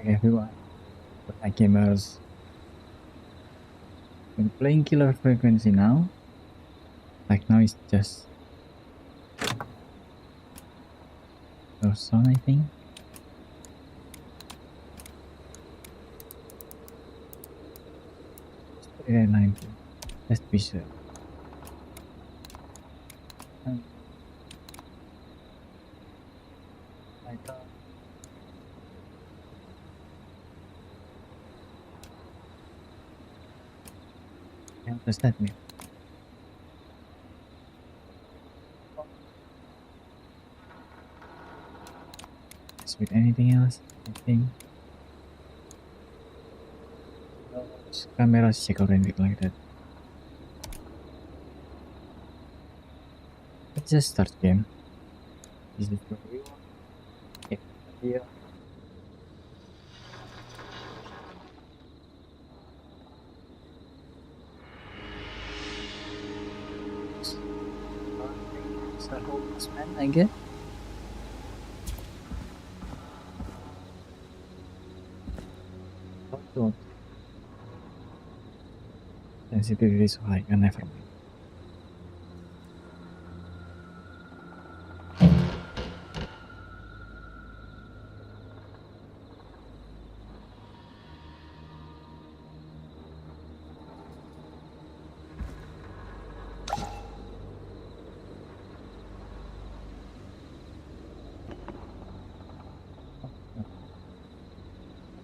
everyone, hi gamers. Been playing Killer Frequency now. Like now it's just your song, I think. Put it at 90. Let's be sure. I thought. Yeah, what does that mean? Is with anything else? I think. Camera check out and like that. Let's just start game. Is it what we want? Yeah. Man, I guess. Don't. Sensitivity is so high, and never mind.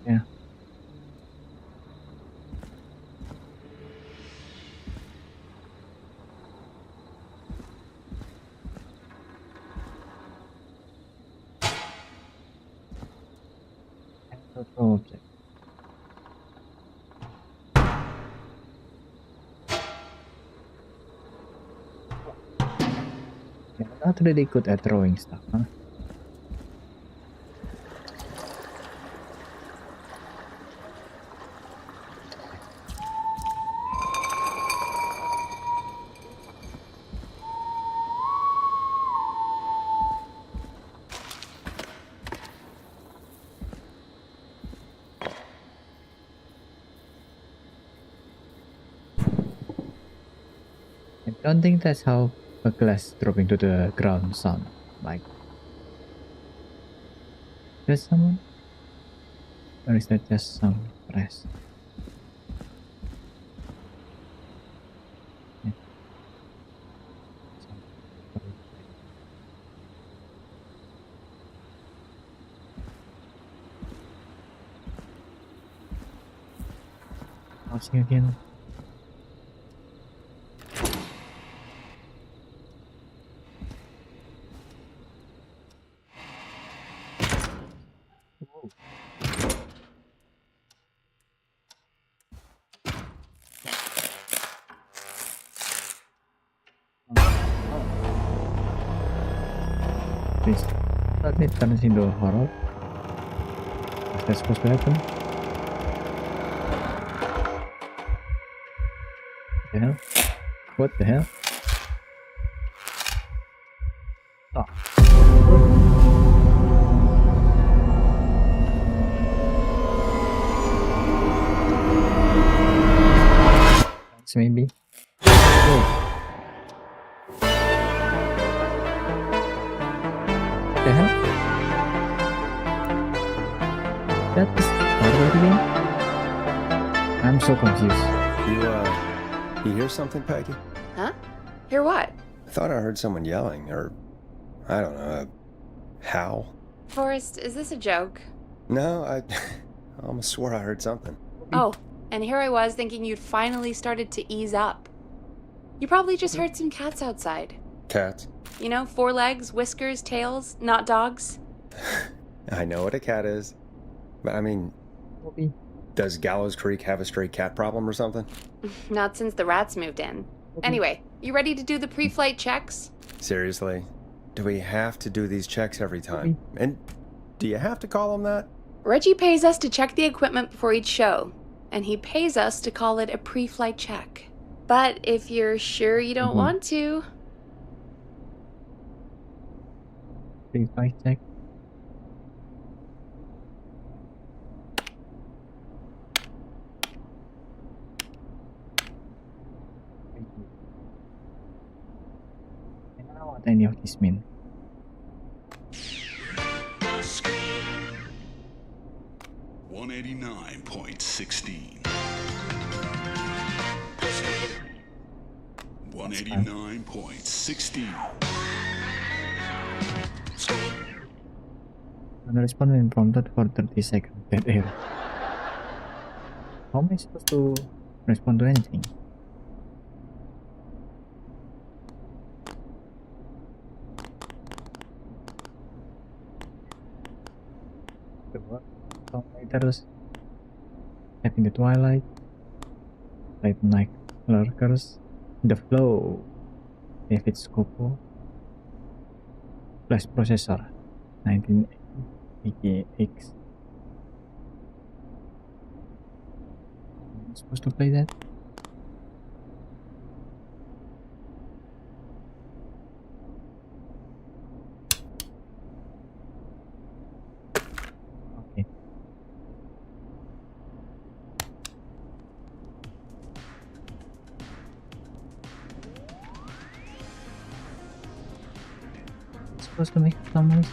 Yeah. Object. Yeah, not really good at throwing stuff, huh? I don't think that's how a glass dropping to the ground sound like. There's someone? Or is that just some press? Yeah. Watching again. Whoa. Please. Thought it turns into a horror. Is that supposed to happen? The hell? What the hell? Oh. That's maybe. Whoa. What the hell? That's horror again? I'm so confused. You hear something, Peggy? Huh? Hear what? I thought I heard someone yelling, or I don't know, a howl. Forrest, is this a joke? No, I almost swore I heard something. Oh, and here I was thinking you'd finally started to ease up. You probably just heard some cats outside. Cats? You know, 4 legs, whiskers, tails, not dogs. I know what a cat is, but I mean, does Gallows Creek have a stray cat problem or something? Not since the rats moved in. Anyway, you ready to do the pre-flight checks? Seriously? Do we have to do these checks every time? And do you have to call them that? Reggie pays us to check the equipment before each show, and he pays us to call it a pre-flight check. But if you're sure you don't want to... Pre-flight check? what any of this mean. 189.16. 189.16. When respond when prompted for 30 seconds. Dead air. How am I supposed to respond to anything? Terus having the twilight, late night lurkers, the flow, David Scopo, flash processor, 1980X. Am I supposed to play that? Okay. Supposed to make some noise.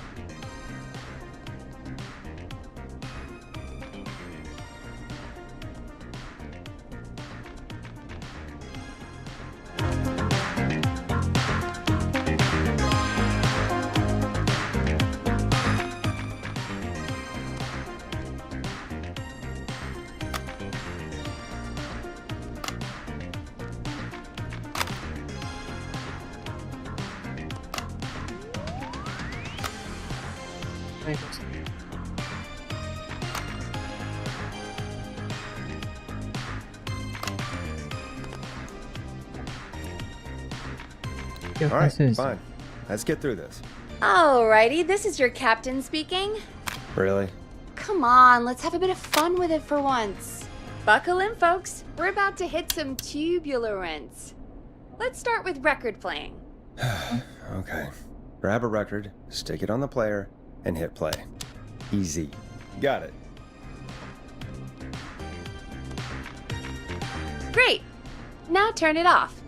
All right, fine. Let's get through this. Alrighty, this is your captain speaking. Really? Come on, let's have a bit of fun with it for once. Buckle in, folks. We're about to hit some tubular rents. Let's start with record playing. Okay. Grab a record, stick it on the player, and hit play. Easy. Got it. Great. Now turn it off.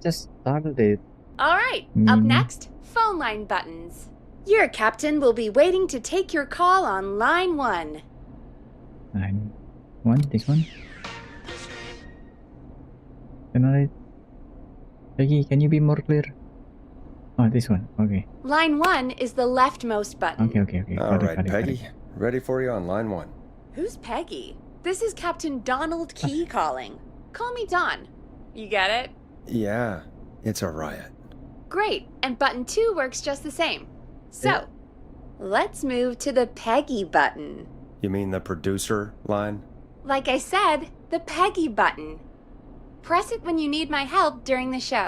Just started it. Alright, up next, phone line buttons. Your captain will be waiting to take your call on line 1. Line 1, this one. Peggy, can you be more clear? Oh, this one. Okay. Line 1 is the leftmost button. Okay. All right, Peggy. Ready for you on line 1. Who's Peggy? This is Captain Donald Key calling. Call me Don. You get it? Yeah, it's a riot. Great, and button 2 works just the same. So, let's move to the Peggy button. You mean the producer line? Like I said, the Peggy button. Press it when you need my help during the show.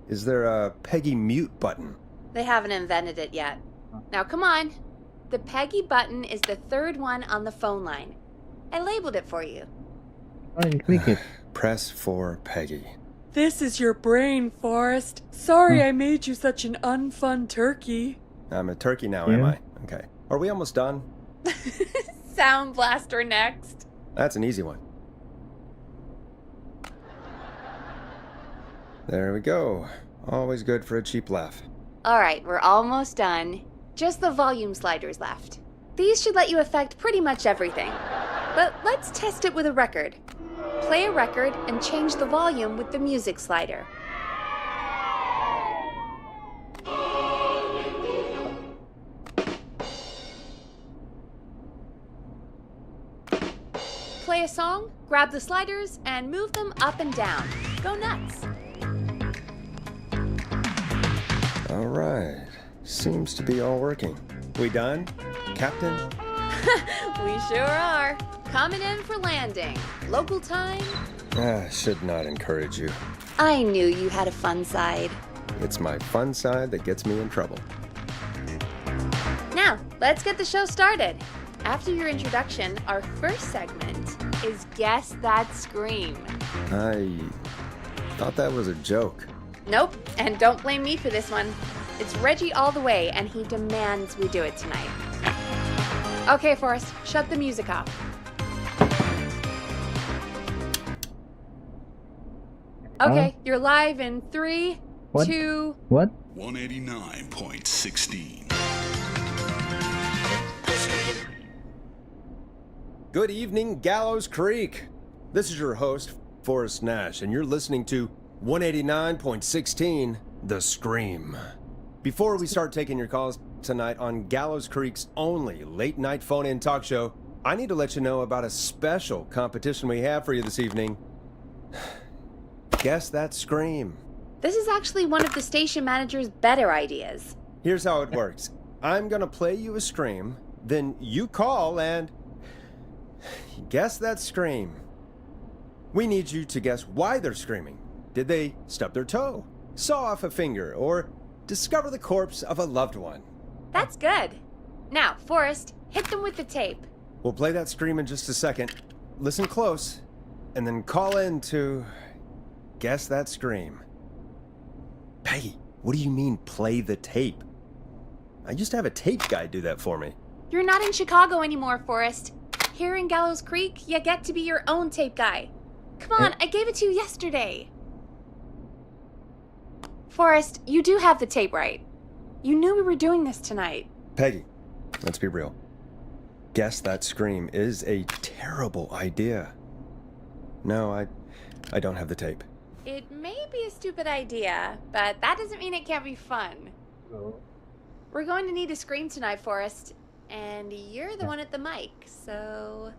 Is there a Peggy mute button? They haven't invented it yet. Now come on. The Peggy button is the third one on the phone line. I labeled it for you. Oh, you click it. Press for Peggy. This is your brain, Forrest. Sorry I made you such an unfun turkey. I'm a turkey now, am I? Okay. Are we almost done? Sound Blaster next. That's an easy one. There we go. Always good for a cheap laugh. Alright, we're almost done. Just the volume sliders left. These should let you affect pretty much everything. But let's test it with a record. Play a record and change the volume with the music slider. Play a song, grab the sliders, and move them up and down. Go nuts. All right. Seems to be all working. We done, Captain? We sure are. Coming in for landing. Local time. Should not encourage you. I knew you had a fun side. It's my fun side that gets me in trouble. Now, let's get the show started. After your introduction, our first segment is Guess That Scream. I thought that was a joke. Nope, and don't blame me for this one. It's Reggie all the way, and he demands we do it tonight. Okay, Forrest, shut the music off. Okay, you're live in 3, What? 2... What? 189.16. Good evening, Gallows Creek. This is your host, Forrest Nash, and you're listening to 189.16, The Scream. Before we start taking your calls tonight on Gallows Creek's only late-night phone-in talk show, I need to let you know about a special competition we have for you this evening. Guess that Scream. This is actually one of the station manager's better ideas. Here's how it works. I'm gonna play you a scream, then you call and guess that scream. We need you to guess why they're screaming. Did they stub their toe, saw off a finger, or discover the corpse of a loved one? That's good. Now, Forrest, hit them with the tape. We'll play that scream in just a second. Listen close, and then call in to guess that scream. Peggy, what do you mean, play the tape? I used to have a tape guy do that for me. You're not in Chicago anymore, Forrest. Here in Gallows Creek, you get to be your own tape guy. Come on, I gave it to you yesterday. Forrest, you do have the tape right. You knew we were doing this tonight. Peggy, let's be real. Guess that scream is a terrible idea. No, I don't have the tape. It may be a stupid idea, but that doesn't mean it can't be fun. No. We're going to need a scream tonight, Forrest. And you're the one at the mic, so...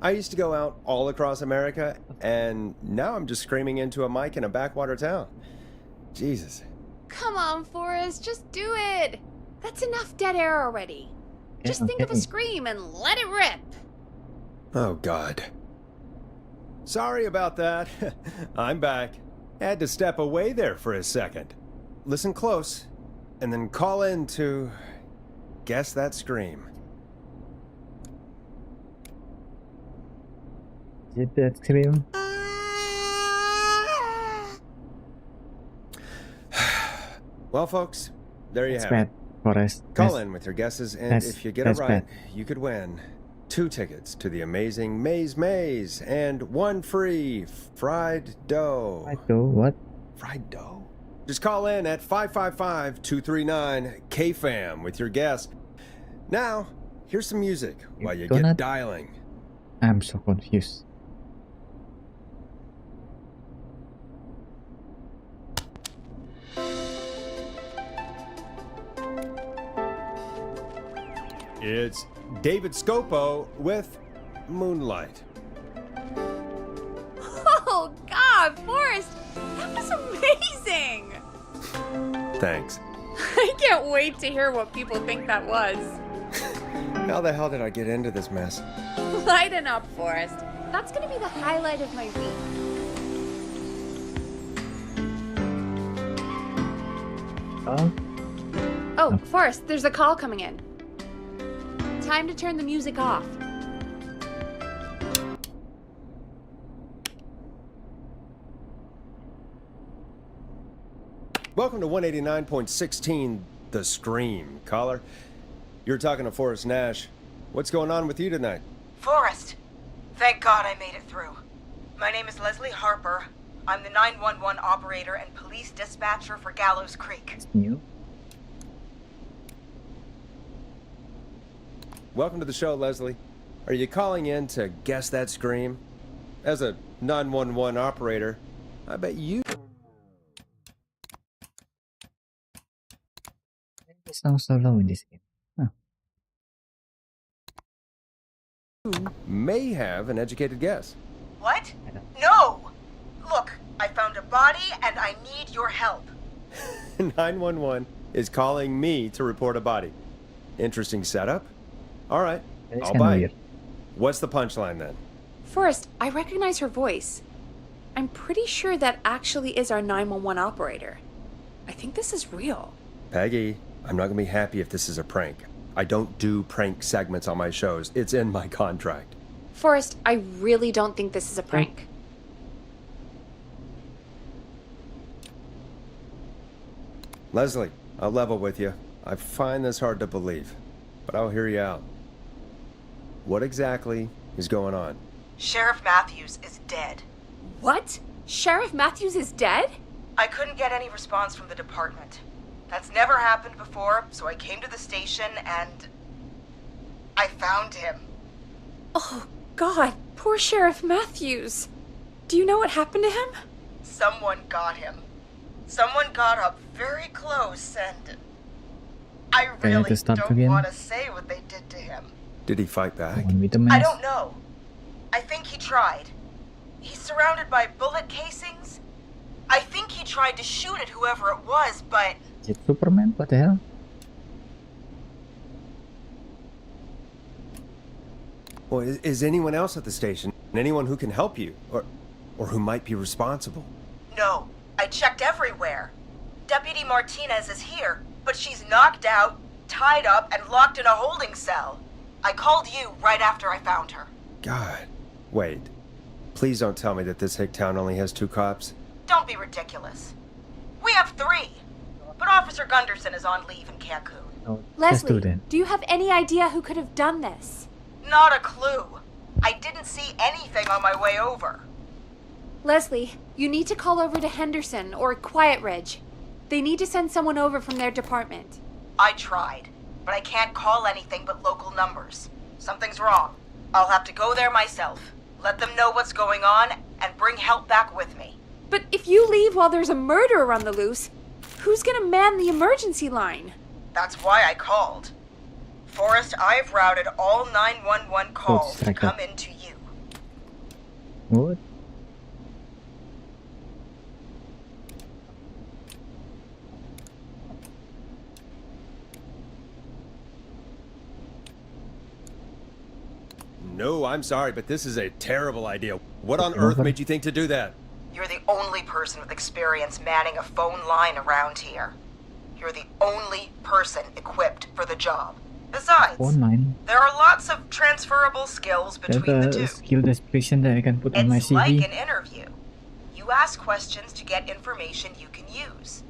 I used to go out all across America, and now I'm just screaming into a mic in a backwater town. Jesus. Come on, Forrest, just do it. That's enough dead air already. Just think of a scream and let it rip. Oh, God. Sorry about that. I'm back. Had to step away there for a second. Listen close, and then call in to guess that scream. Is it that scream? Well, folks, there you That's have bad, it. Forrest. Call in with your guesses, and that's- if you get it that's right, bad. you could win 2 tickets to the amazing Maze Maze and 1 free fried dough. I do what? Fried dough? Just call in at 555-239-KFAM with your guess. Now, here's some music while you gonna- get dialing. I'm so confused. It's David Scopo with Moonlight. Oh, God, Forrest, that was amazing. Thanks. I can't wait to hear what people think that was. How the hell did I get into this mess? Lighten up, Forrest. That's going to be the highlight of my week. Oh, Forrest, there's a call coming in. Time to turn the music off. Welcome to 189.16, The Scream. Caller, you're talking to Forrest Nash. What's going on with you tonight? Forrest, thank God I made it through. My name is Leslie Harper. I'm the 911 operator and police dispatcher for Gallows Creek. New? Welcome to the show, Leslie. Are you calling in to guess that scream? As a 911 operator, I bet you It sounds so low in this game. may have an educated guess. What? No! Look, I found a body and I need your help. 911 is calling me to report a body. Interesting setup. All right, It's I'll kinda bite. weird. What's the punchline then? Forrest, I recognize her voice. I'm pretty sure that actually is our 911 operator. I think this is real. Peggy, I'm not gonna be happy if this is a prank. I don't do prank segments on my shows. It's in my contract. Forrest, I really don't think this is a prank. Leslie, I'll level with you. I find this hard to believe, but I'll hear you out. What exactly is going on? Sheriff Matthews is dead. What? Sheriff Matthews is dead? I couldn't get any response from the department. That's never happened before, so I came to the station and I found him. Oh, God. Poor Sheriff Matthews. Do you know what happened to him? Someone got him. Someone got up very close and I really don't want to say what they did to him. Did he fight back? I don't know. I think he tried. He's surrounded by bullet casings. I think he tried to shoot at whoever it was, but... Is it Superman? What the hell? Well, is anyone else at the station? Anyone who can help you? Or who might be responsible? No. I checked everywhere. Deputy Martinez is here, but she's knocked out, tied up, and locked in a holding cell. I called you right after I found her. God. Wait. Please don't tell me that this hick town only has 2 cops. Don't be ridiculous. We have 3. But Officer Gunderson is on leave in Cancun. Oh, Leslie, do you have any idea who could have done this? Not a clue. I didn't see anything on my way over. Leslie, you need to call over to Henderson or Quiet Ridge. They need to send someone over from their department. I tried, but I can't call anything but local numbers. Something's wrong. I'll have to go there myself, let them know what's going on, and bring help back with me. But if you leave while there's a murderer on the loose, who's gonna man the emergency line? That's why I called. Forrest, I've routed all 911 calls to come into you. What? No, I'm sorry, but this is a terrible idea. What on earth made you think to do that? You're the only person with experience manning a phone line around here. You're the only person equipped for the job. Besides, there are lots of transferable skills between the two. Skill description that I can put on my It's CV. like an interview. You ask questions to get information you can use.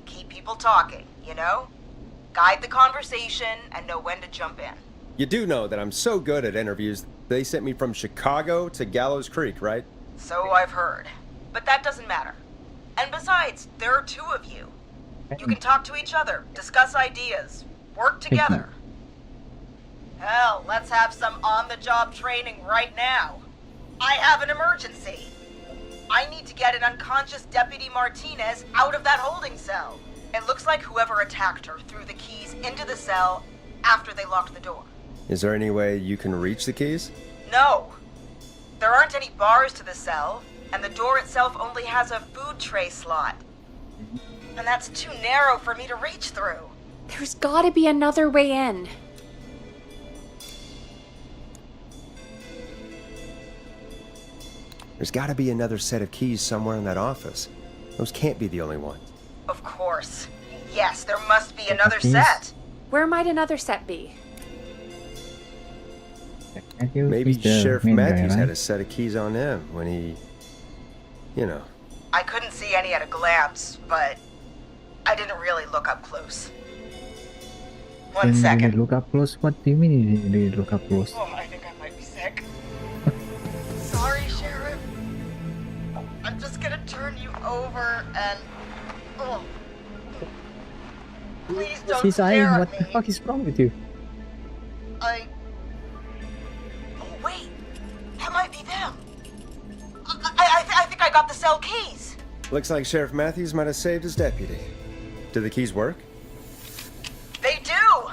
Keep people talking, you know? Guide the conversation and know when to jump in. You do know that I'm so good at interviews, they sent me from Chicago to Gallows Creek, right? So I've heard. But that doesn't matter. And besides, there are 2 of you. You can talk to each other, discuss ideas, work together. Hell, let's have some on-the-job training right now. I have an emergency. I need to get an unconscious Deputy Martinez out of that holding cell. It looks like whoever attacked her threw the keys into the cell after they locked the door. Is there any way you can reach the keys? No. There aren't any bars to the cell, and the door itself only has a food tray slot. And that's too narrow for me to reach through. There's gotta be another way in. There's gotta be another set of keys somewhere in that office. Those can't be the only ones. Of course. Yes, there must be another set. Where might another set be? Maybe Sheriff Matthews had a set of keys on him when he... You know. I couldn't see any at a glance, but I didn't really look up close. One second. Look up close? What do you mean you didn't look up close? Oh, I think I might be sick. Sorry, Sheriff. I'm just gonna turn you over and... Oh. Please don't She's stare at what me. the fuck is wrong with you? Oh, wait. That might be them. I think I got the cell keys. Looks like Sheriff Matthews might have saved his deputy. Do the keys work? They do!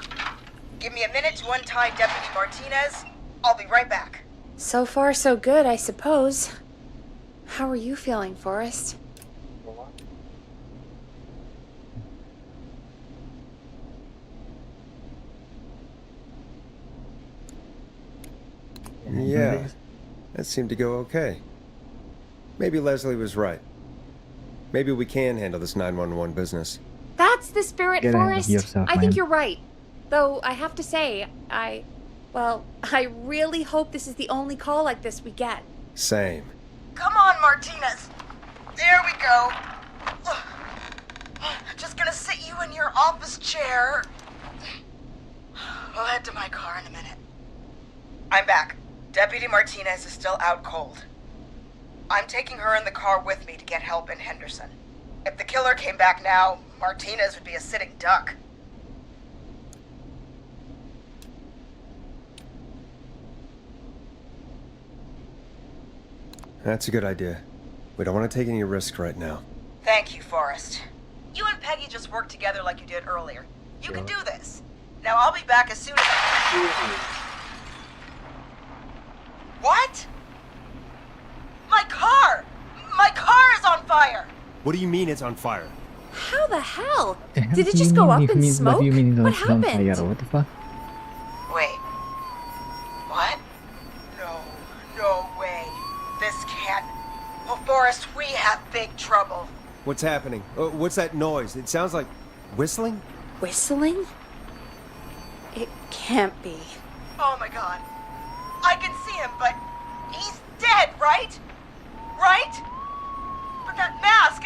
Give me a minute to untie Deputy Martinez. I'll be right back. So far, so good, I suppose. How are you feeling, Forrest? Yeah, that seemed to go okay. Maybe Leslie was right. Maybe we can handle this 911 business. That's the spirit, Get out of Forrest. yourself, I man. think you're right. Though, I have to say, I really hope this is the only call like this we get. Same. Come on, Martinez. There we go. Just gonna sit you in your office chair. We'll head to my car in a minute. I'm back. Deputy Martinez is still out cold. I'm taking her in the car with me to get help in Henderson. If the killer came back now, Martinez would be a sitting duck. That's a good idea. We don't want to take any risks right now. Thank you, Forrest. You and Peggy just worked together like you did earlier. You can do this. Now I'll be back as soon as What? My car! My car is on fire! What do you mean it's on fire? How the hell? The hell Did it do just you go mean up if in me- smoke? What do you mean What it's on fire? happened? What the fuck? Wait. What? No way. This can't... Well, Forrest, we have big trouble. What's happening? What's that noise? It sounds like whistling? Whistling? It can't be. Oh my god. I can see him, but he's dead, right? Right? But that mask,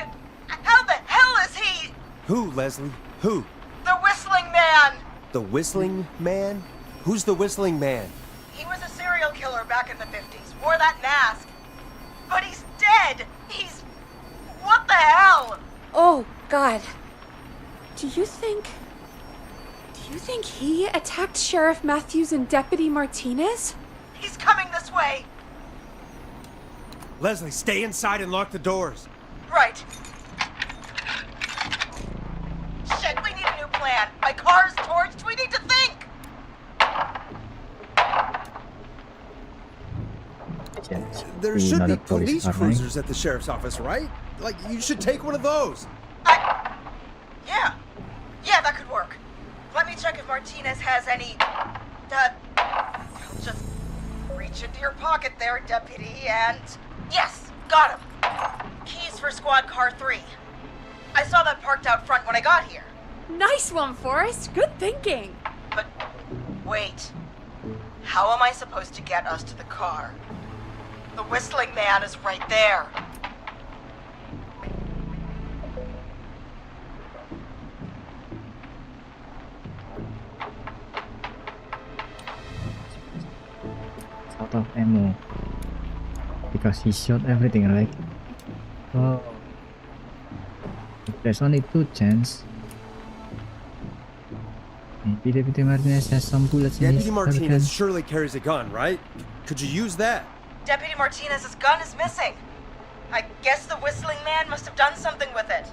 how the hell is he? Who, Leslie? Who? The Whistling Man! The Whistling Man? Who's the Whistling Man? He was a serial killer back in the 50s, wore that mask. But he's dead! He's... What the hell? Oh, God. Do you think he attacked Sheriff Matthews and Deputy Martinez? He's coming this way! Leslie, stay inside and lock the doors. Right. Shit, we need a new plan. My car's torched. We need to think. Yes. There We should not be a police police car, right? cruisers at the sheriff's office, right? Like, you should take one of those. Yeah. Yeah, that could work. Let me check if Martinez has any... just reach into your pocket there, deputy, and... Yes, got him. Keys for squad car 3. I saw that parked out front when I got here. Nice one, Forrest. Good thinking. But wait. How am I supposed to get us to the car? The Whistling Man is right there. Out of ammo. Because he shot everything, right? Oh. There's only 2 chances. Maybe Deputy Martinez has some bullets in his Deputy Martinez shotgun. surely carries a gun, right? Could you use that? Deputy Martinez's gun is missing. I guess the Whistling Man must have done something with it.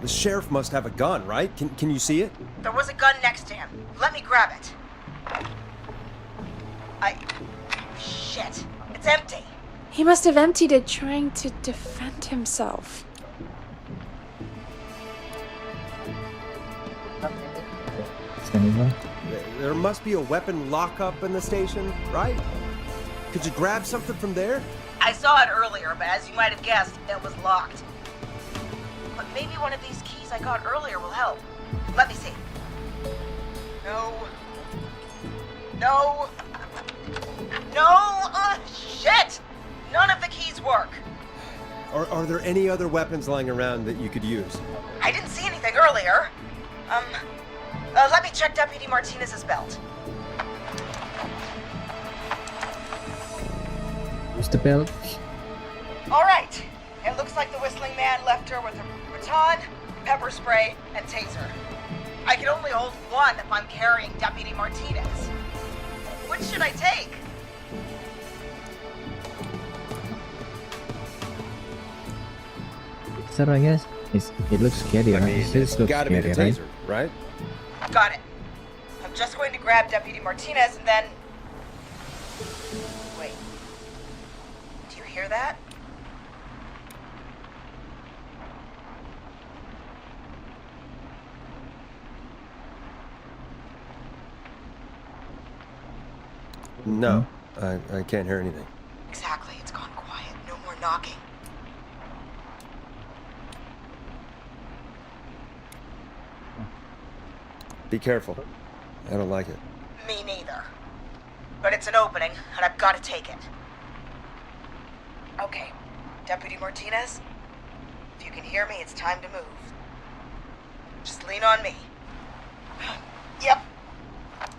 The sheriff must have a gun, right? Can you see it? There was a gun next to him. Let me grab it. Shit. It's empty. He must have emptied it trying to defend himself. There must be a weapon lockup in the station, right? Could you grab something from there? I saw it earlier, but as you might have guessed, it was locked. But maybe one of these keys I got earlier will help. Let me see. No. No. No! Shit! None of the keys work. Are there any other weapons lying around that you could use? I didn't see anything earlier. Let me check Deputy Martinez's belt. Use the belt. All right. It looks like the Whistling Man left her with a baton, pepper spray, and taser. I can only hold one if I'm carrying Deputy Martinez. Which should I take? Taser, I guess. It looks scary, right? It it's looks gotta be the scary, taser, right? Got it. I'm just going to grab Deputy Martinez and then... Wait. Do you hear that? No, I can't hear anything. Exactly. It's gone quiet. No more knocking. Be careful. I don't like it. Me neither. But it's an opening, and I've got to take it. Okay. Deputy Martinez, if you can hear me, it's time to move. Just lean on me. Yep.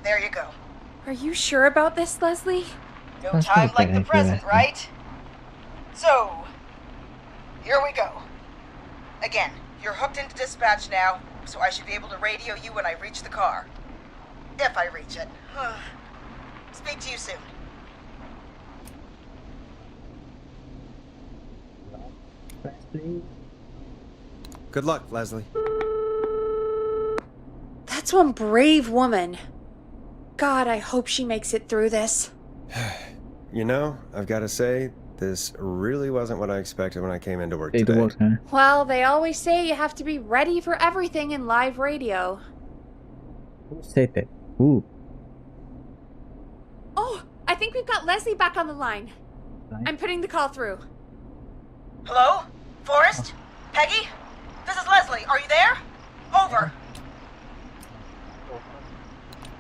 There you go. Are you sure about this, Leslie? No That's time not like the bad, present, Leslie. right? So, here we go. Again, you're hooked into dispatch now, so I should be able to radio you when I reach the car. If I reach it. Speak to you soon. Good luck, Leslie. That's one brave woman. God, I hope she makes it through this. You know, I've got to say, this really wasn't what I expected when I came into work It today. works, huh? Well, they always say you have to be ready for everything in live radio. Who said that? Who? Oh, I think we've got Leslie back on the line. I'm putting the call through. Hello? Forrest? Peggy? This is Leslie. Are you there? Over.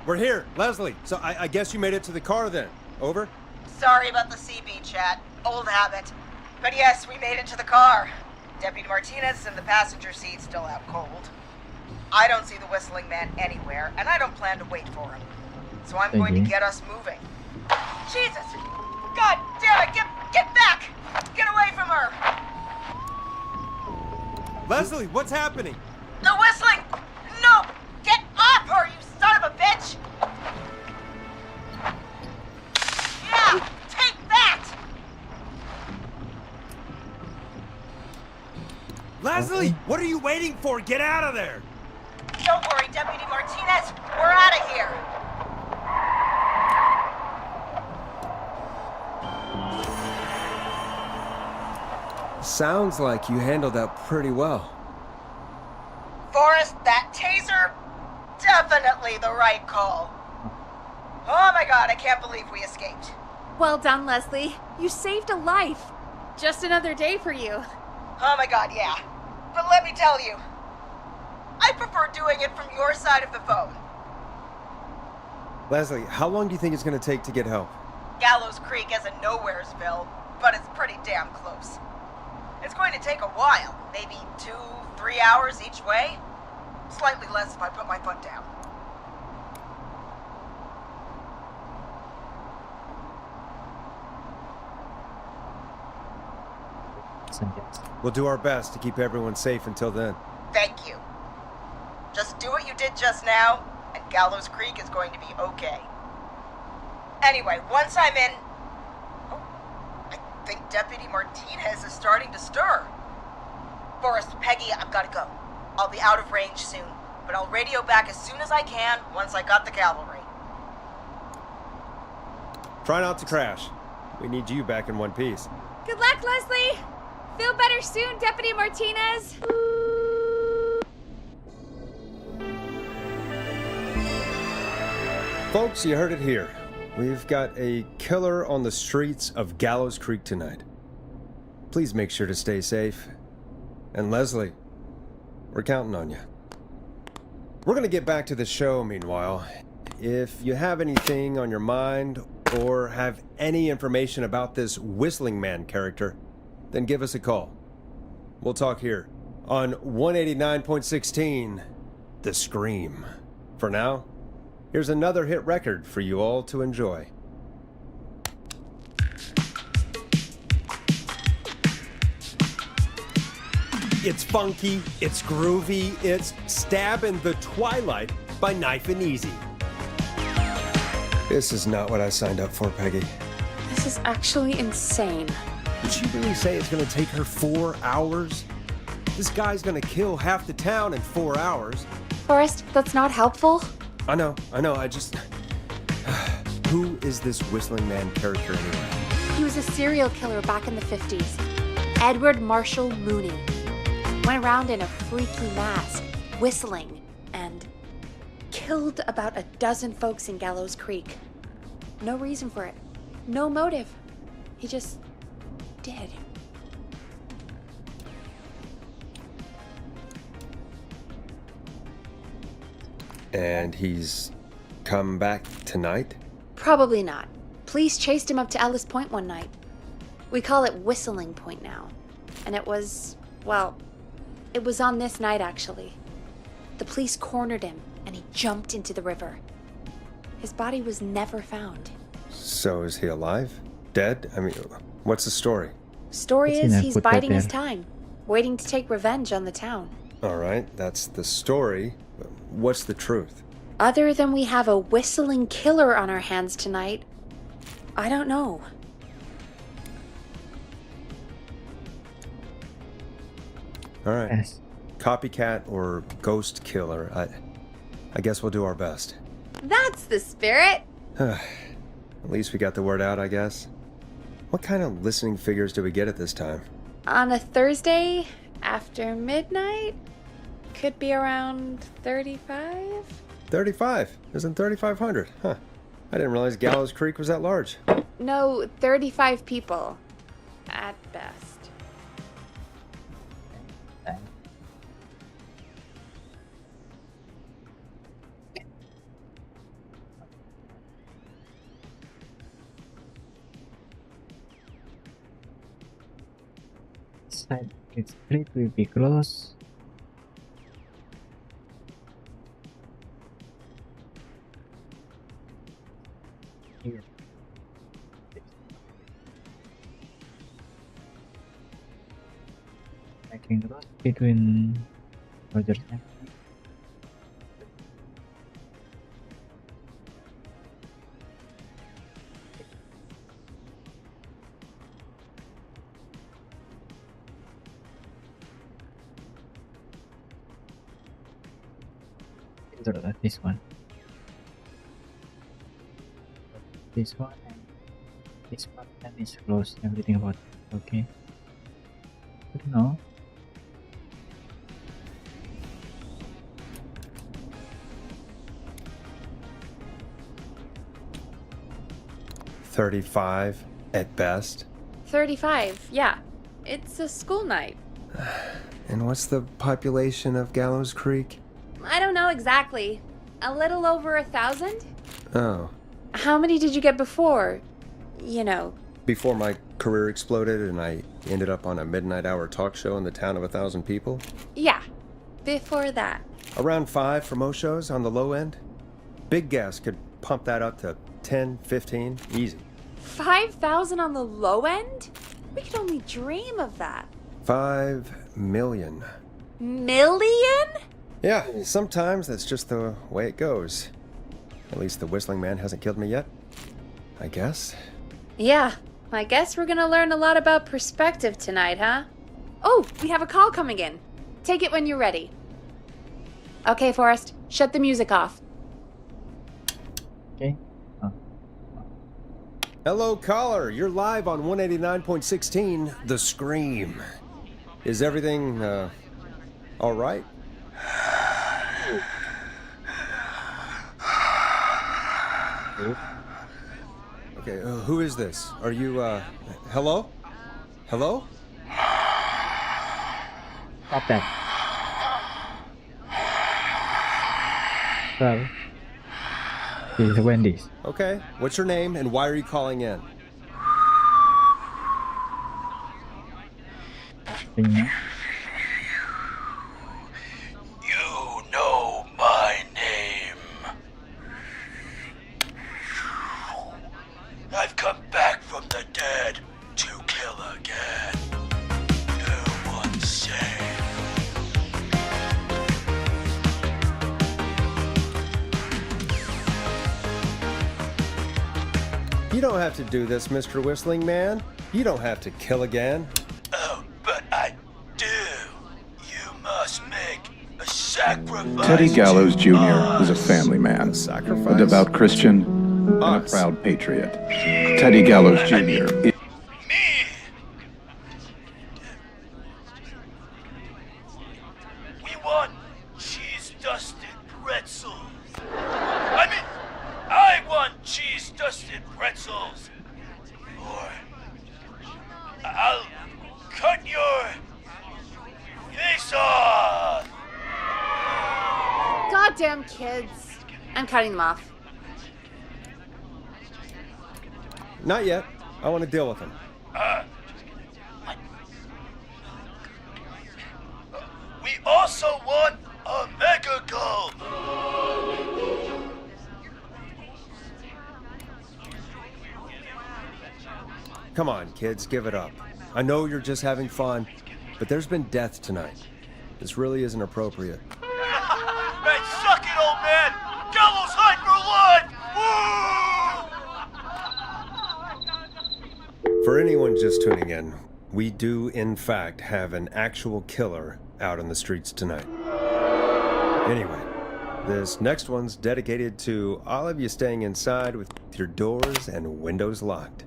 We're here, Leslie. So I guess you made it to the car then. Over? Sorry about the CB chat. Old habit. But yes, we made it to the car. Deputy Martinez is in the passenger seat, still out cold. I don't see the whistling man anywhere, and I don't plan to wait for him. So I'm going to get us moving. Jesus! God damn it! Get back! Get away from her! Leslie, what's happening? The whistling! No! Get off her, you son of a bitch! Yeah! Take that! Leslie, what are you waiting for? Get out of there! Don't worry, Deputy Martinez. We're out of here. Sounds like you handled that pretty well. Forrest, that taser, definitely the right call. Oh my god, I can't believe we escaped. Well done, Leslie. You saved a life. Just another day for you. Oh my god, yeah. But let me tell you, I prefer doing it from your side of the phone. Leslie, how long do you think it's going to take to get help? Gallows Creek isn't Nowheresville, but it's pretty damn close. It's going to take a while, maybe 2-3 hours each way. Slightly less if I put my foot down. We'll do our best to keep everyone safe until then. Thank you. Just do what you did just now, and Gallows Creek is going to be okay. Anyway, once I'm in... Oh, I think Deputy Martinez is starting to stir. Forrest, Peggy, I've got to go. I'll be out of range soon, but I'll radio back as soon as I can once I got the cavalry. Try not to crash. We need you back in one piece. Good luck, Leslie. Feel better soon, Deputy Martinez. Folks, you heard it here. We've got a killer on the streets of Gallows Creek tonight. Please make sure to stay safe. And Leslie, we're counting on you. We're going to get back to the show meanwhile. If you have anything on your mind or have any information about this Whistling Man character, then give us a call. We'll talk here on 189.16, The Scream. For now, here's another hit record for you all to enjoy. It's funky, it's groovy, it's Stab in the Twilight by Knife and Easy. This is not what I signed up for, Peggy. This is actually insane. Did she really say it's gonna take her 4 hours? This guy's gonna kill half the town in 4 hours. Forrest, that's not helpful. I know, I just... Who is this Whistling Man character anyway? He was a serial killer back in the 50s. Edward Marshall Mooney. Went around in a freaky mask, whistling, and killed about a dozen folks in Gallows Creek. No reason for it. No motive. He just did. And he's come back tonight? Probably not. Police chased him up to Ellis Point one night. We call it Whistling Point now. And it was, well, it was on this night actually. The police cornered him and he jumped into the river. His body was never found. So is he alive? Dead? I mean, what's the story? Story What's in is that he's foot biding there? his time, waiting to take revenge on the town. All right, that's the story. What's the truth? Other than we have a whistling killer on our hands tonight, I don't know. All right. Yes. Copycat or ghost killer. I guess we'll do our best. That's the spirit! At least we got the word out, I guess. What kind of listening figures do we get at this time? On a Thursday after midnight? Could be around 35? 35. Isn't 3,500? Huh. I didn't realize Gallows Creek was that large. No, 35 people. At best. Side its split will be close. Here. Making cross between Rogers and this one. This one and this one and is close. Everything about it. Okay. I don't know. $35 at best. 35, yeah. It's a school night. And what's the population of Gallows Creek? I don't know exactly. A little over 1,000? Oh. How many did you get before? You know. Before my career exploded and I ended up on a midnight hour talk show in the town of 1,000 people? Yeah. Before that. Around 5 for most shows on the low end. Big Gas could pump that up to 10, 15, easy. 5,000 on the low end? We could only dream of that. 5 million. Million? Yeah, sometimes that's just the way it goes. At least the Whistling Man hasn't killed me yet. I guess. Yeah. I guess we're gonna learn a lot about perspective tonight, huh? Oh, we have a call coming in. Take it when you're ready. Okay, Forrest, shut the music off. Okay. Oh. Hello, caller. You're live on 189.16, The Scream. Is everything, all right? Okay, who is this? Are you, hello? Hello? Stop that. Well, this is Wendy's. Okay, what's your name and why are you calling in? Streamin. You know my name. I've come back from the dead to kill again. No one's safe. You don't have to do this, Mr. Whistling Man. You don't have to kill again. Oh, but I do. You must make a sacrifice. Teddy Gallows Jr. to is a us. family man, Sacrifice? a devout Christian, and a Us. proud patriot. Teddy Gallows Jr. Me! We want cheese-dusted pretzels. I want cheese-dusted pretzels. Or I'll cut your face off. Goddamn kids. I'm cutting them off. Not yet. I want to deal with him. We also want a mega gulp. Come on, kids, give it up. I know you're just having fun, but there's been death tonight. This really isn't appropriate. Man, suck it, old man! Gallows high for blood! Woo! For anyone just tuning in, we do, in fact, have an actual killer out on the streets tonight. Anyway, this next one's dedicated to all of you staying inside with your doors and windows locked.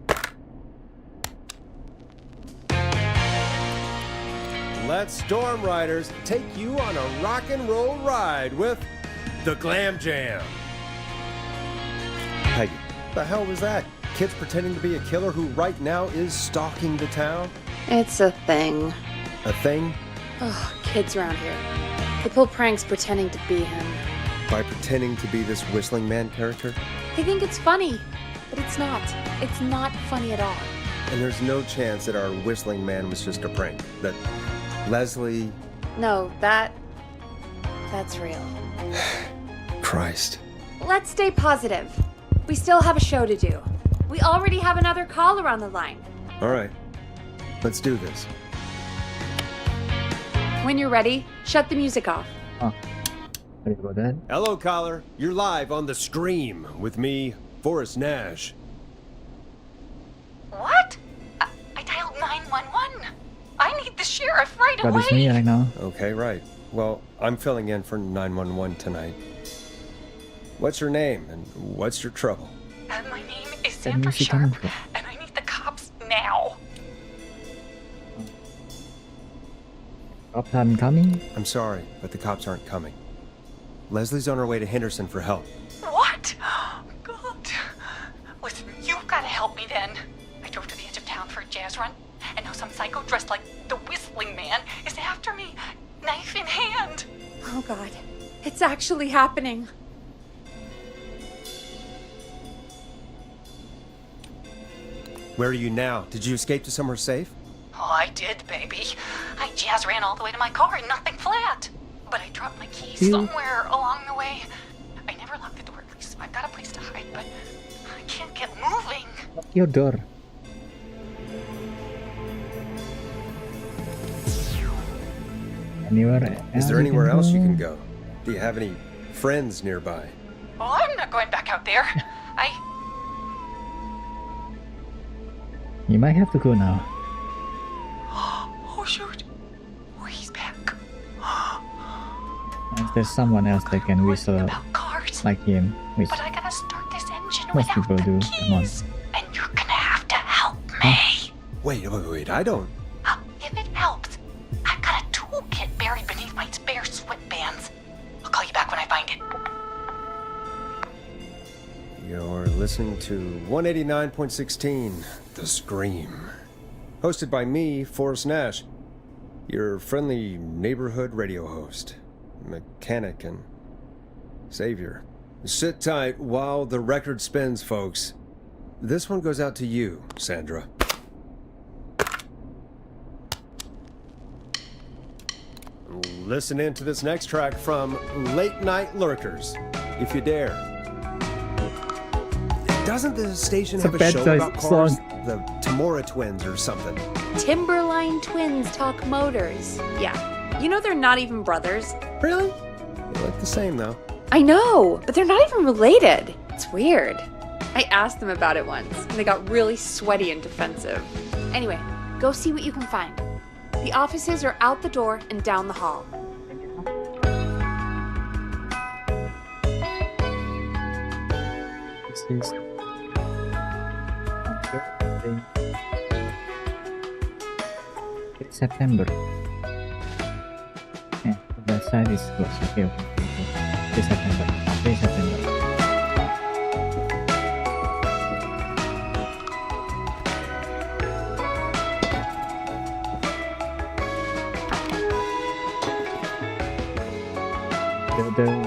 Let Storm Riders take you on a rock and roll ride with the Glam Jam. Peggy, what the hell was that? Kids pretending to be a killer who right now is stalking the town? It's a thing. A thing? Oh, kids around here. They pull pranks pretending to be him. By pretending to be this Whistling Man character? They think it's funny, but it's not. It's not funny at all. And there's no chance that our Whistling Man was just a prank. That Leslie... No, that's real. Christ. Let's stay positive. We still have a show to do. We already have another caller on the line. All right. Let's do this. When you're ready, shut the music off. Oh, sorry about that. Hello, caller. You're live on The Scream with me, Forrest Nash. What? I dialed 911. I need the sheriff right That away. is me right now. Okay, right. Well, I'm filling in for 911 tonight. What's your name and what's your trouble? My name is That Sandra music coming Sharp, from? and I need the cops now. Cops aren't coming? I'm sorry, but the cops aren't coming. Leslie's on her way to Henderson for help. What? God. Listen, you've got to help me then. I drove to the edge of town for a jazz run, and now some psycho dressed like the Whistling Man is after me, knife in hand. Oh God, it's actually happening. Where are you now? Did you escape to somewhere safe? Oh, I did, baby. I jazz ran all the way to my car and nothing flat. But I dropped my keys somewhere along the way. I never locked the door, at least I've got a place to hide, but I can't get moving. Lock your door. Anywhere else? Is there anywhere else you can go? Do you have any friends nearby? Oh, I'm not going back out there. You might have to go now. Oh, shoot. Oh, he's back. If there's someone else that can whistle About cars. like him, which But I gotta start this engine most without people the do. Come on. keys. And you're gonna have to help me. Wait, I don't... If it helps, I've got a toolkit buried beneath my spare sweatbands. I'll call you back when I find it. You're listening to 189.16, The Scream. Hosted by me, Forrest Nash, your friendly neighborhood radio host, mechanic, and savior. Sit tight while the record spins, folks. This one goes out to you, Sandra. Listen in to this next track from Late Night Lurkers, if you dare. Doesn't the station It's a have a bad show choice about cars? song. The Tamora twins or something. Timberline twins talk motors. Yeah. You know they're not even brothers. Really? They look the same, though. I know, but they're not even related. It's weird. I asked them about it once, and they got really sweaty and defensive. Anyway, go see what you can find. The offices are out the door and down the hall. this is it's September. Yeah, that side is closed. Okay. It's September. It's September.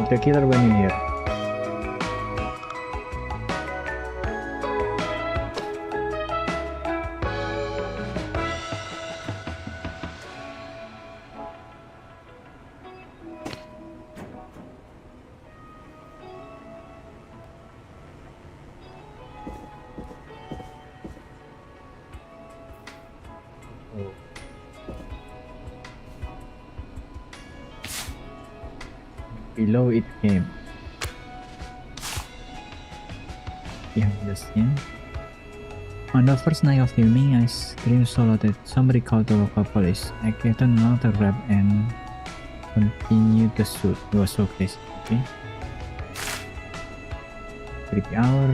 The killer when you here. Oh. Below it came. Behind the scene. On the first night of filming, I screamed so loud that somebody called the local police. I gave them another grab and continued the shoot. It was so crazy. Okay. Creepy hour.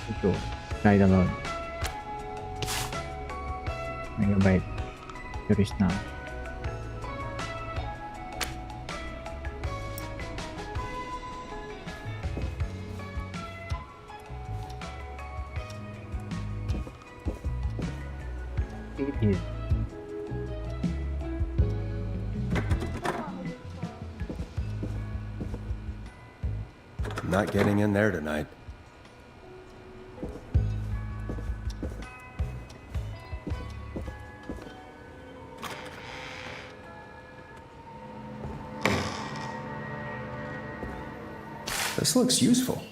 Itu, ride alone. Megabyte. Curious now. It is. I'm not getting in there tonight. This looks useful.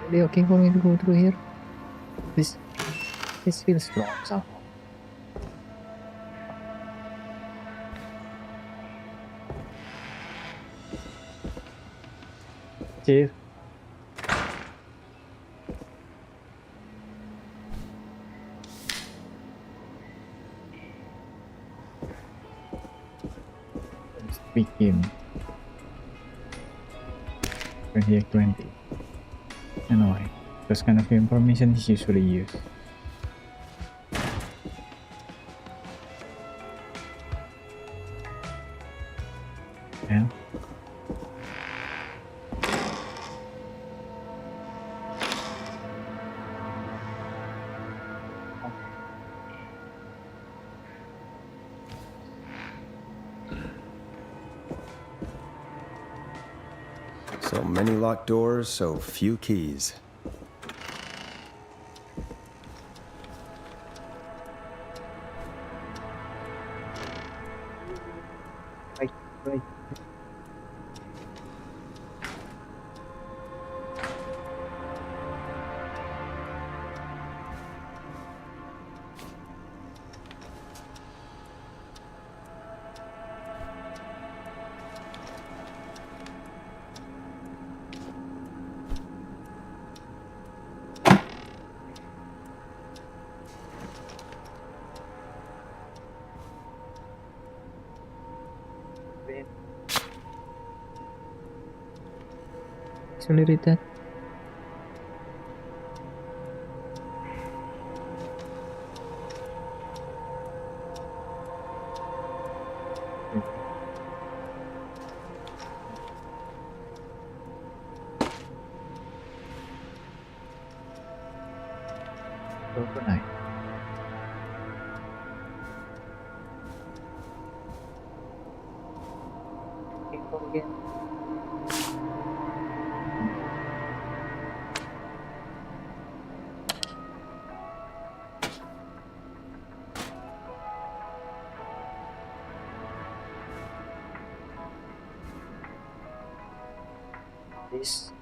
Really okay for me to go through here? This feels wrong somehow. Chief. Let's begin. 2020. Annoying. Those kind of information is usually used. Yeah. So many locked doors, so few keys. Right. Actually read that. Overnight. Again. This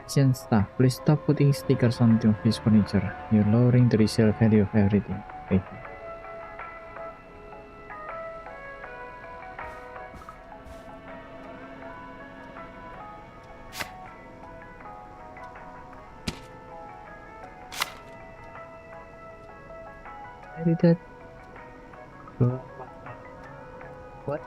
Asian staff, please stop putting stickers on the office furniture. You're lowering the resale value of everything. Thank you. I did that. What?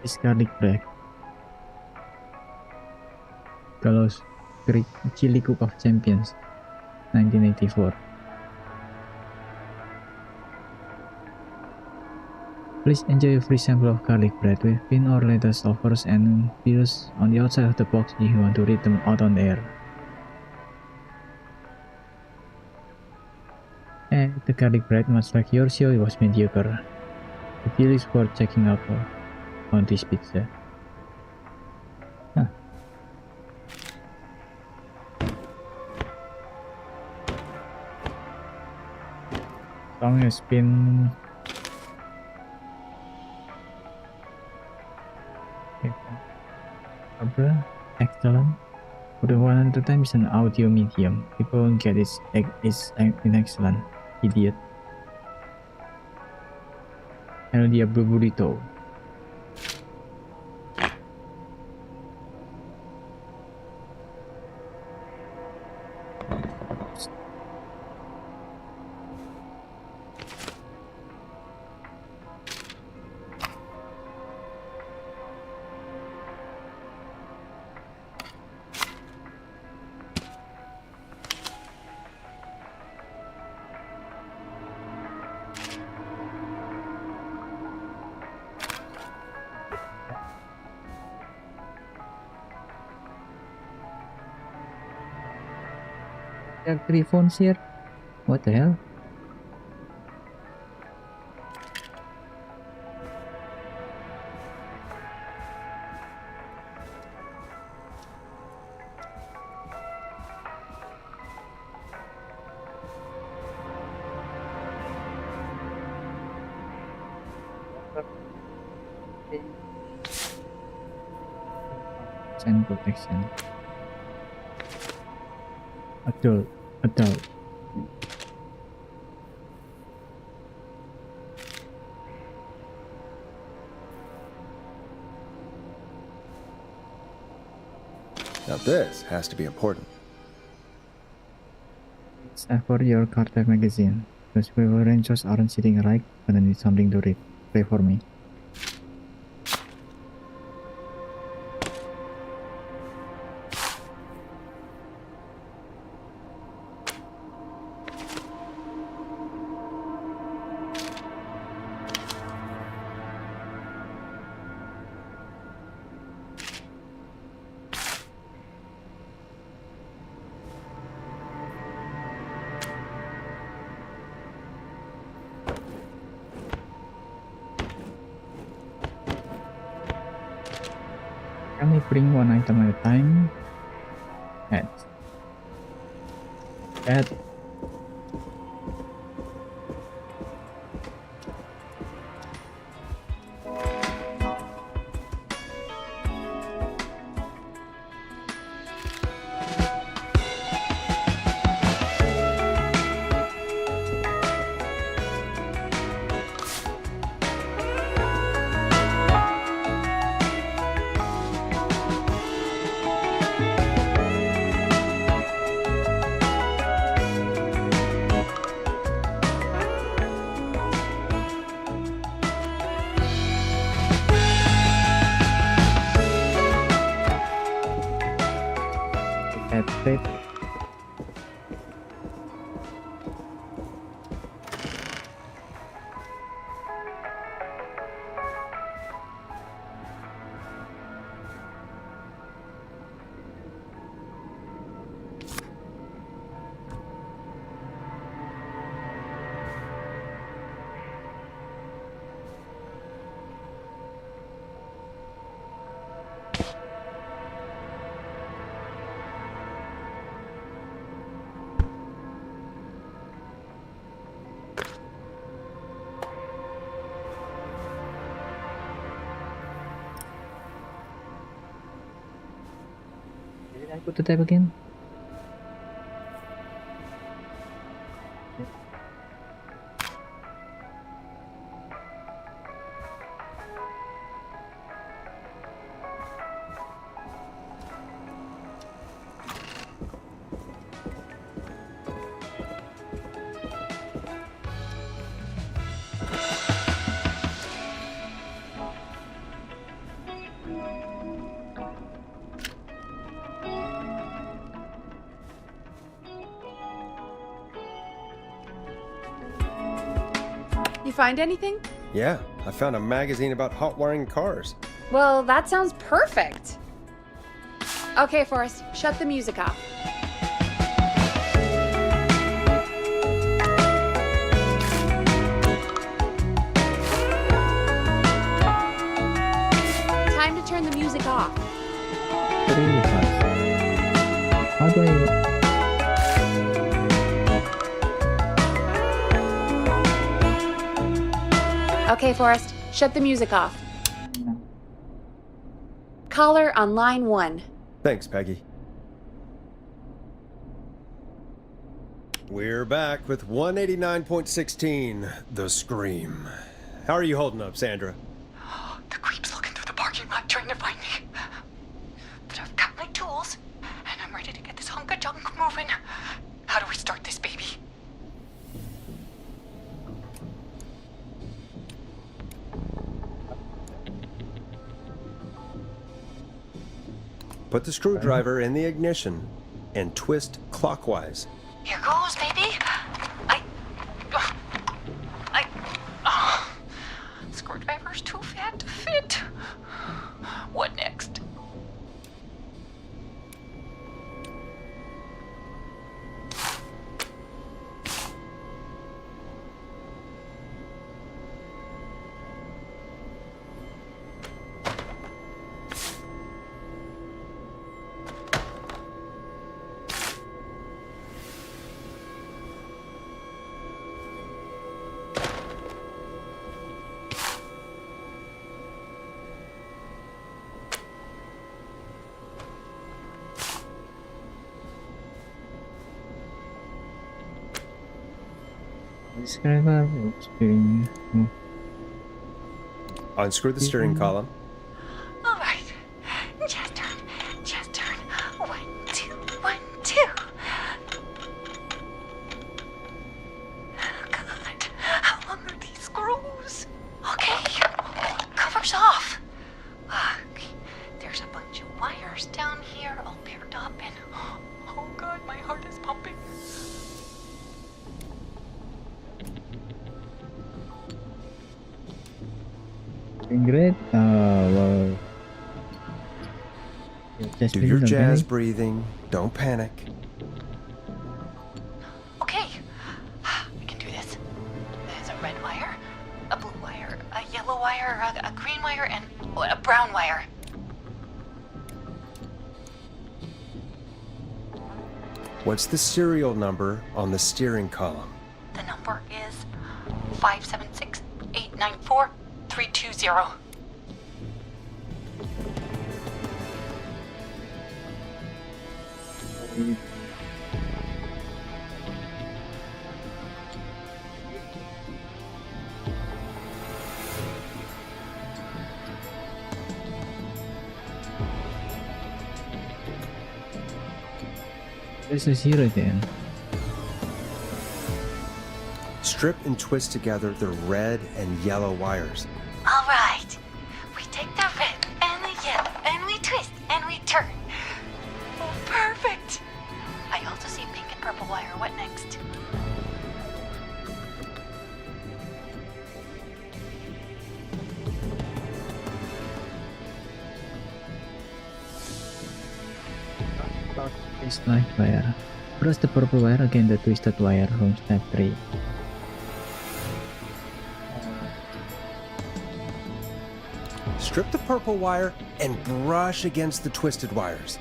This garlic bread. Gallows Creek Chili Cook of Champions 1984. Please enjoy a free sample of garlic bread with pin or lettuce offers and views on the outside of the box if you want to read them out on air. And the garlic bread, much like yours, it was mediocre. The deal is worth checking out on this pizza. Huh. Song has been excellent. But one at a time is an audio medium. People won't get it's in excellent. Idiot. El Diablo Burrito. There are 3 phones here? What the hell? And protection. Adult. Now this has to be important. It's for your Carter magazine. Those Power Rangers aren't sitting right, but I need something to read. Pray for me. Can we bring one item at a time? Add. Tape. Did I put the tab again? You find anything? Yeah, I found a magazine about hot wiring cars. Well, that sounds perfect. Okay, Forrest, shut the music off. Time to turn the music off. Really fast. How do I... Okay, Forrest, shut the music off. Caller on line 1. Thanks, Peggy. We're back with 189.16, The Scream. How are you holding up, Sandra? The creep's looking through the parking lot trying to find me. But I've got my tools, and I'm ready to get this hunk of junk moving. How do we start this baby? Put the screwdriver in the ignition and twist clockwise. Here goes, baby. Screwdriver's too fat to fit. What next? Screwdriver, steering. Unscrew the steering column. All right. Just turn. Just turn. 1, 2, 1, 2. Oh, God. How long are these screws? Okay. Cover's off. There's a bunch of wires down here all paired up and... Oh, God, my heart is pumping. Great. Well. Just Do your please don't jazz panic. breathing. Don't panic. Okay. We can do this. There's a red wire, a blue wire, a yellow wire, a green wire, and a brown wire. What's the serial number on the steering column? The number is 576-894-320. This is here again. Strip and twist together the red and yellow wires. All right. We take the red and the yellow and we twist and we turn. Oh, perfect. I also see pink and purple wire. What next? Twist light wire. Press the purple wire against the twisted wire from step 3. Strip the purple wire and brush against the twisted wires.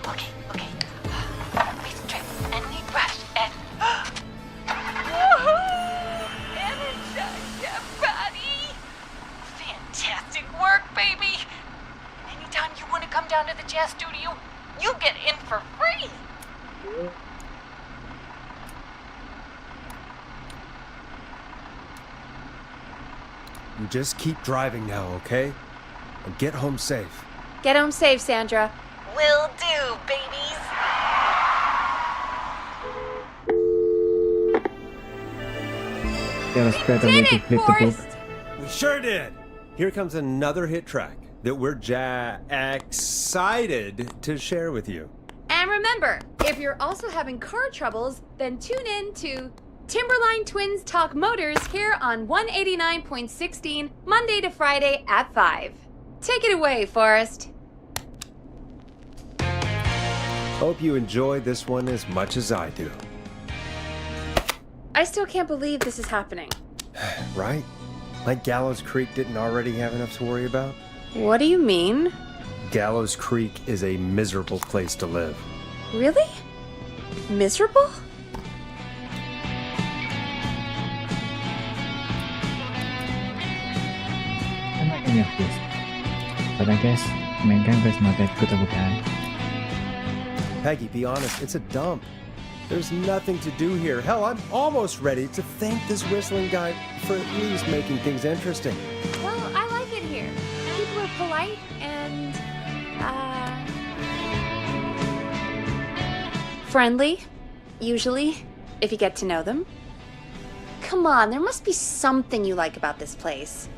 Okay. We strip and we brush and... Energize your body! Fantastic work, baby! Anytime you want to come down to the jazz studio, you get in for free! You just keep driving now, okay? And get home safe. Get home safe, Sandra. Will do, babies! There was better way to flip the book. We sure did! Here comes another hit track that we're excited to share with you. And remember, if you're also having car troubles, then tune in to Timberline Twins talk motors here on 189.16, Monday to Friday at 5. Take it away, Forrest. Hope you enjoyed this one as much as I do. I still can't believe this is happening. Right? Like Gallows Creek didn't already have enough to worry about? What do you mean? Gallows Creek is a miserable place to live. Really? Miserable? I'm not any of this. But I guess main campus not that good of a guy. Peggy, be honest, it's a dump. There's nothing to do here. Hell, I'm almost ready to thank this whistling guy for at least making things interesting. Well, I like it here. People are polite and, friendly, usually, if you get to know them. Come on, there must be something you like about this place.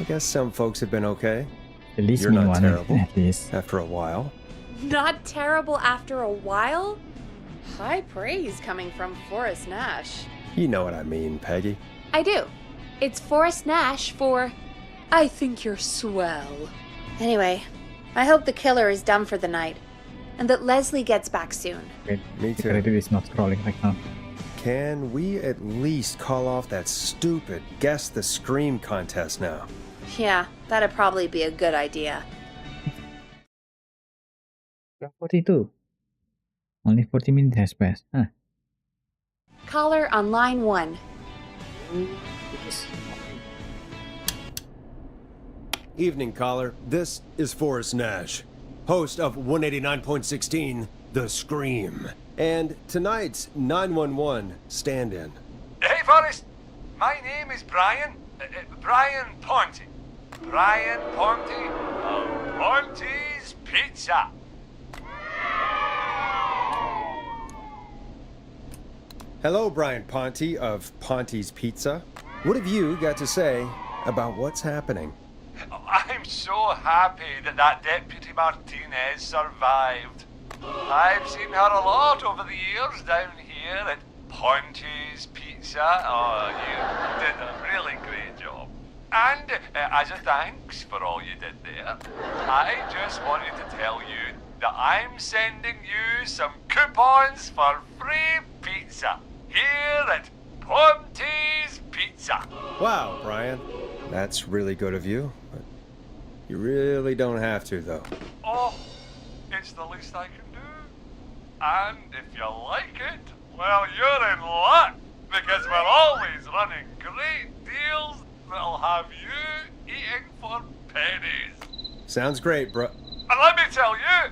I guess some folks have been okay. The least You're mean not one, terrible. at least. After a while. Not terrible after a while? High praise coming from Forrest Nash. You know what I mean, Peggy. I do. It's Forrest Nash for I think you're swell. Anyway, I hope the killer is done for the night, and that Leslie gets back soon. Wait, Me too. Security is not scrolling right now. Can we at least call off that stupid Guess the Scream contest now? Yeah, that'd probably be a good idea. 42. Only 40 minutes has passed. Huh. Caller on line 1. Evening, caller. This is Forrest Nash, host of 189.16, The Scream, and tonight's 911 stand-in. Hey, Forrest. My name is Brian. Brian Ponte. Brian Ponte of Ponte's Pizza. Hello, Brian Ponte of Ponte's Pizza. What have you got to say about what's happening? I'm so happy that Deputy Martinez survived. I've seen her a lot over the years down here at Ponte's Pizza. Oh, you did a really great job. And as a thanks for all you did there, I just wanted to tell you that I'm sending you some coupons for free pizza here at Ponte's Pizza. Wow, Brian. That's really good of you, but you really don't have to, though. Oh, it's the least I can do. And if you like it, well, you're in luck, because we're always running great deals that'll have you eating for pennies. Sounds great, bro. And let me tell you,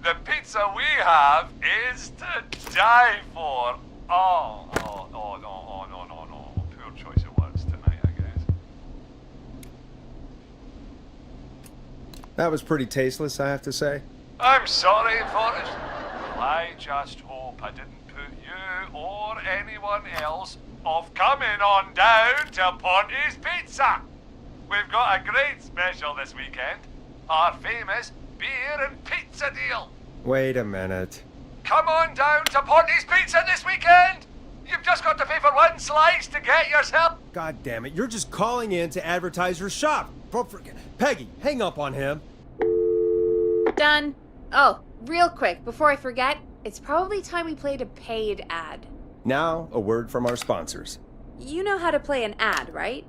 the pizza we have is to die for. Oh, no. Poor choice of words tonight, I guess. That was pretty tasteless, I have to say. I'm sorry, Forrest. Well, I just hope I didn't put you or anyone else off coming on down to Ponte's Pizza. We've got a great special this weekend. Our famous beer and pizza deal. Wait a minute. Come on down to Ponte's Pizza this weekend. You've just got to pay for one slice to get yourself. God damn it, you're just calling in to advertise your shop. Peggy, hang up on him. Done. Oh, real quick, before I forget, it's probably time we played a paid ad. Now, a word from our sponsors. You know how to play an ad, right?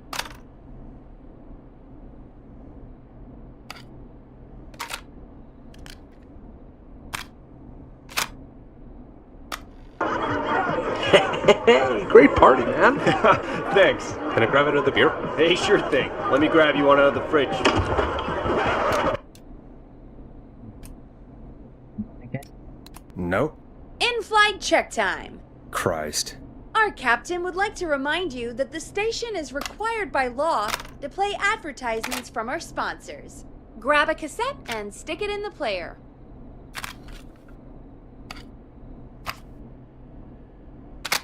Hey, great party, man. Thanks. Can I grab another beer? Hey, sure thing. Let me grab you one out of the fridge. Nope. In-flight check time. Christ. Our captain would like to remind you that the station is required by law to play advertisements from our sponsors. Grab a cassette and stick it in the player.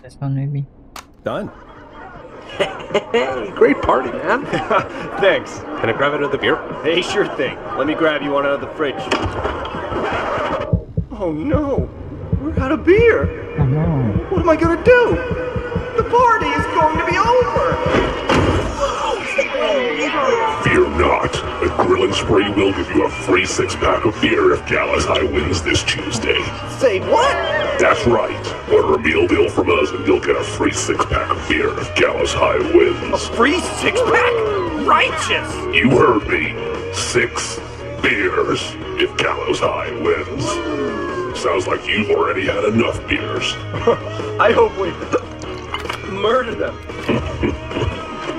This one maybe? Done. Hey, great party, man. Thanks. Can I grab another beer? Hey, sure thing. Let me grab you one out of the fridge. Oh no. We're out of beer. Oh no. What am I gonna do? The party is going to be over. Fear not. A Grill and Spree will give you a free 6-pack of beer if Gallows High wins this Tuesday. Say what? That's right. Order a meal deal from us and you'll get a free 6-pack of beer if Gallows High wins. Free 6-pack? Righteous! You heard me. 6 beers if Gallows High wins. Sounds like you've already had enough beers. I hope we murder them.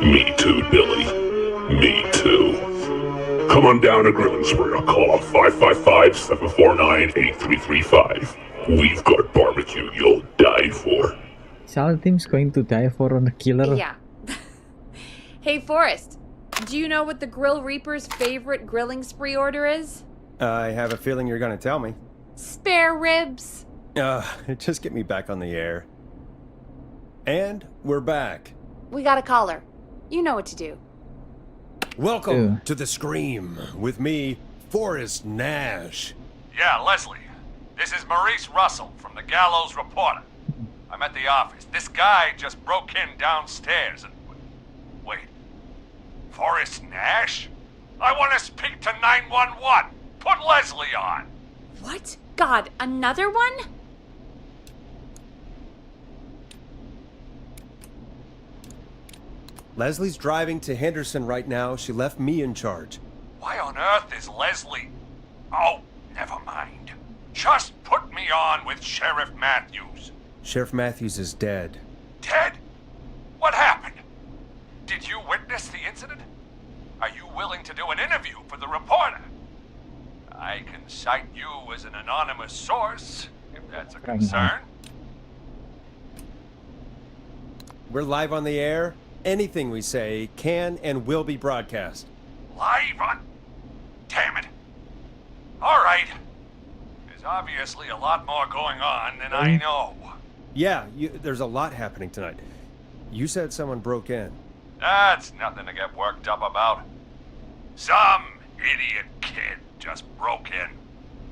Me too, Billy. Me too. Come on down to Grill and Spree or call 555-749-8335. We've got barbecue you'll die for. Is our team's going to die for on a killer? Yeah. Hey, Forrest. Do you know what the Grill Reaper's favorite grilling spree order is? I have a feeling you're gonna tell me. Spare ribs. Just get me back on the air. And we're back. We got a caller. You know what to do. Welcome to the Scream with me, Forrest Nash. Yeah, Leslie. This is Maurice Russell from the Gallows Reporter. I'm at the office. This guy just broke in downstairs and... Wait. Forrest Nash? I want to speak to 911. Put Leslie on. What? God, another one? Leslie's driving to Henderson right now. She left me in charge. Why on earth is Leslie... Oh, never mind. Just put me on with Sheriff Matthews. Sheriff Matthews is dead. Dead? What happened? Did you witness the incident? Are you willing to do an interview for the reporter? I can cite you as an anonymous source, if that's a concern. We're live on the air. Anything we say can and will be broadcast. Live on... Damn it. All right. There's obviously a lot more going on than I know. Yeah, there's a lot happening tonight. You said someone broke in. That's nothing to get worked up about. Some idiot kid just broke in,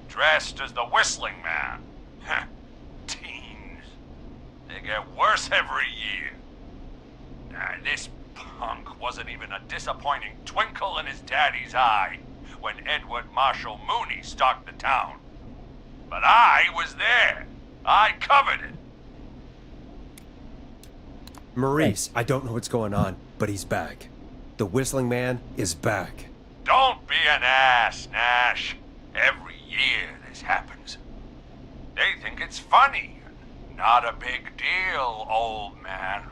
dressed as the Whistling Man. Teens. They get worse every year. This punk wasn't even a disappointing twinkle in his daddy's eye when Edward Marshall Mooney stalked the town. But I was there. I covered it. Maurice, I don't know what's going on, but he's back. The Whistling Man is back. Don't be an ass, Nash. Every year this happens. They think it's funny. Not a big deal, old man.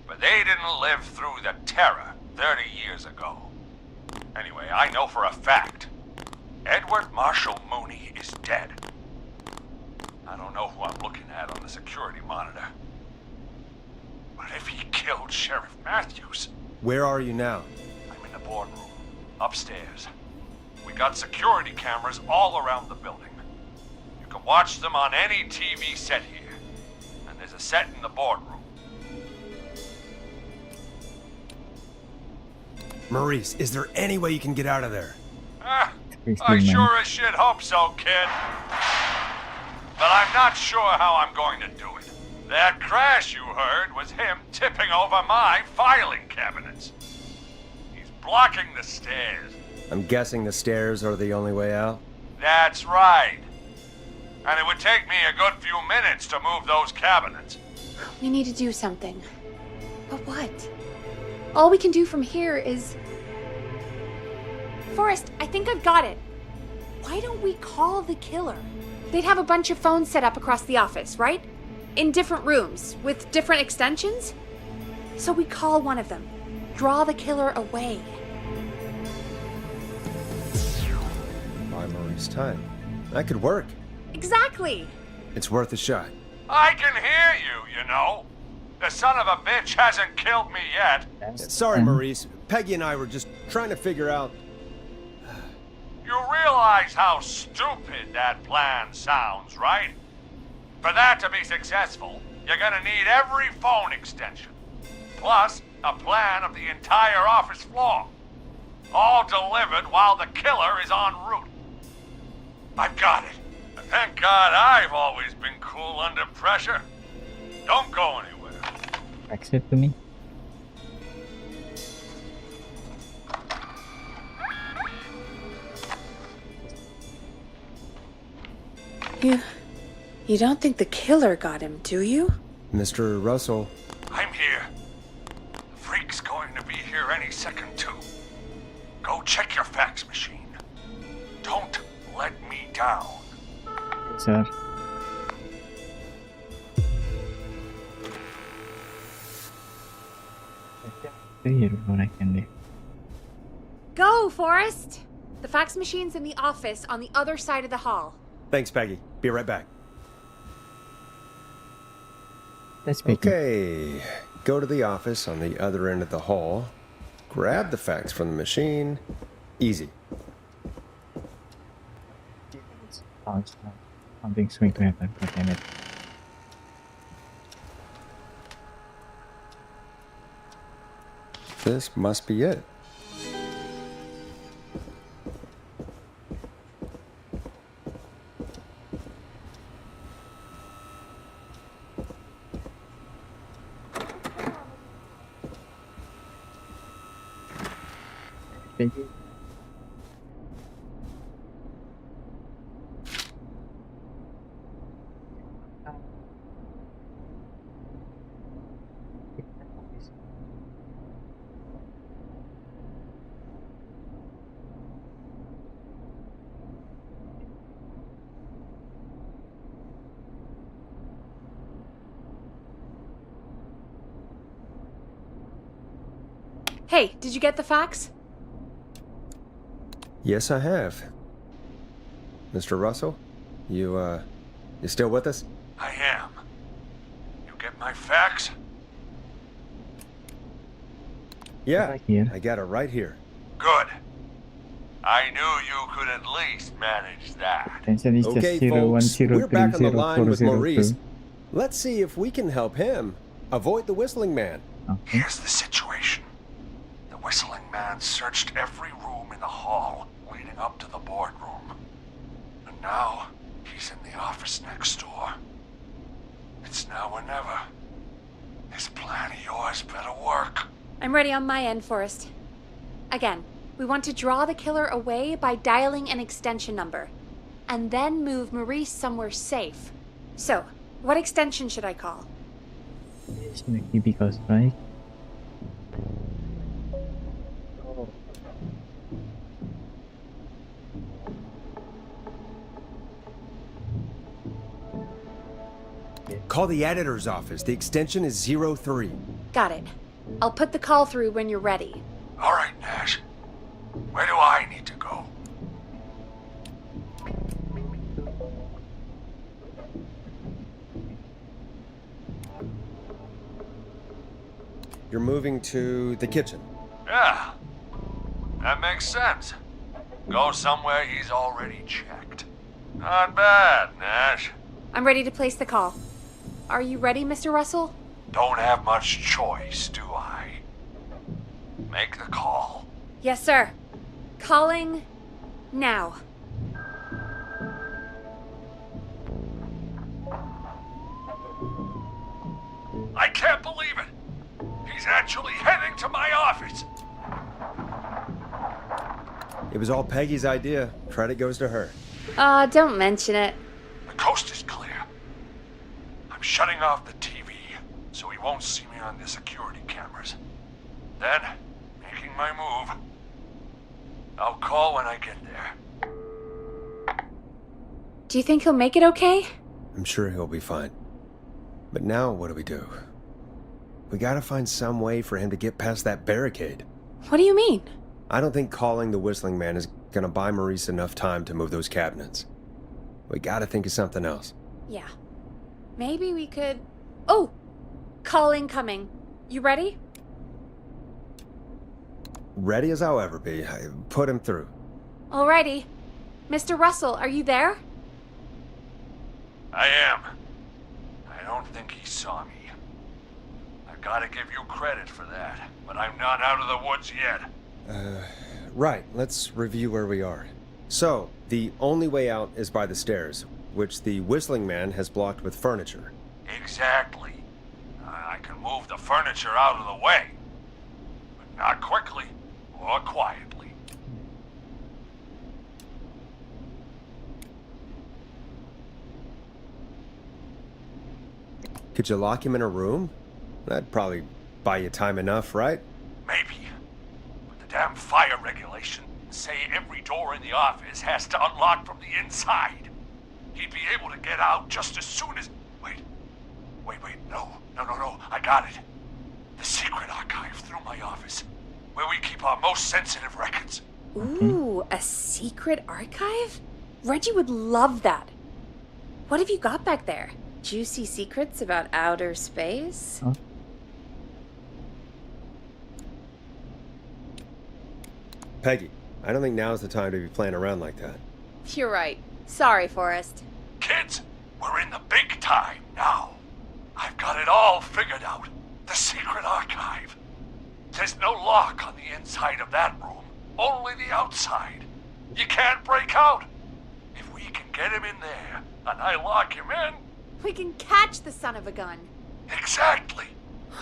But they didn't live through the terror 30 years ago. Anyway, I know for a fact, Edward Marshall Mooney is dead. I don't know who I'm looking at on the security monitor. But if he killed Sheriff Matthews... Where are you now? I'm in the boardroom, upstairs. We got security cameras all around the building. You can watch them on any TV set here. And there's a set in the boardroom. Maurice, is there any way you can get out of there? I sure as shit hope so, kid. But I'm not sure how I'm going to do it. That crash you heard was him tipping over my filing cabinets. He's blocking the stairs. I'm guessing the stairs are the only way out? That's right. And it would take me a good few minutes to move those cabinets. We need to do something. But what? All we can do from here is... Forrest, I think I've got it. Why don't we call the killer? They'd have a bunch of phones set up across the office, right? In different rooms, with different extensions? So we call one of them. Draw the killer away. Buy Maurice time. That could work. Exactly. It's worth a shot. I can hear you, you know. The son of a bitch hasn't killed me yet. Sorry, Maurice. Peggy and I were just trying to figure out... You realize how stupid that plan sounds, right? For that to be successful, you're gonna need every phone extension. Plus, a plan of the entire office floor. All delivered while the killer is en route. I've got it. Thank God I've always been cool under pressure. Don't go anywhere. Fax it to me. You don't think the killer got him, do you? Mr. Russell. I'm here. The freak's going to be here any second, too. Go check your fax machine. Don't let me down. Sir. Here what I can do. Go, Forrest! The fax machine's in the office on the other side of the hall. Thanks, Peggy. Be right back. Let's begin. Okay. Go to the office on the other end of the hall. Grab the fax from the machine. Easy. Oh, it's not. Something's going to happen. God damn it. This must be it. Thank you. Hey, did you get the fax? Yes, I have. Mr. Russell, you still with us? I am. You get my fax? Yeah, Right here. I got it right here. Good. I knew you could at least manage that. Attention is Okay, just folks, we're back on the line with 0103042. Maurice. Let's see if we can help him avoid the Whistling Man. Okay. Here's the situation. The Whistling Man searched every room in the hall leading up to the boardroom. And now, he's in the office next door. It's now or never. This plan of yours better work. I'm ready on my end, Forrest. Again, we want to draw the killer away by dialing an extension number, and then move Maurice somewhere safe. So, what extension should I call? It's because, right? Call the editor's office. The extension is 03. Got it. I'll put the call through when you're ready. All right, Nash. Where do I need to go? You're moving to the kitchen. Yeah. That makes sense. Go somewhere he's already checked. Not bad, Nash. I'm ready to place the call. Are you ready, Mr. Russell? Don't have much choice, do I? Make the call. Yes, sir. Calling now. I can't believe it. He's actually heading to my office. It was all Peggy's idea. Credit goes to her. Don't mention it. The coast is clear. I'm shutting off the TV so he won't see me on the security cameras. Then, making my move. I'll call when I get there. Do you think he'll make it okay? I'm sure he'll be fine. But now what do we do? We gotta find some way for him to get past that barricade. What do you mean? I don't think calling the Whistling Man is gonna buy Maurice enough time to move those cabinets. We gotta think of something else. Yeah. Maybe we could... Oh! Call incoming. You ready? Ready as I'll ever be. Put him through. Alrighty. Mr. Russell, are you there? I am. I don't think he saw me. I gotta give you credit for that, but I'm not out of the woods yet. Right. Let's review where we are. So, the only way out is by the stairs. which the Whistling Man has blocked with furniture. Exactly. I can move the furniture out of the way, but not quickly or quietly. Could you lock him in a room? That'd probably buy you time enough, right? Maybe. But the damn fire regulations say every door in the office has to unlock from the inside. He'd be able to get out just as soon as... Wait, no, I got it. The secret archive through my office, where we keep our most sensitive records. Ooh, a secret archive? Reggie would love that. What have you got back there? Juicy secrets about outer space? Huh? Peggy, I don't think now's the time to be playing around like that. You're right. Sorry, Forrest. Kids, we're in the big time now. I've got it all figured out. The secret archive. There's no lock on the inside of that room, only the outside. You can't break out. If we can get him in there, and I lock him in... We can catch the son of a gun. Exactly.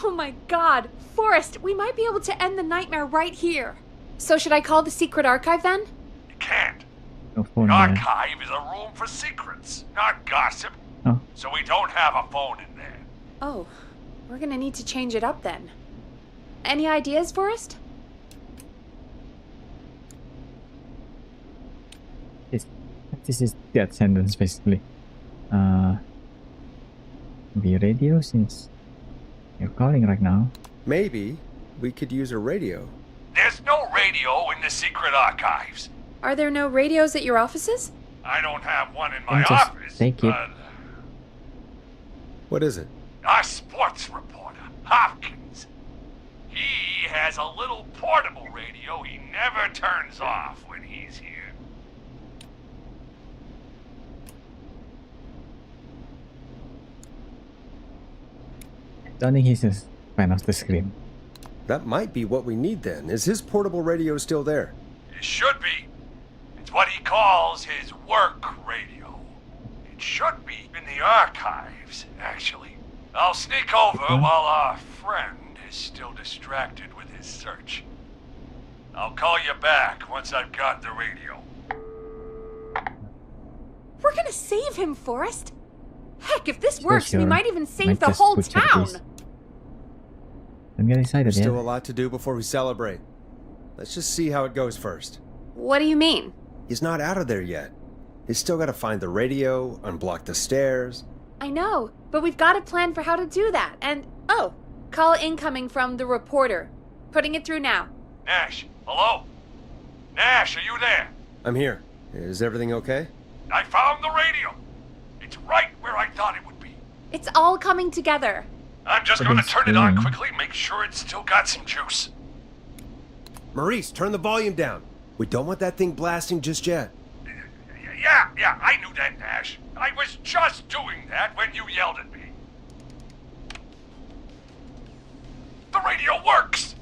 Oh my god. Forrest, we might be able to end the nightmare right here. So should I call the secret archive then? You can't. No The phone there. archive is a room for secrets, not gossip. Oh. So we don't have a phone in there. Oh, we're gonna need to change it up then. Any ideas, Forrest? This is that sentence basically. Be radio since you're calling right now. Maybe we could use a radio. There's no radio in the secret archives. Are there no radios at your offices? I don't have one in my Then just office, take it. but What is it? our sports reporter, Hopkins, he has a little portable radio he never turns off when he's here. Don't think he's a fan of the Scream. That might be what we need then. Is his portable radio still there? It should be. It's what he calls his work radio. It should be in the archives, actually. I'll sneak over while our friend is still distracted with his search. I'll call you back once I've got the radio. We're gonna save him, Forrest. Heck, if this works, we sure. might even save Might the just whole butcher town. this. Don't get excited There's yet. still a lot to do before we celebrate. Let's just see how it goes first. What do you mean? He's not out of there yet. He's still got to find the radio, unblock the stairs. I know, but we've got a plan for how to do that. And, oh, call incoming from the reporter. Putting it through now. Nash, hello? Nash, are you there? I'm here. Is everything okay? I found the radio. It's right where I thought it would be. It's all coming together. I'm just But gonna it's turn it on doing- quickly, make sure it's still got some juice. Maurice, turn the volume down. We don't want that thing blasting just yet. Yeah, I knew that, Nash. I was just doing that when you yelled at me. The radio works!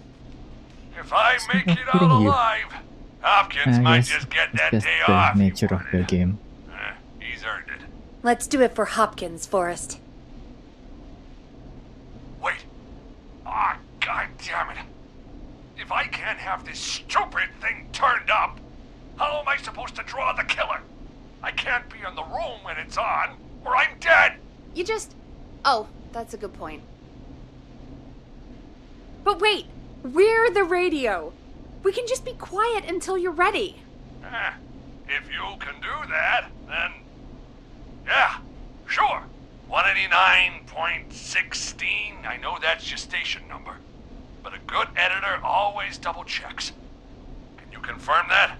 If I make it out kidding you. alive, Hopkins I might guess just get it's that just day the off. he nature of the wanted. game. He's earned it. Let's do it for Hopkins, Forrest. Wait. Ah, god damn it. If I can't have this stupid thing turned up, how am I supposed to draw the killer? I can't be in the room when it's on, or I'm dead. You just... Oh, that's a good point. But wait, we're the radio. We can just be quiet until you're ready. If you can do that, then... Yeah, sure. 189.16, I know that's your station number. But a good editor always double checks. Can you confirm that?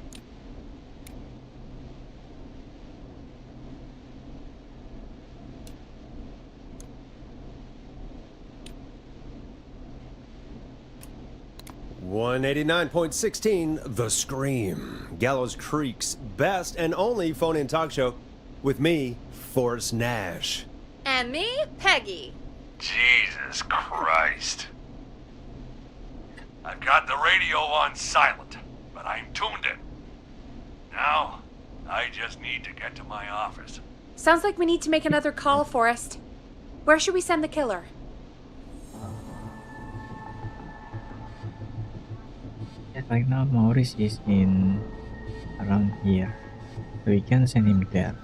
$189.16, The Scream. Gallows Creek's best and only phone-in talk show with me, Forrest Nash. And me, Peggy. Jesus Christ. I've got the radio on silent, but I'm tuned in. Now, I just need to get to my office. Sounds like we need to make another call, Forrest. Where should we send the killer? Yeah, right now Maurice is in around here, so we can send him there.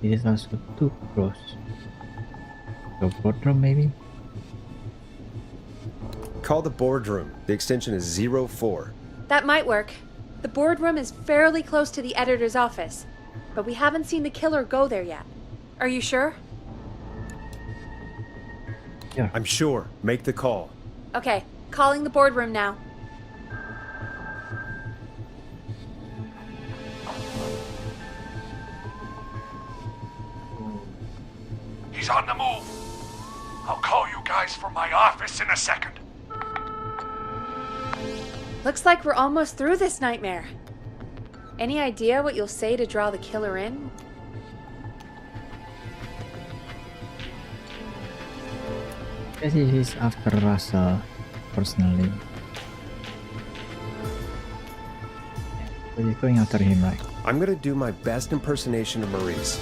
It is also too close. So boardroom maybe? Call the boardroom. The extension is 04. That might work. The boardroom is fairly close to the editor's office, but we haven't seen the killer go there yet. Are you sure? Yeah. I'm sure. Make the call. Okay, calling the boardroom now. He's on the move. I'll call you guys from my office in a second. Looks like we're almost through this nightmare. Any idea what you'll say to draw the killer in? Yes, he is after Russell, personally. But he's going after him, right? I'm gonna do my best impersonation of Maurice.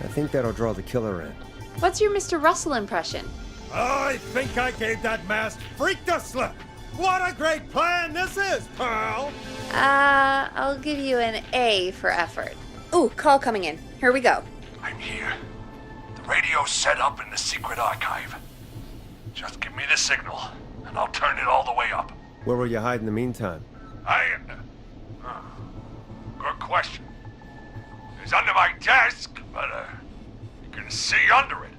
I think that'll draw the killer in. What's your Mr. Russell impression? I think I gave that masked freak the slip. What a great plan this is, pal! I'll give you an A for effort. Ooh, call coming in. Here we go. I'm here. The radio's set up in the secret archive. Just give me the signal, and I'll turn it all the way up. Where will you hide in the meantime? Good question. It's under my desk, but you can see under it.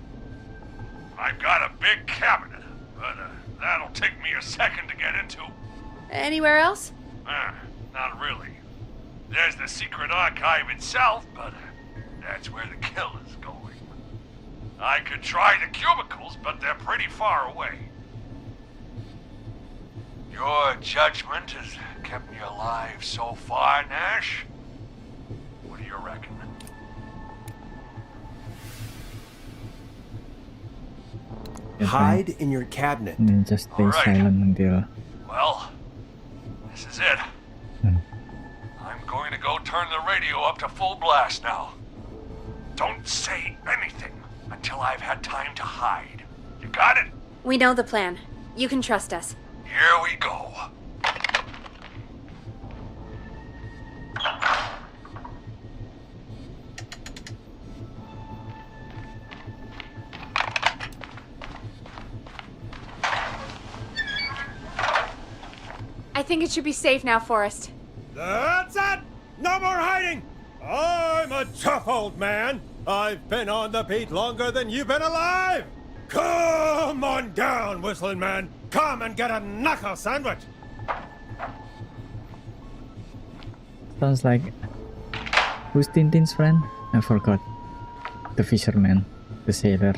I've got a big cabinet, but that'll take me a second to get into. Anywhere else? Not really. There's the secret archive itself, but that's where the killer's going. I could try the cubicles, but they're pretty far away. Your judgment has kept me alive so far, Nash. What do you reckon? Yes, Hide in your cabinet. And then just stay Alright. silent until... Well, this is it. Hmm. I'm going to go turn the radio up to full blast now. Don't say anything until I've had time to hide. You got it? We know the plan. You can trust us. Here we go. I think it should be safe now, Forrest. That's it! No more hiding! I'm a tough old man. I've been on the beat longer than you've been alive! Come on down, Whistling Man! Come and get a knuckle sandwich! Sounds like... Who's Tintin's friend? I forgot. The fisherman. The sailor.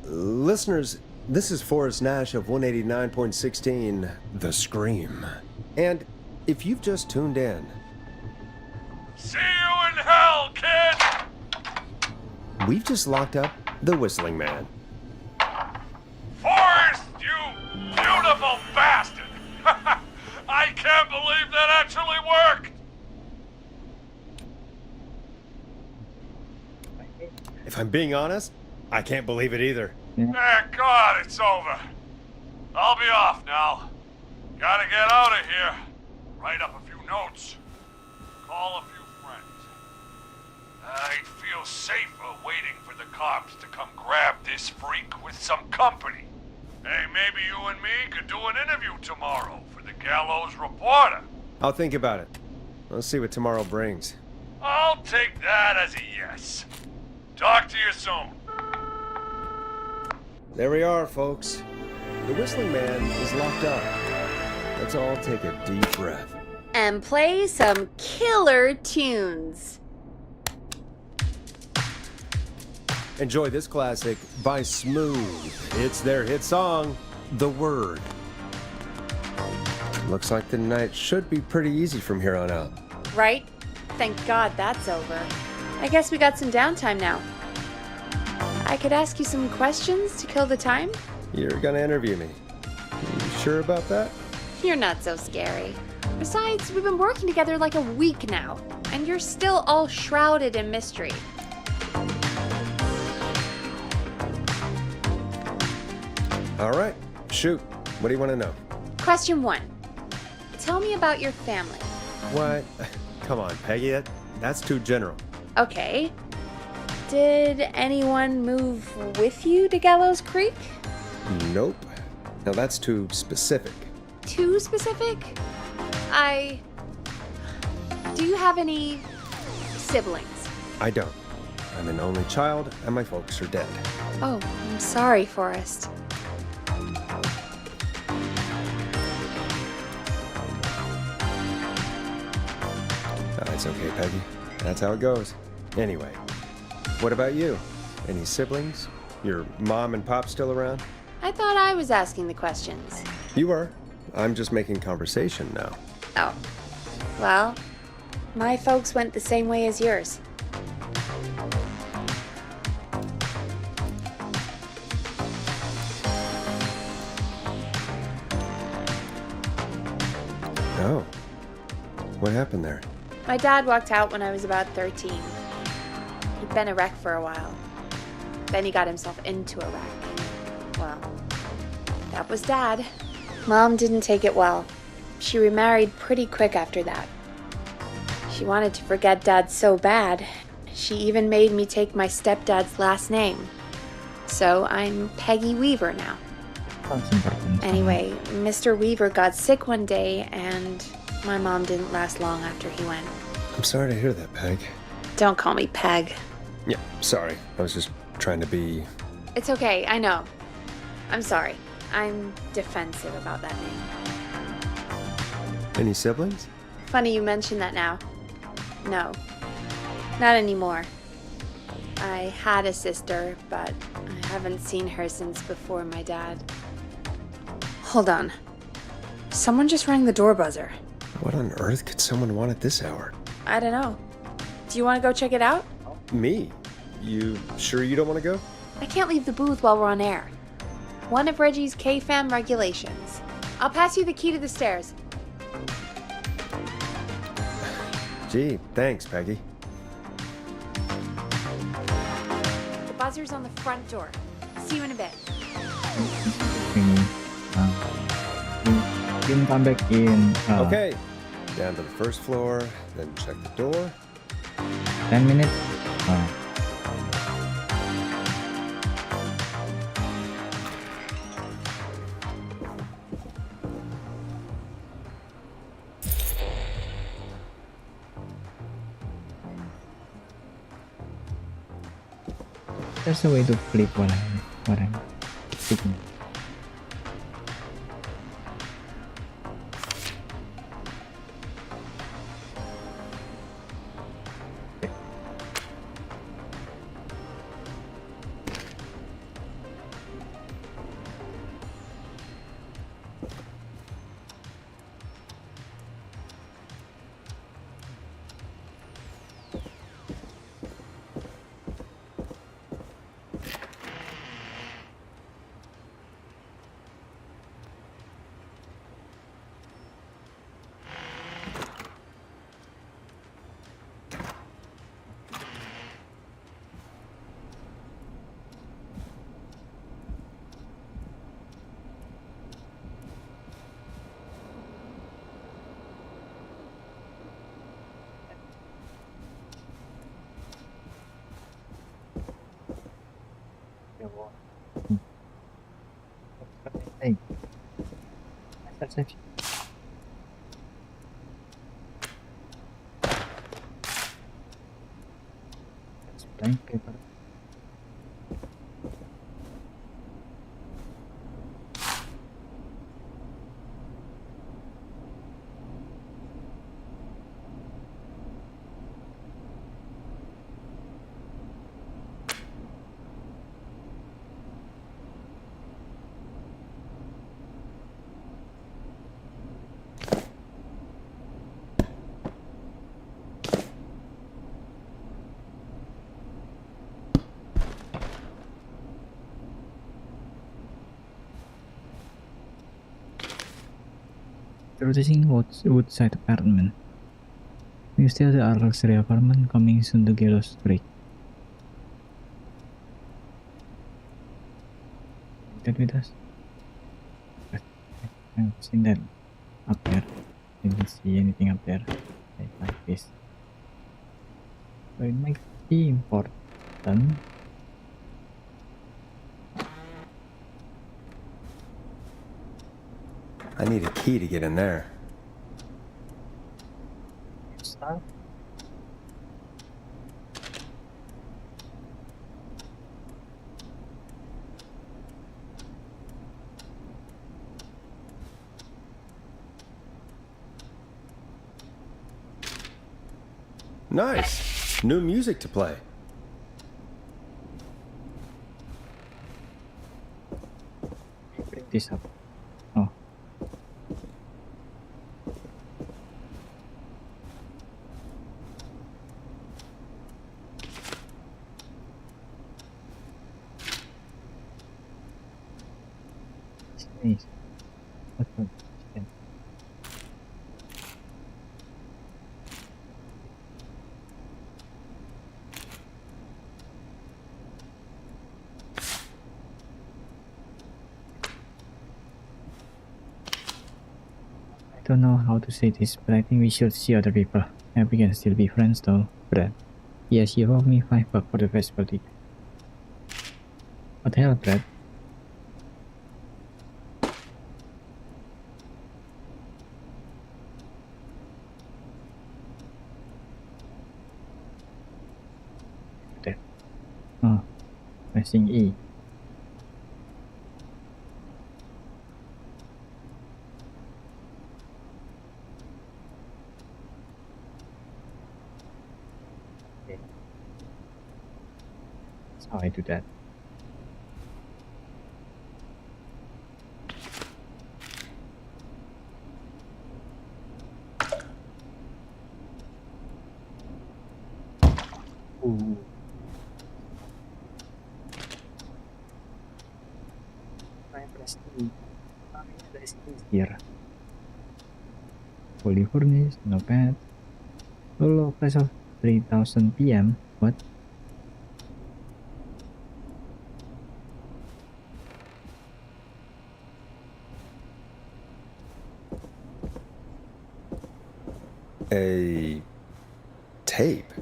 Listeners, this is Forrest Nash of 189.16, The Scream. And if you've just tuned in... See you in hell, kid! We've just locked up the Whistling Man. Forrest, you beautiful bastard! I can't believe that actually worked! If I'm being honest, I can't believe it either. Thank God it's over. I'll be off now. Gotta get out of here. Write up a few notes. Call a few friends. I'd feel safer waiting for the cops to come grab this freak with some company. Hey, maybe you and me could do an interview tomorrow for the Gallows Reporter. I'll think about it. Let's see what tomorrow brings. I'll take that as a yes. Talk to you soon. There we are, folks. The Whistling Man is locked up. Let's all take a deep breath. And play some killer tunes. Enjoy this classic by Smooth. It's their hit song, The Word. Looks like the night should be pretty easy from here on out. Right? Thank God that's over. I guess we got some downtime now. I could ask you some questions to kill the time? You're gonna interview me. You sure about that? You're not so scary. Besides, we've been working together like a week now. And you're still all shrouded in mystery. All right, shoot. What do you want to know? Question 1. Tell me about your family. What? Come on, Peggy. That's too general. Okay. Did anyone move with you to Gallows Creek? Nope. Now that's too specific. Too specific? Do you have any siblings? I don't. I'm an only child, and my folks are dead. Oh, I'm sorry, Forrest. It's okay, Peggy. That's how it goes. Anyway, what about you? Any siblings? Your mom and pop still around? I thought I was asking the questions. You are. I'm just making conversation now. Oh. Well, my folks went the same way as yours. Oh. What happened there? My dad walked out when I was about 13. He'd been a wreck for a while. Then he got himself into a wreck. Well, that was Dad. Mom didn't take it well. She remarried pretty quick after that. She wanted to forget Dad so bad, she even made me take my stepdad's last name. So I'm Peggy Weaver now. Anyway, Mr. Weaver got sick one day, and my mom didn't last long after he went. I'm sorry to hear that, Peg. Don't call me Peg. Yeah, sorry. I was just trying to be... It's okay, I know. I'm sorry. I'm defensive about that name. Any siblings? Funny you mention that now. No, not anymore. I had a sister, but I haven't seen her since before my dad. Hold on. Someone just rang the door buzzer. What on earth could someone want at this hour? I don't know. Do you want to go check it out? Me? You sure you don't want to go? I can't leave the booth while we're on air. One of Reggie's K-Fam regulations. I'll pass you the key to the stairs. Gee, thanks, Peggy. The buzzer's on the front door. See you in a bit. You can come back in Okay. Down to the first floor, then check the door. 10 minutes. There's a way to flip what I'm speaking. Hey, that's it. That's blank paper. Introducing Woodside apartment. You still the luxury apartment coming soon to Gallows Creek. That with us? I've seen that up there. Didn't see anything up there like this. So it might be important. I need a key to get in there. Start. Nice. New music to play. Bring this up. Oh. Nice. What one? I don't know how to say this, but I think we should see other people. And we can still be friends though, Brad. Yes, you owe me $5 for the festival ticket. What the hell, Brad? There. Oh, pressing E. That's how I do that. Ooh. I press E. Press E here. Fully furnished, no bad. Low price of 3000 PM. What? A tape.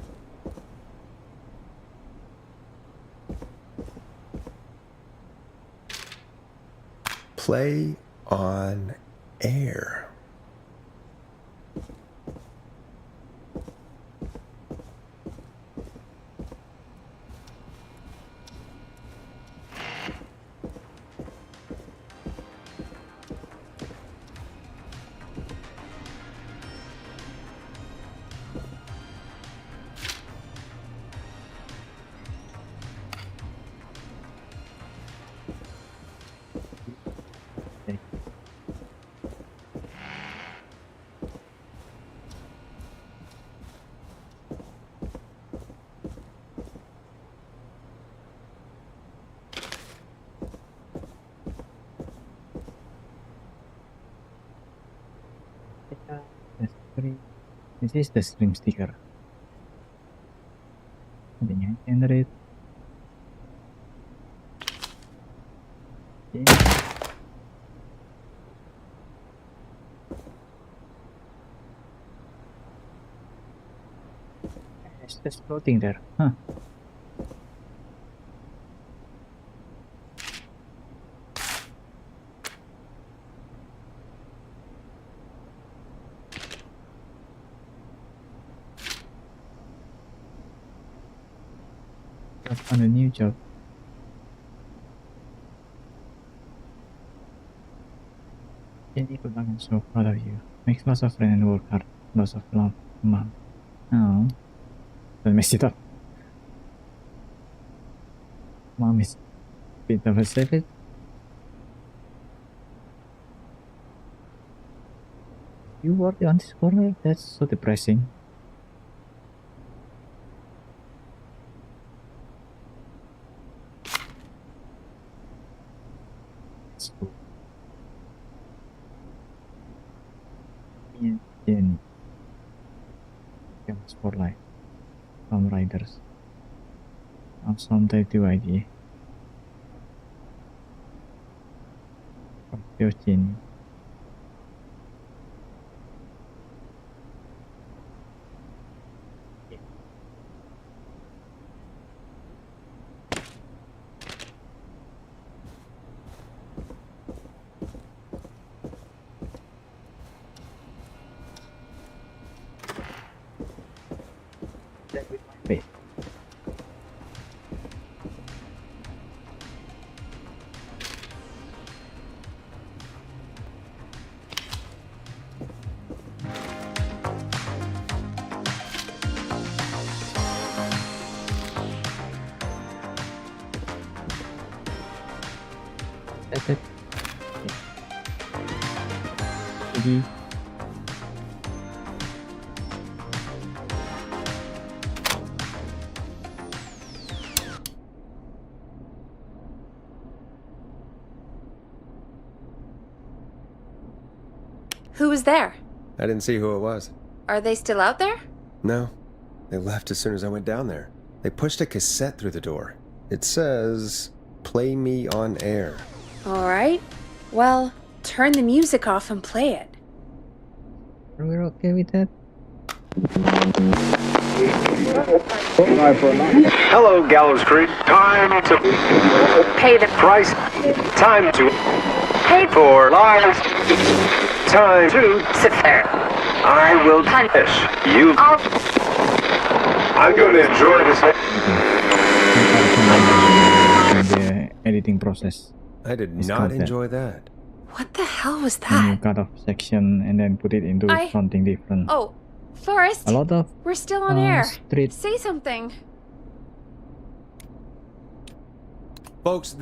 Play on air. This is the stream sticker. Adanya generate. Okay. It's just floating there. Huh. On a new job. Jadi good luck, I'm so proud of you. Makes lots of friends and work hard. Lots of love, Mom. Oh, don't mess it up. Mom is a bit of a savage. You work on this corner? That's so depressing. Jenny. Game Spotlight. Tomb Raiders. Awesome Tattoo ID. Yojin. Wait. That's it. Jadi Who was there? I didn't see who it was. Are they still out there? No. They left as soon as I went down there. They pushed a cassette through the door. It says, "Play me on air." All right. Well, turn the music off and play it. are we okay with that? Hello, Gallows Creek. Time to Pay the price. Time to pay for lives. Time to sit there. I will punish you. I'm going to enjoy this. The editing process. I did It's not called that. enjoy that. What the hell was When you that? cut off section and then put it into I- something different. Oh, Forrest, A lot of we're still on air. street Say something. Folks,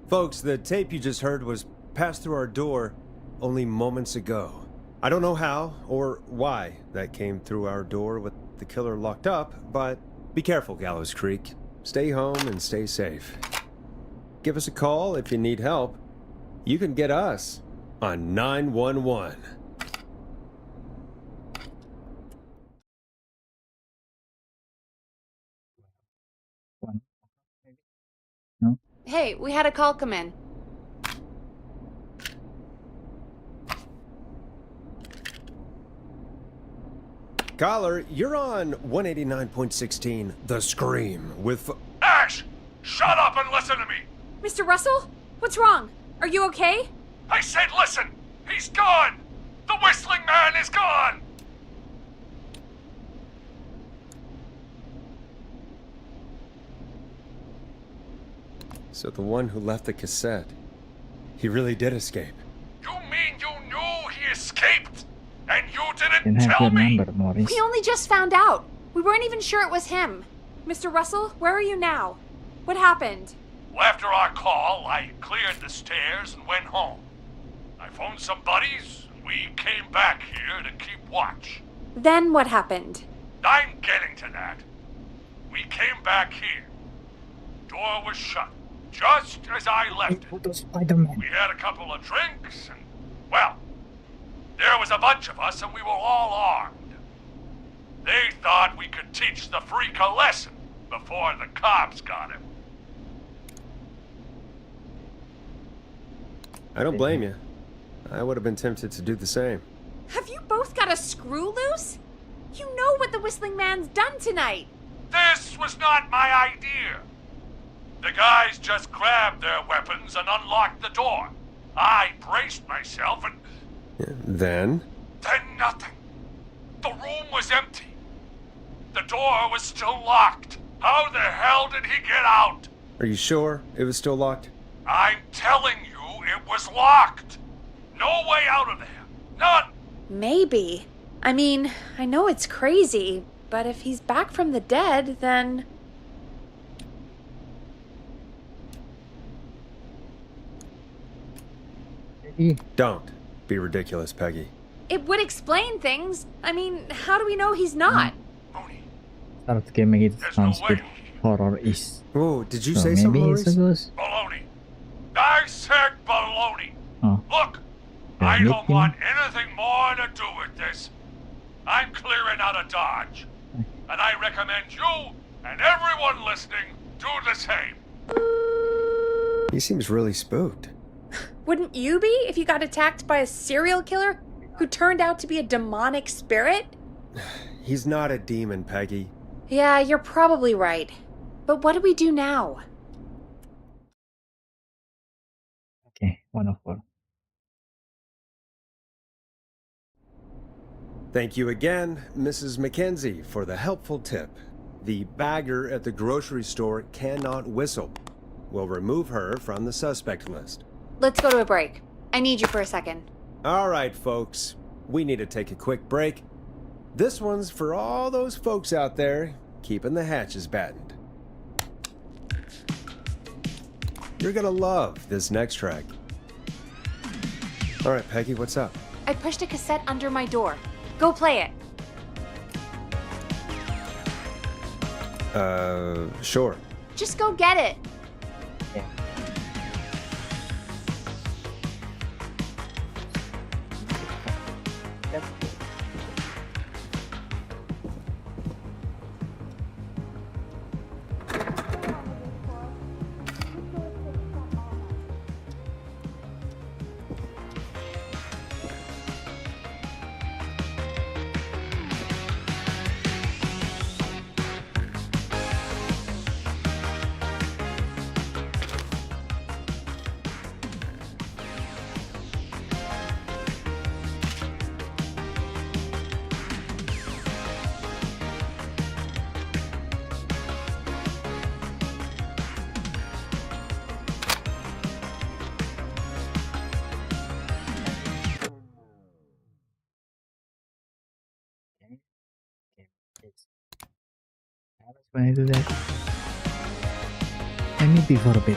Folks, the tape you just heard was passed through our door only moments ago. I don't know how or why that came through our door with the killer locked up, but be careful, Gallows Creek. Stay home and stay safe. Give us a call if you need help. You can get us on 911. one. No? Hey, we had a call come in. Caller, you're on 189.16, The Scream, with... Ash! Shut up and listen to me! Mr. Russell? What's wrong? Are you okay? I said listen! He's gone! The Whistling Man is gone! So the one who left the cassette, he really did escape. You mean you knew he escaped? And you Can didn't have tell your me? number, Morris. We only just found out. We weren't even sure it was him. Mr. Russell, where are you now? What happened? Well, after our call, I cleared the stairs and went home. I phoned some buddies, and we came back here to keep watch. Then what happened? I'm getting to that. We came back here. Door was shut, just as I left it. Spider-Man. We had a couple of drinks, and, well, there was a bunch of us, and we were all armed. They thought we could teach the freak a lesson before the cops got him. I don't blame you. I would have been tempted to do the same. Have you both got a screw loose? You know what the Whistling Man's done tonight. This was not my idea. The guys just grabbed their weapons and unlocked the door. I braced myself and... Then? Then nothing. The room was empty. The door was still locked. How the hell did he get out? Are you sure it was still locked? I'm telling you, it was locked. No way out of there. None. Maybe. I mean, I know it's crazy, but if he's back from the dead, then... Don't be ridiculous, Peggy. It would explain things. I mean, how do we know he's not? Start gaming it sounds no bit way. horror-ish. Oh, did you So say maybe something, it's Maurice? a ghost. Baloney. I said baloney. Oh, Look, Yeah, I don't looking. want anything more to do with this. I'm clearing out of Dodge. And I recommend you and everyone listening do the same. He seems really spooked. Wouldn't you be if you got attacked by a serial killer who turned out to be a demonic spirit? He's not a demon, Peggy. Yeah, you're probably right. But what do we do now? Okay, wonderful. Thank you again, Mrs. Mackenzie, for the helpful tip. The bagger at the grocery store cannot whistle. We'll remove her from the suspect list. Let's go to a break. I need you for a second. All right, folks. We need to take a quick break. This one's for all those folks out there keeping the hatches battened. You're gonna love this next track. All right, Peggy, what's up? I pushed a cassette under my door. Go play it. Sure. Just go get it. Yeah. When I do that, let me be for a bit.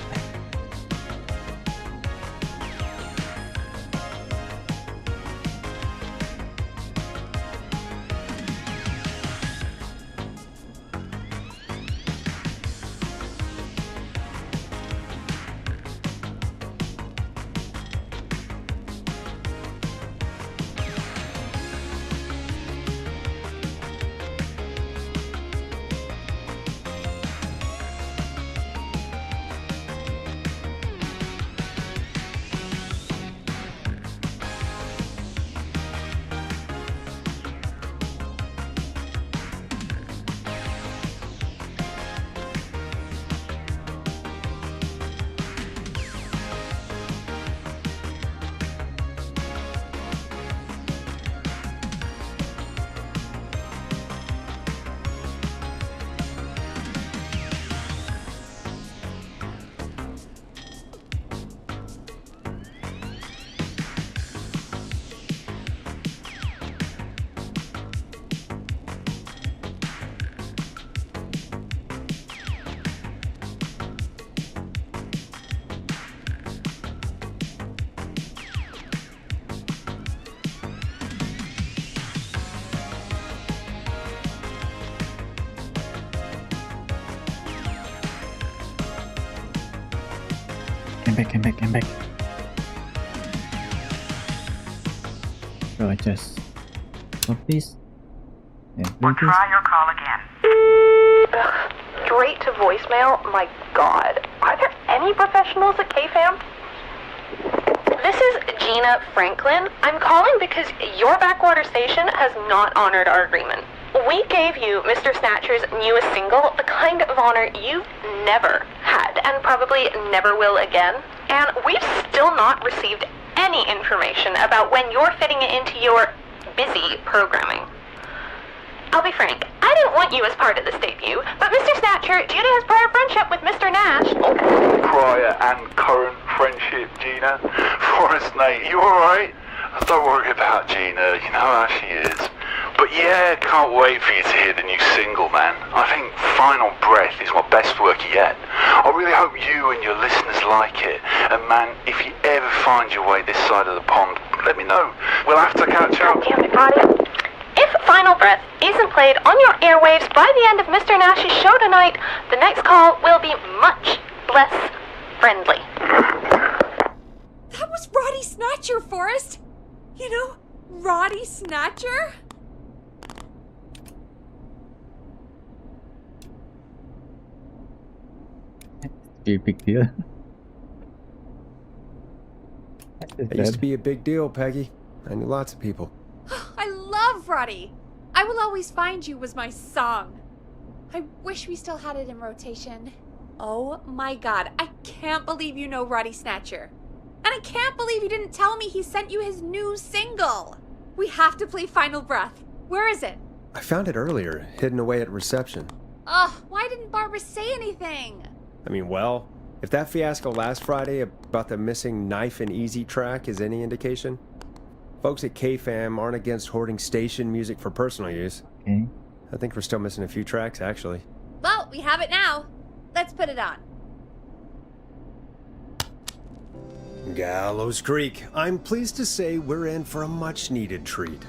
I'm back. So I just stop this. Or try your call again. Straight to voicemail? My God. Are there any professionals at KFAM? This is Gina Franklin. I'm calling because your backwater station has not honored our agreement. We gave you Mr. Snatcher's newest single, the kind of honor you've never had and probably never will again. And we've still not received any information about when you're fitting it into your busy programming. I'll be frank, I didn't want you as part of this debut, but Mr. Snatcher, due to his prior friendship with Mr. Nash... Prior and current friendship, Gina. Forrest, Nate, you alright? Don't worry about Gina, you know how she is. But yeah, can't wait for you to hear the new single, man. I think Final Breath is my best work yet. I really hope you and your listeners like it. And man, if you ever find your way this side of the pond, let me know. We'll have to catch up. God damn it, Roddy. If Final Breath isn't played on your airwaves by the end of Mr. Nash's show tonight, the next call will be much less friendly. That was Roddy Snatcher, Forrest. You know, Roddy Snatcher? Big deal. It used to be a big deal, Peggy. I knew lots of people. I love Roddy. I Will Always Find You was my song. I wish we still had it in rotation. Oh my god, I can't believe you know Roddy Snatcher. And I can't believe you didn't tell me he sent you his new single. We have to play Final Breath. Where is it? I found it earlier, hidden away at reception. Ugh, why didn't Barbara say anything? I mean, well, if that fiasco last Friday about the missing Knife and Easy track is any indication, folks at K-Fam aren't against hoarding station music for personal use. Okay. I think we're still missing a few tracks, actually. Well, we have it now. Let's put it on. Gallows Creek, I'm pleased to say we're in for a much-needed treat.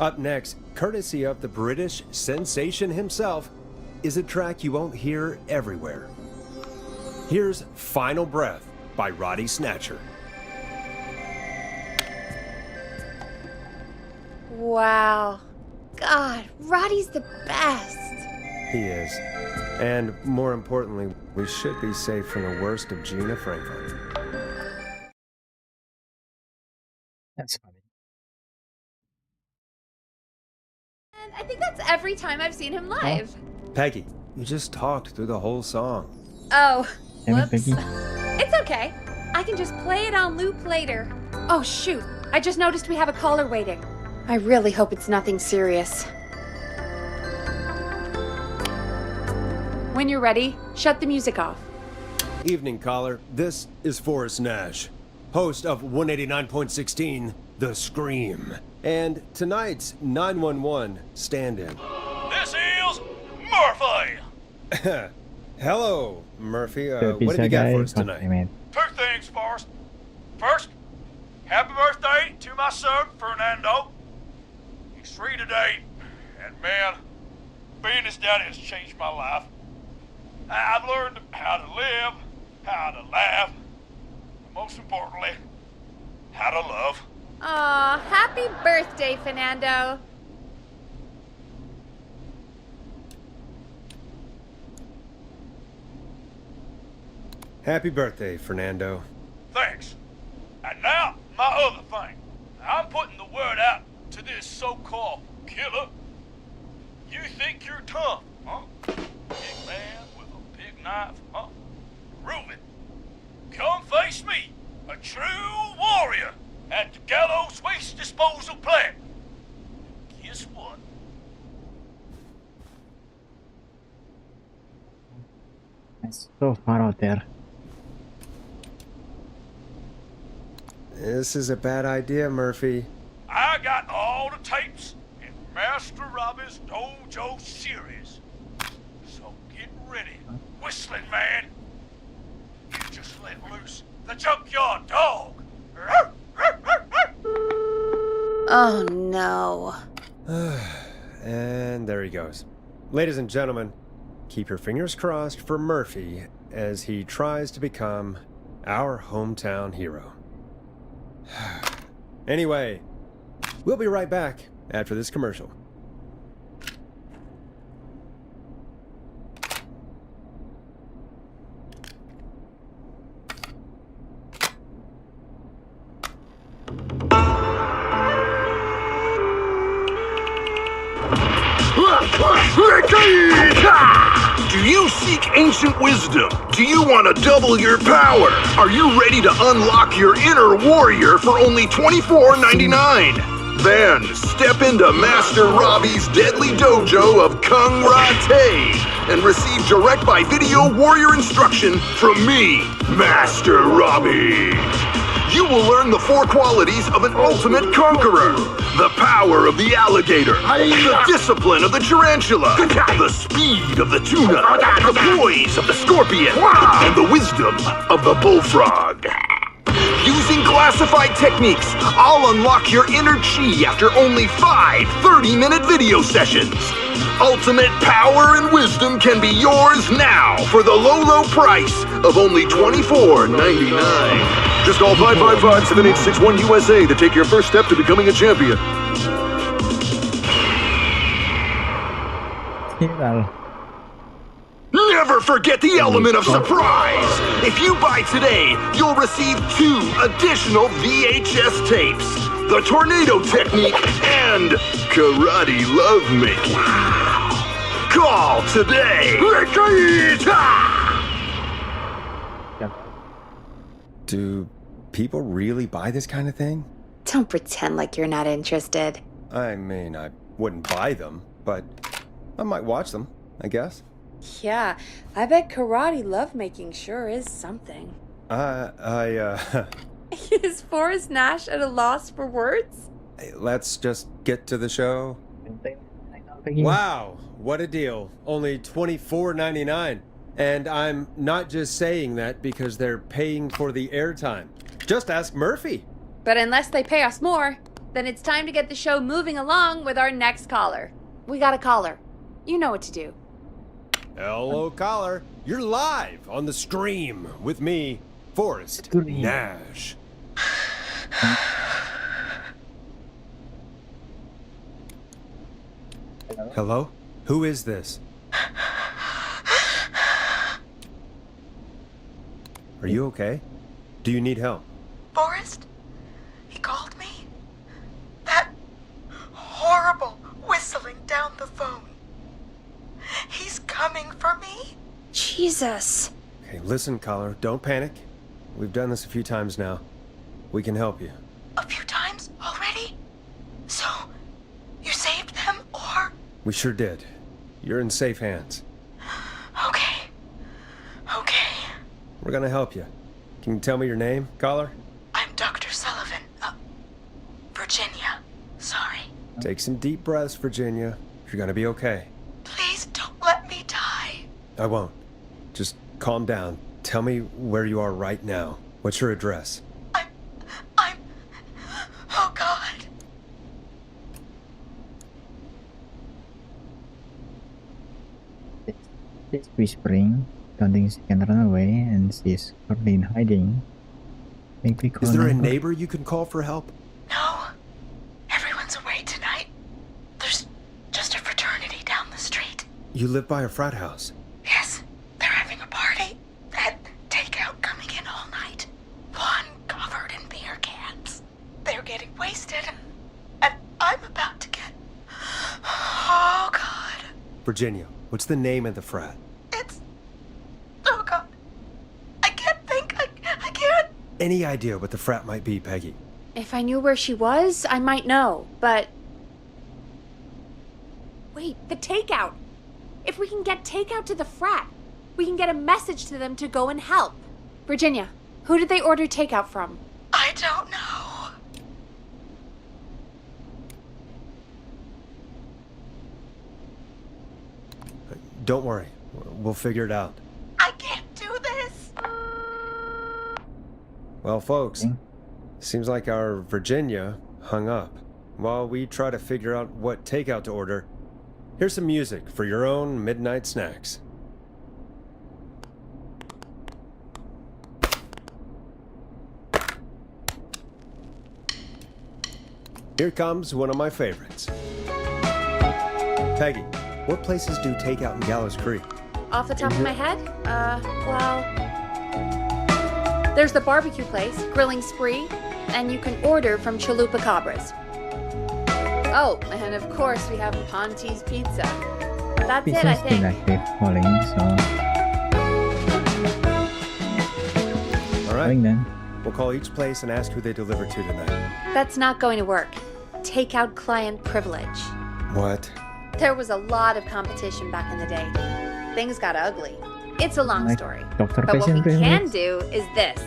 Up next, courtesy of the British sensation himself, is a track you won't hear everywhere. Here's Final Breath by Roddy Snatcher. Wow. God, Roddy's the best. He is. And more importantly, we should be safe from the worst of Gina Franklin. That's funny. And I think that's every time I've seen him live. Peggy, you just talked through the whole song. Oh, Damn it, whoops. Peggy. It's okay. I can just play it on loop later. Oh, shoot. I just noticed we have a caller waiting. I really hope it's nothing serious. When you're ready, shut the music off. Evening, caller. This is Forrest Nash, host of 189.16, The Scream, and tonight's 911 stand-in. This is Murphy. Hello, Murphy. The What have you got pizza for guy, us tonight? I mean, Two things, Forrest. First, happy birthday to my son, Fernando. He's 3 today, and man, being his daddy has changed my life. I've learned how to live, how to laugh, and most importantly, how to love. Aw, happy birthday, Fernando. Happy birthday, Fernando. Thanks. And now, my other thing. I'm putting the word out to this so-called killer. You think you're tough, huh? Big man with a big knife, huh? Prove it. Come face me, a true warrior, at the Gallows Waste Disposal Plant. Guess what? it's so far out there. This is a bad idea, Murphy. I got all the tapes in Master Robbie's Dojo series. So get ready, whistling man. You just let loose the junkyard dog. Oh, no. And there he goes. Ladies and gentlemen, keep your fingers crossed for Murphy as he tries to become our hometown hero. Anyway, we'll be right back after this commercial. Do you seek ancient wisdom? Do you want to double your power? Are you ready to unlock your inner warrior for only $24.99? Then step into Master Robbie's deadly dojo of Kung Ra-Te and receive direct by video warrior instruction from me, Master Robbie. You will learn the 4 qualities of an ultimate conqueror. The power of the alligator, the discipline of the tarantula, the speed of the tuna, the poise of the scorpion, and the wisdom of the bullfrog. Using classified techniques, I'll unlock your inner chi after only 5 30-minute video sessions. Ultimate power and wisdom can be yours now for the low, low price of only $24.99. Just call 555-7861-USA to take your first step to becoming a champion. Viral. never forget the element of surprise! If you buy today, you'll receive 2 additional VHS tapes. The Tornado Technique and Karate Lovemaking. Call today! Do people really buy this kind of thing? Don't pretend like you're not interested. I mean, I wouldn't buy them, but I might watch them, I guess. Yeah, I bet karate lovemaking sure is something. Is Forrest Nash at a loss for words? Let's just get to the show. Wow, what a deal. Only $24.99. And I'm not just saying that because they're paying for the airtime. Just ask Murphy. But unless they pay us more, then it's time to get the show moving along with our next caller. We got a caller. You know what to do. Hello, caller. You're live on the stream with me, Forrest Nash. Hello? Who is this? Are you okay? Do you need help? Forrest? He called me? That horrible whistling down the phone. He's coming for me? Jesus. Okay, listen, caller. Don't panic. We've done this a few times now. We can help you. A few times already? So, you saved them, or? We sure did. You're in safe hands. Okay. Okay. We're gonna help you. Can you tell me your name, caller? I'm Dr. Sullivan. Virginia. Sorry. Take some deep breaths, Virginia. You're gonna be okay. Please don't let me die. I won't. Just calm down. Tell me where you are right now. What's your address? Oh, God. She's whispering, counting she can run away, and she's currently in hiding. Maybe call Is there a number? neighbor you can call for help? No. Everyone's away tonight. There's just a fraternity down the street. You live by a frat house. Yes, they're having a party. That takeout coming in all night. One covered in beer cans. They're getting wasted, and I'm about to get... Oh, God. Virginia, what's the name of the frat? Oh, God. I can't think. I can't. Any idea what the frat might be, Peggy? If I knew where she was, I might know, but... Wait, the takeout! If we can get takeout to the frat, we can get a message to them to go and help. Virginia, who did they order takeout from? I don't know. Don't worry. We'll figure it out. I can't do this. Well, folks, seems like our Virginia hung up. While we try to figure out what takeout to order, here's some music for your own midnight snacks. Here comes one of my favorites. Peggy, what places do takeout in Gallows Creek? Off the top of my head? Well... There's the barbecue place, Grilling Spree, and you can order from Chalupa Cabras. Oh, and of course we have Ponte's Pizza. That's it, I think. Calling, so... All right. Then. We'll call each place and ask who they deliver to tonight. That's not going to work. Takeout client privilege. What? There was a lot of competition back in the day. Things got ugly. It's a long story. But what we can do is this.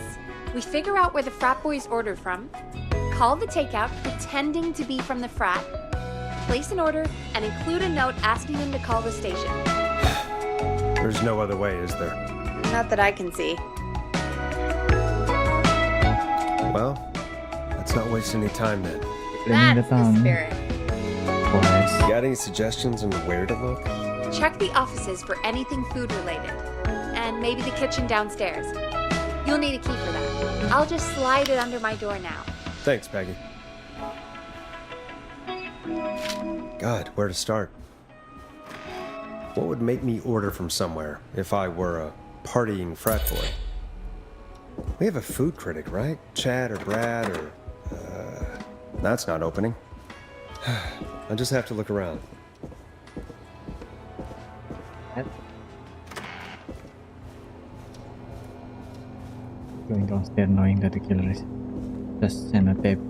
We figure out where the frat boys ordered from, call the takeout pretending to be from the frat, place an order, and include a note asking them to call the station. There's no other way, is there? Not that I can see. Well, let's not waste any time then. That's the spirit. Got any suggestions on where to look? Check the offices for anything food related. And maybe the kitchen downstairs. You'll need a key for that. I'll just slide it under my door now. Thanks, Peggy. God, where to start? What would make me order from somewhere if I were a partying frat boy? We have a food critic, right? Chad or Brad or... that's not opening. I just have to look around. Going downstairs knowing that the killer is just send a tape.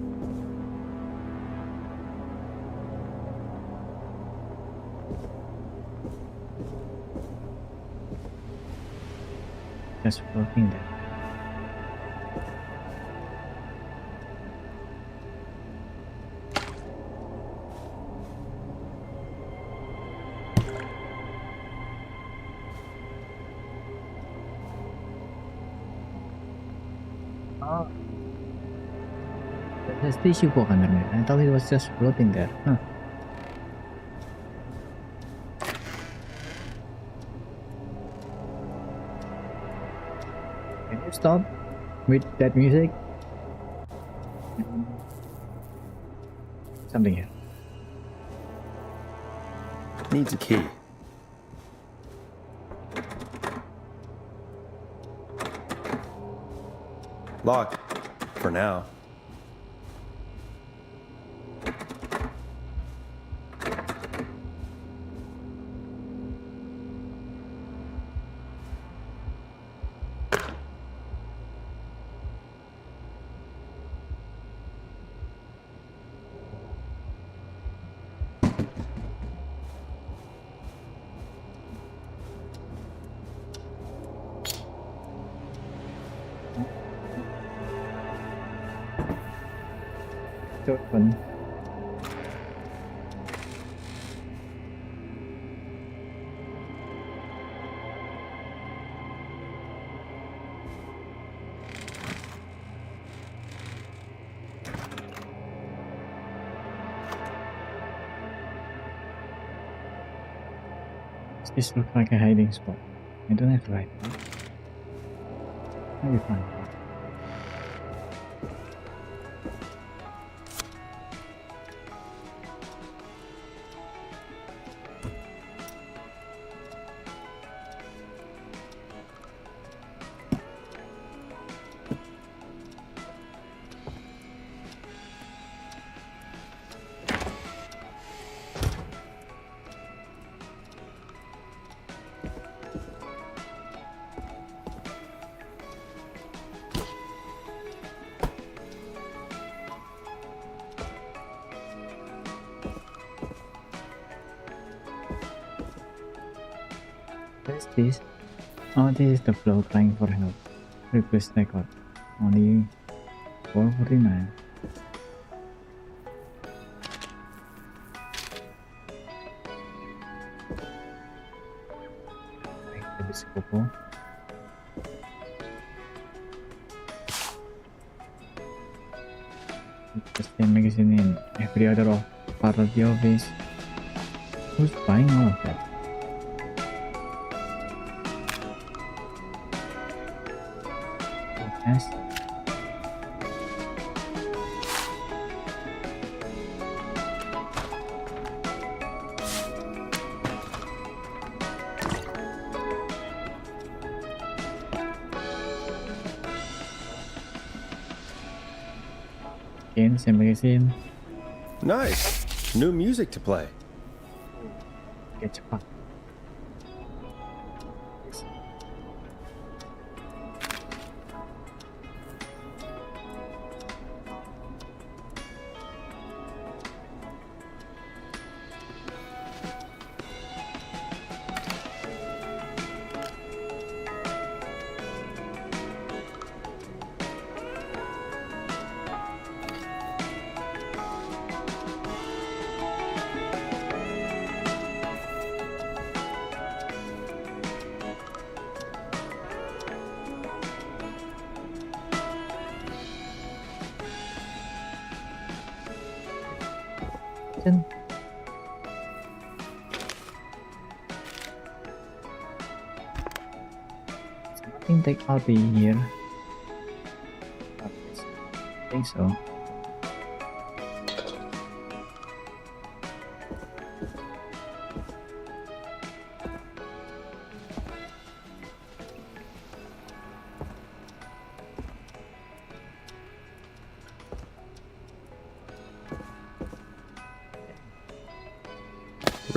Just floating there. Oh. There's tissue box underneath. I thought it was just floating there. Huh. Can you stop with that music? Something here. Needs a key. Locked. For now. Open. This looks like a hiding spot. I don't have to hide. I'll be fine. What is this? Oh, this is the flow crying for help. Request record. Only 449. Back to this couple. Just the magazine in every other part of the office. Who's buying all of that? Yes. Again, same magazine. Nice. New music to play. Get cepat. Something take out the here. I think so.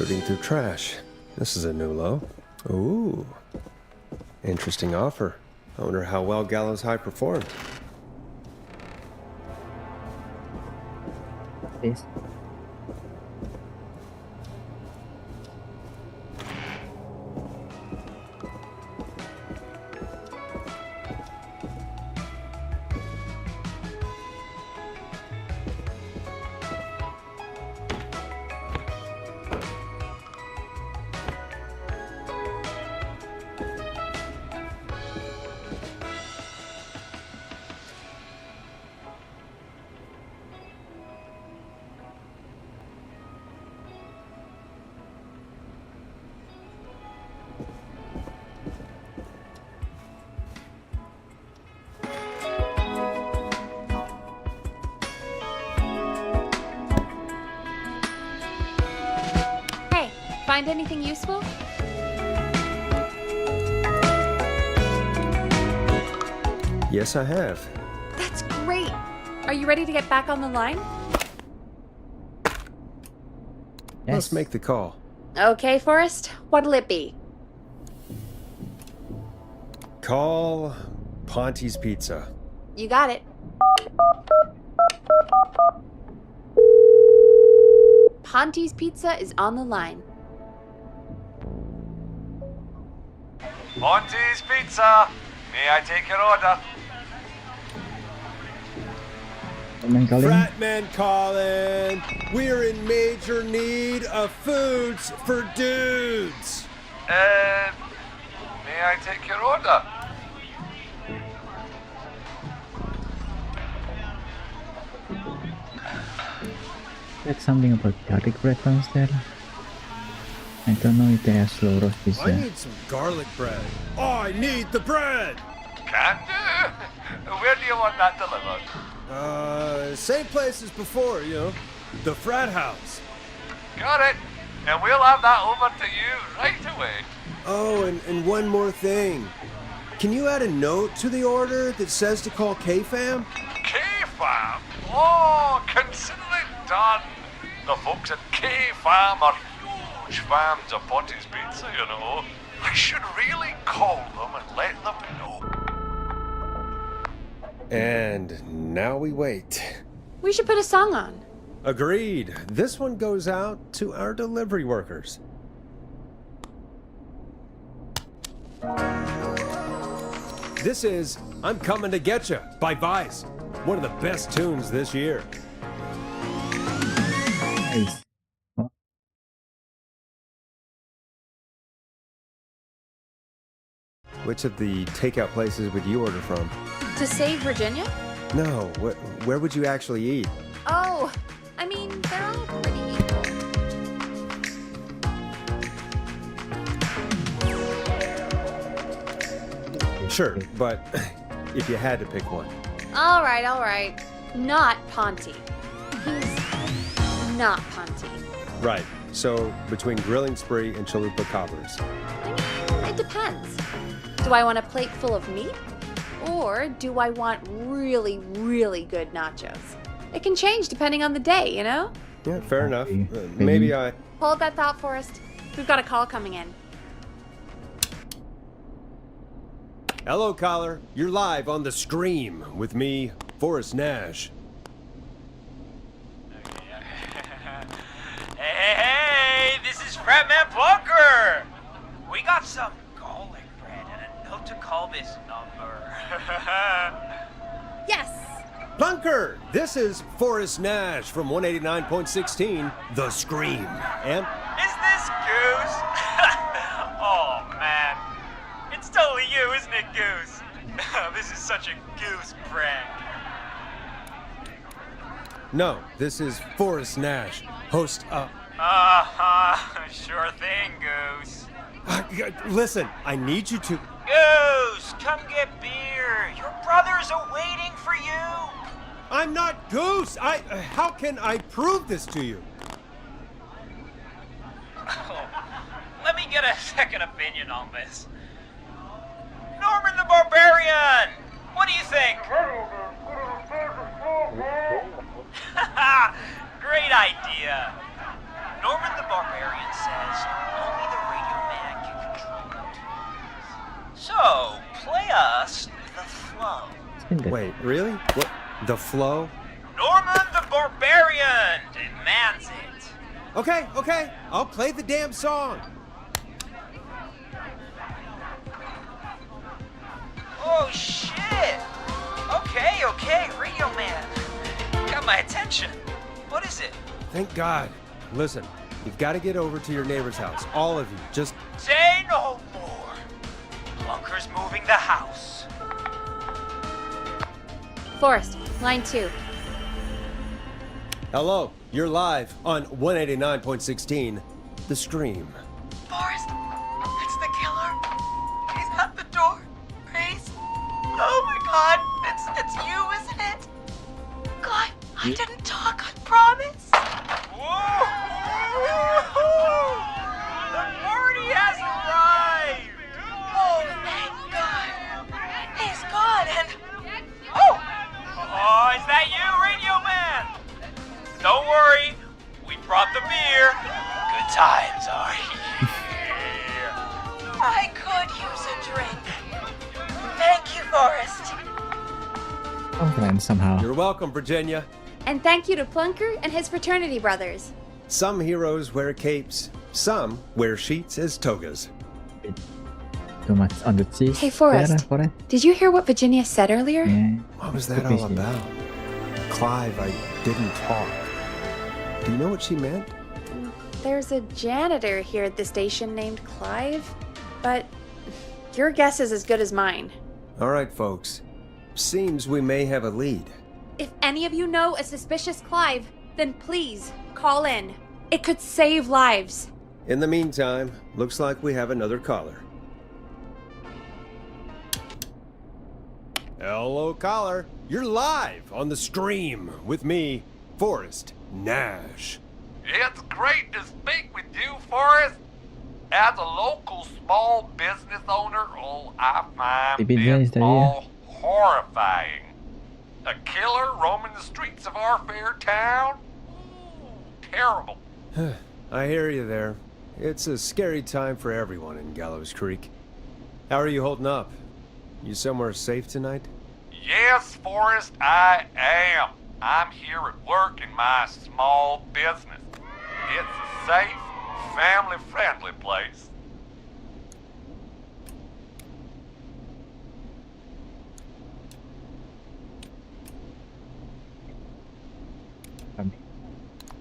Rooting through trash. This is a new low. Ooh. Interesting offer. I wonder how well Gallows High performed. Please. Find anything useful? Yes, I have. That's great. Are you ready to get back on the line? Yes. Let's make the call. Okay, Forrest. What'll it be? Call Ponte's Pizza. You got it. Ponte's Pizza is on the line. Ponte's Pizza. May I take your order? Fratman calling. We're in major need of foods for dudes. May I take your order? There's something about garlic bread downstairs. I don't know if they have slow roast pizza. I need some garlic bread. I need the bread. Can do. Where do you want that delivered? Same place as before, you know. The frat house. Got it. And we'll have that over to you right away. Oh, and one more thing. Can you add a note to the order that says to call K-Fam? K-Fam? Oh, consider it done. The folks at K-Fam are huge fans of Ponte's Pizza, you know. I should really call them and let them know. And now we wait. We should put a song on. Agreed. This one goes out to our delivery workers. This is I'm Coming to Getcha by Vice. One of the best tunes this year. Nice. Which of the takeout places would you order from? To save Virginia? No, where would you actually eat? Oh, I mean, they're all pretty equal. Sure, but if you had to pick one. All right. Not Ponte. He's not Ponte. Right, so between Grilling Spree and Chalupa Cobbers. I mean, it depends. Do I want a plate full of meat? Or do I want really, really good nachos? It can change depending on the day, you know? Yeah, fair enough. Maybe I... Hold that thought, Forrest. We've got a call coming in. Hello, caller. You're live on the Scream with me, Forrest Nash. Hey, this is Fratman Plunker. We got some garlic bread and a note to call this number. Yes. Plunker, this is Forrest Nash from 189.16, The Scream. And... Is this Goose? Oh, man. It's totally you, isn't it, Goose? This is such a Goose prank. No, this is Forrest Nash, host of... Sure thing, Goose. Listen, I need you to... Goose, come get beer. Your brothers are waiting for you. I'm not Goose! How can I prove this to you? Oh, let me get a second opinion on this. Norman the Barbarian! What do you think? Great idea. Norman the Barbarian says only the Radio Man can control it. So, play us the flow. Wait, really? What? The flow? Norman the Barbarian demands it. Okay. I'll play the damn song. Oh, shit! Okay, Radio Man. Got my attention. What is it? Thank God. Listen, you've got to get over to your neighbor's house. All of you. Just Say no more. Plunker's moving the house. Forrest, line 2. hello. You're live on 189.16, The Scream. Forrest, it's the killer. He's at the door. Grace. Oh my God, it's you, isn't it? God, I didn't talk, I promise. Whoa! The party has arrived! Oh, thank God. He's gone and... Oh, is that you, Radio Man? Don't worry, we brought the beer. Good times are here. I could use a drink. Thank you, Forrest. Confident somehow. You're welcome, Virginia. And thank you to Plunker and his fraternity brothers. Some heroes wear capes, some wear sheets as togas. Too much on the cheese. Hey, Forrest. Did you hear what Virginia said earlier? Yeah. What was that all about? Clive, I didn't talk. Do you know what she meant? There's a janitor here at the station named Clive, but your guess is as good as mine. All right, folks. Seems we may have a lead. If any of you know a suspicious Clive, then please call in. It could save lives. In the meantime, looks like we have another caller. Hello, caller. You're live on the stream with me, Forrest Nash. It's great to speak with you, Forrest. As a local small business owner, I find this all horrifying. A killer roaming the streets of our fair town? Ooh, terrible. I hear you there. It's a scary time for everyone in Gallows Creek. How are you holding up? You somewhere safe tonight? Yes, Forrest, I am. I'm here at work in my small business. It's a safe, family-friendly place.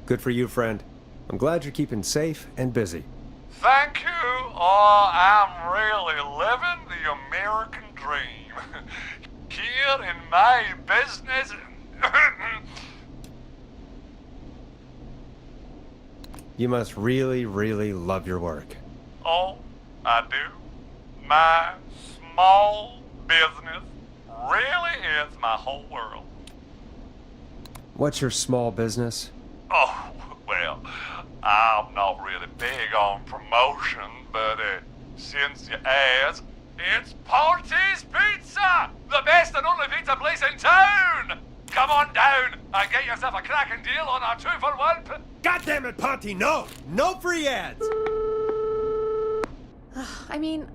Good for you, friend. I'm glad you're keeping safe and busy. Thank you. I'm really living the American dream. Here in my business. You must really, really love your work. Oh, I do. My small business really is my whole world. What's your small business? Oh, well, I'm not really big on promotion, but since you asked, it's Ponty's Pizza! The best and only pizza place in town! Come on down and get yourself a cracking deal on our 2-for-1. God damn it, Ponty, no! No free ads! I mean,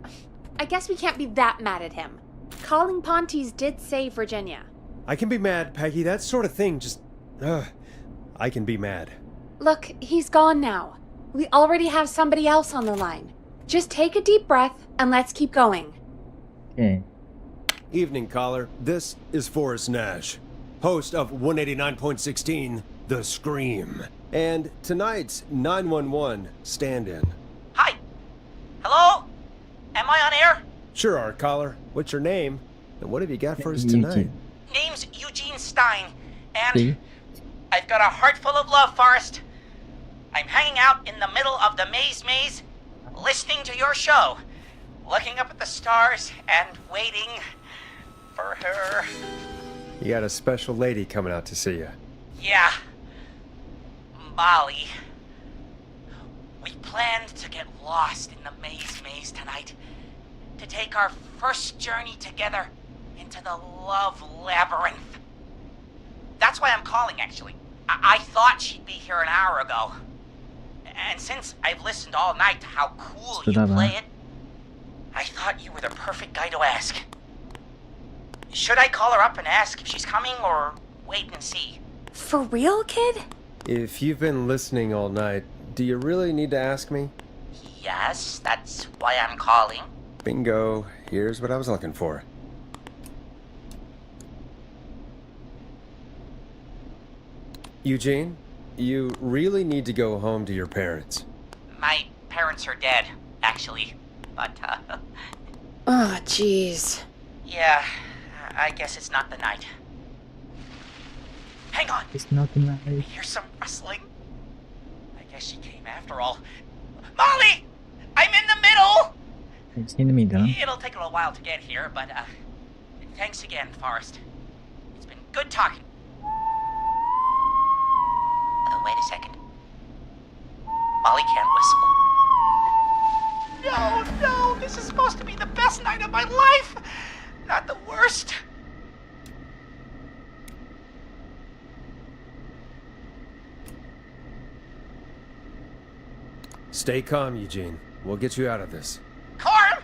I guess we can't be that mad at him. Calling Ponty's did save Virginia. I can be mad, Peggy. That sort of thing just... I can be mad. Look, he's gone now. We already have somebody else on the line. Just take a deep breath and let's keep going. Okay. Evening, caller. This is Forrest Nash, host of 189.16, The Scream, and tonight's 911 stand-in. Hi. Hello? Am I on air? Sure are, caller. What's your name, and what have you got for us tonight? Name's Eugene Stein, and See? I've got a heart full of love, Forrest. I'm hanging out in the middle of the maze, listening to your show, looking up at the stars and waiting for her. You got a special lady coming out to see you. Yeah. Molly. We planned to get lost in the maze tonight, to take our first journey together into the love labyrinth. That's why I'm calling, actually. I thought she'd be here an hour ago. And since I've listened all night to how cool you Sudah, play Bang. it, I thought you were the perfect guy to ask. Should I call her up and ask if she's coming, or wait and see? For real, kid? If you've been listening all night, do you really need to ask me? Yes, that's why I'm calling. Bingo. Here's what I was looking for. Eugene, you really need to go home to your parents. My parents are dead, actually. But, Oh, jeez. yeah, I guess it's not the night. Hang on, It's not the night. I hear some rustling. I guess she came after all. Molly! I'm in the middle! It's in the middle. It'll take a little while to get here, but, thanks again, Forrest. It's been good talking. Oh, wait a second. Molly can't whistle. No, this is supposed to be the best night of my life! Not the worst. Stay calm, Eugene. We'll get you out of this. Carm!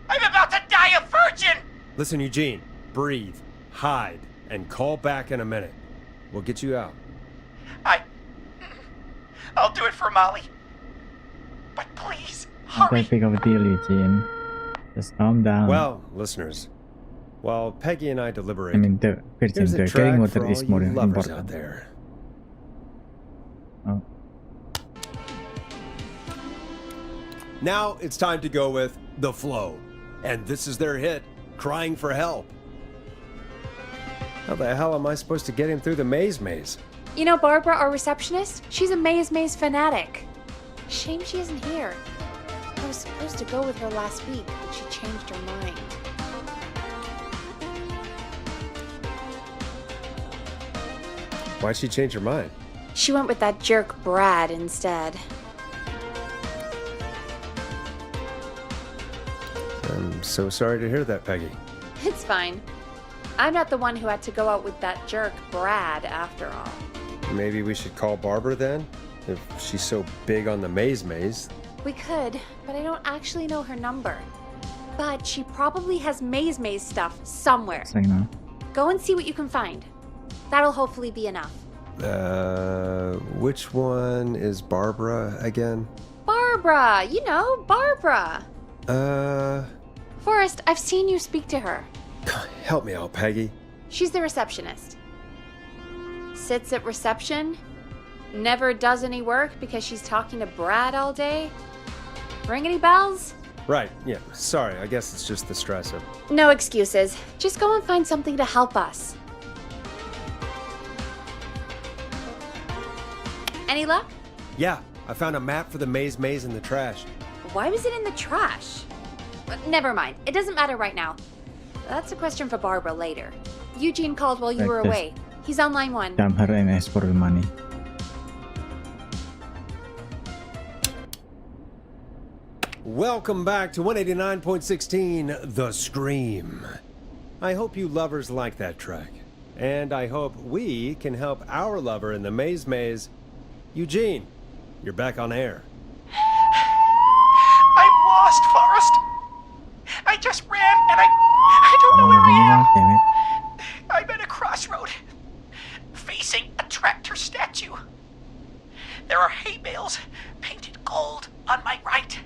I'm about to die a virgin! Listen, Eugene. Breathe, hide, and call back in a minute. We'll get you out. I'll do it for Molly. But please, Not hurry. that big of a deal, Eugene. Just calm down. Well, listeners, while Peggy and I deliberate, I mean, the here's a getting track water for is all more you lovers important. out there. Oh. Now it's time to go with The Flow. And this is their hit, Crying for Help. How the hell am I supposed to get him through the maze? You know Barbara, our receptionist? She's a maze fanatic. Shame she isn't here. I was supposed to go with her last week, but she changed her mind. Why'd she change her mind? She went with that jerk Brad instead. I'm so sorry to hear that, Peggy. It's fine. I'm not the one who had to go out with that jerk Brad after all. Maybe we should call Barbara then? If she's so big on the maze. We could, but I don't actually know her number. But she probably has maze stuff somewhere. So, you know. Go and see what you can find. That'll hopefully be enough. Which one is Barbara again? Barbara! You know, Barbara! Uh, Forrest, I've seen you speak to her. help me out, Peggy. She's the receptionist. Sits at reception, never does any work because she's talking to Brad all day. Ring any bells? Right, yeah, sorry, I guess it's just the stress of... No excuses. Just go and find something to help us. Any luck? Yeah, I found a map for the maze in the trash. Why was it in the trash? Never mind. It doesn't matter right now. That's a question for Barbara later. Eugene called while you were Like this. away. He's on line 1. Damn her and ask for the money. Welcome back to 189.16 The Scream. I hope you lovers like that track. And I hope we can help our lover in the maze. Eugene, you're back on air. I'm lost, Forrest. I just ran and I don't know where I Damn it. am. I'm at a crossroad, facing a tractor statue. There are hay bales painted gold on my right.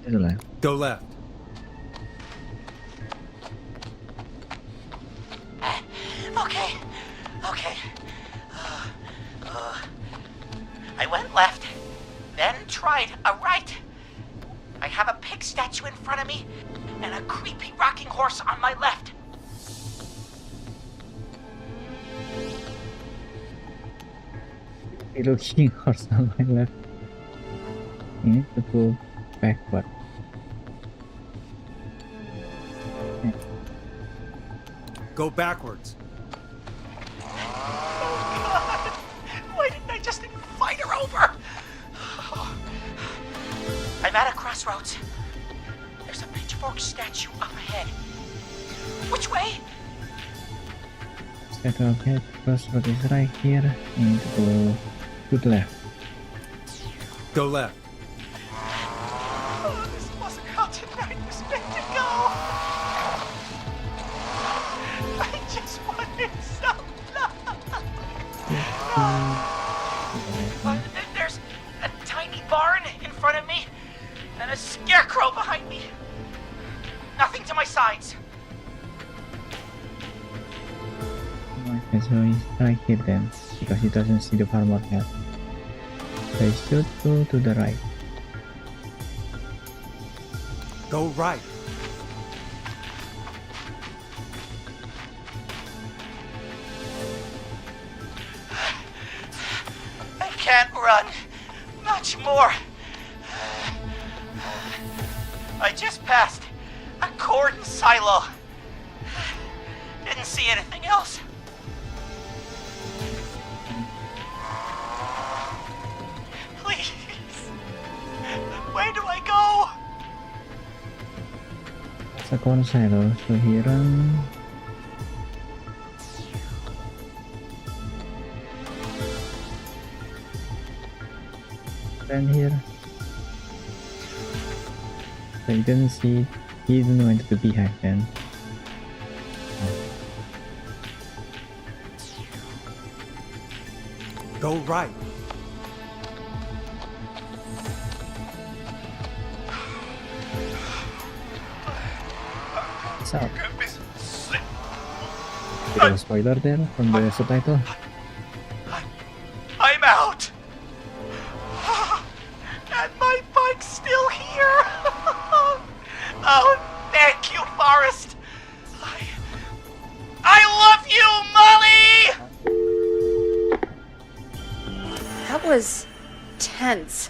To the left. Go left. Okay. I went left, then tried a right. I have a pig statue in front of me and a creepy rocking horse on my left. Looking horse on my left. You need to go backward. Okay. Go backwards. Why didn't I just invite her over? I'm at a crossroads. There's a pitchfork statue up ahead. Which way? Set of head, crossroad is right here. You need to go to the left. Go left. Oh, this wasn't how tonight was meant to go. I just wanted some love. There's a tiny barn in front of me and a scarecrow behind me. Nothing to my sides. Okay, so he's right here then, because he doesn't see the farmer yet. So he should go to the right. Go right. I can't run much more. I just passed a corn silo. Didn't see anything else. Please. Where do I go? It's a corn silo, so he run. Then here. So he didn't see, he didn't went to the beehive then. Go right. So, bit of a spoiler there from the subtitle. I'm out. And my bike's still here. Oh, thank you, Forrest. I love you, Molly! That was tense.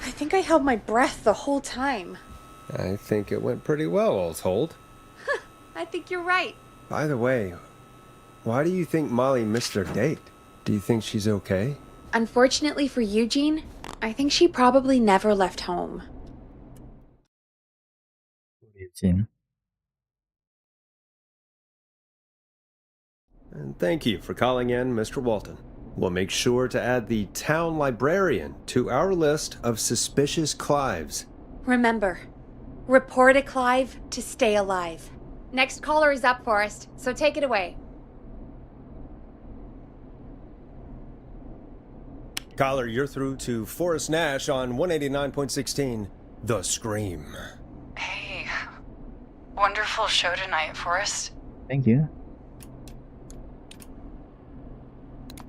I think I held my breath the whole time. I think it went pretty well, all told. I think you're right. By the way, why do you think Molly missed her date? Do you think she's okay? Unfortunately for Eugene, I think she probably never left home. Eugene. And thank you for calling in, Mr. Walton. We'll make sure to add the town librarian to our list of suspicious Clives. Remember, report a Clive to stay alive. Next caller is up, Forrest, so take it away. Caller, you're through to Forrest Nash on 189.16, The Scream. Hey, wonderful show tonight, Forrest. Thank you.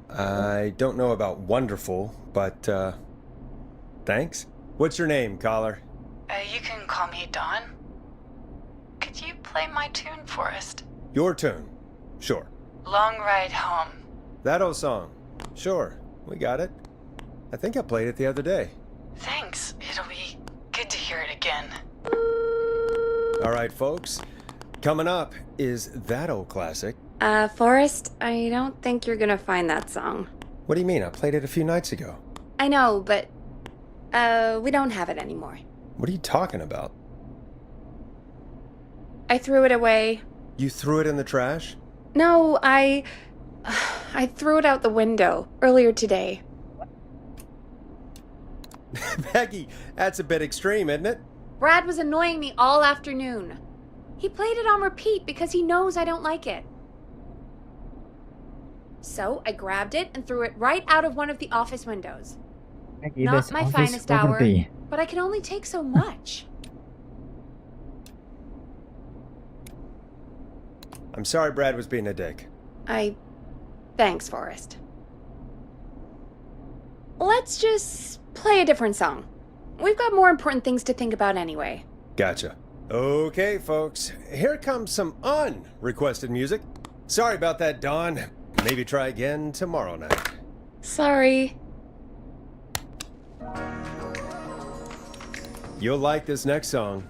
I don't know about wonderful, but, thanks. What's your name, caller? You can call me Dawn. Could you play my tune, Forrest? Your tune. Sure. Long Ride Home. That old song. Sure, we got it. I think I played it the other day. Thanks. It'll be good to hear it again. All right, folks. Coming up is that old classic. Forrest, I don't think you're gonna find that song. What do you mean? I played it a few nights ago. I know, but, we don't have it anymore. What are you talking about? I threw it away. You threw it in the trash? No, I threw it out the window earlier today. Becky, that's a bit extreme, isn't it? Brad was annoying me all afternoon. He played it on repeat because he knows I don't like it. So I grabbed it and threw it right out of one of the office windows. Becky, Not that's my office finest hour, property. but I can only take so much. I'm sorry Brad was being a dick. Thanks, Forrest. Let's just play a different song. We've got more important things to think about anyway. Gotcha. Okay, folks. Here comes some unrequested music. Sorry about that, Dawn. Maybe try again tomorrow night. Sorry. You'll like this next song.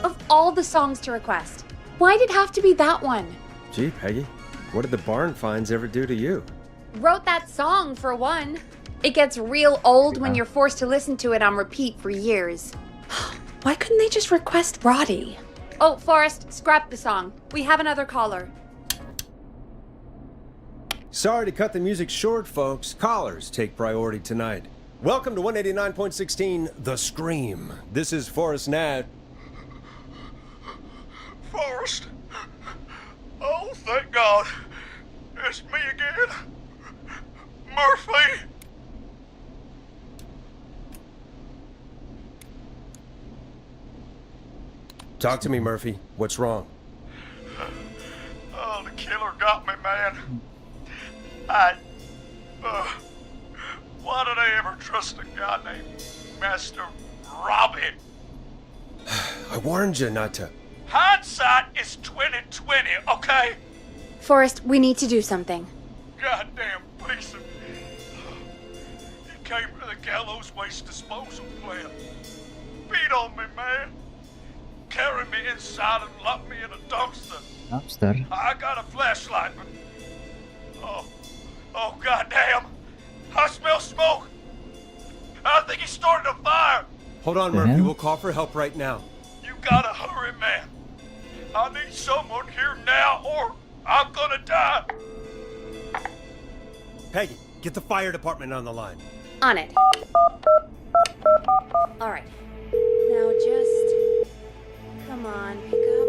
Of all the songs to request, why'd it have to be that one? Gee, Peggy, what did the barn finds ever do to you? Wrote that song, for one. It gets real old when you're forced to listen to it on repeat for years. Why couldn't they just request Roddy? Oh, Forrest, scrap the song. We have another caller. Sorry to cut the music short, folks. Callers take priority tonight. Welcome to 189.16, The Scream. This is Forrest Nash. Forrest? Oh, thank God. It's me again. Murphy! Talk to me, Murphy. What's wrong? Oh, the killer got me, man. Why did I ever trust a guy named Master Robin? I warned you not to. Hindsight is 20/20, okay? Forrest, we need to do something. Goddamn piece of... He came to the gallows waste disposal plant. Beat on me, man. Carried me inside and locked me in a dumpster. Dumpster? I got a flashlight, but... Oh, goddamn. I smell smoke. I think he started a fire. Hold on, Murphy. We'll call for help right now. You gotta hurry, man. I need someone here now or I'm gonna die. Peggy, get the fire department on the line. On it. All right. Now just... Come on, pick up.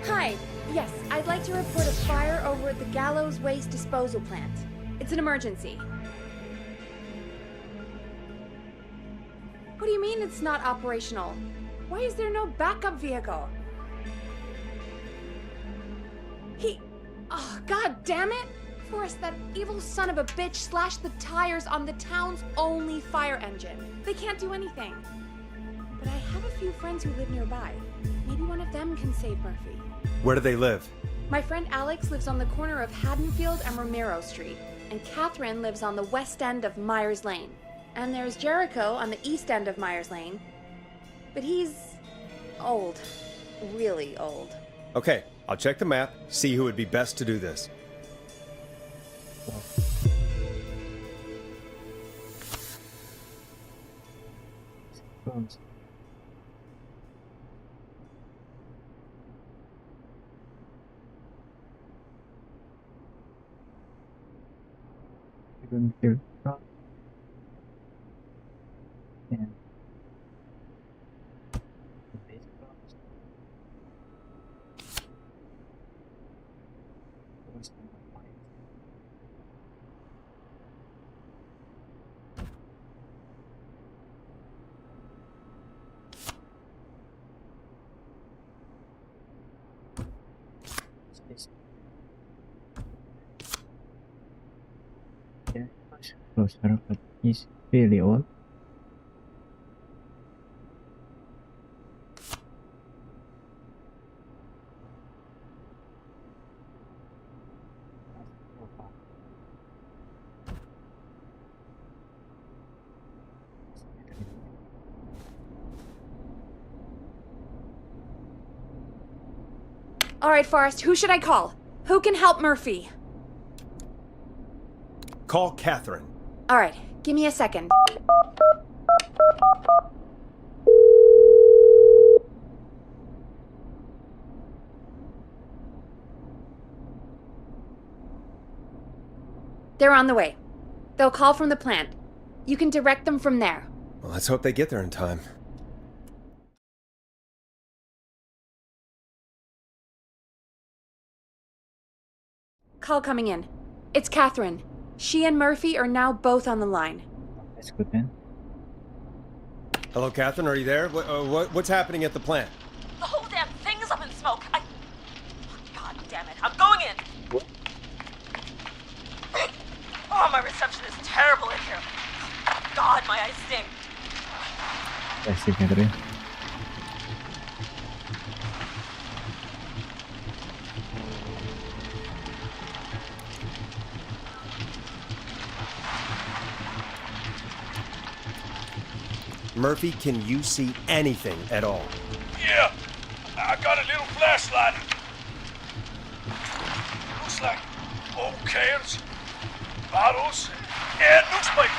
Hi. Yes, I'd like to report a fire over at the Gallows Waste Disposal Plant. It's an emergency. What do you mean it's not operational? Why is there no backup vehicle? Oh, god damn it! Forrest, that evil son of a bitch slashed the tires on the town's only fire engine. They can't do anything. But I have a few friends who live nearby. Maybe one of them can save Murphy. Where do they live? My friend Alex lives on the corner of Haddonfield and Romero Street, and Catherine lives on the west end of Myers Lane. And there's Jericho on the east end of Myers Lane. But he's old. Really old. Okay, I'll check the map, see who would be best to do this. Closer, but he's really old. All right, Forrest, who should I call? Who can help Murphy? Call Catherine. All right, give me a second. They're on the way. They'll call from the plant. You can direct them from there. Well, let's hope they get there in time. Call coming in. It's Catherine. She and Murphy are now both on the line. That's good, man. Hello, Catherine. Are you there? What's happening at the plant? The whole damn thing is up in smoke. God damn it. I'm going in. Oh, my reception is terrible in here. God, my eyes sting. I see, Catherine. Murphy, can you see anything at all? Yeah, I got a little flashlight. Looks like old cans, bottles, and newspaper.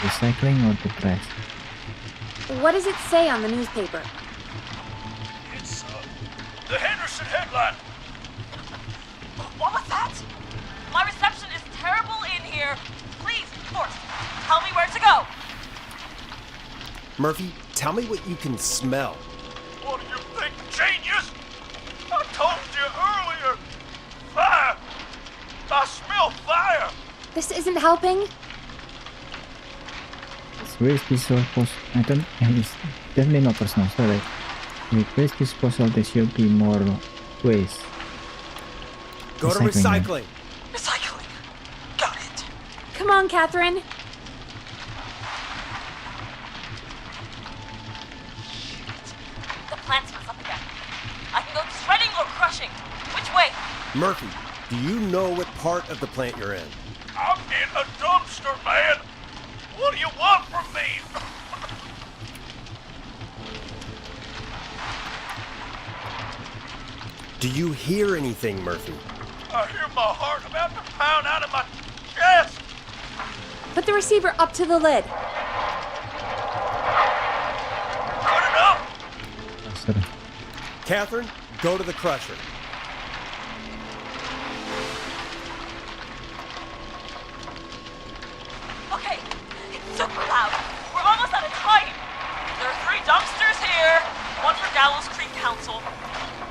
Recycling or the trash? What does it say on the newspaper? It's the Henderson headline. What was that? My reception is terrible in here. Please, Forrest, tell me where to go. Murphy, tell me what you can smell. What do you think, genius? I told you earlier. Fire! I smell fire! This isn't helping? Waste disposal. I don't. It's definitely not personal. Sorry. With waste disposal, there should be more waste. Go to recycling. Recycling. Got it. Come on, Catherine. The plant smells up again. I can go shredding or crushing. Which way? Murphy, do you know what part of the plant you're in? I'm in a dumpster, man. What do you want from me? Do you hear anything, Murphy? I hear my heart about to pound out of my chest. Put the receiver up to the lid. Good enough. Sorry. Catherine, go to the crusher. Okay, it's super loud. We're almost out of time. There are 3 dumpsters here. One for Gallows Creek Council,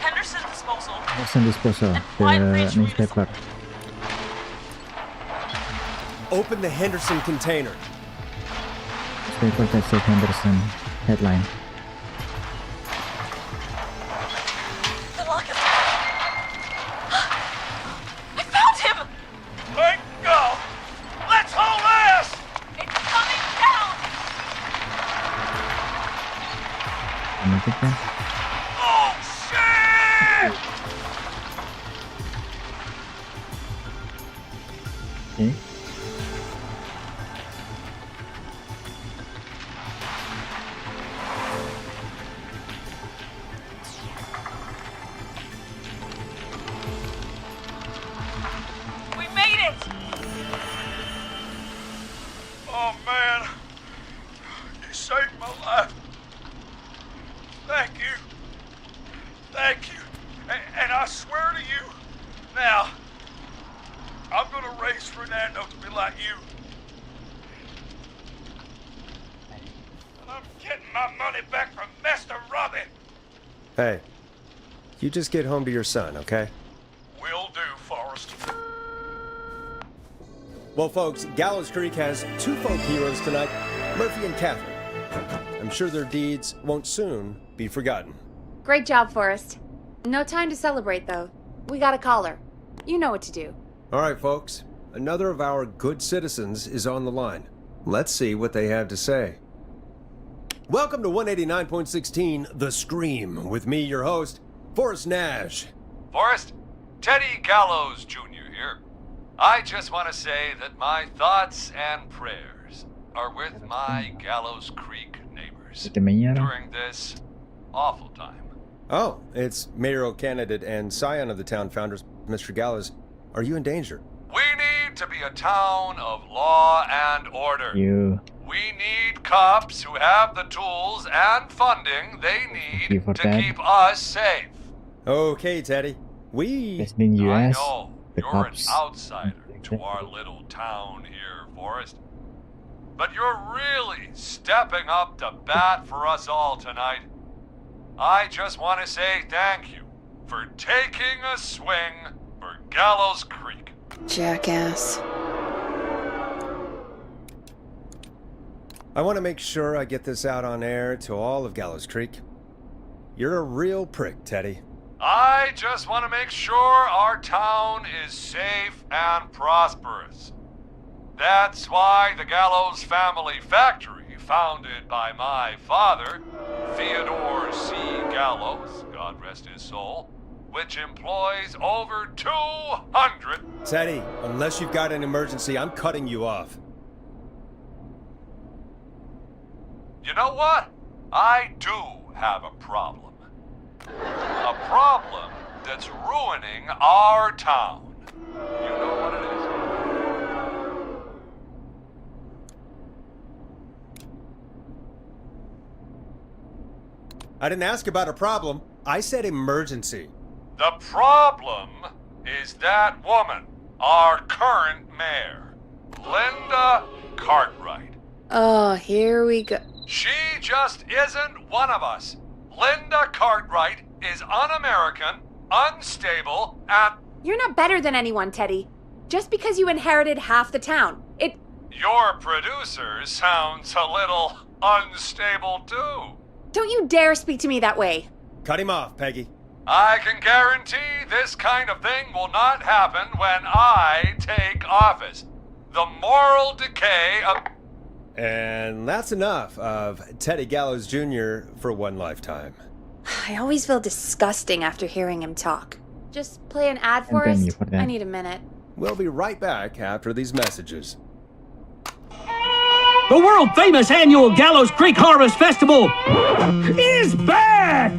Henderson Disposal, Henderson disposal. The newspaper. Open the Henderson container. Newspaper that says Henderson headline. The lock is... I found him! Thank God. Let's haul ass. It's coming down! Anything? Oh, shit! Okay. We made it! Oh, man. You saved my life. Thank you. Thank you. And I swear to you, now, I'm gonna raise Fernando to be like you. And I'm getting my money back from Mr. Robbie. Hey, you just get home to your son, okay? Will do, Forrest. Well, folks, Gallows Creek has 2 folk heroes tonight, Murphy and Catherine. I'm sure their deeds won't soon be forgotten. Great job, Forrest. No time to celebrate, though. We got a caller. You know what to do. All right, folks, another of our good citizens is on the line. Let's see what they have to say. Welcome to 189.16 The Scream, with me, your host, Forrest Nash. Forrest, Teddy Gallows Jr. here. I just want to say that my thoughts and prayers are with my Gallows Creek neighbors during this awful time. Oh, it's mayoral candidate and scion of the town founders, Mr. Gallows. Are you in danger? We need to be a town of law and order. We need cops who have the tools and funding they need to keep us safe. Okay, Teddy. In US, I know the you're cops. an outsider to our little town here, Forrest. But you're really stepping up to bat for us all tonight. I just want to say thank you for taking a swing for Gallows Creek. Jackass. I want to make sure I get this out on air to all of Gallows Creek. You're a real prick, Teddy. I just want to make sure our town is safe and prosperous. That's why the Gallows Family Factory, founded by my father, Theodore C. Gallows, God rest his soul, which employs over 200... Teddy, unless you've got an emergency, I'm cutting you off. You know what? I do have a problem. A problem that's ruining our town. You know what it is? I didn't ask about a problem. I said emergency. The problem is that woman, our current mayor, Linda Cartwright. Oh, here we go. She just isn't one of us. Linda Cartwright is un-American, unstable, and... You're not better than anyone, Teddy. Just because you inherited half the town, Your producer sounds a little unstable, too. Don't you dare speak to me that way. Cut him off, Peggy. I can guarantee this kind of thing will not happen when I take office. The moral decay of... And that's enough of Teddy Gallows Jr. for one lifetime. I always feel disgusting after hearing him talk. Just play an ad for us. I need a minute. We'll be right back after these messages. The world-famous annual Gallows Creek Harvest Festival is back!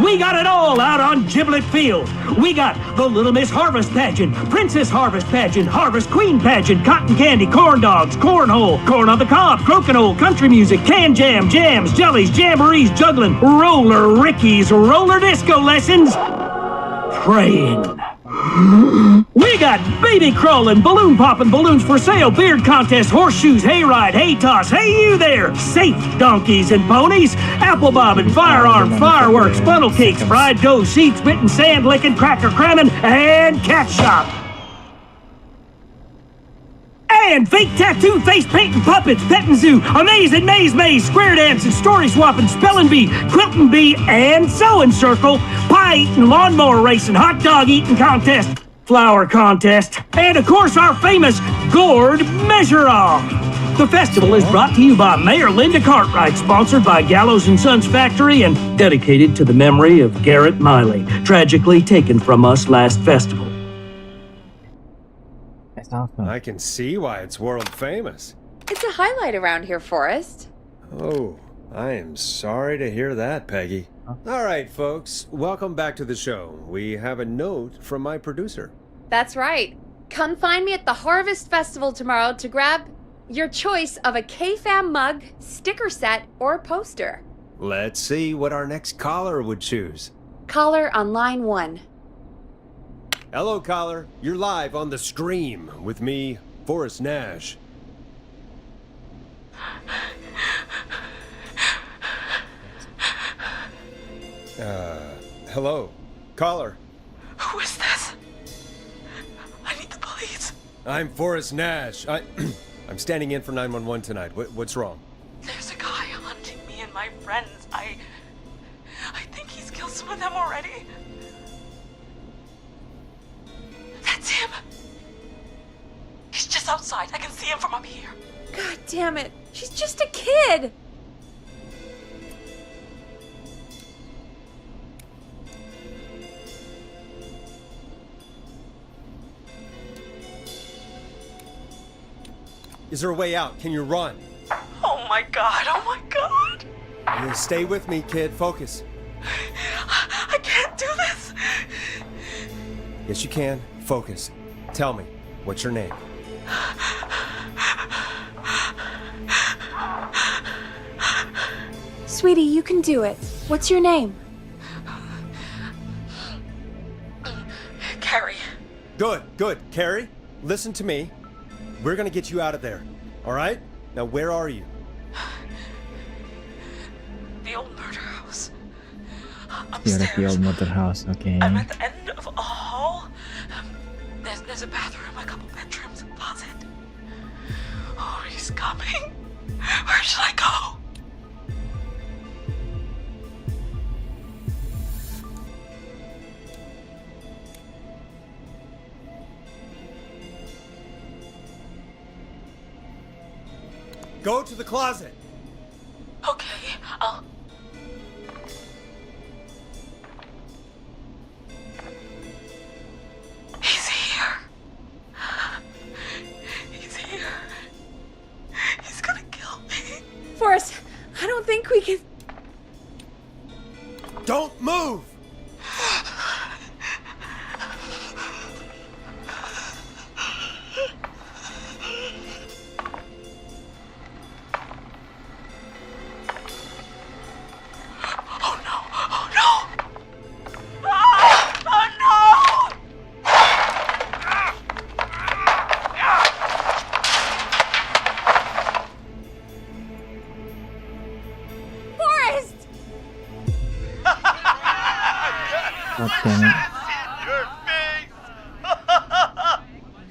We got it all out on Giblet Field. We got the Little Miss Harvest Pageant, Princess Harvest Pageant, Harvest Queen Pageant, Cotton Candy, Corn Dogs, Cornhole, Corn on the Cob, Crokinole, Country Music, Can Jam, Jams, Jellies, Jamborees, Juggling, Roller Rickies, Roller Disco Lessons, Praying. We got baby crawling, balloon popping, balloons for sale, beard contest, horseshoes, hayride, hay toss, hey you there, safe donkeys and ponies, apple bobbing, firearms, fireworks, funnel cakes, fried dough, seed spitting, sand licking, cracker cramming, and cat shop. And fake tattoo, face painting, puppets, petting zoo, amazing maze, square dancing, story swapping, spelling bee, quilting bee, and sewing circle, pie eating, lawnmower racing, hot dog eating contest, flower contest, and of course our famous gourd measure-off. The festival is brought to you by Mayor Linda Cartwright, sponsored by Gallows & Sons Factory, and dedicated to the memory of Garrett Miley, tragically taken from us last festival. Awesome. I can see why it's world famous. It's a highlight around here, Forrest. Oh, I am sorry to hear that, Peggy. All right, folks, welcome back to the show. We have a note from my producer. That's right. Come find me at the Harvest Festival tomorrow to grab your choice of a K-Fam mug, sticker set, or poster. Let's see what our next caller would choose. Caller on line 1. Hello, caller. You're live on the Stream with me, Forrest Nash. Hello, caller. Who is this? I need the police. I'm Forrest Nash. I'm standing in for 911 tonight. What's wrong? There's a guy hunting me and my friends. I think he's killed some of them already. That's him. He's just outside. I can see him from up here. God damn it. She's just a kid. Is there a way out? Can you run? Oh my god, oh my god. You stay with me, kid. Focus. I can't do this. Yes, you can. Focus. Tell me, what's your name? Sweetie, you can do it. What's your name? Carrie. Good. Carrie, listen to me. We're gonna get you out of there. All right? Now, where are you? The old murder house. You're at the old mother house, okay. I'm at the end of a hall. There's a bathroom, a couple bedrooms, a closet. Oh, he's coming. Where Where should I go? Go to the closet. Okay, I'll... He's here. He's here. He's gonna kill me. Forrest, I don't think we can... Don't move! Oh no! Oh no! Ah! Oh no! Forrest! God damn it. Your face!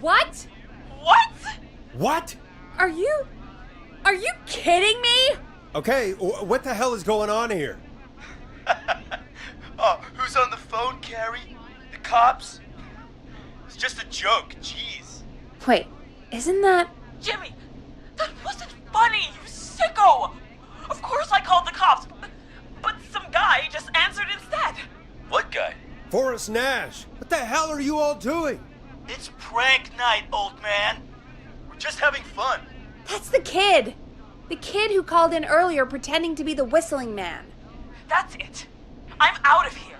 What? What? What? Are you kidding me? Okay, what the hell is going on here? Oh, who's on the phone, Carrie? The cops? It's just a joke, jeez. Wait, isn't that... Jimmy, that wasn't funny, you sicko! Of course I called the cops, but some guy just answered instead. What guy? Forrest Nash, what the hell are you all doing? It's prank night, old man. We're just having fun. That's the kid! The kid who called in earlier pretending to be the whistling man. That's it. I'm out of here.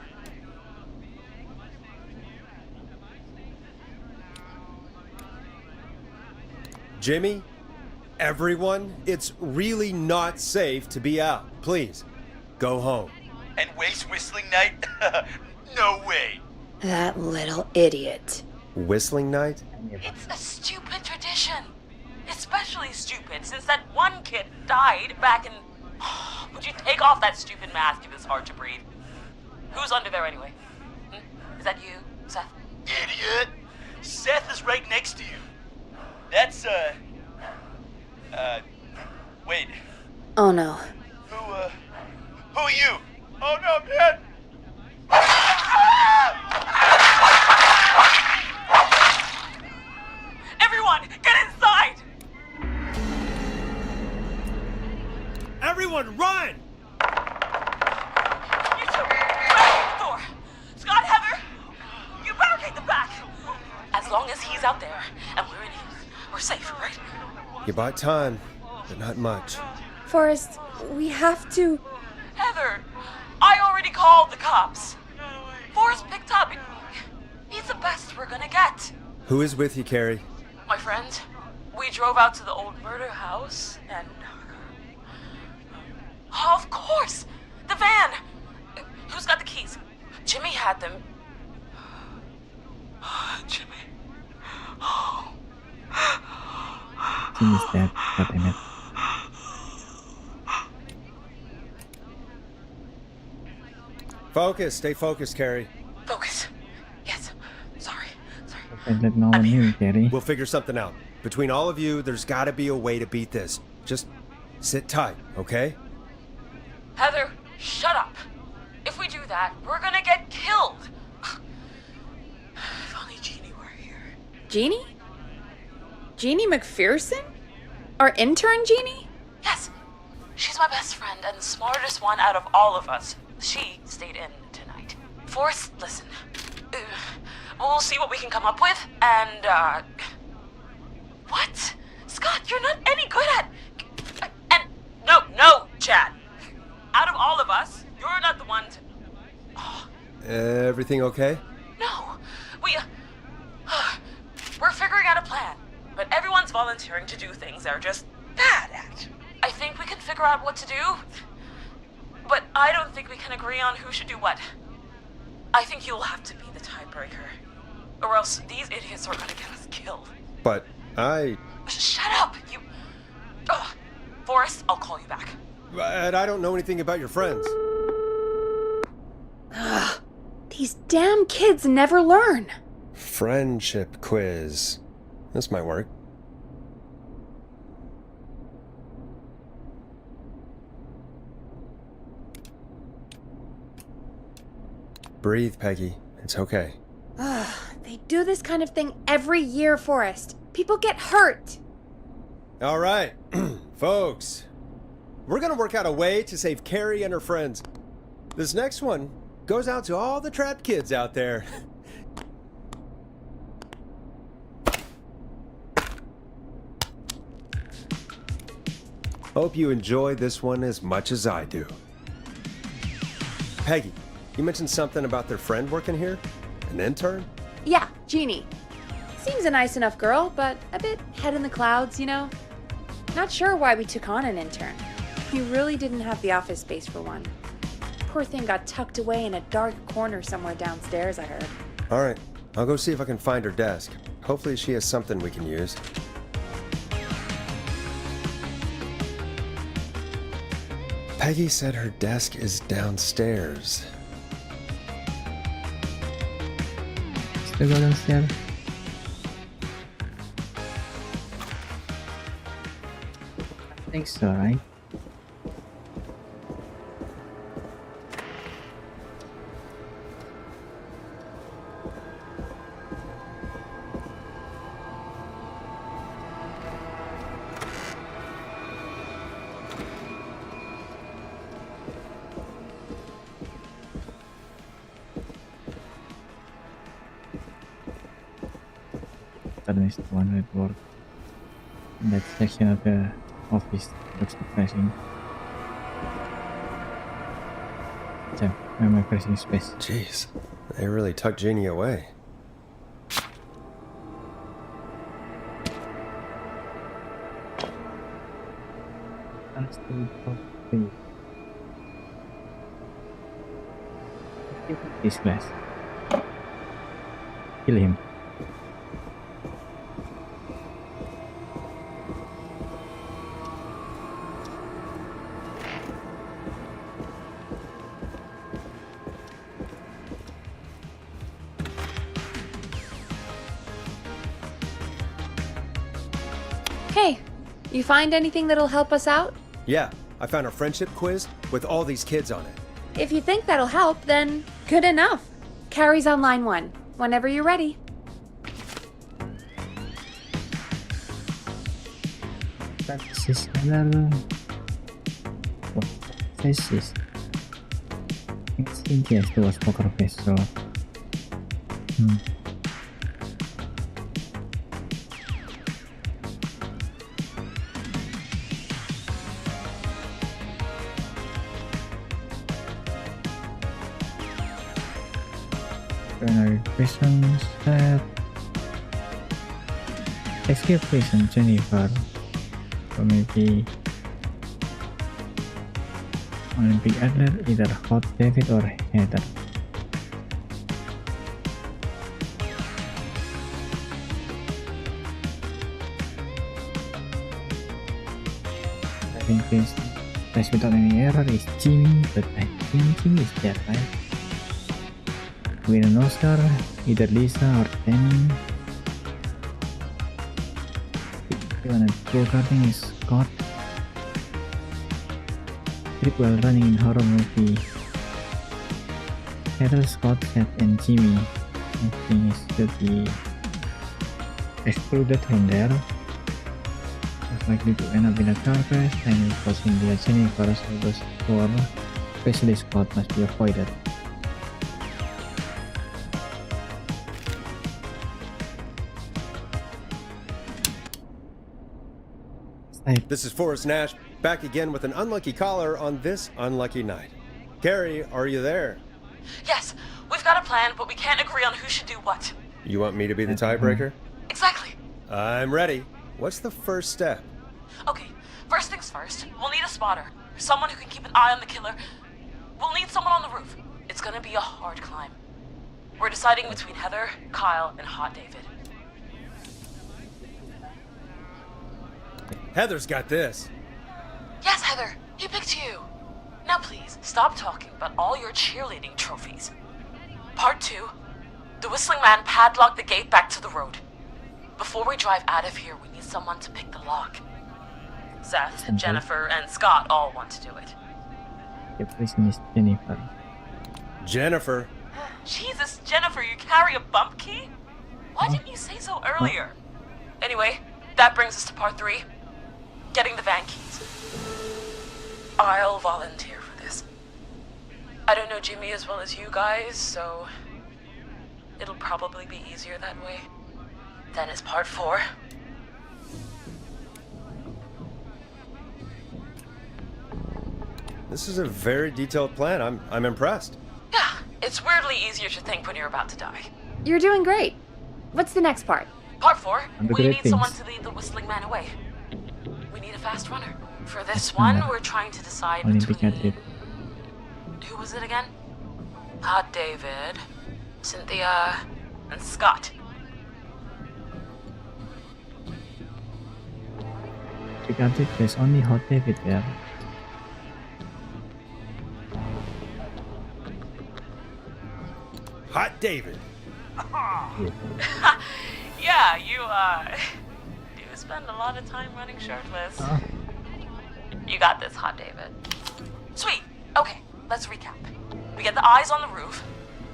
Jimmy, everyone, it's really not safe to be out. Please, go home. And waste whistling night? No way. That little idiot. Whistling night? It's a stupid tradition. Especially stupid since that one kid died back in... Would you take off that stupid mask if it's hard to breathe? Who's under there anyway? Is that you, Seth? Idiot. Seth is right next to you. That's, wait. Oh no. Who are you? Oh no, man! Everyone, get inside! Everyone, run! You two, barricade the door. Scott, Heather, you barricade the back. As long as he's out there and we're in here, we're safe, right? You bought time, but not much. Forrest, we have to... Heather, I already called the cops. Forrest picked up. He's the best we're gonna get. Who is with you, Carrie? My friend, we drove out to the old murder house and... Oh, of course! The van! Who's got the keys? Jimmy had them. Jimmy. Oh. Jimmy's dead. God damn it. Focus, stay focused, Carrie. Focus. Yes. Sorry. That no one knew, Carrie. We'll figure something out. Between all of you, there's gotta be a way to beat this. Just sit tight, okay? Heather, shut up. If we do that, we're gonna get killed. If only Jeannie were here. Jeannie? Jeannie McPherson? Our intern Jeannie? Yes. She's my best friend and the smartest one out of all of us. She stayed in tonight. Forrest, listen. We'll see what we can come up with, and, What? Scott, you're not any good at... And... No, Chad. Out of all of us, you're not the one to... Oh. Everything okay? No. We're figuring out a plan, but everyone's volunteering to do things they're just bad at. I think we can figure out what to do, but I don't think we can agree on who should do what. I think you'll have to be the tiebreaker, or else these idiots are gonna get us killed. But Shut up, you... Ugh. Forrest, I'll call you back. But I don't know anything about your friends. Ugh. These damn kids never learn. Friendship quiz. This might work. Breathe, Peggy. It's okay. Ugh, they do this kind of thing every year, Forrest. People get hurt. All right, folks. We're gonna work out a way to save Carrie and her friends. This next one goes out to all the trapped kids out there. Hope you enjoy this one as much as I do. Peggy, you mentioned something about their friend working here? An intern? Yeah, Jeannie. Seems a nice enough girl, but a bit head in the clouds, you know? Not sure why we took on an intern. We really didn't have the office space for one. Poor thing got tucked away in a dark corner somewhere downstairs, I heard. All right, I'll go see if I can find her desk. Hopefully she has something we can use. Peggy said her desk is downstairs. Still go downstairs? I think so, right? Is the one at work. That section of the office looks depressing. So, where am I pressing space? Jeez, they really tucked Jeannie away. This glass. Kill him. Hey, you find anything that'll help us out? Yeah, I found a friendship quiz with all these kids on it. If you think that'll help, then good enough. Carrie's on line 1, whenever you're ready. This is another... What this is? I think yes, there was poker face, so... Prison set. Escape prison, Jennifer. Or maybe Olympic athlete, either Hot David or Heather. I think this test without any error is Jimmy, but I think Jimmy is dead, right? Win an Oscar, either Lisa or Tammy. Even a go-karting is Scott. Trip while running in horror movie. Heather, Scott, Seth, and Jimmy. I think it should be excluded from there. Most likely to end up in a car crash, and causing the Jennifer, so those four, especially Scott, must be avoided. This is Forrest Nash, back again with an unlucky caller on this unlucky night. Carrie, are you there? Yes, we've got a plan, but we can't agree on who should do what. You want me to be the tiebreaker? Exactly. I'm ready. What's the first step? Okay, first things first, we'll need a spotter. Someone who can keep an eye on the killer. We'll need someone on the roof. It's gonna be a hard climb. We're deciding between Heather, Kyle, and Hot David. Heather's got this. Yes, Heather, he picked you. Now please, stop talking about all your cheerleading trophies. Part 2. The Whistling Man padlocked the gate back to the road. Before we drive out of here, we need someone to pick the lock. Seth, Jennifer, and Scott all want to do it. The person is Jennifer. Jennifer? Jesus, Jennifer, you carry a bump key? Why didn't you say so earlier? Anyway, that brings us to part 3. Getting the van keys. I'll volunteer for this. I don't know Jimmy as well as you guys, so it'll probably be easier that way. Then it's part 4. This is a very detailed plan. I'm impressed. Yeah, it's weirdly easier to think when you're about to die. You're doing great. What's the next part? Part 4, And the we great need someone things. to lead the whistling man away. We need a fast runner. For this one, we're trying to decide Olympic between... athlete. Who was it again? Hot David, Cynthia, and Scott. Regarded, there's only Hot David there. Hot David. Yeah, you, do spend a lot of time running shirtless. You got this, Hot David. Sweet. Okay, let's recap. We get the eyes on the roof.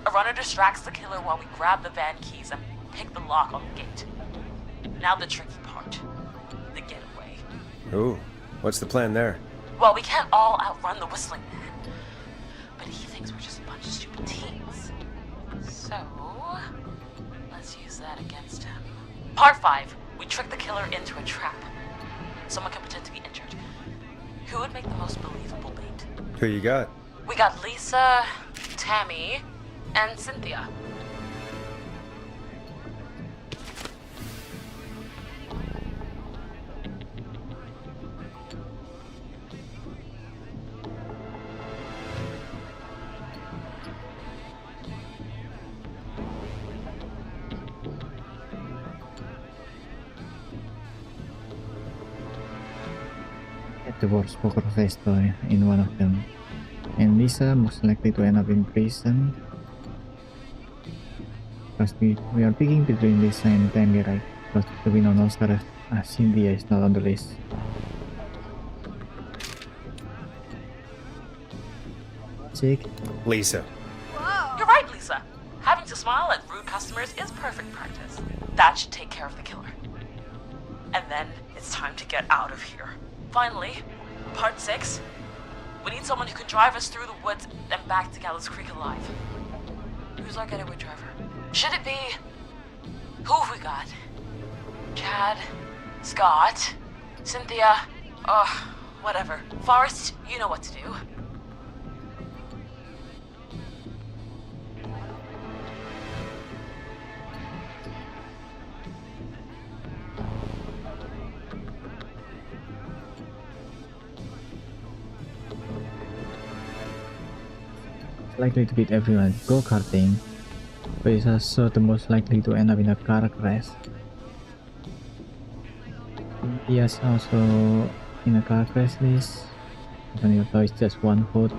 A runner distracts the killer while we grab the van keys and pick the lock on the gate. Now the tricky part. The getaway. Ooh, what's the plan there? Well, we can't all outrun the whistling man. But he thinks we're just a bunch of stupid teens. So, let's use that against him. Part 5. We trick the killer into a trap. Someone can pretend to be injured. Who would make the most believable bait? Who you got? We got Lisa, Tammy, and Cynthia. At the worst poker face toy in one of them. And Lisa most likely to end up in prison. Because we are picking between Lisa and Tammy, right? Because the winner knows that Cynthia is not on the list. Jake? Lisa. You're right, Lisa. Having to smile at rude customers is perfect practice. That should take care of the killer. And then it's time to get out of here. Finally, part 6. We need someone who can drive us through the woods and back to Gallows Creek alive. Who's our getaway driver? Should it be... Who have we got? Chad? Scott? Cynthia? Whatever. Forrest, you know what to do. Likely to beat everyone at go-karting, but is also the most likely to end up in a car crash. He is also in a car crash list, even though it's just one vote.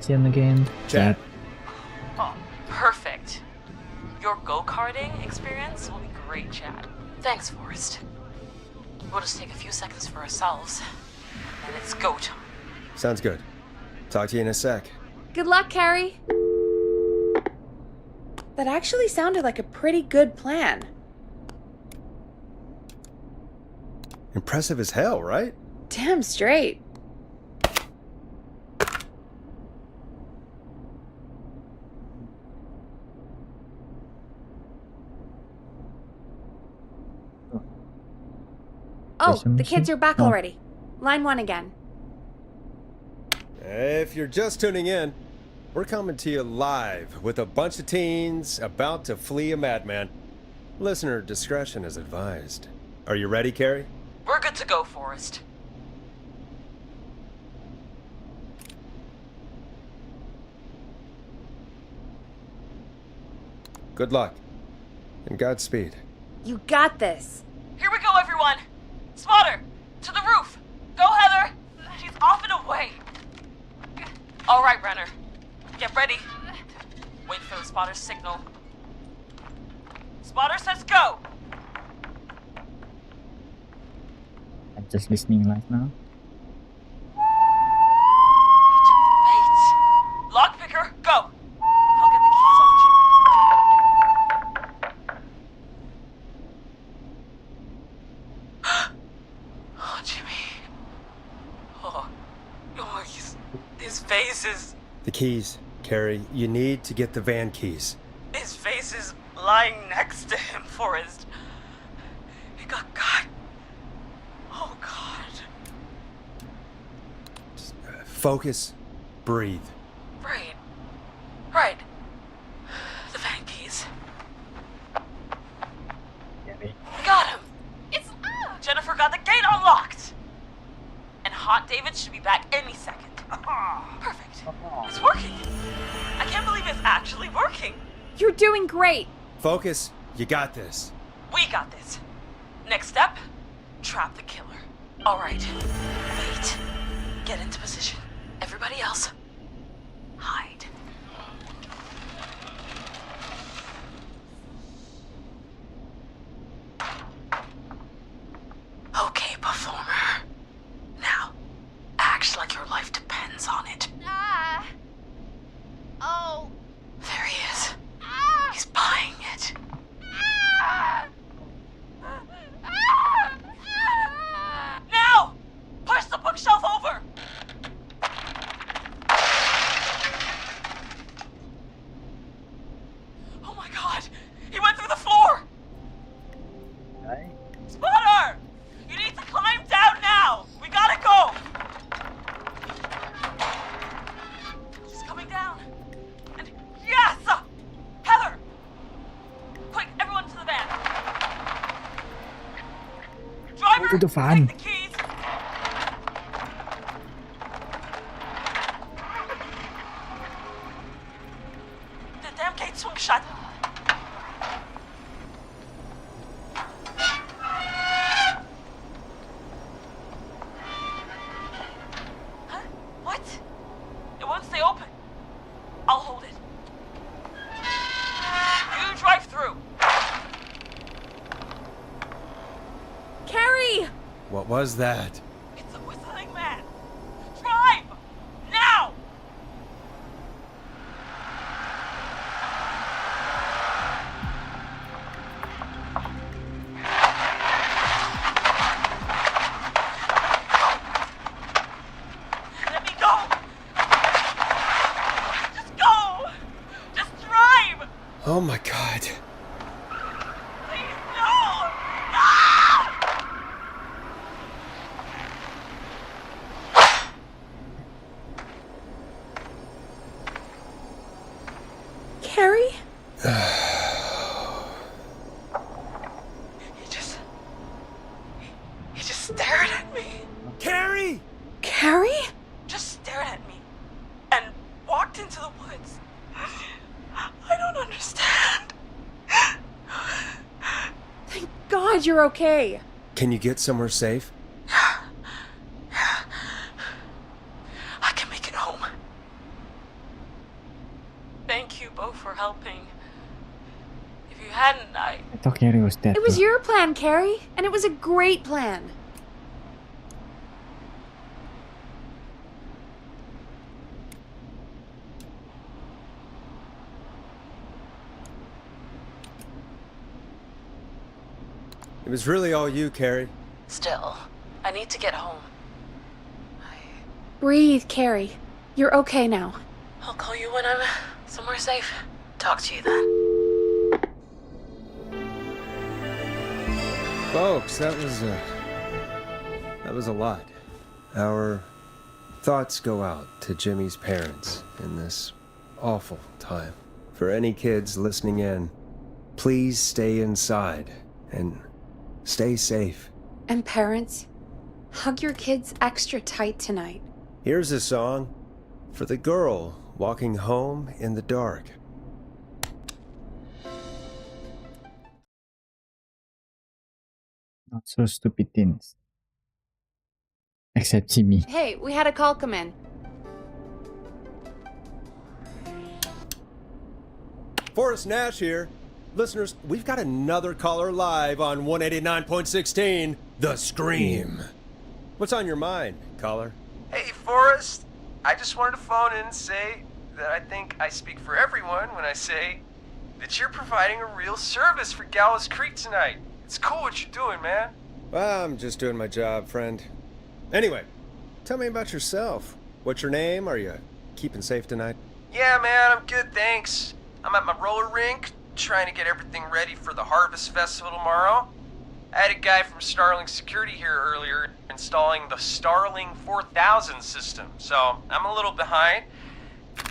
See him again. Chad. Oh, perfect. Your go-karting experience will be great, Chad. Thanks, Forrest. We'll just take a few seconds for ourselves, and then it's go time. Sounds good. Talk to you in a sec. Good luck, Carrie. That actually sounded like a pretty good plan. Impressive as hell, right? Damn straight. Oh, the kids are back already. Line 1 again. If you're just tuning in, we're coming to you live with a bunch of teens about to flee a madman. Listener discretion is advised. Are you ready, Carrie? We're good to go, Forrest. Good luck. And Godspeed. You got this. Here we go, everyone. Spotter, to the roof. Go, Heather. She's off and away. All right, Renner. Get ready. Wait for the spotter's signal. Spotter says go! I'm just listening right now. Wait! Lockpicker, go! I'll get the keys off Jimmy. Oh, Jimmy. Oh, his face is... The keys, Carrie. You need to get the van keys. His face is lying next to him, Forrest. He got caught. Oh, God. Just, focus. Breathe. Right. The van keys. Got him. It's... Jennifer got the gate unlocked. And Hot David should be back any second. Perfect. It's working. I can't believe it's actually working. You're doing great. Focus. You got this. We got this. Next step, trap the killer. All right. Wait. Get into position. Everybody else, hide. Okay, performer. Now, act like your life depends on it. Oh. There he is. He's buying it. Now! Push the bookshelf over! Oh my God! He went through the floor! Spotter! You need to climb down now! We gotta go! She's coming down. And yes! Heather! Quick, everyone to the van. Driver, To the van. take the keys. The damn gate swung shut. Huh? What? It won't stay open. I'll hold it. You drive through. Carrie! What was that? It's a whistling man. Drive! Now! Let me go! Just go! Just drive! Oh my God. Please, no! Ah! Carrie? He just stared at me. Carrie! Carrie? Just stared at me and walked into the woods. I don't understand. Thank God you're okay. Can you get somewhere safe? I can make it home. Thank you both for helping. If you hadn't, I thought Carrie was dead. It was though. your plan, Carrie, and it was a great plan. It was really all you, Carrie. Still, I need to get home. Breathe, Carrie. You're okay now. I'll call you when I'm somewhere safe. Talk to you then. Folks, that was a lot. Our thoughts go out to Jimmy's parents in this awful time. For any kids listening in, please stay inside and stay safe. And parents, hug your kids extra tight tonight. Here's a song for the girl walking home in the dark. Not so stupid teens. Except Jimmy. Hey, we had a call come in. Forrest Nash here. Listeners, we've got another caller live on 189.16, The Scream. What's on your mind, caller? Hey, Forrest. I just wanted to phone in and say that I think I speak for everyone when I say that you're providing a real service for Gallows Creek tonight. It's cool what you're doing, man. Well, I'm just doing my job, friend. Anyway, tell me about yourself. What's your name? Are you keeping safe tonight? Yeah, man, I'm good, thanks. I'm at my roller rink, trying to get everything ready for the Harvest Festival tomorrow. I had a guy from Starling Security here earlier installing the Starling 4000 system, so I'm a little behind.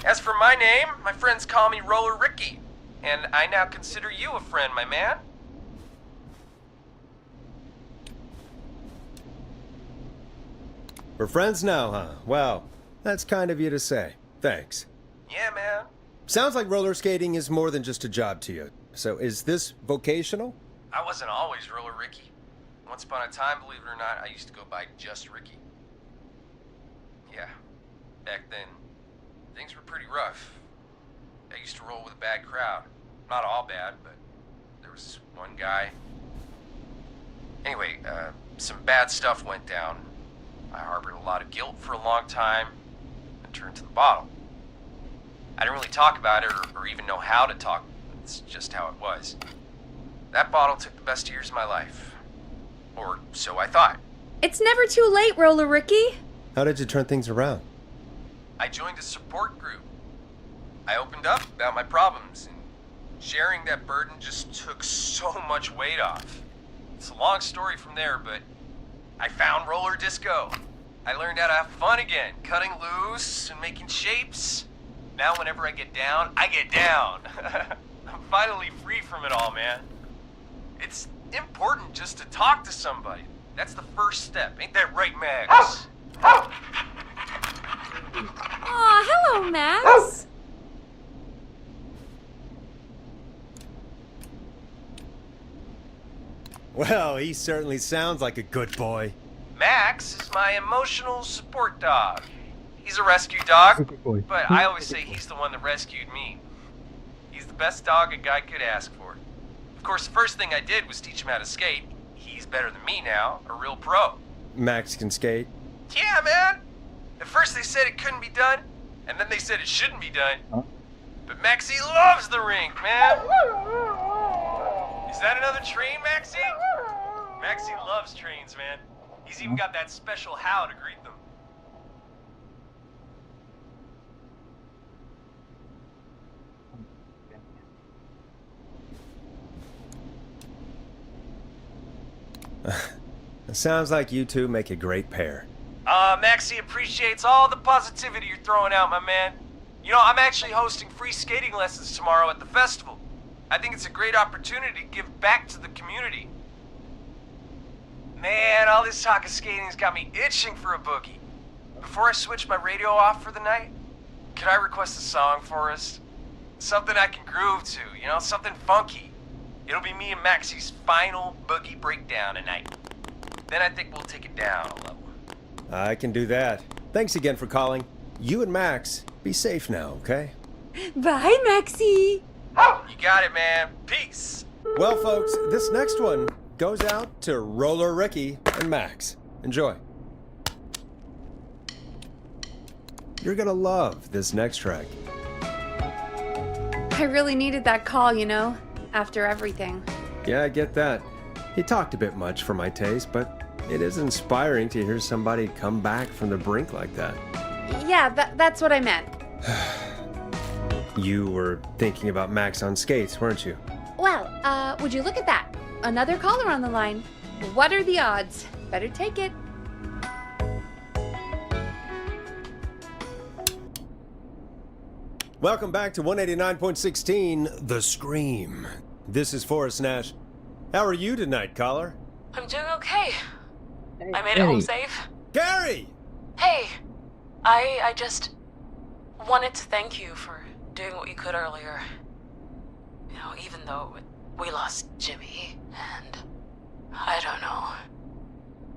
As for my name, my friends call me Roller Ricky, and I now consider you a friend, my man. We're friends now, huh? Well, that's kind of you to say. Thanks. Yeah, man. Sounds like roller skating is more than just a job to you. So is this vocational? I wasn't always Roller Ricky. Once upon a time, believe it or not, I used to go by just Ricky. Yeah, back then, things were pretty rough. I used to roll with a bad crowd. Not all bad, but there was one guy. Anyway, some bad stuff went down. I harbored a lot of guilt for a long time and turned to the bottle. I didn't really talk about it or even know how to talk. It's just how it was. That bottle took the best years of my life. Or so I thought. It's never too late, Roller Ricky. How did you turn things around? I joined a support group. I opened up about my problems, and sharing that burden just took so much weight off. It's a long story from there, but I found roller disco. I learned how to have fun again, cutting loose and making shapes. Now whenever I get down, I get down. I'm finally free from it all, man. It's important just to talk to somebody. That's the first step. Ain't that right, Max? Aw, hello, Max. Well, he certainly sounds like a good boy. Max is my emotional support dog. He's a rescue dog, but I always say he's the one that rescued me. He's the best dog a guy could ask for. Of course, the first thing I did was teach him how to skate. He's better than me now, a real pro. Max can skate? Yeah, man. At first they said it couldn't be done, and then they said it shouldn't be done. Huh? But Maxie loves the rink, man. Is that another train, Maxie? Maxie loves trains, man. He's even got that special how to greet them. It sounds like you two make a great pair. Maxie appreciates all the positivity you're throwing out, my man. You know, I'm actually hosting free skating lessons tomorrow at the festival. I think it's a great opportunity to give back to the community. Man, all this talk of skating's got me itching for a boogie. Before I switch my radio off for the night, could I request a song for us? Something I can groove to, you know, something funky. It'll be me and Maxie's final boogie breakdown tonight. Then I think we'll take it down a level. I can do that. Thanks again for calling. You and Max, be safe now, okay? Bye, Maxie. You got it, man. Peace. Well, folks, this next one goes out to Roller Ricky and Max. Enjoy. You're gonna love this next track. I really needed that call, you know, after everything. Yeah, I get that. He talked a bit much for my taste, but it is inspiring to hear somebody come back from the brink like that. Yeah, that's what I meant. You were thinking about Max on skates, weren't you? Well, would you look at that? Another caller on the line. What are the odds? Better take it. Welcome back to 189.16, The Scream. This is Forrest Nash. How are you tonight, caller? I'm doing okay. I made it home safe. Gary! Hey, I just wanted to thank you for doing what you could earlier. You know, even though we lost Jimmy, and I don't know.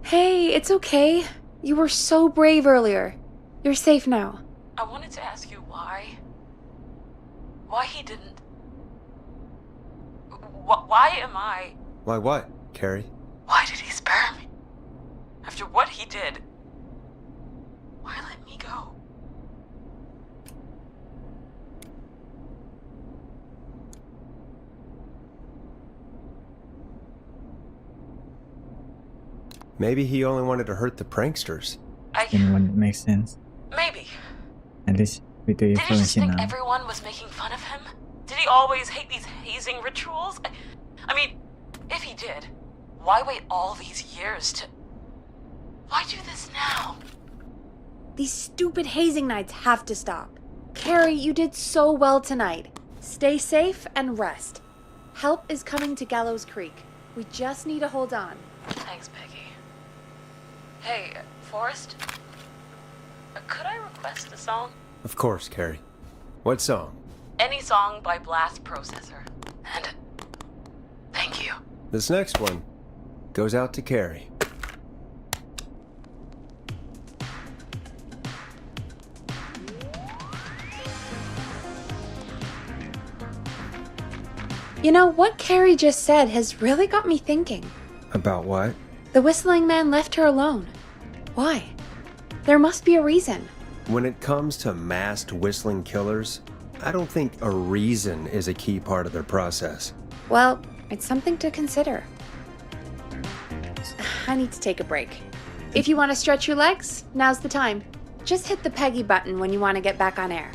Hey, it's okay. You were so brave earlier. You're safe now. I wanted to ask you why he didn't Why am I... Why what, Carrie? Why did he spare me? After what he did, why let me go? Maybe he only wanted to hurt the pranksters. Anyone makes sense. Maybe. At least with the Did he just information think now. everyone was making fun of him? Did he always hate these hazing rituals? I mean, if he did, why wait all these years to... Why do this now? These stupid hazing nights have to stop. Carrie, you did so well tonight. Stay safe and rest. Help is coming to Gallows Creek. We just need to hold on. Thanks, Peggy. Hey, Forrest? Could I request a song? Of course, Carrie. What song? Any song by Blast Processor. And thank you. This next one goes out to Carrie. You know, what Carrie just said has really got me thinking. About what? The whistling man left her alone. Why? There must be a reason. When it comes to masked whistling killers, I don't think a reason is a key part of their process. Well, it's something to consider. I need to take a break. If you want to stretch your legs, now's the time. Just hit the Peggy button when you want to get back on air.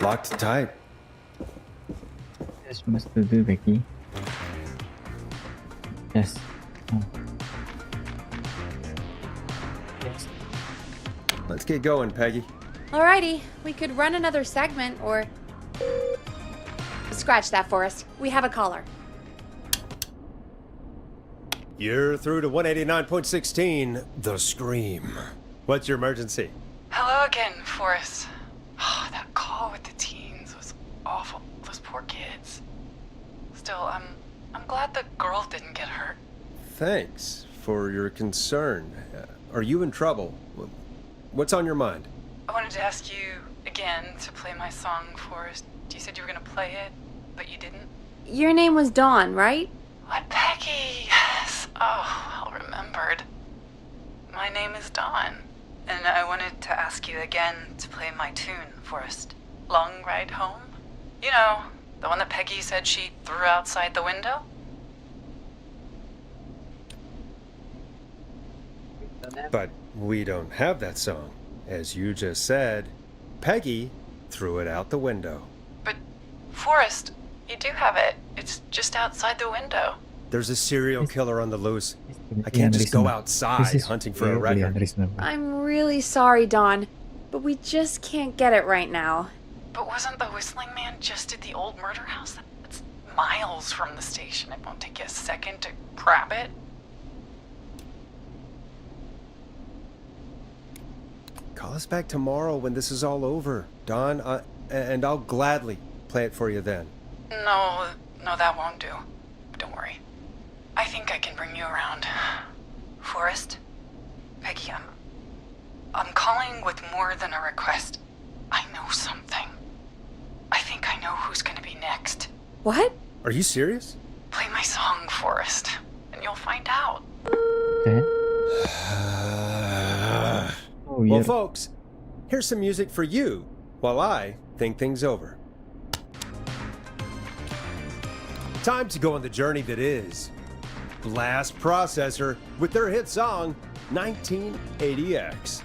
Locked tight. Yes, must do, Becky. Yes. Oh. Yes. Let's get going, Peggy. Alrighty, we could run another segment or... Scratch that, Forrest. We have a caller. You're through to 189.16, The Scream. What's your emergency? Hello again, Forrest. Oh, that call with the teens was awful. Those poor kids. Still, I'm glad the girl didn't get hurt. Thanks for your concern. Are you in trouble? What's on your mind? I wanted to ask you again to play my song, Forrest. You said you were gonna play it, but you didn't. Your name was Dawn, right? What, Peggy? Yes. Oh, well remembered. My name is Dawn. And I wanted to ask you again to play my tune, Forrest. Long Ride Home? You know, the one that Peggy said she threw outside the window? But we don't have that song. As you just said, Peggy threw it out the window. But, Forrest, you do have it. It's just outside the window. There's a serial killer on the loose. I can't just go outside hunting for a record. I'm really sorry, Dawn, but we just can't get it right now. But wasn't the whistling man just at the old murder house? That's miles from the station. It won't take you a second to grab it. Call us back tomorrow when this is all over, Dawn, and I'll gladly play it for you then. No, that won't do. Don't worry. I think I can bring you around. Forrest? Peggy, I'm calling with more than a request. I know something. I think I know who's gonna be next. What? Are you serious? Play my song, Forrest, and you'll find out. Okay. Oh, yeah. Well, folks, here's some music for you while I think things over. Time to go on the journey that is blast processor with their hit song 1980X.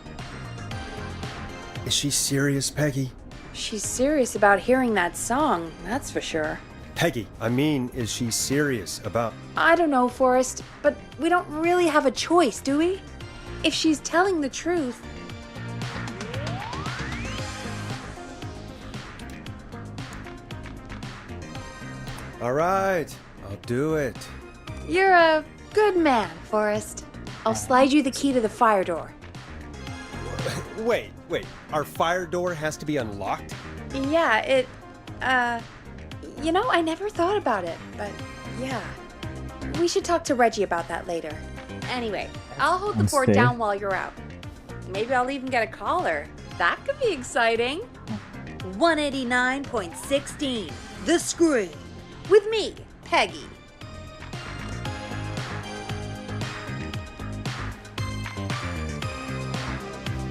Is she serious, Peggy? She's serious about hearing that song, that's for sure. Peggy, I mean, is she serious about... I don't know, Forrest, but we don't really have a choice, do we? If she's telling the truth... All right, I'll do it. You're a good man, Forrest. I'll slide you the key to the fire door. Wait, our fire door has to be unlocked? Yeah, you know, I never thought about it, but yeah. We should talk to Reggie about that later. Anyway, I'll hold the fort down while you're out. Maybe I'll even get a caller. That could be exciting. 189.16, The Scream. With me, Peggy.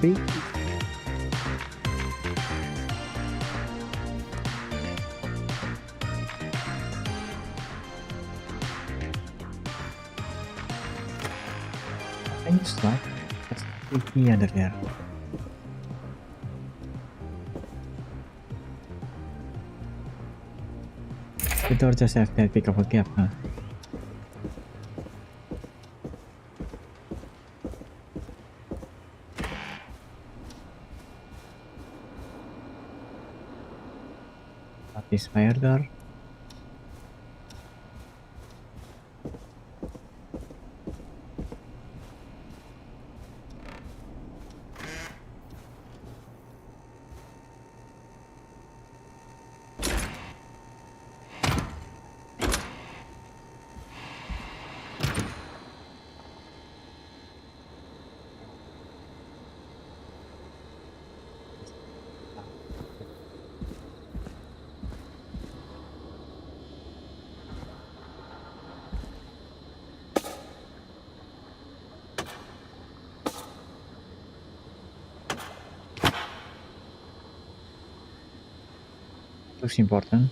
Can you start? Let's see under there. The door just have to pick up a gap, huh? This fire door. Looks important.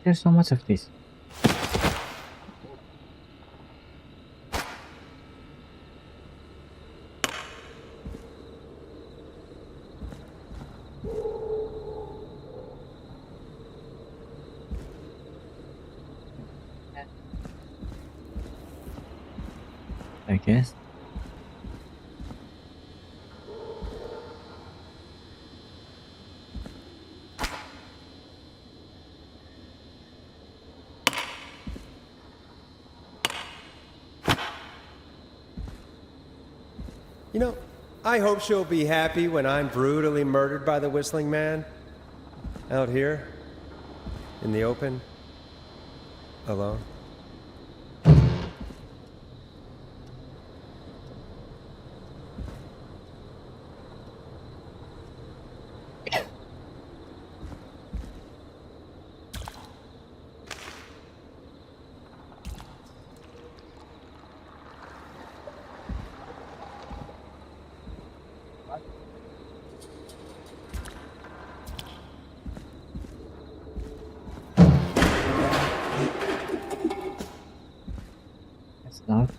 There's so much of this. I guess. You know, I hope she'll be happy when I'm brutally murdered by the Whistling Man. Out here, in the open, alone. Loud.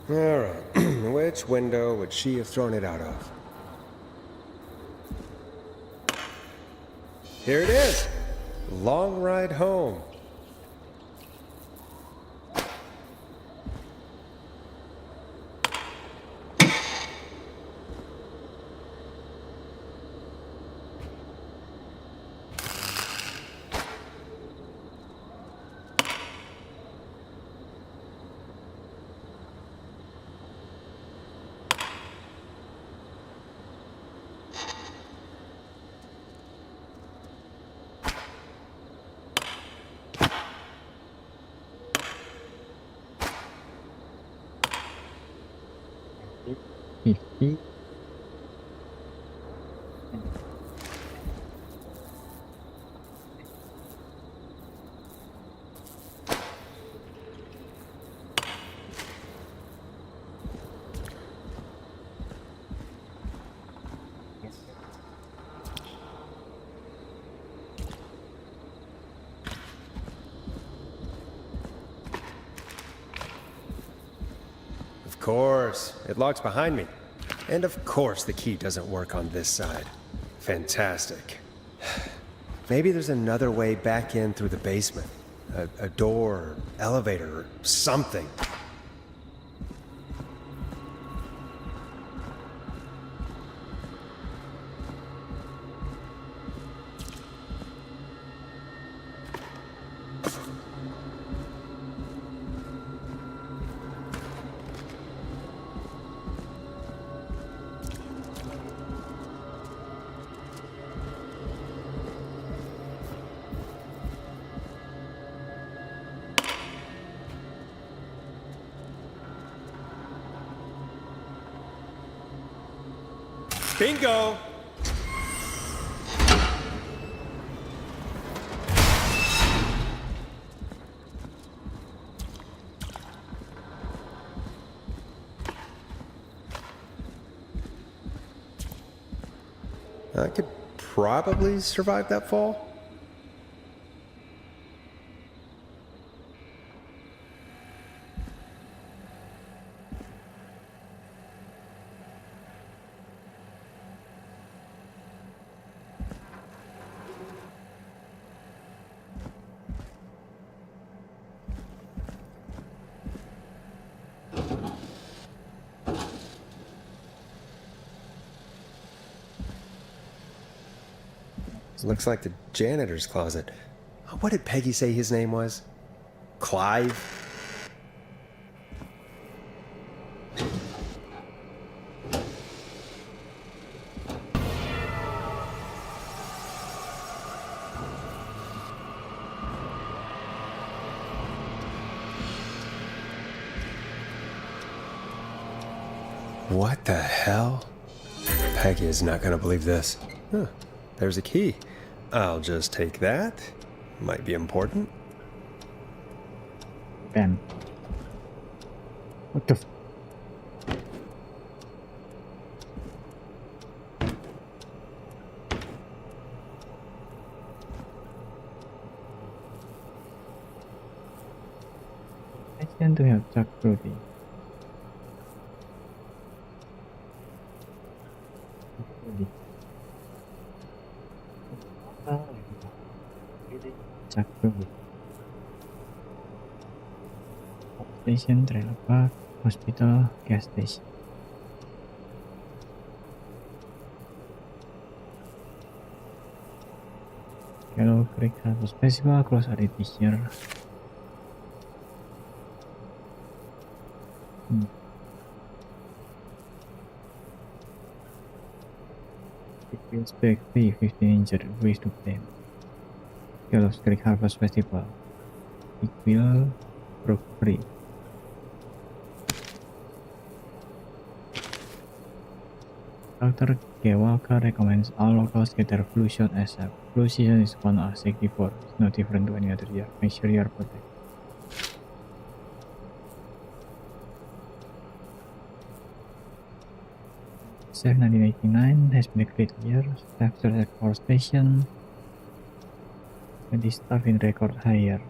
All right. Which window would she have thrown it out of? Here it is. Long ride home. Yes. Of course, it locks behind me. And of course the key doesn't work on this side. Fantastic. Maybe there's another way back in through the basement. A door, or elevator, or something. Bingo! I could probably survive that fall. Looks like the janitor's closet. What did Peggy say his name was? Clive? What the hell? Peggy is not gonna believe this. Huh. There's a key. I'll just take that. Might be important. Ben. What the f- I tend to have Chuck Brody. Chuck Brody. Station, trailer park, hospital, gas station. Hello, Creek Harvest Festival, close are this year. It will spec 15 injured ways to claim. Gallows Creek Harvest Festival. It will broke free. Dr. Gewalker recommends all locals get their flu shot ASAP. Flu season is 1/64. It's no different to any other year. Make sure you are protected. Save 1989 has been a great year. Staff at Power Station. And the staff in record higher.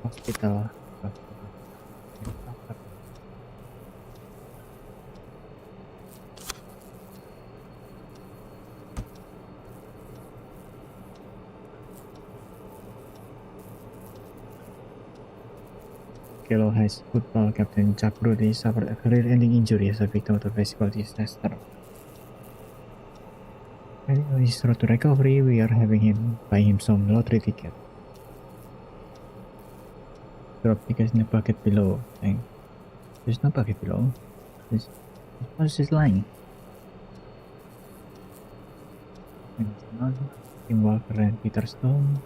Hospital. Kelo High football captain Chuck Brody suffered a career-ending injury as a victim of the festival disaster. While on his road to recovery, we are having him buy him some lottery ticket. Drop tickets in the bucket below. Thanks. There's no bucket below. What is this line? Tim Walker and Peter Stone.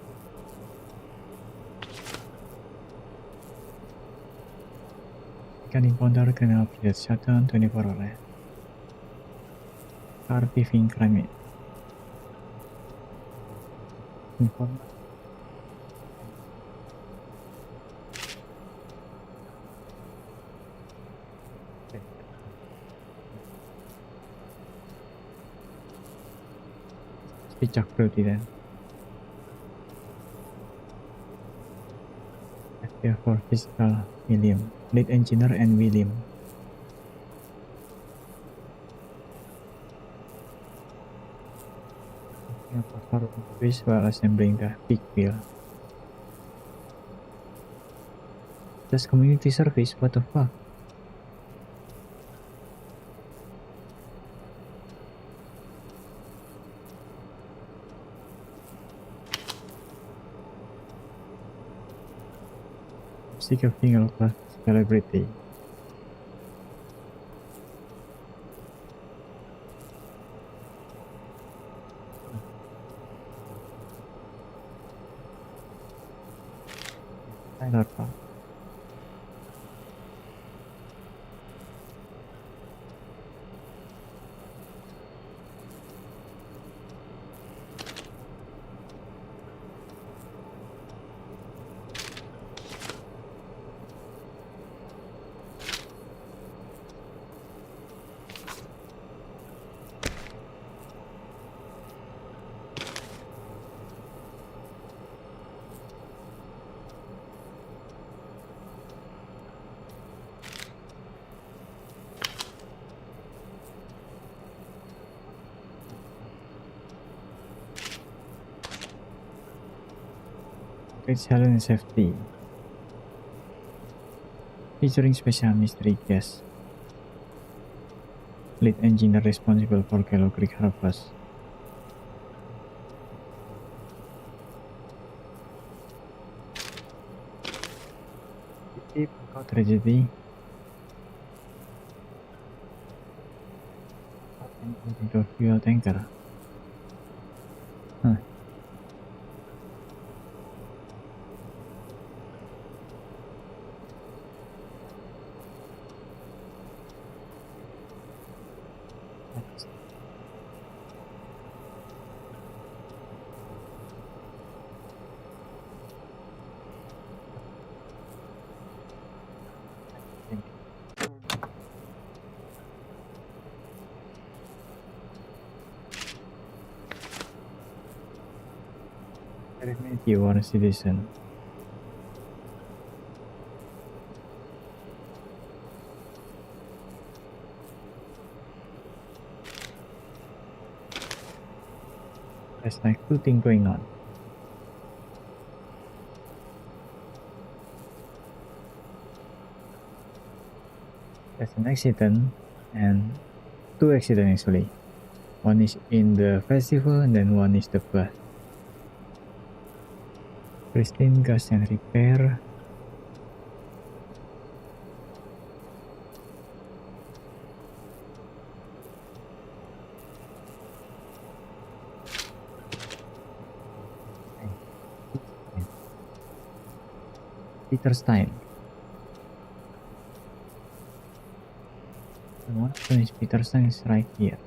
Ikan imponder criminal update shutdown 24 hours. Car thieving crime. Inform. Picak berarti dan FTF for physical William, lead engineer and William. For office while assembling the big wheel. Just community service, what the fuck? Sick of being a local celebrity. Tyler Park. Challenge safety featuring special mystery guest, lead engineer responsible for Gallows Creek Harvest. Tragedy into fuel tanker. Huh. You are a citizen. There's like two things going on. There's an accident and two accidents actually. One is in the festival and then one is the bus. Pristine gas and repair. Peter's time. The one is Peter's time is right here.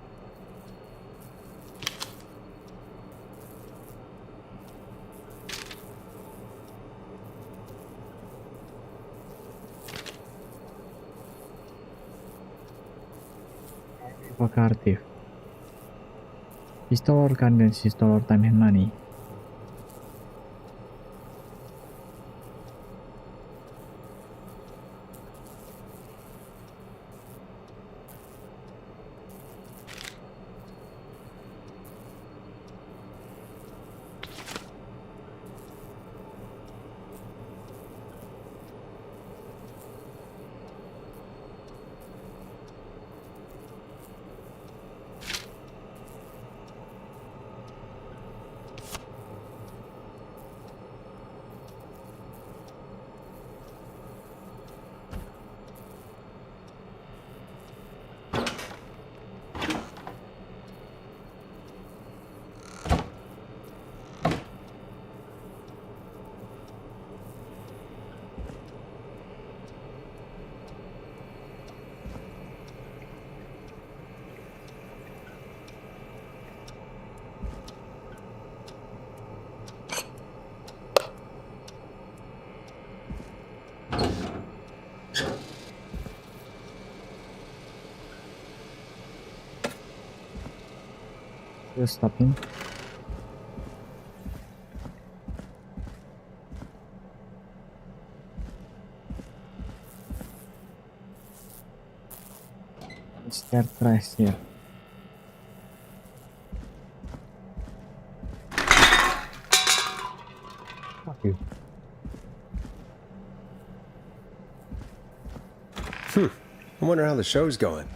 Cardiff. Pistol or gun, pistol or time and money. We'll stop him. Mr. Trash here. Fuck you. I wonder how the show's going.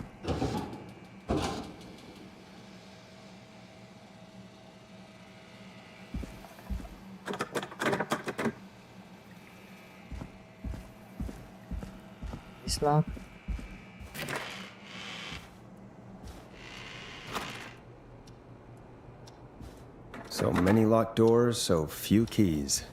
This lock. So many locked doors, so few keys.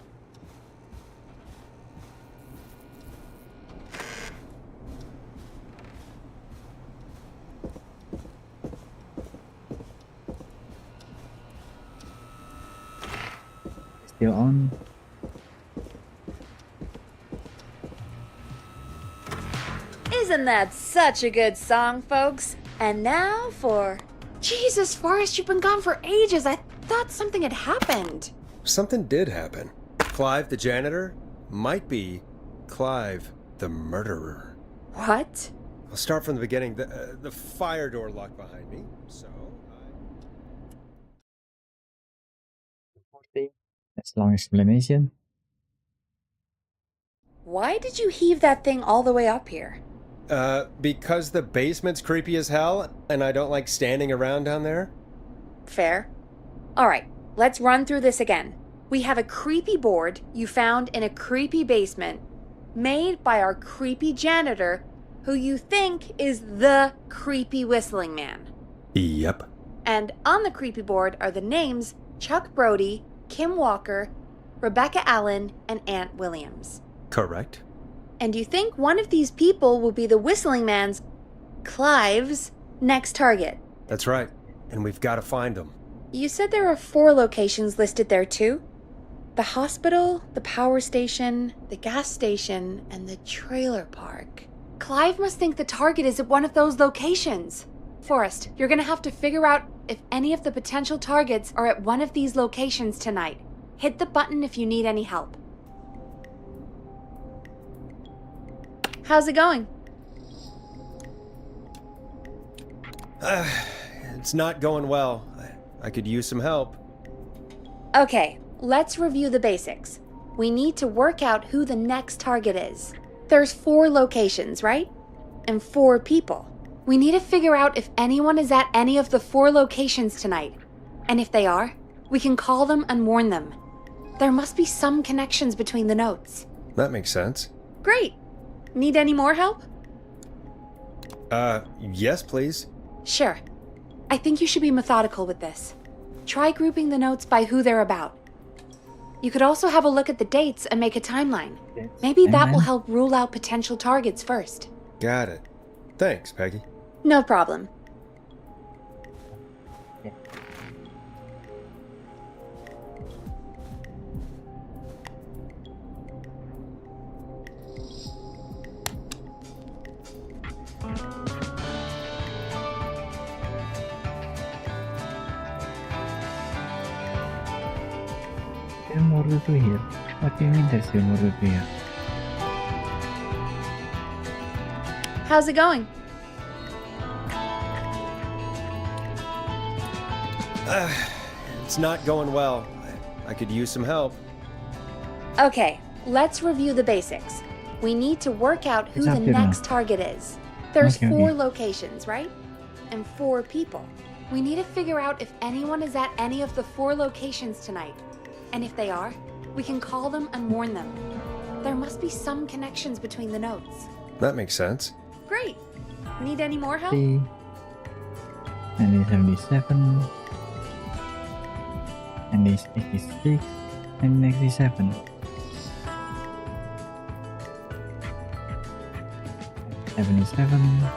Still on. Isn't that such a good song, folks? And now for... Jesus, Forrest, you've been gone for ages. I thought something had happened. Something did happen. Clive the janitor might be Clive the murderer. What? I'll start from the beginning. The fire door locked behind me, so That's long explanation. Why did you heave that thing all the way up here? because the basement's creepy as hell, and I don't like standing around down there. Fair. Alright, let's run through this again. We have a creepy board you found in a creepy basement, made by our creepy janitor, who you think is the creepy whistling man. Yep. And on the creepy board are the names Chuck Brody, Kim Walker, Rebecca Allen, and Aunt Williams. Correct. And you think one of these people will be the whistling man's, Clive's, next target. That's right. And we've got to find them. You said there are 4 locations listed there too? The hospital, the power station, the gas station, and the trailer park. Clive must think the target is at one of those locations. Forrest, you're gonna have to figure out if any of the potential targets are at one of these locations tonight. Hit the button if you need any help. How's it going? It's not going well. I could use some help. Okay, let's review the basics. We need to work out who the next target is. There's 4 locations, right? And 4 people. We need to figure out if anyone is at any of the 4 locations tonight. And if they are, we can call them and warn them. There must be some connections between the notes. That makes sense. Great. Need any more help? Yes, please. Sure. I think you should be methodical with this. Try grouping the notes by who they're about. You could also have a look at the dates and make a timeline. Maybe that will help rule out potential targets first. Got it. Thanks, Peggy. No problem. Still more to do here. What do you mean there's still more to do here? How's it going? It's not going well. I could use some help. Okay, let's review the basics. We need to work out who the next target is. There's 4 locations, right? And 4 people. We need to figure out if anyone is at any of the 4 locations tonight. And if they are, we can call them and warn them. There must be some connections between the notes. That makes sense. Great. Need any more help? 1977, and it's 86, and 87. 77.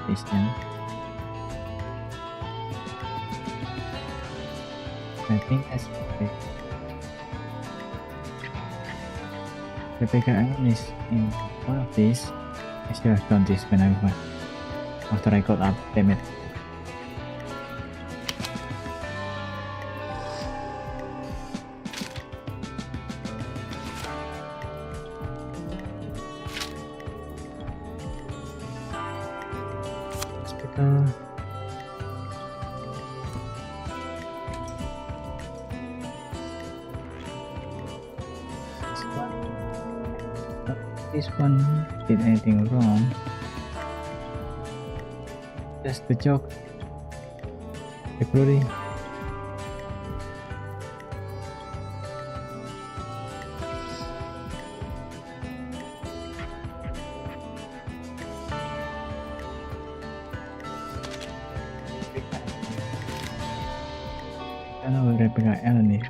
station. I think that's okay. Rebecca Allen is in one of these. I should have done this when I went after I got up, damn it. Hospital. This one did anything wrong. Just the joke. February. I know where Rebecca Allen is.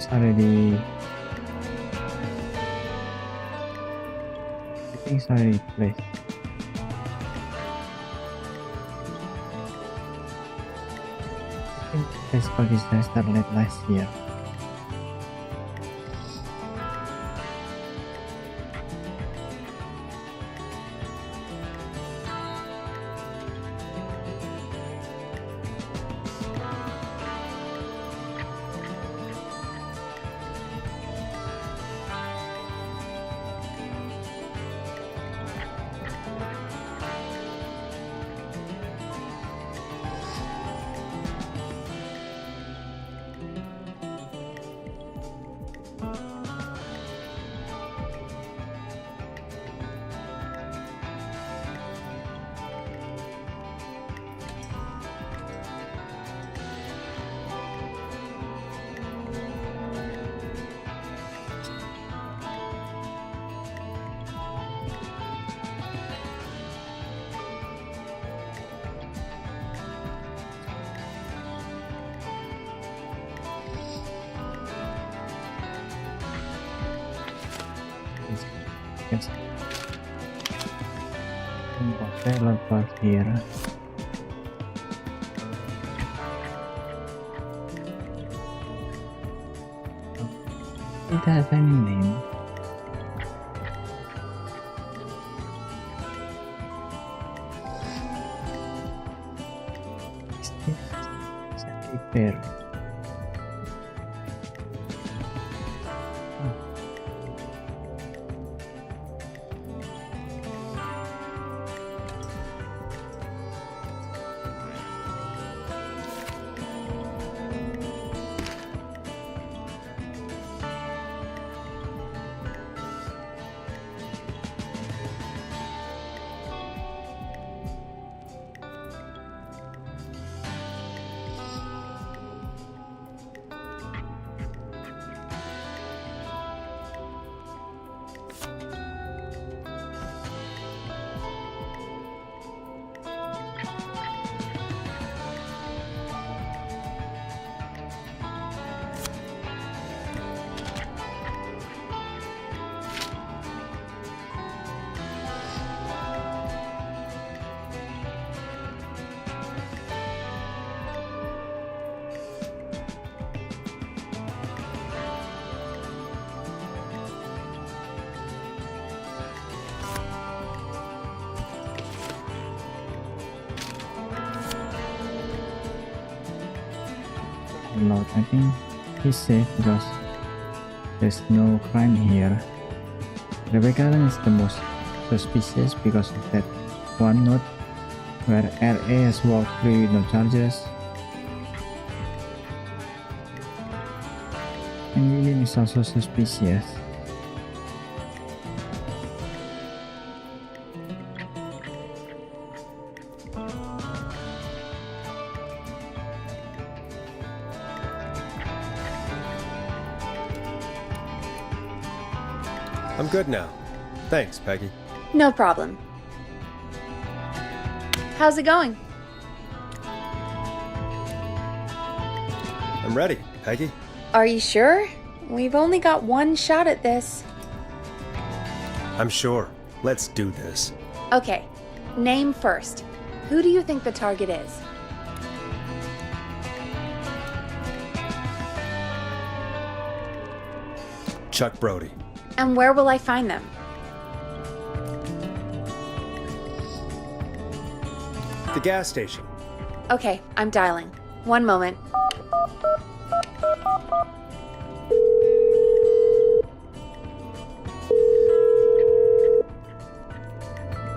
Already, I think it's already placed. I think this Pakistan started last year. Yes. Trailer park here. It has any name. It's a fair. Lot. I think he's safe because there's no crime here. Rebecca Allen is the most suspicious because of that one note where RA has walked free with no charges. And William is also suspicious. I'm good now. Thanks, Peggy. No problem. How's it going? I'm ready, Peggy. Are you sure? We've only got one shot at this. I'm sure. Let's do this. Okay, name first. Who do you think the target is? Chuck Brody. And where will I find them? The gas station. Okay, I'm dialing. One moment.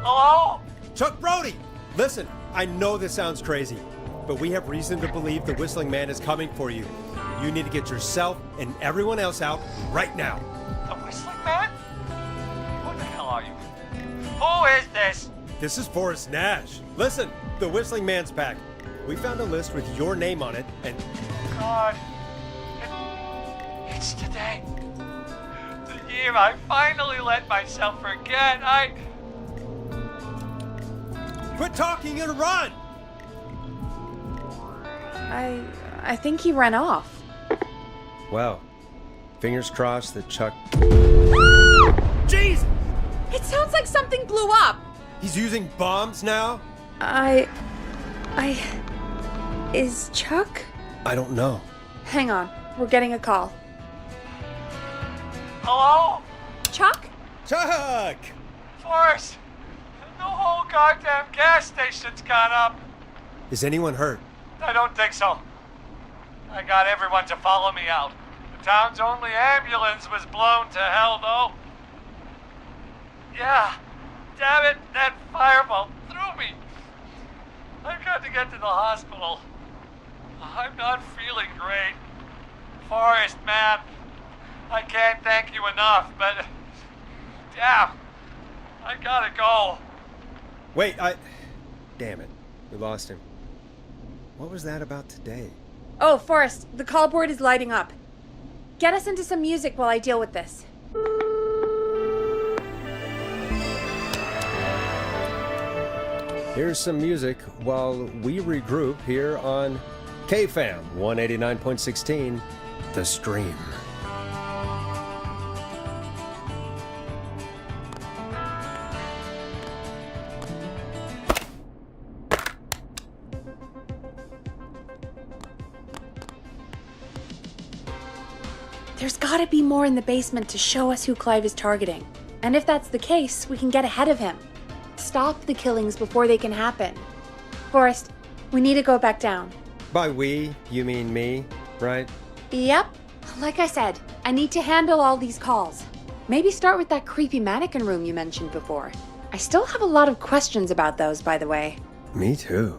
Hello? Chuck Brody! Listen, I know this sounds crazy, but we have reason to believe the Whistling Man is coming for you. You need to get yourself and everyone else out right now. The Whistling Man? What the hell are you? Who is this? This is Forrest Nash. Listen, the Whistling Man's back. We found a list with your name on it, and... God. It's today. The year I finally let myself forget. Quit talking and run! I think he ran off. Well, fingers crossed that Chuck... Jeez! It sounds like something blew up! He's using bombs now? Is Chuck? I don't know. Hang on, we're getting a call. Hello? Chuck? Chuck! Forrest! The whole goddamn gas station's gone up. Is anyone hurt? I don't think so. I got everyone to follow me out. The town's only ambulance was blown to hell, though. Yeah. Damn it, that fireball threw me. I've got to get to the hospital. I'm not feeling great. Forrest, man, I can't thank you enough, but... Damn, I gotta go. Wait, Damn it. We lost him. What was that about today? Oh, Forrest, the call board is lighting up. Get us into some music while I deal with this. Here's some music while we regroup here on KFAM 189.16, The Stream. There's gotta be more in the basement to show us who Clive is targeting. And if that's the case, we can get ahead of him. Stop the killings before they can happen. Forrest, we need to go back down. By we, you mean me, right? Yep. Like I said, I need to handle all these calls. Maybe start with that creepy mannequin room you mentioned before. I still have a lot of questions about those, by the way. Me too.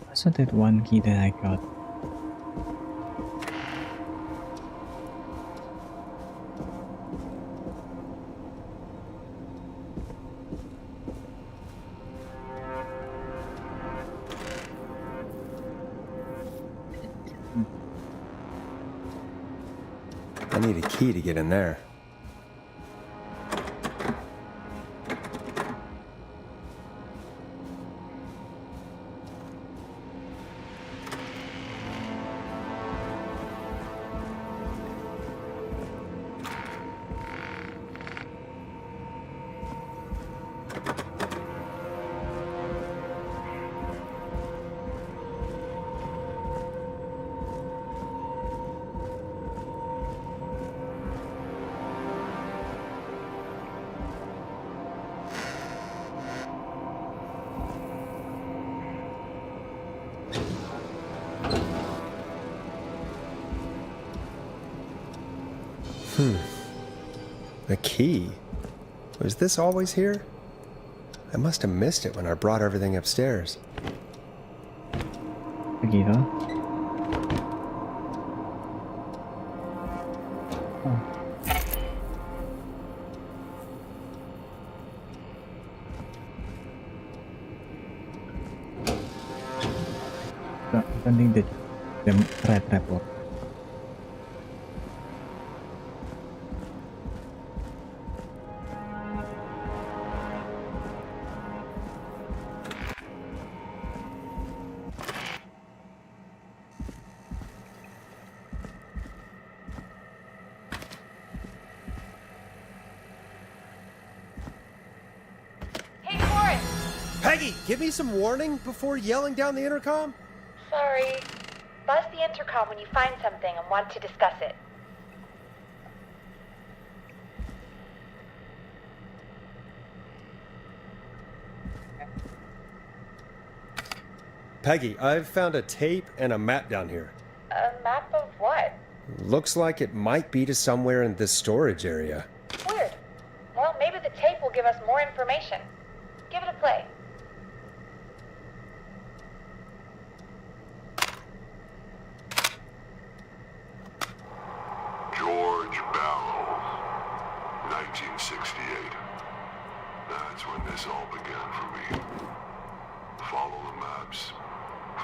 Wasn't it one key that I got? I need a key to get in there. A key? Was this always here? I must have missed it when I brought everything upstairs. Begitu. Oh. don't think the red trap works. Hey, Forrest! Peggy, give me some warning before yelling down the intercom? Sorry. Buzz the intercom when you find something and want to discuss it. Peggy, I've found a tape and a map down here. A map of what? Looks like it might be to somewhere in this storage area. Weird. Well, maybe the tape will give us more information. Give it a play. George Barrow, 1968. That's when this all began for me. Follow the maps,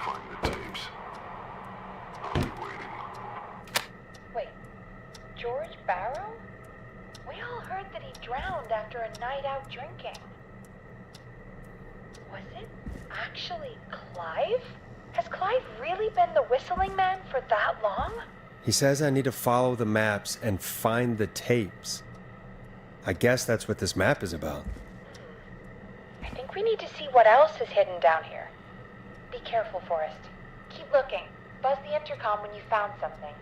find the tapes. I'll be waiting. Wait, George Barrow? We all heard that he drowned after a night out drinking. Was it actually Clive? Has Clive really been the whistling man for that long? He says I need to follow the maps and find the tapes. I guess that's what this map is about. I think we need to see what else is hidden down here. Be careful, Forrest. Keep looking. Buzz the intercom when you found something.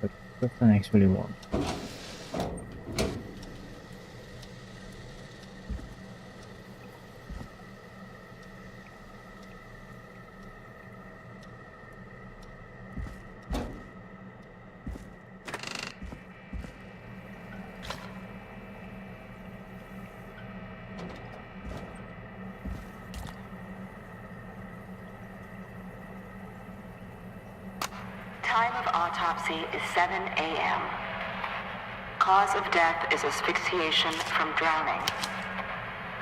But doesn't actually work. Time of autopsy is 7 a.m. Cause of death is asphyxiation from drowning.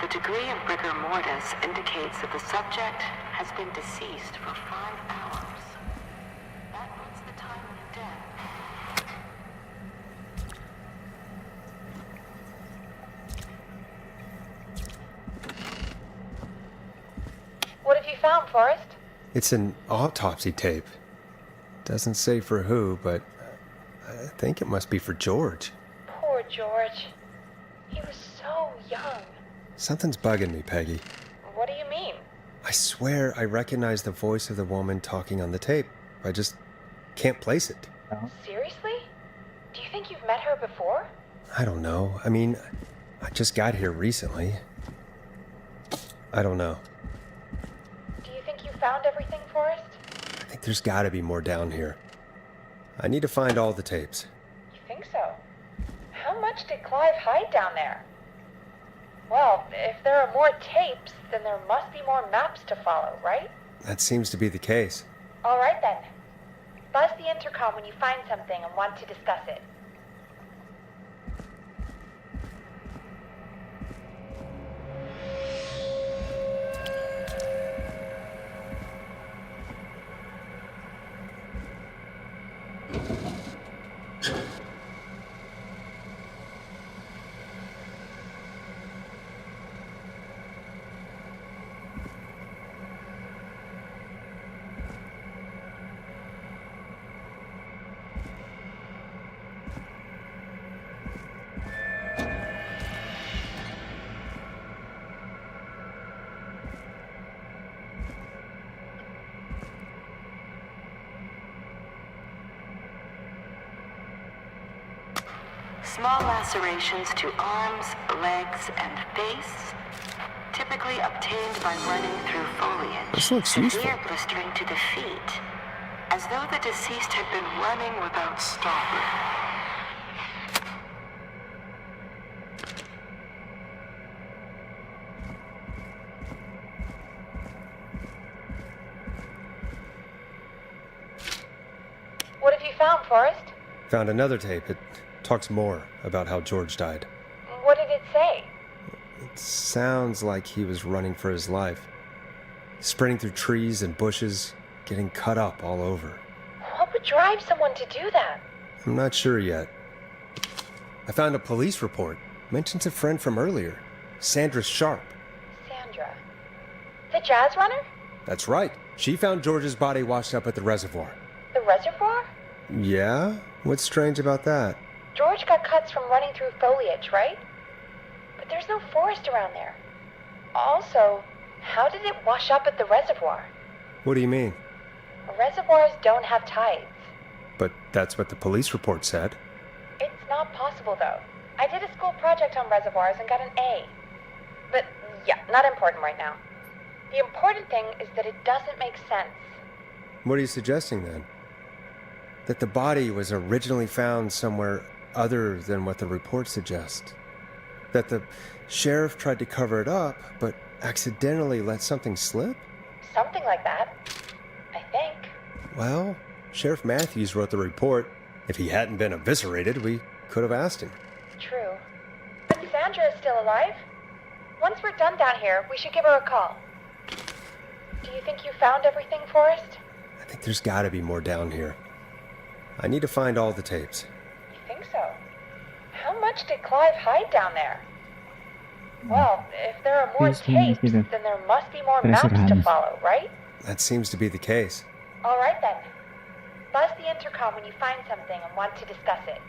The degree of rigor mortis indicates that the subject has been deceased for 5 hours. That puts the time of death. What have you found, Forrest? It's an autopsy tape. Doesn't say for who, but I think it must be for George. Poor George. He was so young. Something's bugging me, Peggy. What do you mean? I swear I recognize the voice of the woman talking on the tape. I just can't place it. Seriously? Do you think you've met her before? I don't know. I mean, I just got here recently. I don't know. Do you think you found everything, Forrest? I think there's gotta be more down here. I need to find all the tapes. You think so? How much did Clive hide down there? Well, if there are more tapes, then there must be more maps to follow, right? That seems to be the case. All right then. Buzz the intercom when you find something and want to discuss it. Small lacerations to arms, legs, and face, typically obtained by running through foliage. This looks useful. Severe blistering to the feet, as though the deceased had been running without stopping. What have you found, Forrest? Found another tape. It talks more about how George died. What did it say? It sounds like he was running for his life. Sprinting through trees and bushes, getting cut up all over. What would drive someone to do that? I'm not sure yet. I found a police report. Mentions a friend from earlier, Sandra Sharp. Sandra? The jazz runner? That's right. She found George's body washed up at the reservoir. The reservoir? Yeah? What's strange about that? George got cuts from running through foliage, right? But there's no forest around there. Also, how did it wash up at the reservoir? What do you mean? Reservoirs don't have tides. But that's what the police report said. It's not possible, though. I did a school project on reservoirs and got an A. But, yeah, not important right now. The important thing is that it doesn't make sense. What are you suggesting, then? That the body was originally found somewhere other than what the report suggests? That the sheriff tried to cover it up, but accidentally let something slip? Something like that. I think. Well, Sheriff Matthews wrote the report. If he hadn't been eviscerated, we could have asked him. True. But Sandra is still alive. Once we're done down here, we should give her a call. Do you think you found everything, Forrest? I think there's gotta be more down here. I need to find all the tapes. You think so? How much did Clive hide down there? Well, if there are more tapes, then there must be more maps to follow, right? That seems to be the case. All right, then. Buzz the intercom when you find something and want to discuss it.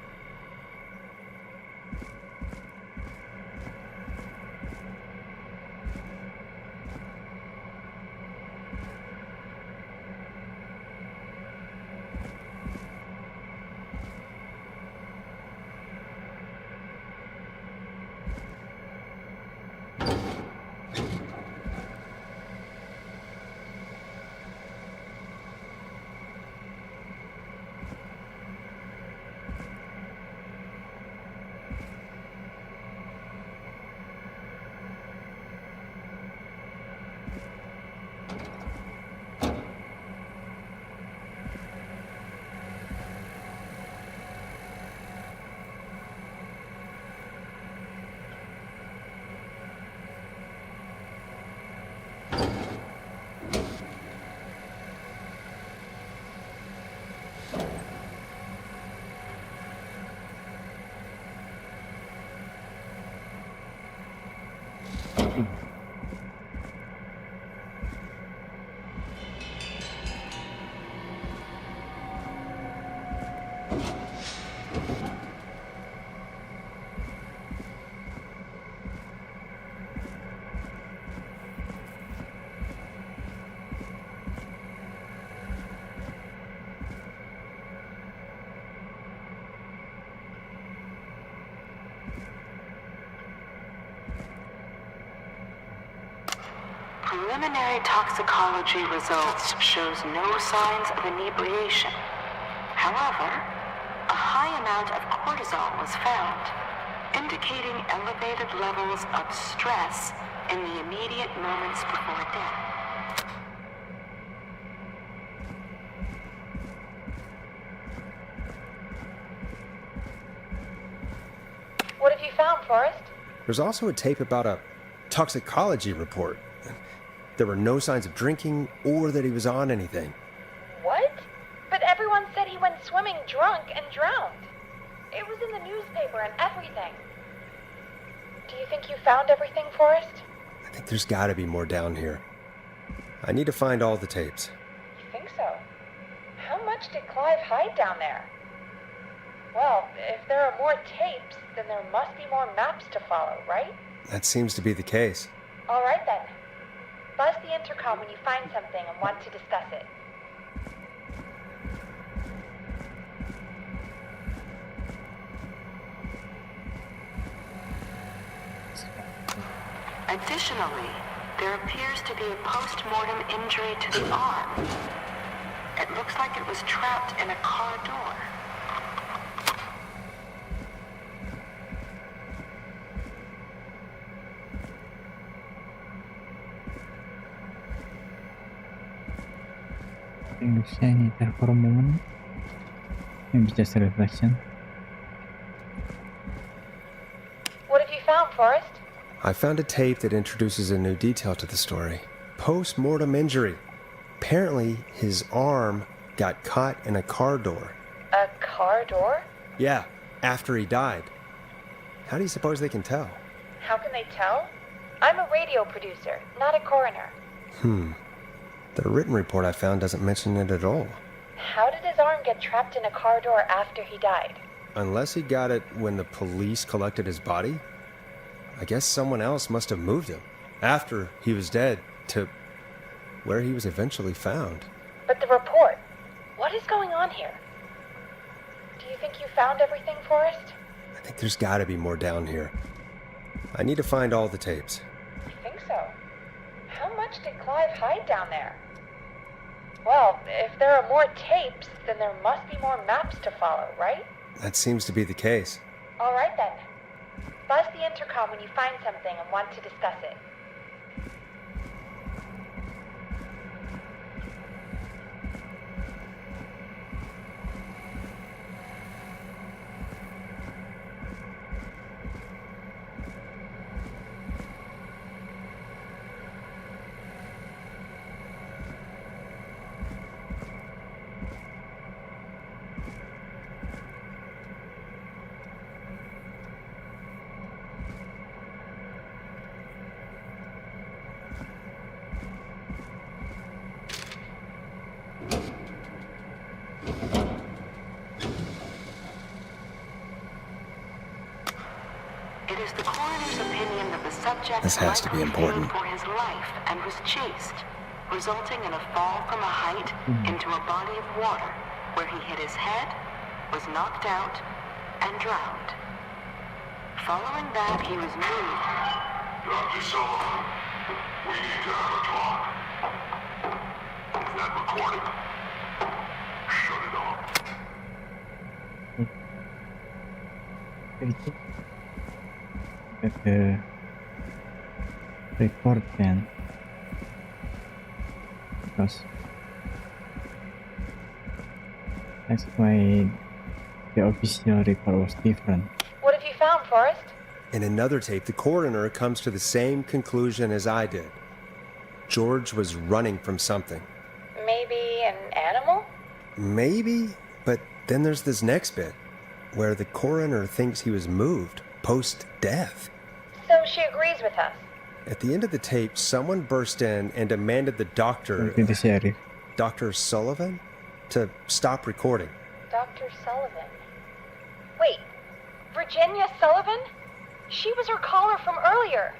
Preliminary toxicology results shows no signs of inebriation. However, a high amount of cortisol was found, indicating elevated levels of stress in the immediate moments before death. What have you found, Forrest? There's also a tape about a toxicology report. There were no signs of drinking or that he was on anything. What? But everyone said he went swimming drunk and drowned. It was in the newspaper and everything. Do you think you found everything, Forrest? I think there's gotta be more down here. I need to find all the tapes. You think so? How much did Clive hide down there? Well, if there are more tapes, then there must be more maps to follow, right? That seems to be the case. All right, then. Buzz the intercom when you find something and want to discuss it. Additionally, there appears to be a post-mortem injury to the arm. It looks like it was trapped in a car door. Indonesia ini terhormat Maybe just a reflection. What have you found, Forrest? I found a tape that introduces a new detail to the story. Post-mortem injury. Apparently, his arm got caught in a car door. A car door? Yeah, after he died. How do you suppose they can tell? How can they tell? I'm a radio producer, not a coroner. The written report I found doesn't mention it at all. How did his arm get trapped in a car door after he died? Unless he got it when the police collected his body? I guess someone else must have moved him, after he was dead, to where he was eventually found. But the report, what is going on here? Do you think you found everything, Forrest? I think there's gotta be more down here. I need to find all the tapes. You think so? How much did Clive hide down there? Well, if there are more tapes, then there must be more maps to follow, right? That seems to be the case. All right then. Buzz the intercom when you find something and want to discuss it. It is the coroner's opinion that the subject This has to be important. for his life and was chased, resulting in a fall from a height into a body of water, where he hit his head, was knocked out, and drowned. Following that, he was moved. Dr. Sullivan, we need to have a talk. Is that recording? Shut it off. The report then, because that's why the official report was different. What have you found, Forrest? In another tape, the coroner comes to the same conclusion as I did. George was running from something. Maybe an animal? Maybe, but then there's this next bit, where the coroner thinks he was moved post-death. So she agrees with us. At the end of the tape, someone burst in and demanded the doctor, The sheriff. Dr. Sullivan, to stop recording. Dr. Sullivan. Wait, Virginia Sullivan? She was her caller from earlier.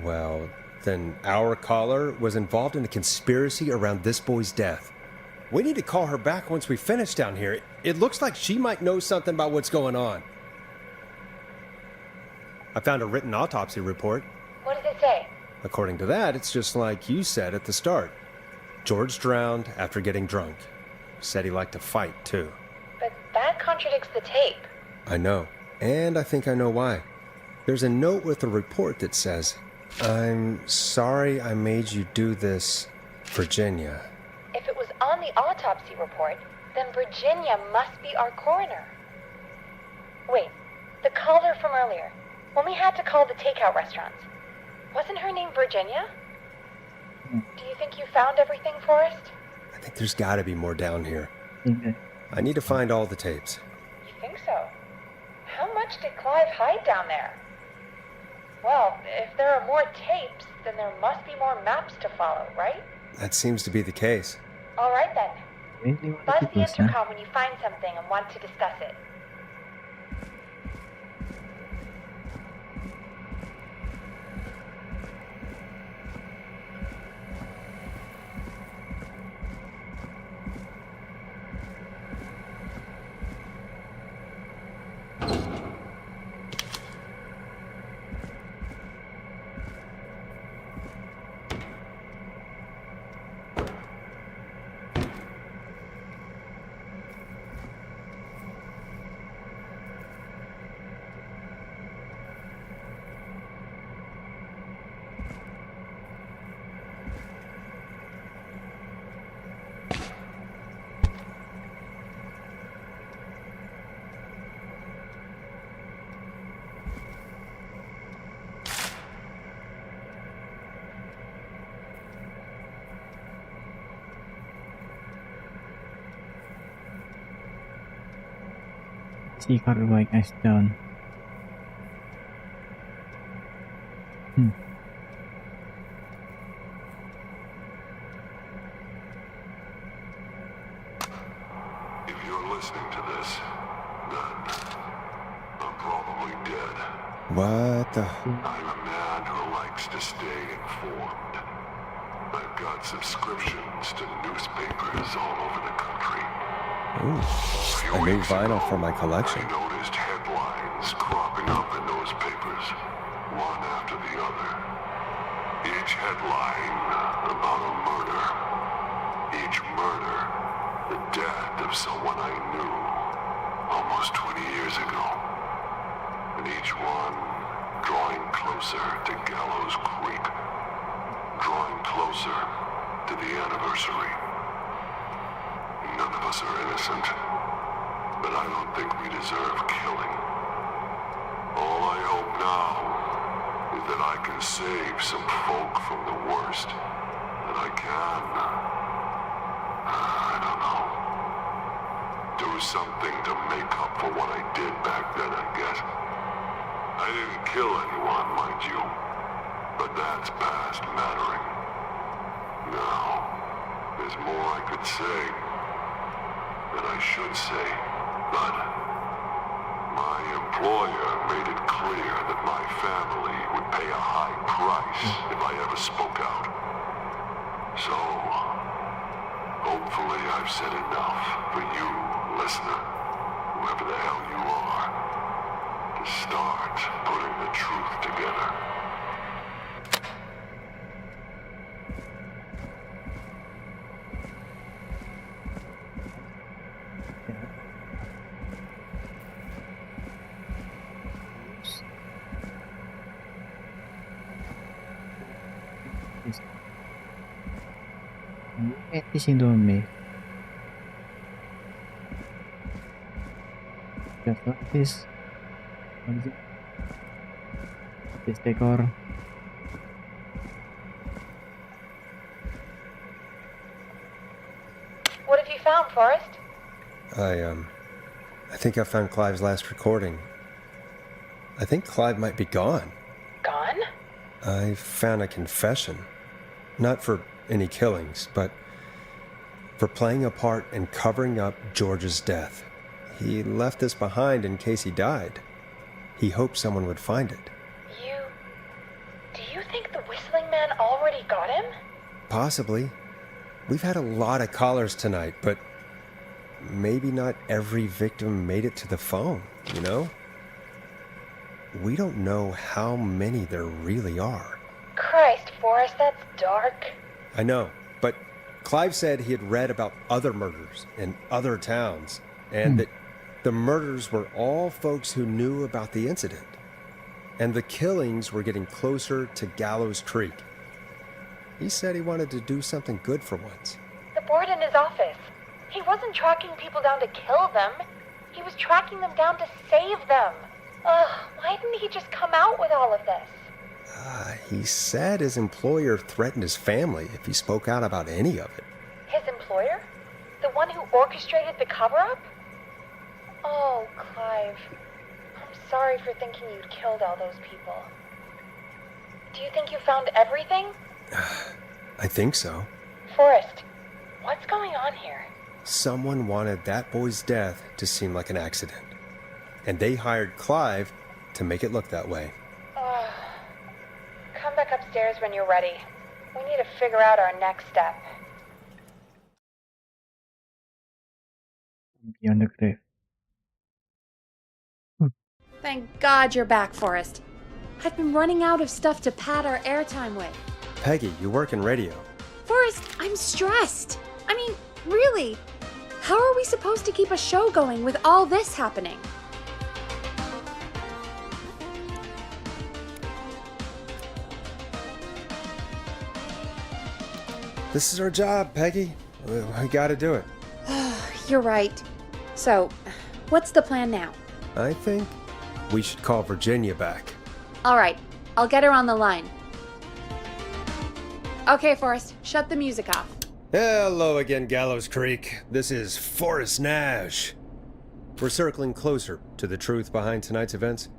Well, then our caller was involved in a conspiracy around this boy's death. We need to call her back once we finish down here. It looks like she might know something about what's going on. I found a written autopsy report. What does it say? According to that, it's just like you said at the start. George drowned after getting drunk. Said he liked to fight, too. But that contradicts the tape. I know. And I think I know why. There's a note with the report that says, "I'm sorry I made you do this, Virginia." If it was on the autopsy report, then Virginia must be our coroner. Wait, the caller from earlier, when we had to call the takeout restaurants, wasn't her name Virginia? Do you think you found everything, Forrest? I think there's gotta be more down here. I need to find all the tapes. You think so? How much did Clive hide down there? Well, if there are more tapes, then there must be more maps to follow, right? That seems to be the case. All right then. Really Buzz the intercom when you find something and want to discuss it. see Cartwright as done. If you're listening to this, then I'm probably dead. What the? I'm a man who likes to stay informed. I've got subscriptions to newspapers all over the country. Ooh, a new vinyl for my collection. I noticed headlines cropping up in those papers, one after the other. Each headline about a murder. Each murder, the death of someone I knew almost 20 years ago. And each one drawing closer to Gallows Creek. Drawing closer to the anniversary. None of us are innocent, but I don't think we deserve killing. All I hope now is that I can save some folk from the worst. That I can, I don't know, do something to make up for what I did back then, I guess. I didn't kill anyone, mind you, but that's past mattering. Now, there's more I could say. That I should say, but my employer made it clear that my family would pay a high price if I ever spoke out. So, hopefully I've said enough for you, listener, whoever the hell you are, to start putting the truth together. Síndrome. The first is decor. What have you found, Forrest? I think I found Clive's last recording. I think Clive might be gone. Gone? I found a confession. Not for any killings, but for playing a part in covering up George's death. He left this behind in case he died. He hoped someone would find it. Do you think the Whistling Man already got him? Possibly. We've had a lot of callers tonight, but maybe not every victim made it to the phone, you know? We don't know how many there really are. Christ, Forrest, that's dark. I know, but Clive said he had read about other murders in other towns, and that the murders were all folks who knew about the incident. And the killings were getting closer to Gallows Creek. He said he wanted to do something good for once. The board in his office. He wasn't tracking people down to kill them. He was tracking them down to save them. Why didn't he just come out with all of this? He said his employer threatened his family if he spoke out about any of it. His employer? The one who orchestrated the cover-up? Oh, Clive. I'm sorry for thinking you'd killed all those people. Do you think you found everything? I think so. Forrest, what's going on here? Someone wanted that boy's death to seem like an accident. And they hired Clive to make it look that way. Come back upstairs when you're ready. We need to figure out our next step. Beyond the grave. Thank God you're back, Forrest. I've been running out of stuff to pad our airtime with. Peggy, you work in radio. Forrest, I'm stressed. I mean, really. How are we supposed to keep a show going with all this happening? This is our job, Peggy. We gotta do it. You're right. So, what's the plan now? I think we should call Virginia back. All right, I'll get her on the line. Okay, Forrest, shut the music off. Hello again, Gallows Creek. This is Forrest Nash. We're circling closer to the truth behind tonight's events.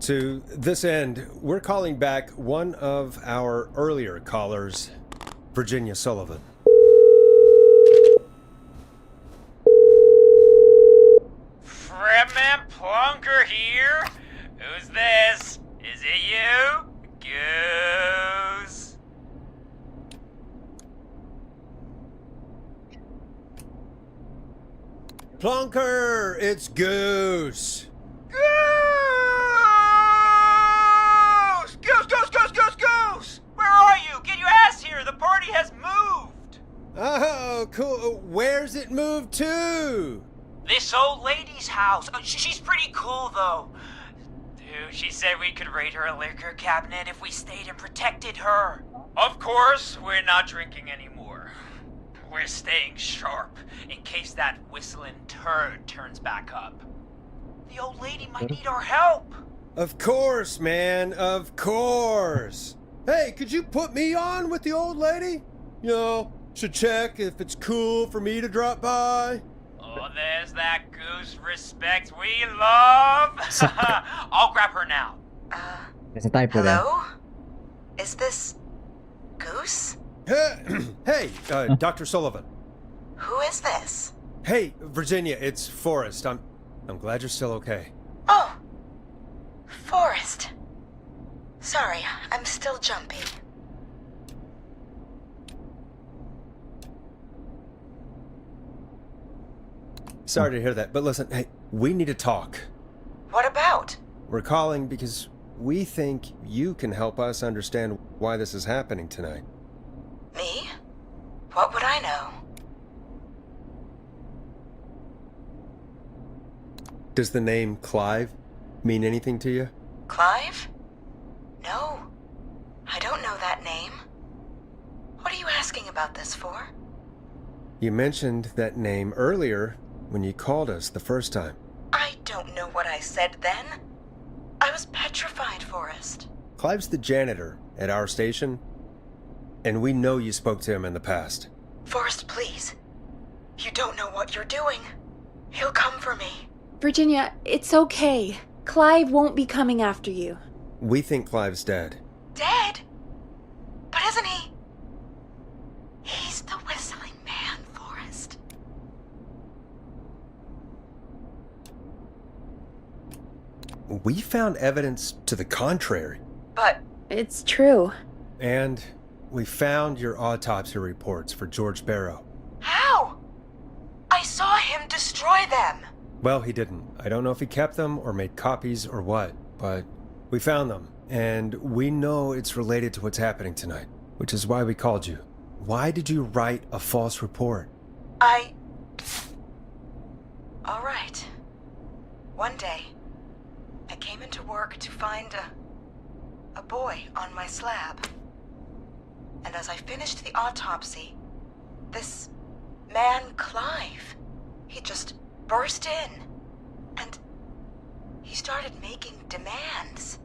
To this end, we're calling back one of our earlier callers, Virginia Sullivan. Fredman Plunker here? Who's this? Is it you? Goose? Plunker, it's Goose. Goose! Goose! Where are you? Get your ass here! The party has moved! Oh, cool. Where's it moved to? This old lady's house. She's pretty cool, though. Dude, she said we could raid her liquor cabinet if we stayed and protected her. Of course, we're not drinking anymore. We're staying sharp in case that whistling turd turns back up. The old lady might need our help. Of course, man. Of course. Hey, could you put me on with the old lady? You know, should check if it's cool for me to drop by. Oh, there's that Goose respect we love. I'll grab her now. There's a typo there. Hello? Is this Goose? Hey, Dr. Sullivan. Who is this? Hey, Virginia, it's Forrest. I'm glad you're still okay. Oh, Forrest. Sorry, I'm still jumpy. Sorry to hear that, but listen, hey, we need to talk. What about? We're calling because we think you can help us understand why this is happening tonight. Me? What would I know? Does the name Clive mean anything to you? Clive? No. I don't know that name. What are you asking about this for? You mentioned that name earlier when you called us the first time. I don't know what I said then. I was petrified, Forrest. Clive's the janitor at our station, and we know you spoke to him in the past. Forrest, please. You don't know what you're doing. He'll come for me. Virginia, it's okay. Clive won't be coming after you. We think Clive's dead. Dead? But isn't he? He's the whistling man, Forrest. We found evidence to the contrary. But it's true. And we found your autopsy reports for George Barrow. How? I saw him destroy them. Well, he didn't. I don't know if he kept them or made copies or what, but we found them, and we know it's related to what's happening tonight, which is why we called you. Why did you write a false report? All right. One day, I came into work to find a boy on my slab. And as I finished the autopsy, this man, Clive, he just burst in, and he started making demands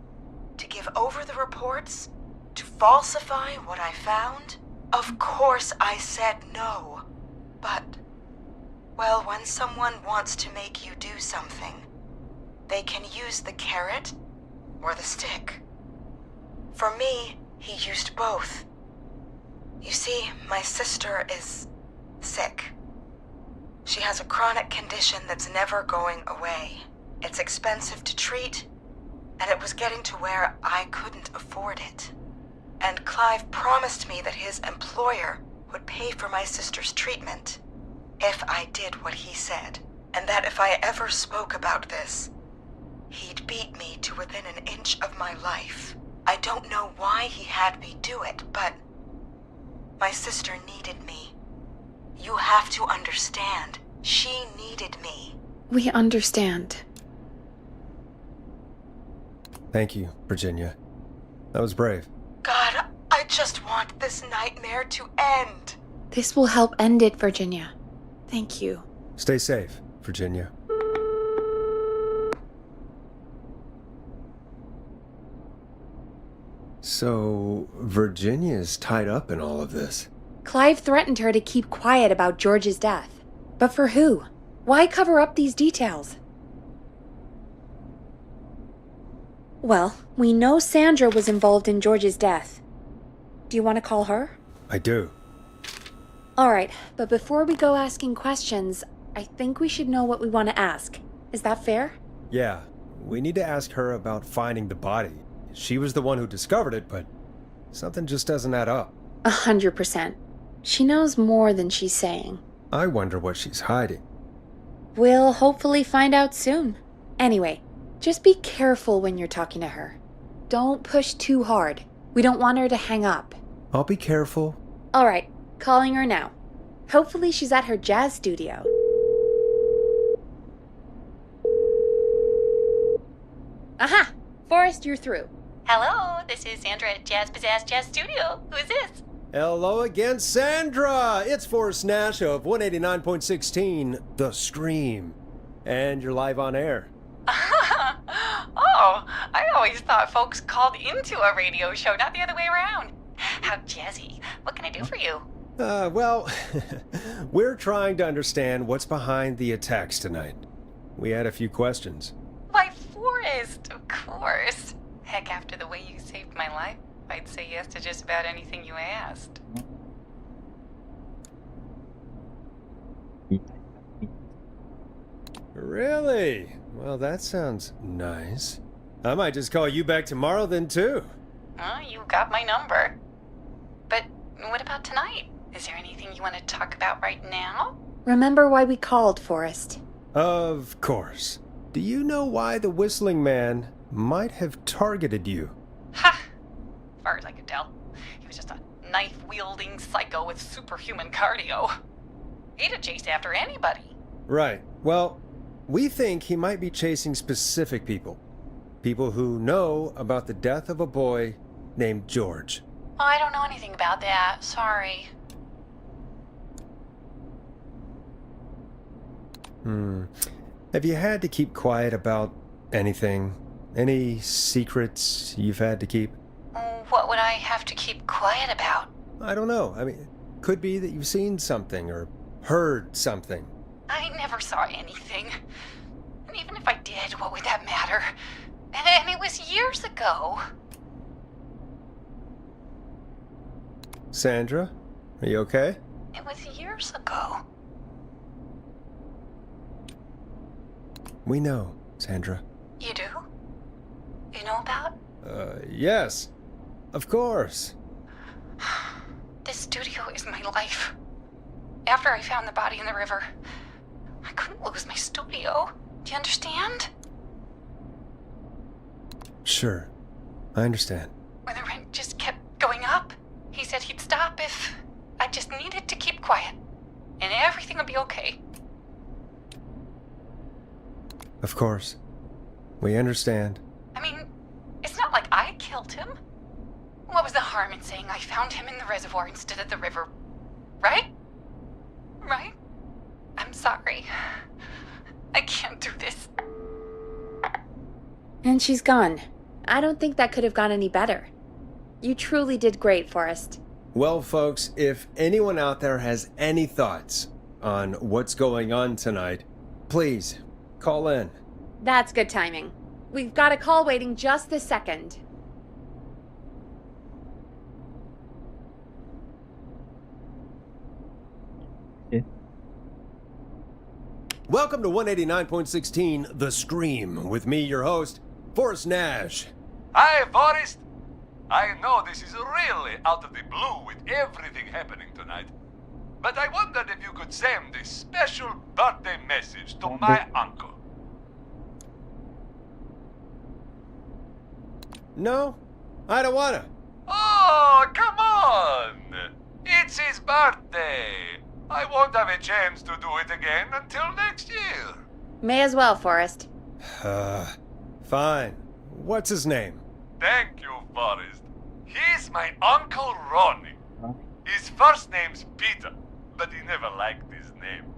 to give over the reports, to falsify what I found. Of course I said no, but, well, when someone wants to make you do something, they can use the carrot or the stick. For me, he used both. You see, my sister is sick. She has a chronic condition that's never going away. It's expensive to treat, and it was getting to where I couldn't afford it. And Clive promised me that his employer would pay for my sister's treatment if I did what he said, and that if I ever spoke about this, he'd beat me to within an inch of my life. I don't know why he had me do it, but my sister needed me. You have to understand, she needed me. We understand. Thank you, Virginia. That was brave. God, I just want this nightmare to end. This will help end it, Virginia. Thank you. Stay safe, Virginia. So, Virginia's tied up in all of this. Clive threatened her to keep quiet about George's death. But for who? Why cover up these details? Well, we know Sandra was involved in George's death. Do you want to call her? I do. Alright, but before we go asking questions, I think we should know what we want to ask. Is that fair? Yeah, we need to ask her about finding the body. She was the one who discovered it, but something just doesn't add up. 100%. She knows more than she's saying. I wonder what she's hiding. We'll hopefully find out soon. Anyway, just be careful when you're talking to her. Don't push too hard. We don't want her to hang up. I'll be careful. Alright, calling her now. Hopefully she's at her jazz studio. Aha! Forrest, you're through. Hello, this is Sandra at Jazz Pizzazz Jazz Studio. Who is this? Hello again, Sandra! It's Forrest Nash of 189.16, The Scream. And you're live on air. Oh, I always thought folks called into a radio show, not the other way around. How jazzy. What can I do for you? Well, we're trying to understand what's behind the attacks tonight. We had a few questions. Why, Forrest, of course. Heck, after the way you saved my life, I'd say yes to just about anything you asked. Really? Well, that sounds nice. I might just call you back tomorrow then, too. You got my number. But what about tonight? Is there anything you want to talk about right now? Remember why we called, Forrest? Of course. Do you know why the Whistling Man might have targeted you? Ha! As far as I could tell, he was just a knife-wielding psycho with superhuman cardio. He'd have chased after anybody. Right. Well, we think he might be chasing specific people. People who know about the death of a boy named George. Oh, I don't know anything about that. Sorry. Have you had to keep quiet about anything? Any secrets you've had to keep? What would I have to keep quiet about? I don't know. I mean, could be that you've seen something or heard something. I never saw anything. And even if I did, what would that matter? And it was years ago. Sandra, are you okay? It was years ago. We know, Sandra. You do? You know about? Yes. Of course. This studio is my life. After I found the body in the river, I couldn't lose my studio. Do you understand? Sure. I understand. When the rent just kept going up, he said he'd stop if I just needed to keep quiet. And everything would be okay. Of course. We understand. I mean, it's not like I killed him. What was the harm in saying I found him in the reservoir instead of the river? Right? Right? I'm sorry. I can't do this. And she's gone. I don't think that could have gone any better. You truly did great, Forrest. Well, folks, if anyone out there has any thoughts on what's going on tonight, please call in. That's good timing. We've got a call waiting just this second. Welcome to 189.16, The Scream, with me, your host, Forrest Nash. Hi, Forrest. I know this is really out of the blue with everything happening tonight, but I wondered if you could send a special birthday message to my uncle. No, I don't wanna. Oh, come on! It's his birthday. I won't have a chance to do it again until next year. May as well, Forrest. Fine. What's his name? Thank you, Forrest. He's my Uncle Ronnie. His first name's Peter, but he never liked his name.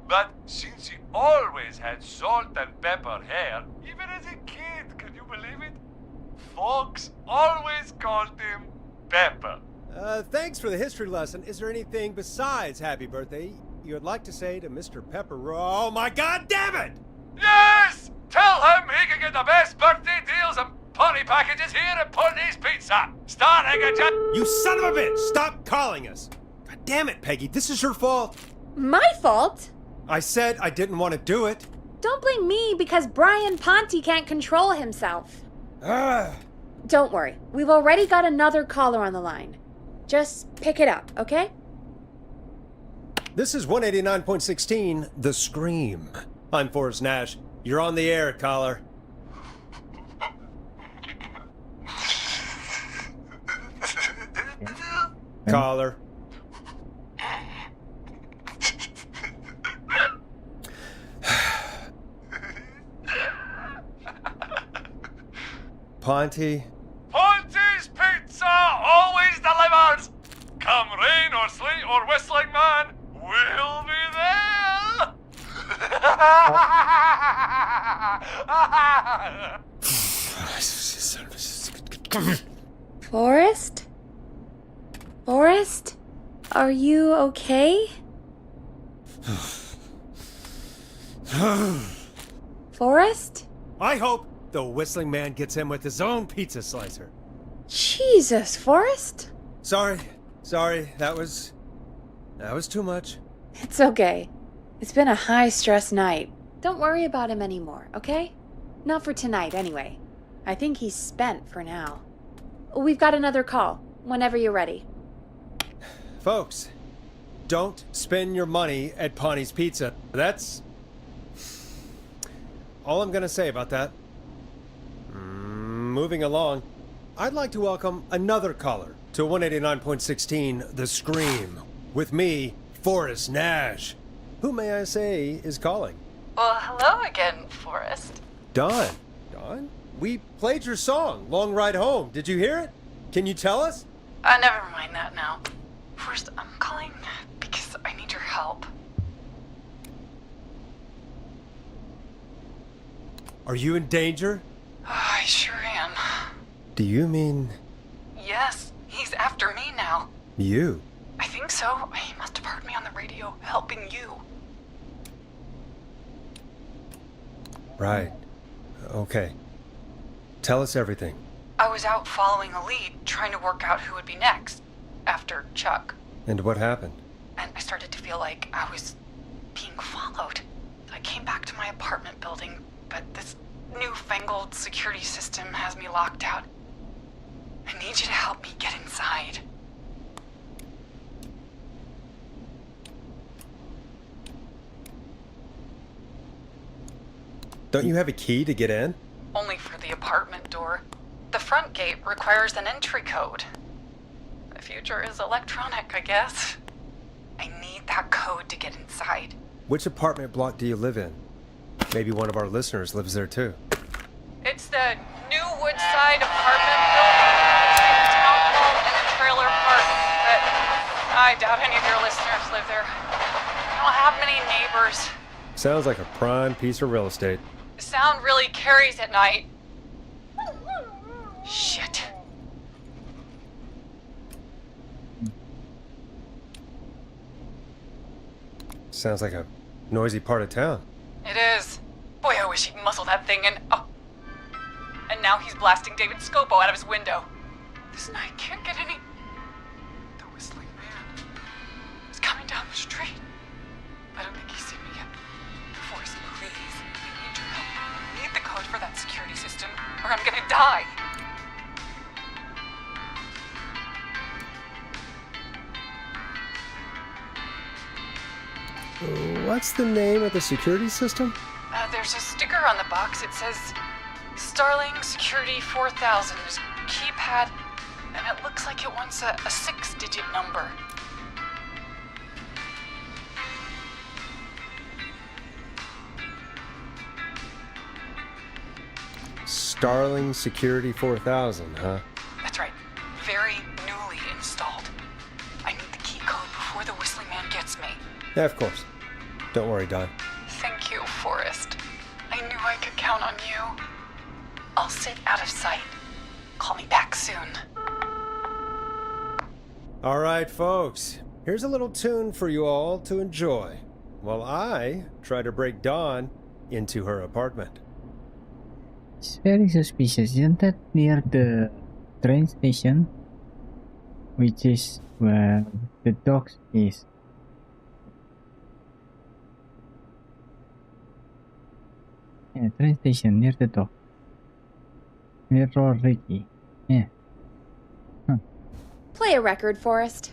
But since he always had salt and pepper hair, even as a kid, can you believe it? Folks always called him Pepper. Thanks for the history lesson. Is there anything besides happy birthday you would like to say to Mr. Pepper... Oh, my God damn it! Yes! Tell him he can get the best birthday deals and party packages here at Putney's Pizza. Starting at just... You son of a bitch! Stop calling us! God damn it, Peggy, this is your fault. My fault? I said I didn't want to do it. Don't blame me because Brian Ponte can't control himself. Ah. Don't worry, we've already got another caller on the line. Just pick it up, okay? This is 189.16, The Scream. I'm Forrest Nash. You're on the air, caller. Caller. Ponte. Ponte's Pizza always delivers. Come rain or sleet or whistling man, we'll be there. Forrest? Forrest? Are you okay? Forrest? I hope the Whistling Man gets him with his own pizza slicer. Jesus, Forrest? Sorry. That was too much. It's okay. It's been a high-stress night. Don't worry about him anymore, okay? Not for tonight, anyway. I think he's spent for now. We've got another call, whenever you're ready. Folks, don't spend your money at Ponte's Pizza. That's all I'm gonna say about that. Moving along, I'd like to welcome another caller to 189.16 The Scream. With me, Forrest Nash. Who may I say is calling? Well, hello again, Forrest. Don. Don? We played your song, Long Ride Home. Did you hear it? Can you tell us? Never mind that now. First, I'm calling because I need your help. Are you in danger? I sure am. Do you mean... Yes, he's after me now. you? I think so. He must have heard me on the radio helping you. Right. Okay. Tell us everything. I was out following a lead, trying to work out who would be next, after Chuck. And what happened? And I started to feel like I was being followed. I came back to my apartment building, but this newfangled security system has me locked out. I need you to help me get inside. Don't you have a key to get in? Only for the apartment door. The front gate requires an entry code. The future is electronic, I guess. I need that code to get inside. Which apartment block do you live in? Maybe one of our listeners lives there too. It's the new Woodside apartment building between the town hall and the trailer park. But I doubt any of your listeners live there. I don't have many neighbors. Sounds like a prime piece of real estate. The sound really carries at night. Shit. Sounds like a noisy part of town. It is. Boy, I wish he'd muzzle that thing and... Oh. And now he's blasting David Scopo out of his window. This night can't get any... The Whistling Man is coming down the street. I don't think he's seen me yet. Forrest, please. I need your help. I need the code for that security system, or I'm gonna die. What's the name of the security system? There's a sticker on the box. It says Starling Security 4000. There's a keypad, and it looks like it wants a 6-digit number. Starling Security 4000, huh? That's right. Very newly installed. I need the key code before the Whistling Man gets me. Yeah, of course. Don't worry, Don. Thank you, Forrest. I knew I could count on you. I'll sit out of sight. Call me back soon. All right, folks. Here's a little tune for you all to enjoy while I try to break Dawn into her apartment. It's very suspicious, isn't that near the train station? Which is where the dogs is. Yeah, train station near the dock. Near Ricky. Yeah. Play a record, Forrest.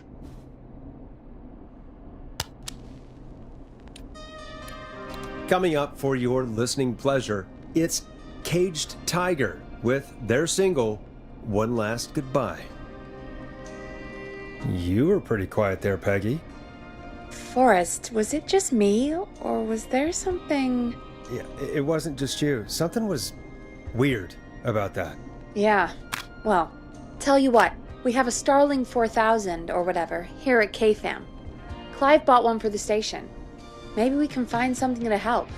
Coming up for your listening pleasure, it's Caged Tiger with their single, One Last Goodbye. You were pretty quiet there, Peggy. Forrest, was it just me, or was there something... Yeah, it wasn't just you. Something was weird about that. Yeah. Well, tell you what, we have a Starling 4000 or whatever here at KFAM. Clive bought one for the station. Maybe we can find something to help.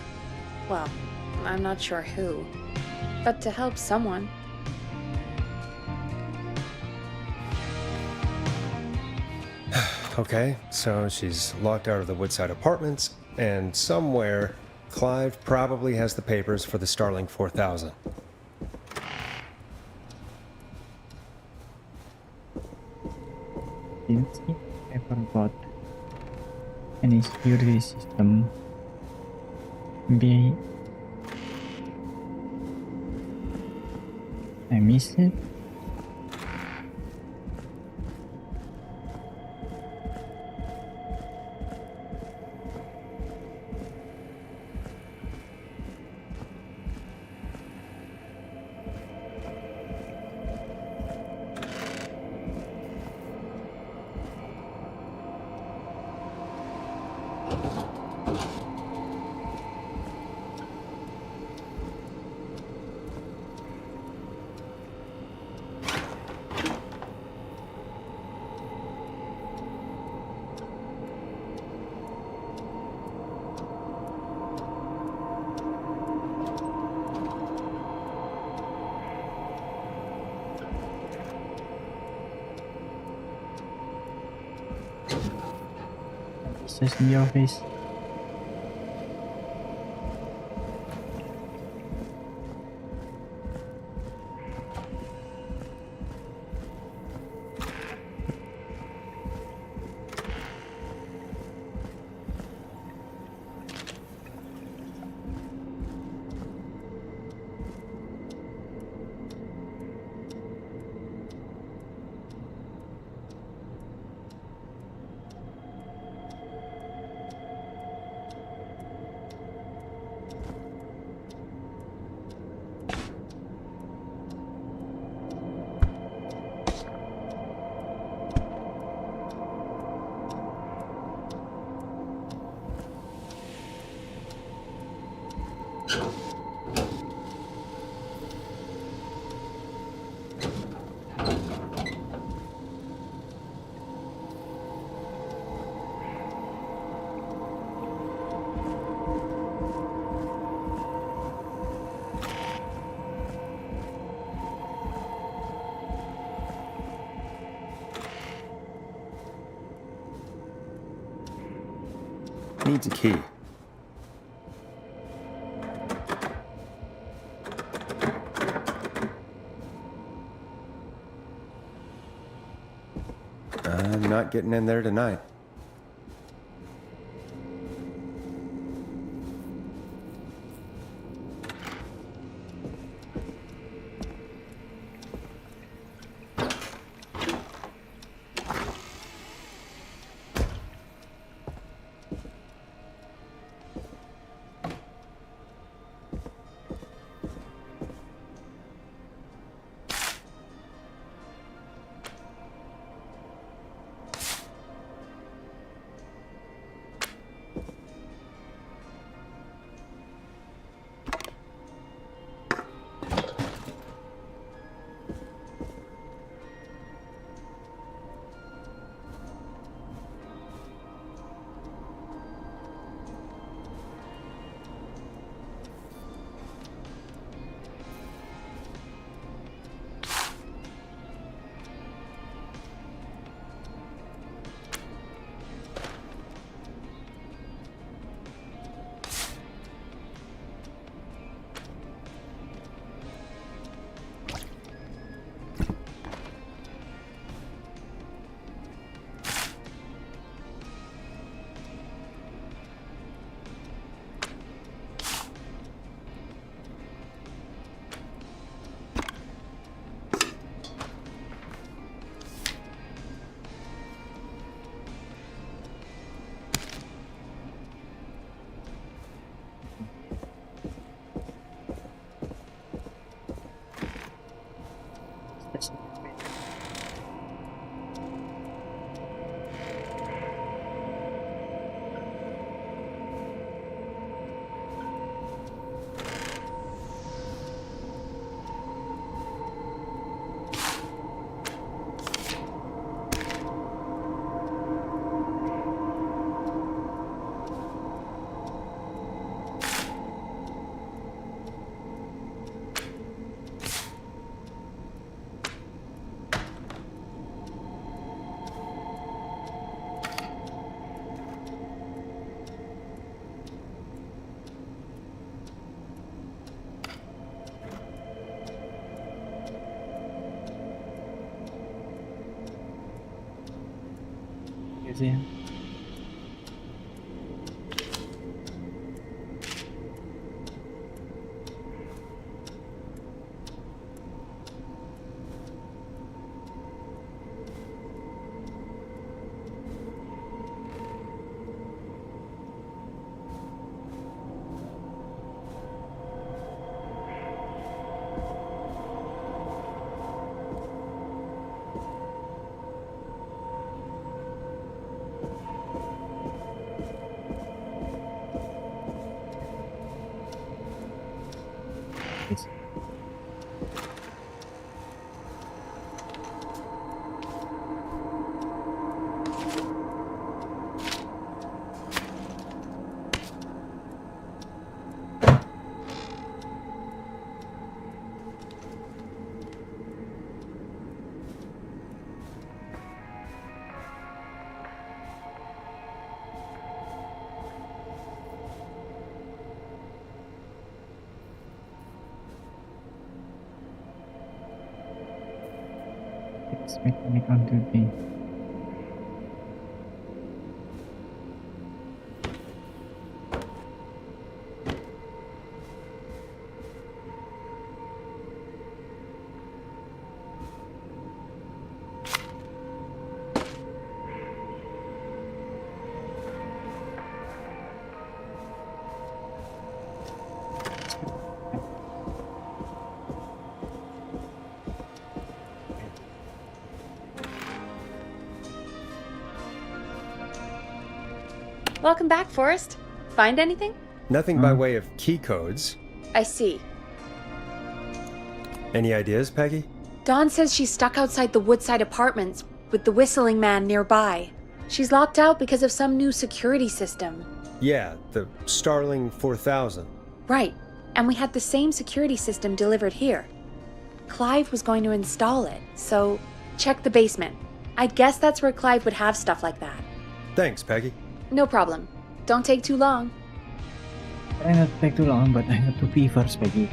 Well, I'm not sure who, but to help someone. Okay, so she's locked out of the Woodside Apartments, and somewhere Clive probably has the papers for the Starling 4000. Since he ever got any security system be I missed it. It's just in the office. Needs a key. I'm not getting in there tonight. guys ya. Mechanic on duty. Welcome back, Forrest. Find anything? Nothing by way of key codes. I see. Any ideas, Peggy? Dawn says she's stuck outside the Woodside apartments with the whistling man nearby. She's locked out because of some new security system. Yeah, the Starling 4000. Right, and we had the same security system delivered here. Clive was going to install it, so check the basement. I'd guess that's where Clive would have stuff like that. Thanks, Peggy. No problem. Don't take too long. Try not to take too long, but I have to pee first, Peggy.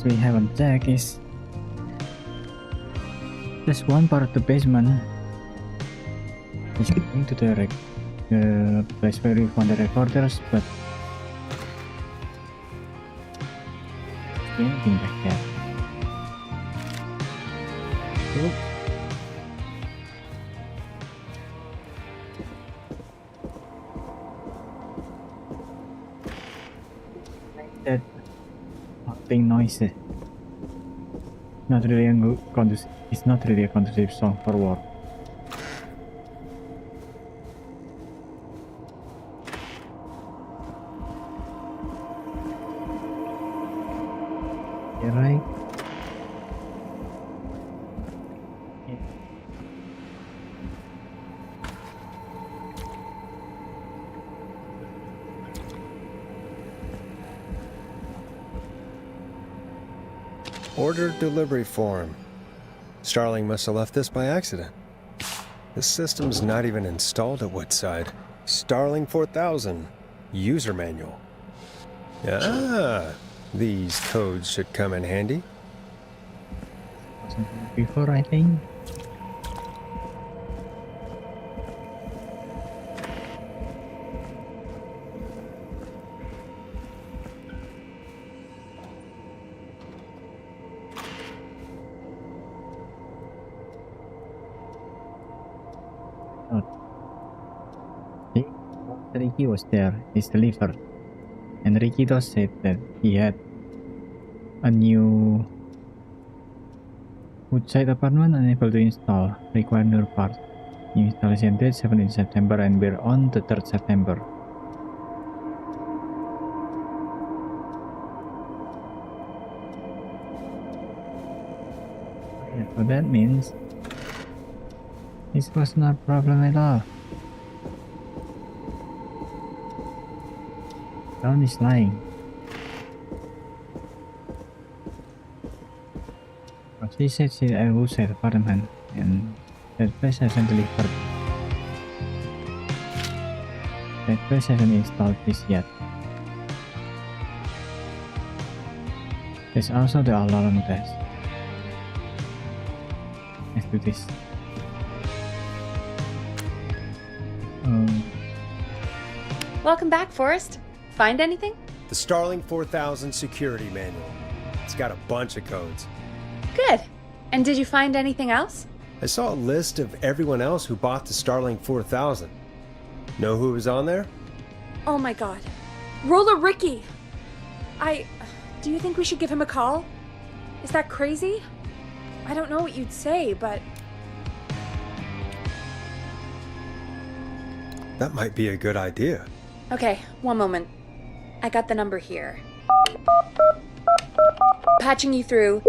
We have on deck is just one part of the basement is going to the place where we found the recorders, but anything back there. Cool. That thing noise. Not really a conducive. It's not really a conducive song for war. You're right. Order delivery form. Starling must have left this by accident. The system's not even installed at Woodside. Starling 4000. User manual. Ah, these codes should come in handy. Before, I think. not. See, after Ricky was there, it's delivered. And Ricky does said that he had a new woodside apartment unable to install, require new parts. New installation date 17 September and we're on the 3rd September. Yeah, so that means this was not a problem at all. Dawn is lying. But she said she had a woodside apartment and that place hasn't delivered. That place hasn't installed this yet. There's also the alarm test. Let's do this. Welcome back, Forrest. Find anything? The Starling 4000 security manual. It's got a bunch of codes. Good. And did you find anything else? I saw a list of everyone else who bought the Starling 4000. Know who was on there? Oh my god. Roller Ricky! Do you think we should give him a call? Is that crazy? I don't know what you'd say, but... That might be a good idea. Okay, one moment. I got the number here. Patching you through.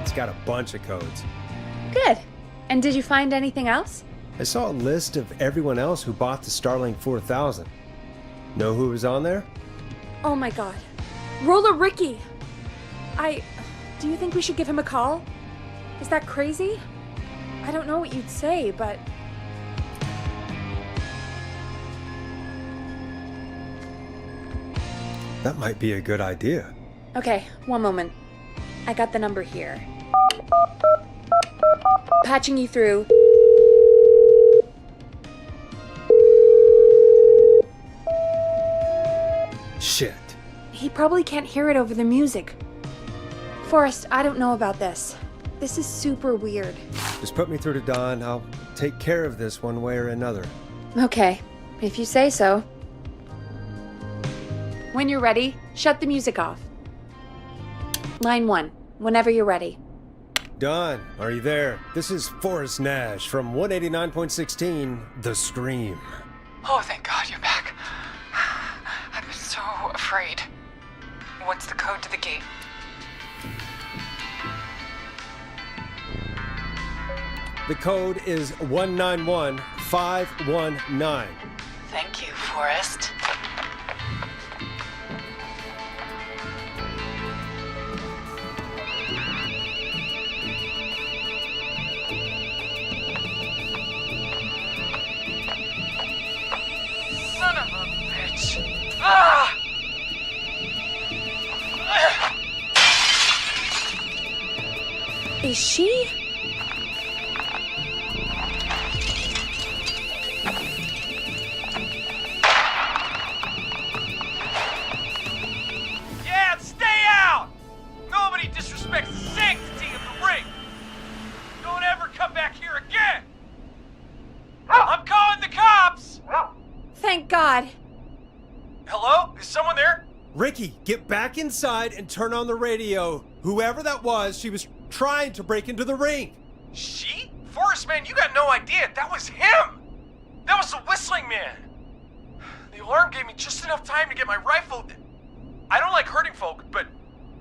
It's got a bunch of codes. Good. And did you find anything else? I saw a list of everyone else who bought the Starling 4000. Know who was on there? Oh my god. Roller Ricky! Do you think we should give him a call? Is that crazy? I don't know what you'd say, but... That might be a good idea. Okay, one moment. I got the number here. Patching you through. Shit. He probably can't hear it over the music. Forrest, I don't know about this. This is super weird. Just put me through to Dawn. I'll take care of this one way or another. Okay, if you say so. When you're ready, shut the music off. Line 1, whenever you're ready. Dawn, are you there? This is Forrest Nash from 189.16, The Scream. Oh, thank God you're back. I was so afraid. What's the code to the gate? The code is 191519. Thank you, Forrest. Son of a bitch. Ah! Is she? Yeah, stay out! Nobody disrespects the sanctity of the ring! Don't ever come back here again! I'm calling the cops! Thank God. Hello? Is someone there? Ricky, get back inside and turn on the radio. Whoever that was, she was trying to break into the ring. She? Forrest, man, you got no idea. That was him! That was the whistling man! The alarm gave me just enough time to get my rifle. I don't like hurting folk, but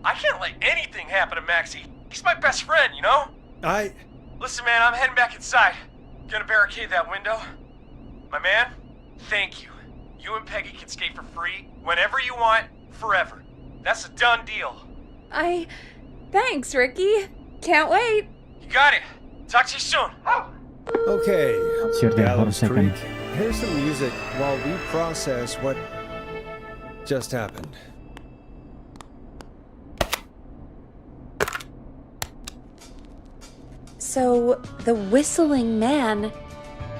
I can't let anything happen to Maxie. He's my best friend, you know? Listen, man, I'm heading back inside. Gonna barricade that window. My man, thank you. You and Peggy can skate for free whenever you want, forever. That's a done deal. Thanks, Ricky. Can't wait. You got it. Talk to you soon. Okay, Sure, Gallows hold on a Creek, here's some music while we process what just happened. So, the whistling man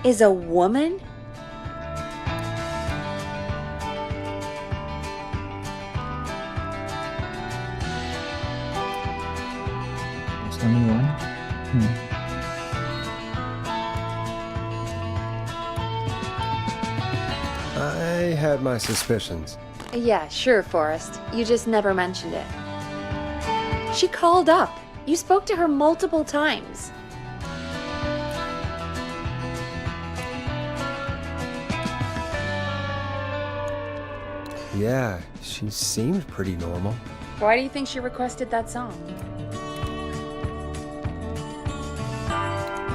is a woman? There's only one? I had my suspicions. Yeah, sure, Forrest. You just never mentioned it. She called up. You spoke to her multiple times. Yeah, she seemed pretty normal. Why do you think she requested that song?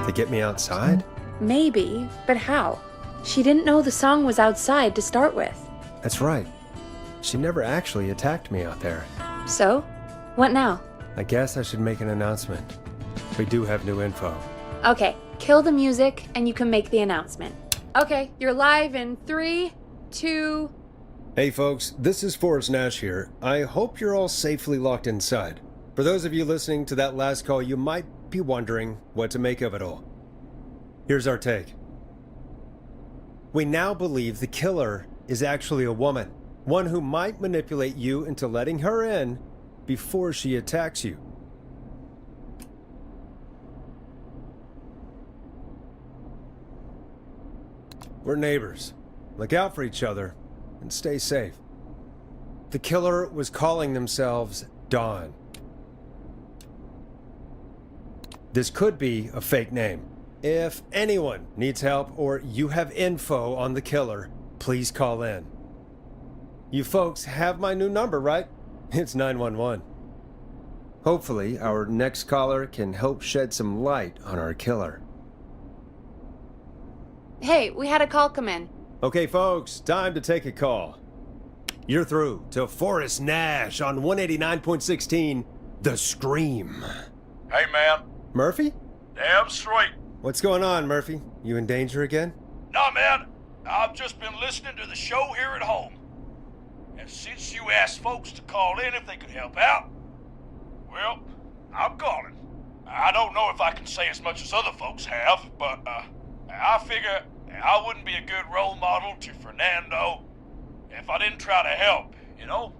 To get me outside? Maybe, but how? She didn't know the song was outside to start with. That's right. She never actually attacked me out there. So? What now? I guess I should make an announcement. We do have new info. Okay, kill the music and you can make the announcement. Okay, you're live in 3, 2... Hey folks, this is Forrest Nash here. I hope you're all safely locked inside. For those of you listening to that last call, you might be wondering what to make of it all. Here's our take. We now believe the killer is actually a woman. One who might manipulate you into letting her in before she attacks you. We're neighbors. Look out for each other and stay safe. The killer was calling themselves Dawn. This could be a fake name. If anyone needs help or you have info on the killer, please call in. You folks have my new number, right? It's 911. Hopefully, our next caller can help shed some light on our killer. Hey, we had a call come in. Okay, folks, time to take a call. You're through to Forrest Nash on 189.16, The Scream. Hey, man. Murphy? Damn straight. What's going on, Murphy? You in danger again? Nah, man. I've just been listening to the show here at home. And since you asked folks to call in if they could help out, well, I'm calling. I don't know if I can say as much as other folks have, but I figure I wouldn't be a good role model to Fernando if I didn't try to help, you know?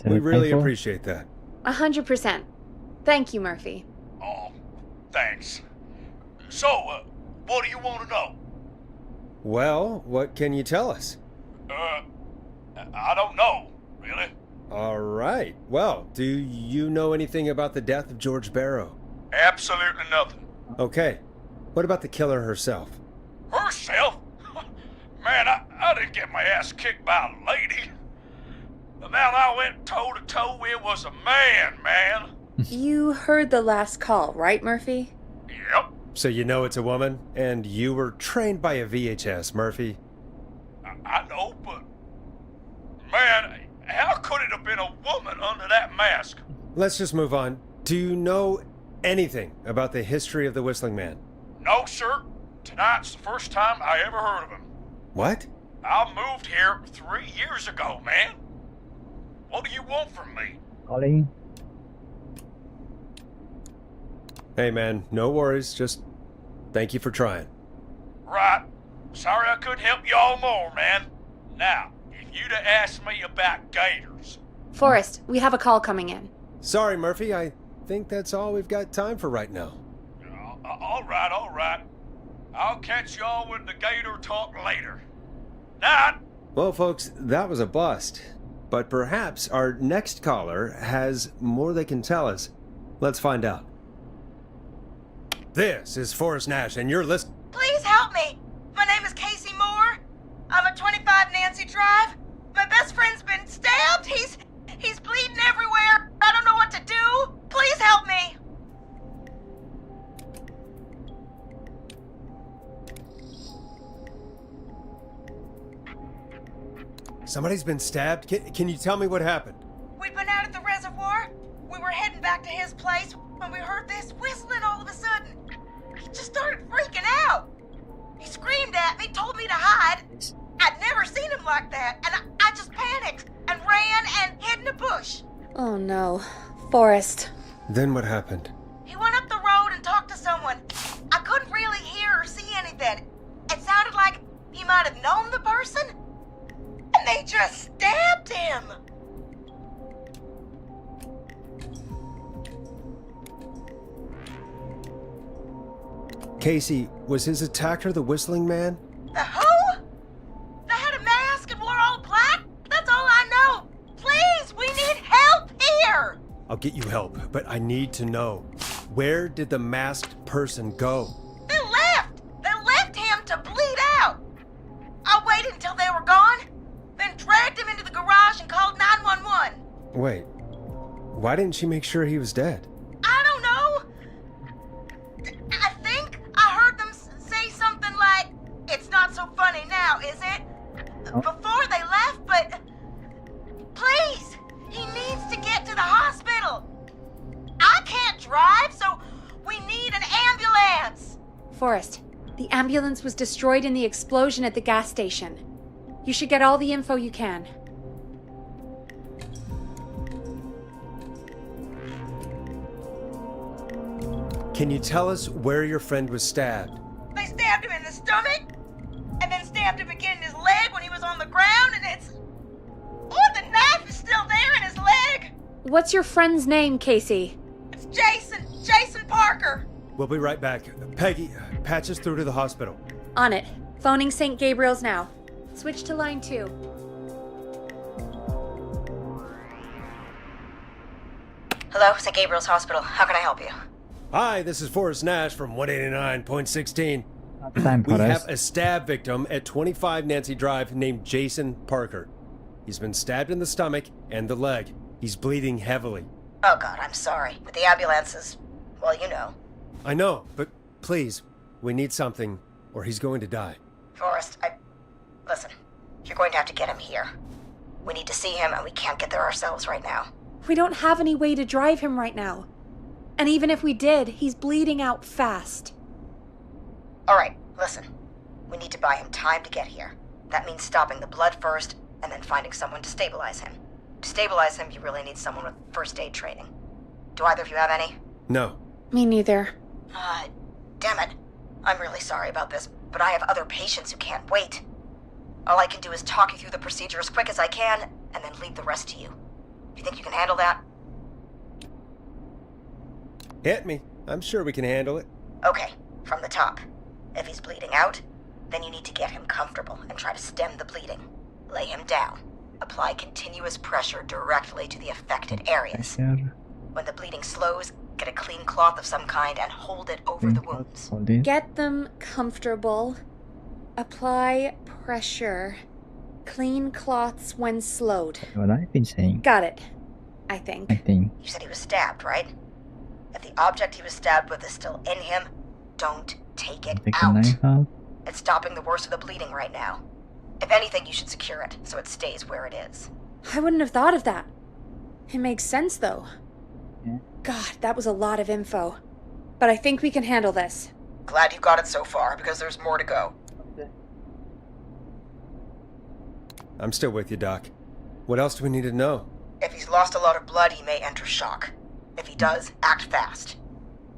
We really appreciate that. 100%. Thank you, Murphy. Oh, thanks. So, what do you want to know? Well, what can you tell us? I don't know, really. All right. Well, do you know anything about the death of George Barrow? Absolutely nothing. Okay. What about the killer herself? Herself? Man, I didn't get my ass kicked by a lady. The man I went toe-to-toe with was a man. You heard the last call, right, Murphy? Yep. So you know it's a woman, and you were trained by a VHS, Murphy. I know, but... Man, how could it have been a woman under that mask? Let's just move on. Do you know anything about the history of the Whistling Man? No, sir. Tonight's the first time I ever heard of him. What? I moved here 3 years ago, man. What do you want from me? Calling. Hey, man, no worries. Just thank you for trying. Right. Sorry I couldn't help you all more, man. Now, if you'd have asked me about gators... Forrest, we have a call coming in. Sorry, Murphy. I think that's all we've got time for right now. All right. I'll catch y'all with the gator talk later. Night! Well, folks, that was a bust. But perhaps our next caller has more they can tell us. Let's find out. This is Forrest Nash, and you're listening. Please help me. My name is Casey Moore. I'm at 25 Nancy Drive. My best friend's been stabbed. He's bleeding everywhere. I don't know what to do. Please help me. Somebody's been stabbed? Can you tell me what happened? We'd been out at the reservoir. We were heading back to his place when we heard this whistling all of a sudden. He just started freaking out. He screamed at me, told me to hide. I'd never seen him like that, and I just panicked and ran and hid in a bush. Oh no. Forrest. Then what happened? He went up the road and talked to someone. I couldn't really hear or see anything. It sounded like he might have known the person, and they just stabbed him. Casey, was his attacker the Whistling Man? The who? They had a mask and wore all black? That's all I know. Please, we need help here. I'll get you help, but I need to know. Where did the masked person go? They left. They left him to bleed out. I waited until they were gone, then dragged him into the garage and called 911. Wait, why didn't she make sure he was dead? I don't know. I think I heard them say something like, "It's not so funny now, is it?" Before they left, but please, he needs to get to the hospital. I can't drive, so we need an ambulance. Forrest, the ambulance was destroyed in the explosion at the gas station. You should get all the info you can. Can you tell us where your friend was stabbed? They stabbed him in the stomach, and then stabbed him again in his leg when he was on the ground, and it's... Oh, the knife is still there in his leg! What's your friend's name, Casey? It's Jason Parker. We'll be right back. Peggy, patch us through to the hospital. On it. Phoning St. Gabriel's now. Switch to line 2. Hello, St. Gabriel's Hospital. How can I help you? Hi, this is Forrest Nash from 189.16. Time, We Forrest. have a stab victim at 25 Nancy Drive named Jason Parker. He's been stabbed in the stomach and the leg. He's bleeding heavily. Oh God, I'm sorry. But the ambulances, well, you know. I know, but please, we need something, or he's going to die. Forrest, listen, you're going to have to get him here. We need to see him, and we can't get there ourselves right now. We don't have any way to drive him right now. And even if we did, he's bleeding out fast. All right, listen. We need to buy him time to get here. That means stopping the blood first, and then finding someone to stabilize him. To stabilize him, you really need someone with first aid training. Do either of you have any? No. Me neither. Damn it. I'm really sorry about this, but I have other patients who can't wait. All I can do is talk you through the procedure as quick as I can, and then leave the rest to you. You think you can handle that? Hit me. I'm sure we can handle it. Okay, from the top. If he's bleeding out, then you need to get him comfortable and try to stem the bleeding. Lay him down. Apply continuous pressure directly to the affected areas. When the bleeding slows, get a clean cloth of some kind and hold it over the wounds. Get them comfortable. Apply pressure. Clean cloths when slowed. What I've been saying. Got it. I think. You said he was stabbed, right? If the object he was stabbed with is still in him, don't take it Take the out. knife out. It's stopping the worst of the bleeding right now. If anything, you should secure it so it stays where it is. I wouldn't have thought of that. It makes sense, though. Yeah. God, that was a lot of info. But I think we can handle this. Glad you got it so far, because there's more to go. I'm still with you, Doc. What else do we need to know? If he's lost a lot of blood, he may enter shock. If he does, act fast.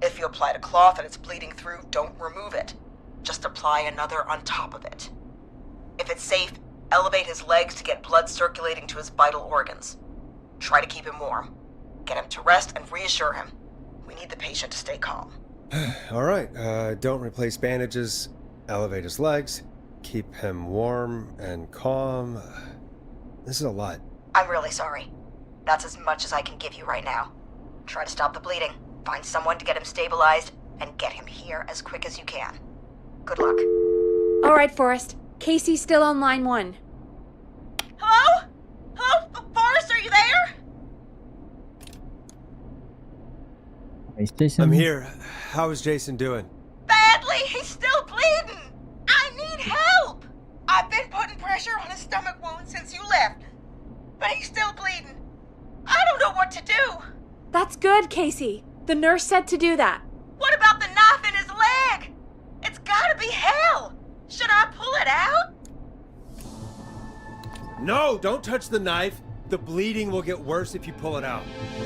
If you applied a cloth and it's bleeding through, don't remove it. Just apply another on top of it. If it's safe, elevate his legs to get blood circulating to his vital organs. Try to keep him warm. Get him to rest and reassure him. We need the patient to stay calm. All right, don't replace bandages. Elevate his legs. Keep him warm and calm. This is a lot. I'm really sorry. That's as much as I can give you right now. Try to stop the bleeding, find someone to get him stabilized, and get him here as quick as you can. Good luck. All right, Forrest. Casey's still on line 1. Hello? Hello? Forrest, are you there? Is Jason? I'm here. How is Jason doing? Badly. He's still bleeding. I need help. I've been putting pressure on his stomach wound since you left, but he's still bleeding. I don't know what to do. That's good, Casey. The nurse said to do that. What about the knife in his leg? It's gotta be hell. Should I pull it out? No, don't touch the knife. The bleeding will get worse if you pull it out.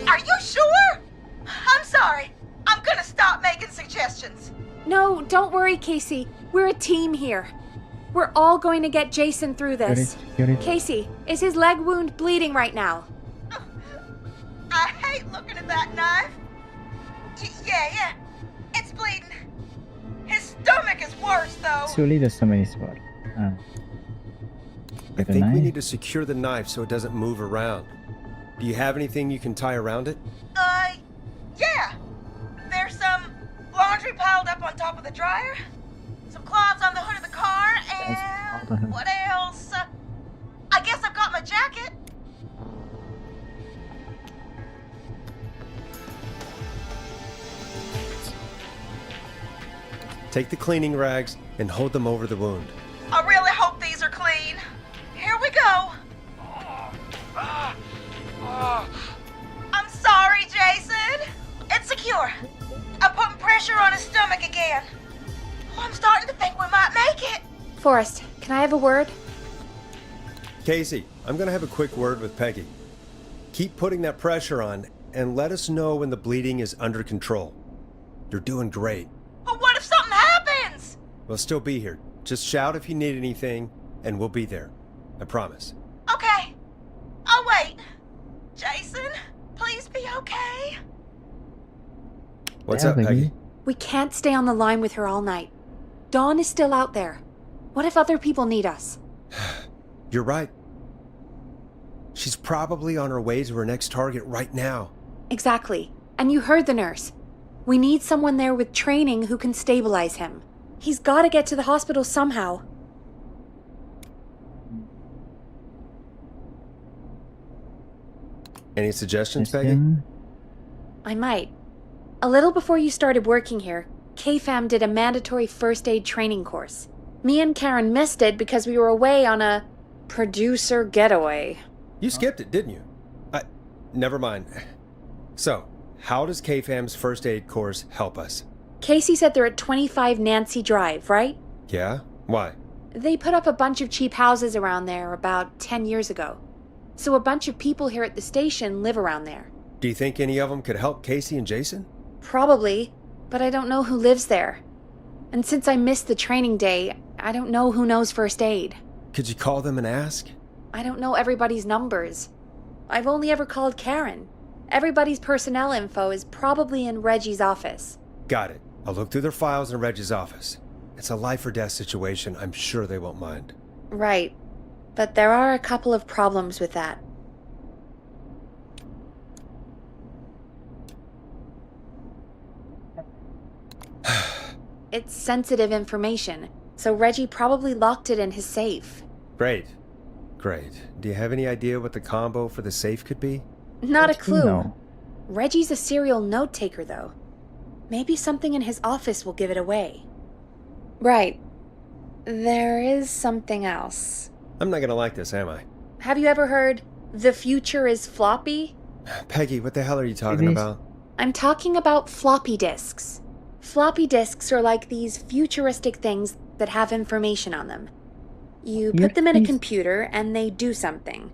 Are you sure? I'm sorry. I'm gonna stop making suggestions. No, don't worry, Casey. We're a team here. We're all going to get Jason through this. Get it. Casey, is his leg wound bleeding right now? I hate looking at that knife. Yeah. It's bleeding. His stomach is worse, though. Surely the stomach is what? I think we need to secure the knife so it doesn't move around. Do you have anything you can tie around it? Yeah. There's some laundry piled up on top of the dryer, some cloths on the hood of the car, and what else? I guess I've got my jacket. Take the cleaning rags and hold them over the wound. I really hope these are clean. Here we go. I'm sorry, Jason. It's secure. I'm putting pressure on his stomach again. I'm starting to think we might make it. Forrest, can I have a word? Casey, I'm gonna have a quick word with Peggy. Keep putting that pressure on and let us know when the bleeding is under control. You're doing great. But what if something happens? We'll still be here. Just shout if you need anything, and we'll be there. I promise. Okay. I'll wait. Jason, please be okay. What's up, Peggy? We can't stay on the line with her all night. Dawn is still out there. What if other people need us? You're right. She's probably on her way to her next target right now. Exactly. And you heard the nurse. We need someone there with training who can stabilize him. He's got to get to the hospital somehow. Any suggestions, Peggy? I might. A little before you started working here, KFAM did a mandatory first aid training course. Me and Karen missed it because we were away on a producer getaway. You skipped it, didn't you? Never mind. So, how does KFAM's first aid course help us? Casey said they're at 25 Nancy Drive, right? Yeah? Why? They put up a bunch of cheap houses around there about 10 years ago. So a bunch of people here at the station live around there. Do you think any of them could help Casey and Jason? Probably, but I don't know who lives there. And since I missed the training day, I don't know who knows first aid. Could you call them and ask? I don't know everybody's numbers. I've only ever called Karen. Everybody's personnel info is probably in Reggie's office. Got it. I'll look through their files in Reggie's office. It's a life or death situation. I'm sure they won't mind. Right. But there are a couple of problems with that. It's sensitive information, so Reggie probably locked it in his safe. Great. Do you have any idea what the combo for the safe could be? Not a clue. No. Reggie's a serial note taker, though. Maybe something in his office will give it away. Right. There is something else. I'm not gonna like this, am I? Have you ever heard, the future is floppy? Peggy, what the hell are you talking about? I'm talking about floppy disks. Floppy disks are like these futuristic things that have information on them. You put them in a computer and they do something.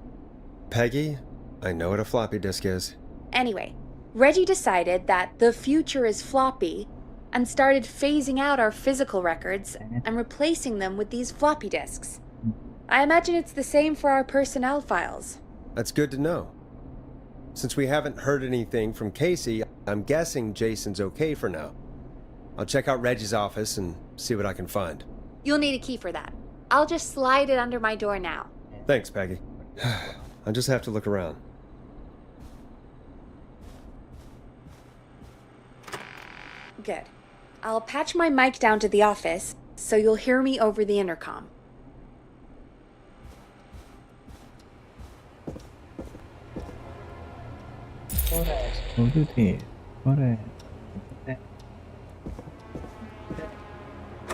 Peggy, I know what a floppy disk is. Anyway, Reggie decided that the future is floppy and started phasing out our physical records and replacing them with these floppy disks. I imagine it's the same for our personnel files. That's good to know. Since we haven't heard anything from Casey, I'm guessing Jason's okay for now. I'll check out Reggie's office and see what I can find. You'll need a key for that. I'll just slide it under my door now. Thanks, Peggy. I'll just have to look around. Good. I'll patch my mic down to the office, so you'll hear me over the intercom.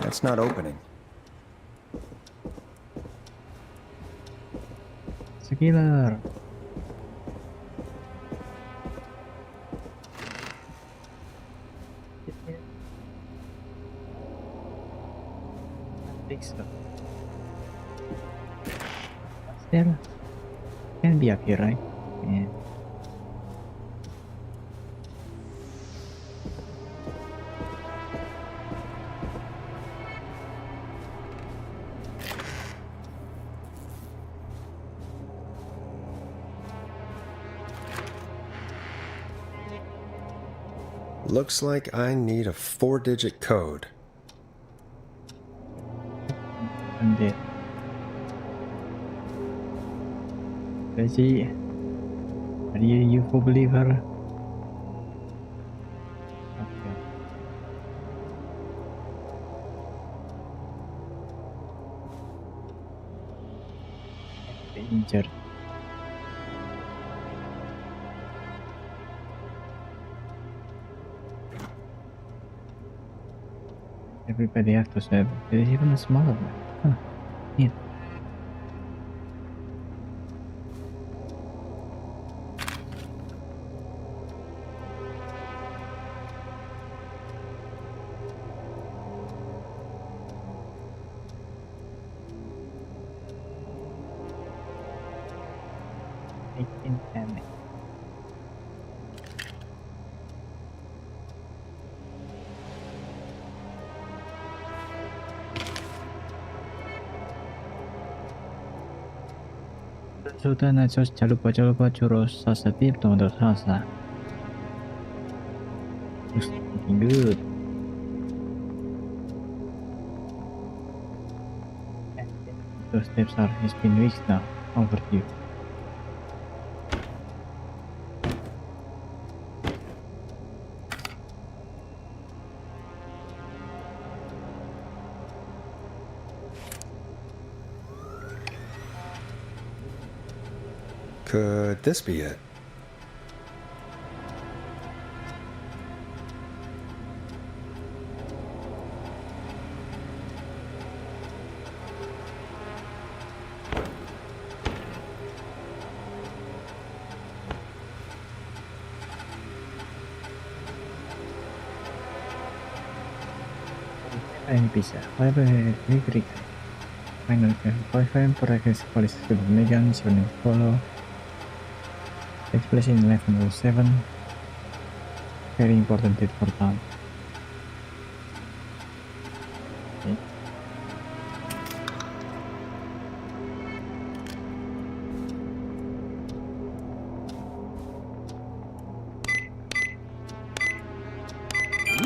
That's not opening. It's a killer. There. can be up here, right? Yeah. Looks like I need a 4-digit code. And Reggie, are you a UFO believer? Okay. Injured. Everybody has to serve. There's even a smaller one. Huh. Yeah. Damage. Sudah najos jalupa churros salsa dip tomato salsa. Looks looking good. Those steps has been reached now. Overview. Could this be it? Ini bisa. Fiber electric. Final fiber progress police megan showing follow. Takes place in 1107. Very important date for town. Okay.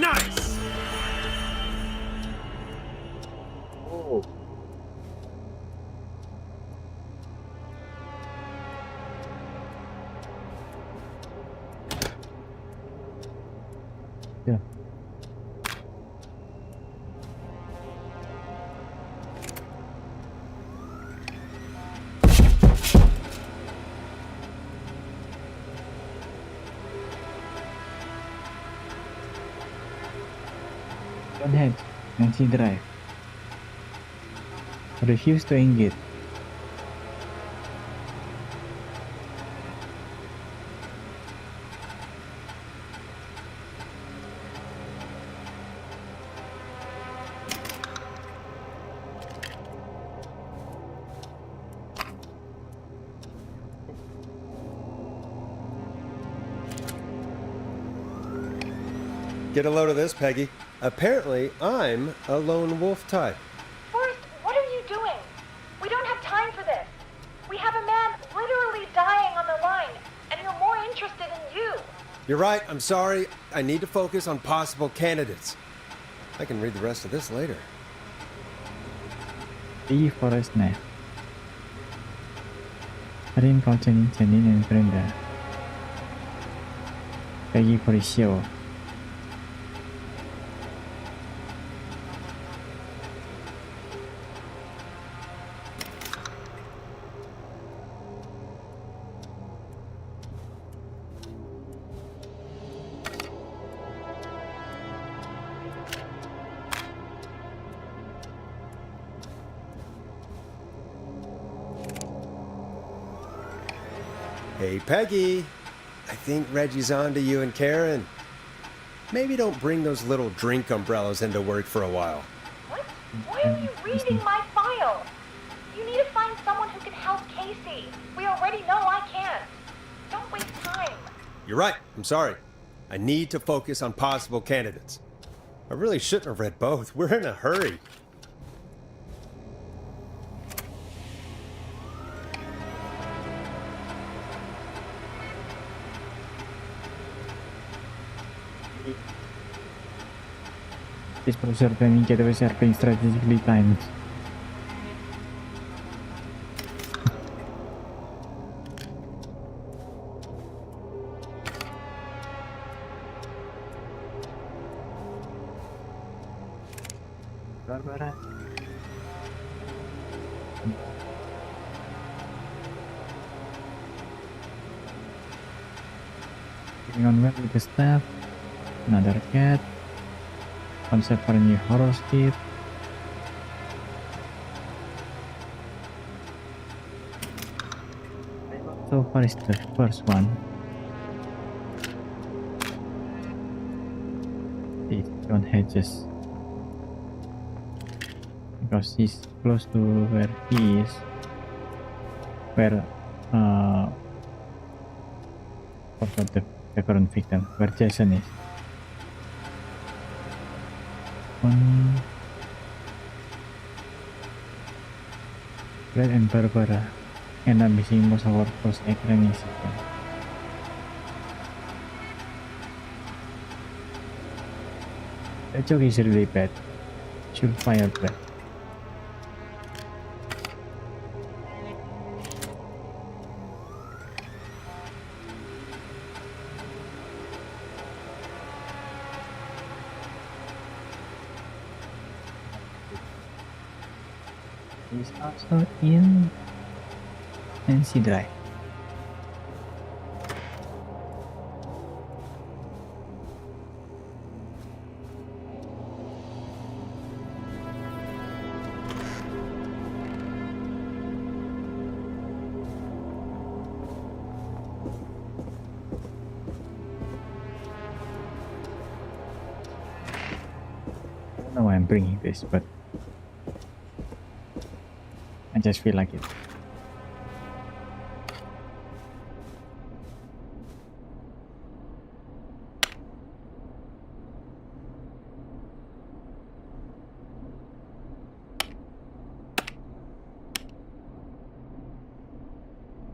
Nice! Oh. Yeah. Don't head, Nancy drive. Refuse to engage. Get a load of this, Peggy. Apparently, I'm a lone wolf type. Forrest, what are you doing? We don't have time for this. We have a man literally dying on the line, and you're more interested in you. You're right, I'm sorry. I need to focus on possible candidates. I can read the rest of this later. The forest knife. Karin containing Janine and Brenda. Peggy for the show. Hey, Peggy. I think Reggie's on to you and Karen. Maybe don't bring those little drink umbrellas into work for a while. What? Why are you reading my file? You need to find someone who can help Karen. Casey. We already know I can't. Don't waste time. You're right. I'm sorry. I need to focus on possible candidates. I really shouldn't have read both. We're in a hurry. This processor timing deve ser being strategically timed. Barbara. Getting on well with the staff. Another cat. Concept for a new horror skit. So far is the first one. It's John Hedges. Because he's close to where he is. Where forgot the current victim, where Jason is. Brad and Barbara end up missing most of our post-academic season. The joke is really bad. Should fire Brad. Is also in NC Drive. I don't know why I'm bringing this, but I just feel like it.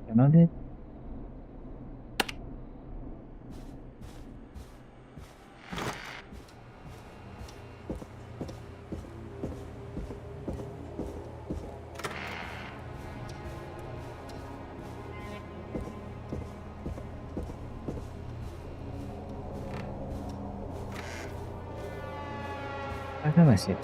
You know that? Apa masih?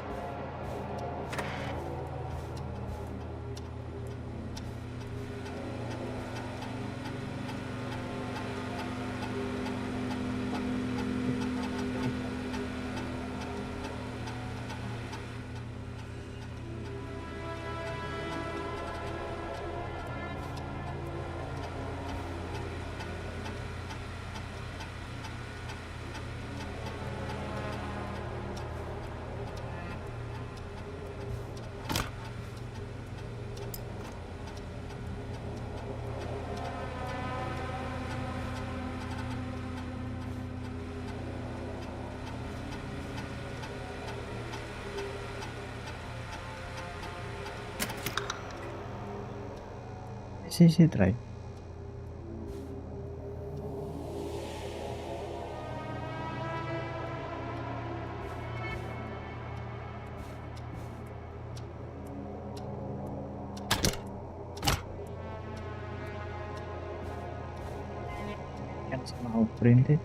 Sisi Drive. Can somehow print it.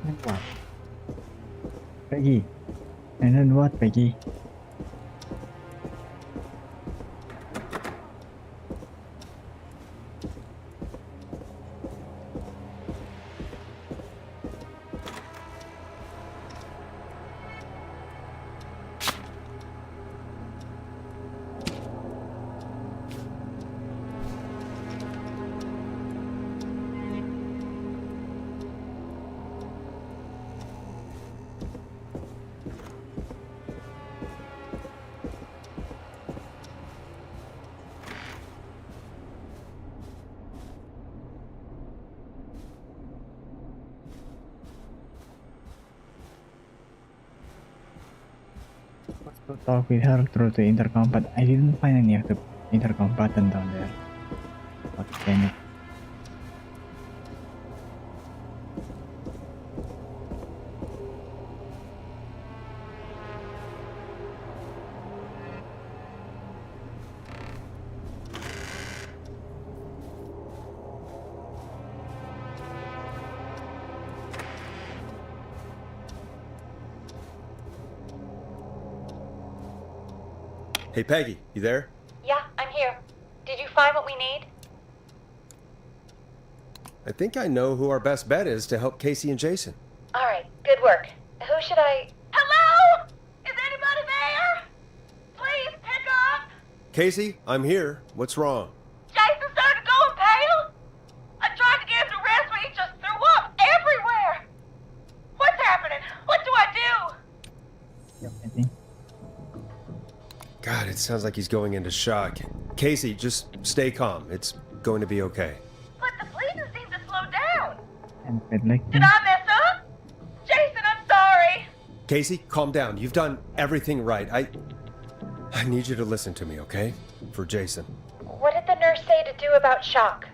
And what? Peggy. And then what, Peggy? To talk with her through the intercom, but I didn't find any of the intercom button down there. What damn it. Hey, Peggy, you there? Yeah, I'm here. Did you find what we need? I think I know who our best bet is to help Casey and Jason. All right, good work. Who should I... Hello? Is anybody there? Please pick up. Casey, I'm here. What's wrong? Jason started going pale. I tried to get him to rest, but he just threw up everywhere. What's happening? What do I do? God, it sounds like he's going into shock. Casey, just stay calm. It's going to be okay. But the bleeding seemed to slow down. Like Did I mess up? Jason, I'm sorry. Casey, calm down. You've done everything right. I need you to listen to me, okay? For Jason. What did the nurse say to do about shock?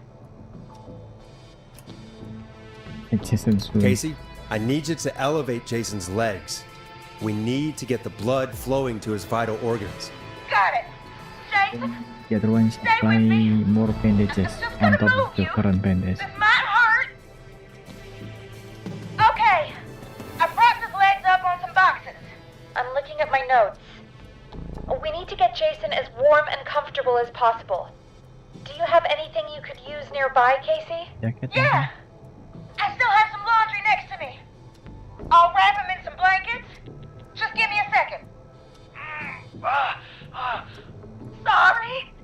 Casey, I need you to elevate Jason's legs. We need to get the blood flowing to his vital organs. Got it. Jason, The other one is apply more bandages on top of the current bandage. this might hurt. Okay. I propped his legs up on some boxes. I'm looking at my notes. We need to get Jason as warm and comfortable as possible. Do you have anything you could use nearby, Casey? Yeah. I still have some laundry next to me. I'll wrap him in some blankets. Just give me a second.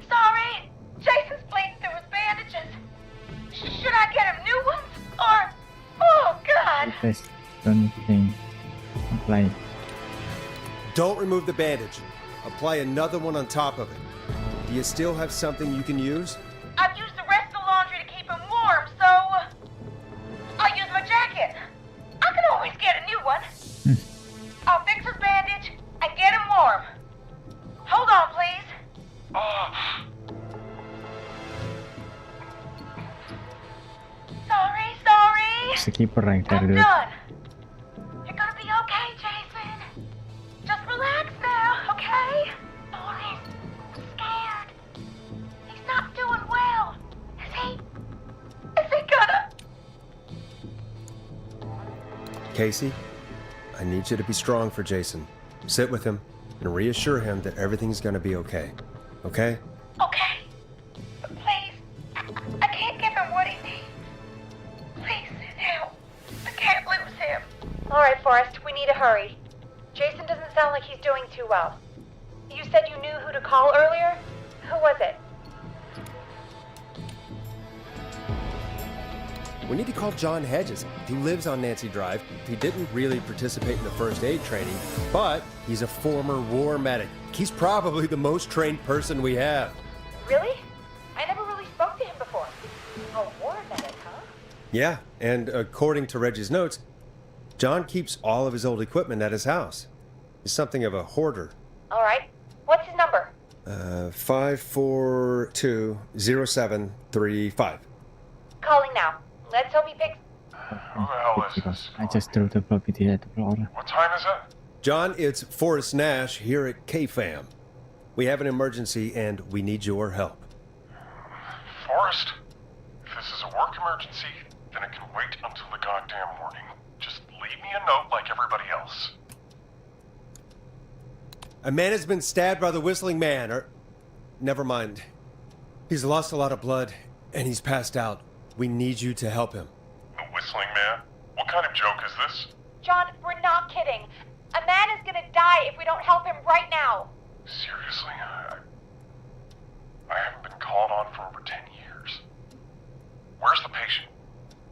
Sorry. Jason's bleeding through his bandages. Should I get him new ones? Or... Oh, God. Apply. Don't remove the bandage. Apply another one on top of it. Do you still have something you can use? I've used the rest of the laundry to keep him warm, so... I'll use my jacket. I can always get a new one. I'll fix his bandage and get him warm. Hold on, please. Sorry. It's the keeper right there, I'm dude. done. You're gonna be okay, Jason. Just relax now, okay? Oh, he's scared. He's not doing well. Is he gonna... Casey, I need you to be strong for Jason. Sit with him and reassure him that everything's gonna be okay. Okay? Okay. But please, I can't give him what he needs. Please sit down. I can't lose him. All right, Forrest, we need to hurry. Jason doesn't sound like he's doing too well. You said you knew who to call earlier? Who was it? We need to call John Hedges. He lives on Nancy Drive. He didn't really participate in the first aid training, but he's a former war medic. He's probably the most trained person we have. Really? I never really spoke to him before. A war medic, huh? Yeah, and according to Reggie's notes, John keeps all of his old equipment at his house. He's something of a hoarder. All right. What's his number? 5420735. Calling now. Let's hope he picks... I just threw the puppy at the floor. What time is it? John, it's Forrest Nash here at K-Fam. We have an emergency and we need your help. Forrest, if this is a work emergency, then it can wait until the goddamn morning. Just else. A man has been stabbed by the Whistling Man, or... Never mind. He's lost a lot of blood, and he's passed out. We need you to help him. The Whistling Man? What kind of joke is this? John, we're not kidding. A man is gonna die if we don't help him right now. Seriously? I haven't been called on for over 10 years. Where's the patient?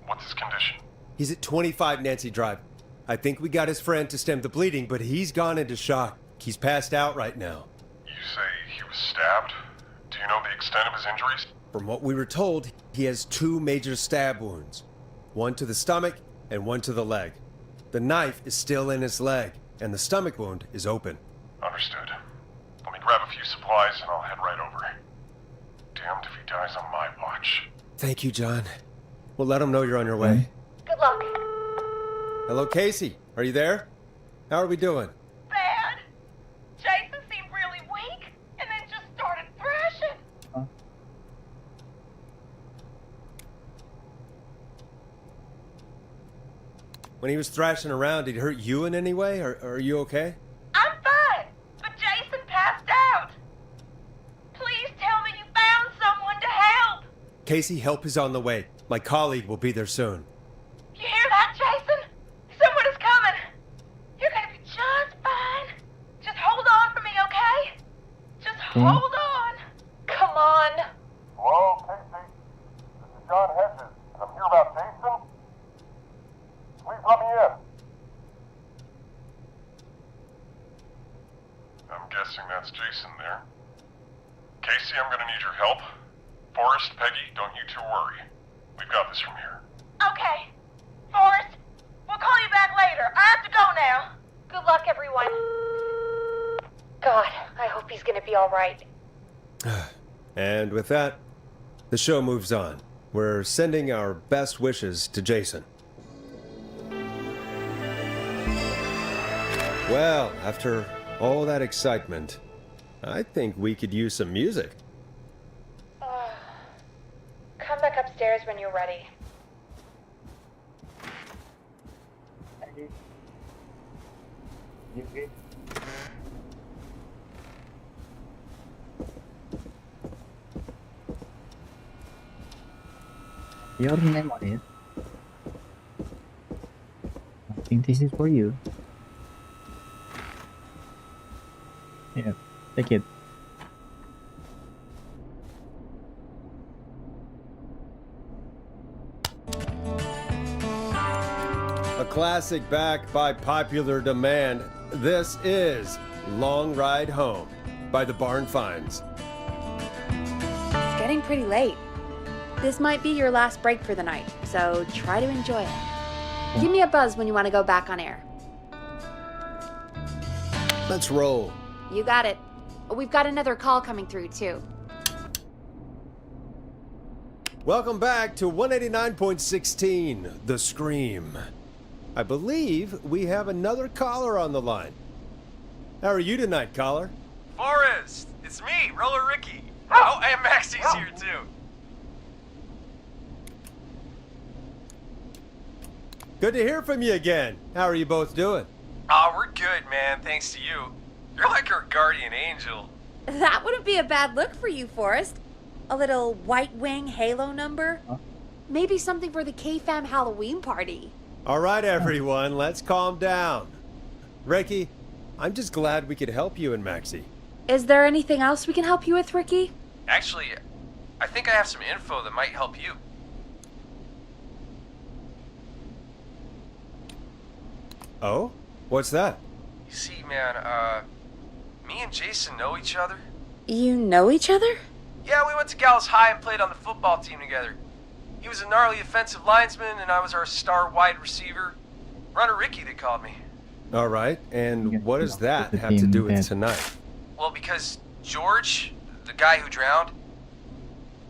What's his condition? He's at 25 Nancy Drive. I think we got his friend to stem the bleeding, but he's gone into shock. He's passed out right now. You say he was stabbed? Do you know the extent of his injuries? From what we were told, he has 2 major stab wounds. One to the stomach and one to the leg. The knife is still in his leg, and the stomach wound is open. Understood. Let me grab a few supplies and I'll head right over. Damned if he dies on my watch. Thank you, John. We'll let him know you're on your way. Good luck. Hello, Casey. Are you there? How are we doing? Bad. Jason seemed really weak and then just started thrashing. When he was thrashing around, did he hurt you in any way? Or are you okay? I'm fine, but Jason passed out. Please tell me you found someone to help. Casey, help is on the way. My colleague will be there soon. You hear that, Jason? Someone is coming. You're gonna be just fine. Just hold on for me, okay? Just hold on. Come on. Hello, Casey. This is John Hedges. I'm here about Jason. Please let me in. I'm guessing that's Jason there. Casey, I'm gonna need your help. Forrest, Peggy, don't you two worry. We've got this from here. Okay. Forrest, we'll call you back later. I have to go now. Good luck, everyone. God, I hope he's gonna be all right. And with that, the show moves on. We're sending our best wishes to Jason. Well, after all that excitement, I think we could use some music. Come back upstairs when you're ready. Your name on it. I think this is for you. Yeah, take it. A classic back by popular demand. This is Long Ride Home by the Barn Finds. It's getting pretty late. This might be your last break for the night, so try to enjoy it. Give me a buzz when you want to go back on air. Let's roll. You got it. We've got another call coming through, too. Welcome back to 189.16, The Scream. I believe we have another caller on the line. How are you tonight, caller? Forrest! It's me, Roller Ricky. Oh, and Maxie's here, too. Good to hear from you again. How are you both doing? Oh, we're good, man, thanks to you. You're like our guardian angel. That wouldn't be a bad look for you, Forrest. A little White Wing Halo number? Maybe something for the K-Fam Halloween party. All right, everyone, let's calm down. Ricky, I'm just glad we could help you and Maxie. Is there anything else we can help you with, Ricky? Actually, I think I have some info that might help you. Oh? What's that? You see, man, me and Jason know each other. You know each other? Yeah, we went to Gallows High and played on the football team together. He was a gnarly offensive linesman, and I was our star wide receiver. Runner Ricky, they called me. All right, and what does that have to do with tonight? Well, because George, the guy who drowned,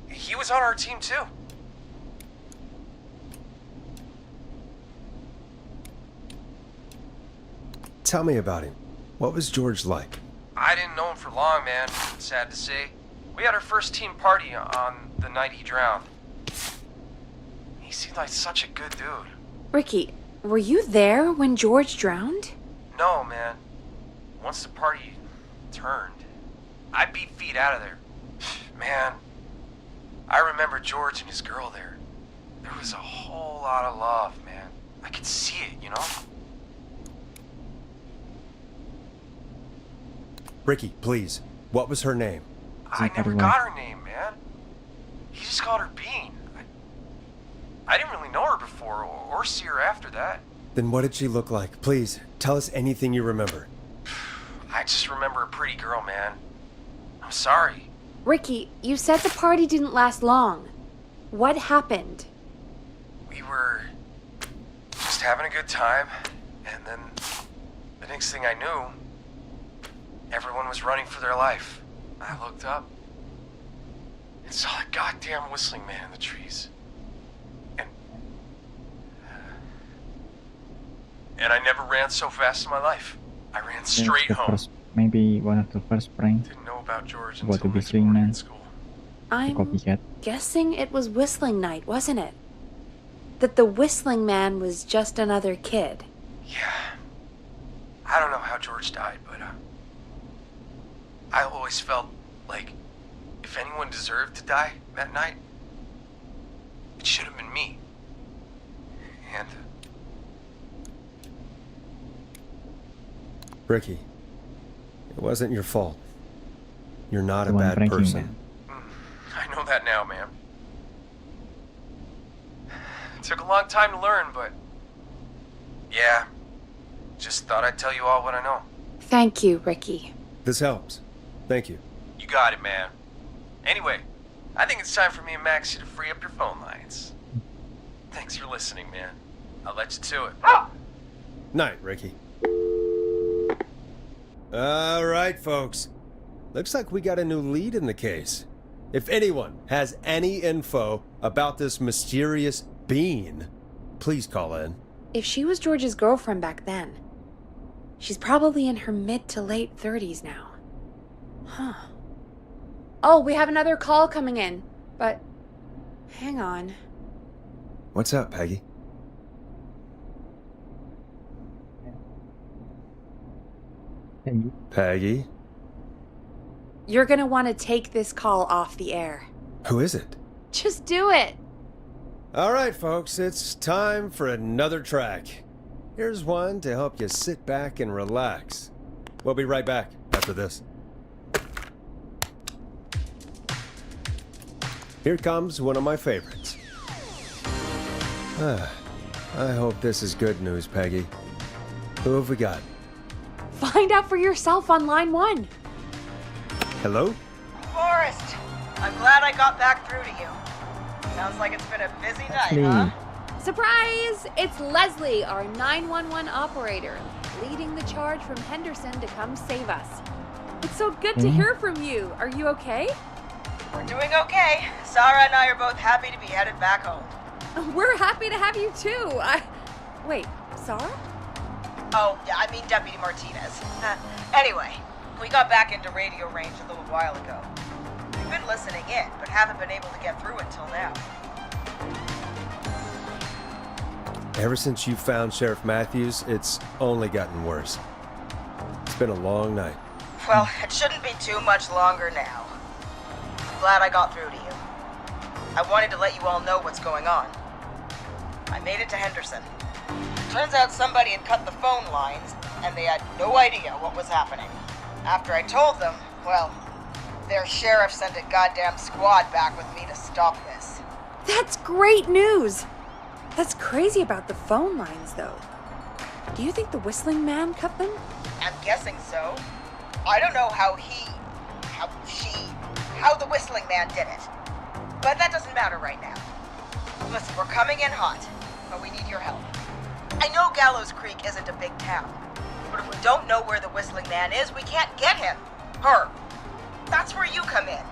he was on our team too. Tell me about him. What was George like? I didn't know him for long, man. Sad to say. We had our first team party on the night he drowned. He seemed like such a good dude. Ricky, were you there when George drowned? No, man. Once the party turned, I beat feet out of there. Man, I remember George and his girl there. There was a whole lot of love, man. I could see it, you know? Ricky, please. What was her name? I never got her name, man. He just called her Bean. I didn't really know her before or see her after that. Then what did she look like? Please, tell us anything you remember. I just remember a pretty girl, man. I'm sorry. Ricky, you said the party didn't last long. What happened? We were just having a good time, and then the next thing I knew, everyone was running for their life. I looked up and saw a goddamn whistling man in the trees. And I never ran so fast in my life. I ran straight home. Maybe one of the first pranks. Didn't know about George About until the next Whistling morning Man. at school. I'm Copycat. guessing it was Whistling Night, wasn't it? That the Whistling Man was just another kid. Yeah. I don't know how George died, but I always felt like if anyone deserved to die that night, it should have been me. And Ricky, it wasn't your fault. You're not a The one bad pranking person. man. I know that now, man. It took a long time to learn, but yeah, just thought I'd tell you all what I know. Thank you, Ricky. This helps. Thank you. You got it, man. Anyway, I think it's time for me and Maxie to free up your phone lines. Thanks for listening, man. I'll let you to it. Night, Ricky. All right, folks. Looks like we got a new lead in the case. If anyone has any info about this mysterious bean, please call in. If she was George's girlfriend back then, she's probably in her mid to late 30s now. Huh. Oh, we have another call coming in, but hang on. What's up, Peggy? Peggy? You're gonna want to take this call off the air. Who is it? Just do it. All right, folks, it's time for another track. Here's one to help you sit back and relax. We'll be right back after this. Here comes one of my favorites. I hope this is good news, Peggy. Who have we got? Find out for yourself on line 1. Hello? Forrest, I'm glad I got back through to you. Sounds like it's been a busy night, huh? Surprise! It's Leslie, our 911 operator, leading the charge from Henderson to come save us. It's so good to hear from you. Are you okay? We're doing okay. Sarah and I are both happy to be headed back home. We're happy to have you too. Wait, Sarah? Oh, yeah, I mean Deputy Martinez. Anyway, we got back into radio range a little while ago. We've been listening in, but haven't been able to get through until now. Ever since you found Sheriff Matthews, it's only gotten worse. It's been a long night. Well, it shouldn't be too much longer now. I'm glad I got through to you. I wanted to let you all know what's going on. I made it to Henderson. Turns out somebody had cut the phone lines, and they had no idea what was happening. After I told them, well, their sheriff sent a goddamn squad back with me to stop this. That's great news. That's crazy about the phone lines, though. Do you think the Whistling Man cut them? I'm guessing so. I don't know how the Whistling Man did it. But that doesn't matter right now. Listen, we're coming in hot, but we need your help. I know Gallows Creek isn't a big town, but if we don't know where the Whistling Man is, we can't get him. Her. That's where you come in.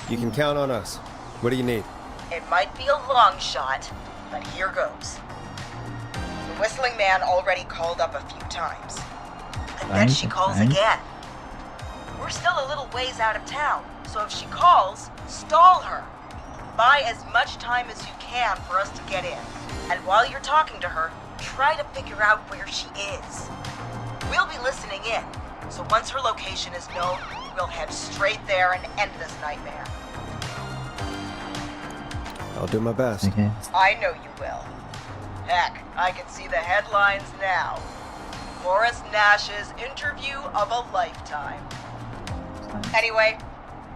You can count on us. What do you need? It might be a long shot, but here goes. The Whistling Man already called up a few times. I bet she calls again. We're still a little ways out of town, so if she calls, stall her. buy as much time as you can for us to get in. And while you're talking to her, try to figure out where she is. We'll be listening in, so once her location is known, we'll head straight there and end this nightmare. I'll do my best. Okay. I know you will. Heck, I can see the headlines now. Forrest Nash's interview of a lifetime. Anyway,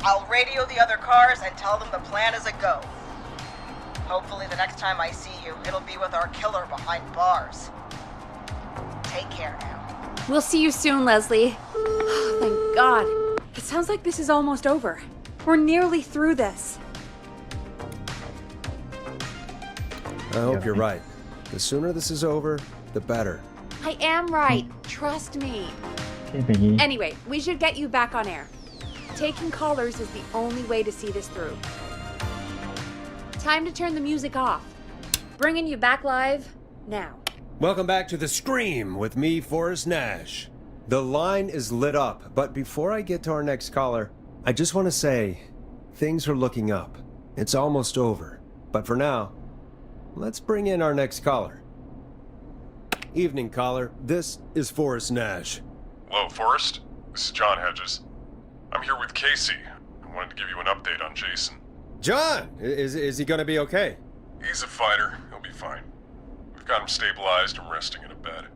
I'll radio the other cars and tell them the plan is a go. Hopefully the next time I see you, it'll be with our killer behind bars. Take care now. We'll see you soon, Leslie. Thank God. It sounds like this is almost over. We're nearly through this. I hope you're right. The sooner this is over, the better. I am right. Trust me. Okay, Peggy. Anyway, we should get you back on air. Taking callers is the only way to see this through. Time to turn the music off. Bringing you back live now. Welcome back to The Scream with me, Forrest Nash. The line is lit up, but before I get to our next caller, I just want to say, things are looking up. It's almost over. But for now, let's bring in our next caller. Evening, caller. This is Forrest Nash. Hello, Forrest. This is John Hedges. I'm here with Casey. I wanted to give you an update on Jason. John! Is he gonna be okay? He's a fighter. He'll be fine. We've got him stabilized and resting in a bed.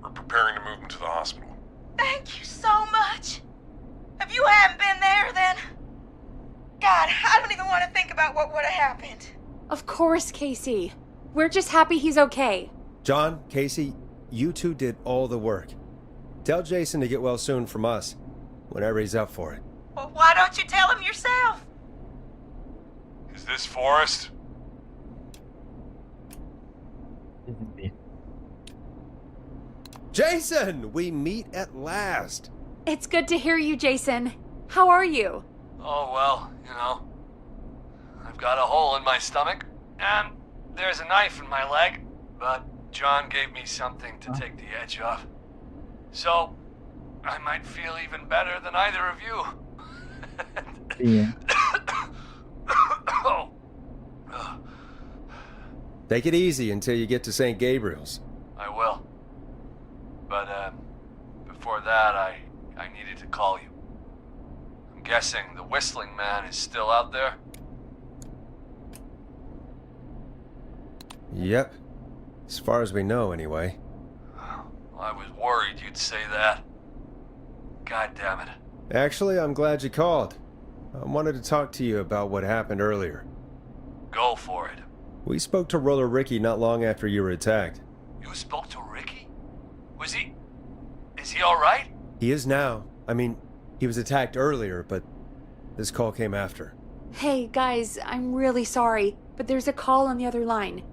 We're preparing to move him to the hospital. Thank you so much. If you hadn't been there, then... God, I don't even want to think about what would have happened. Of course, Casey. We're just happy he's okay. John, Casey, you two did all the work. Tell Jason to get well soon from us, whenever he's up for it. Well, why don't you tell him yourself? Is this Forrest? Jason! We meet at last! It's good to hear you, Jason. How are you? Oh, well, you know. I've got a hole in my stomach, and there's a knife in my leg, but John gave me something to take the edge off. So, I might feel even better than either of you. Yeah. Oh. Take it easy until you get to St. Gabriel's. I will. But, before that, I needed to call you. I'm guessing the Whistling Man is still out there? Yep. As far as we know, anyway. I was worried you'd say that. God damn it. Actually, I'm glad you called. I wanted to talk to you about what happened earlier. Go for it. We spoke to Roller Ricky not long after you were attacked. You spoke to Ricky? Is he alright? He is now. I mean, he was attacked earlier, but this call came after. Hey, guys, I'm really sorry, but there's a call on the other line.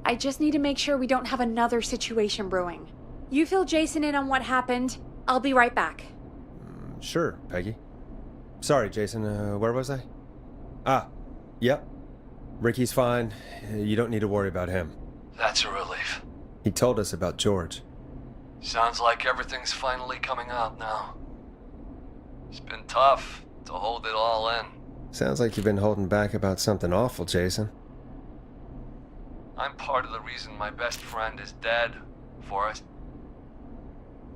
I just need to make sure we don't have another situation brewing. You fill Jason in on what happened. I'll be right back. Sure, Peggy. Sorry, Jason, where was I? Yep. Ricky's fine. You don't need to worry about him. That's a relief. He told us about George. Sounds like everything's finally coming out now. It's been tough to hold it all in. Sounds like you've been holding back about something awful, Jason. I'm part of the reason my best friend is dead, Forrest.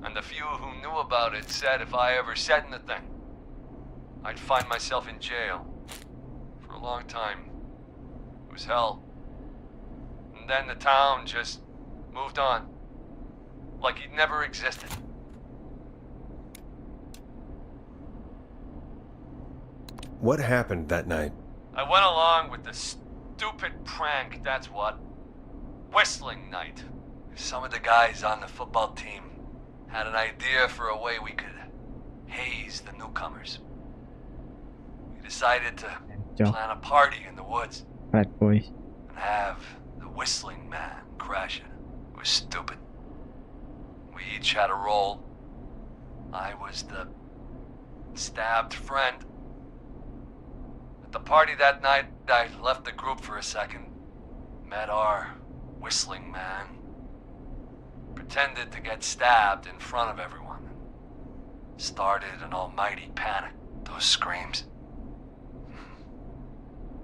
And the few who knew about it said if I ever said anything, I'd find myself in jail. For a long time. It was hell. And then the town just moved on. Like he'd never existed. What happened that night? I went along with the stupid prank, that's what. Whistling night. Some of the guys on the football team had an idea for a way we could haze the newcomers. We decided to plan a party in the woods. Bad boys. And have the Whistling Man crash it. It was stupid. We each had a role. I was the stabbed friend. At the party that night, I left the group for a second. Met our Whistling Man. Pretended to get stabbed in front of everyone. Started an almighty panic. Those screams.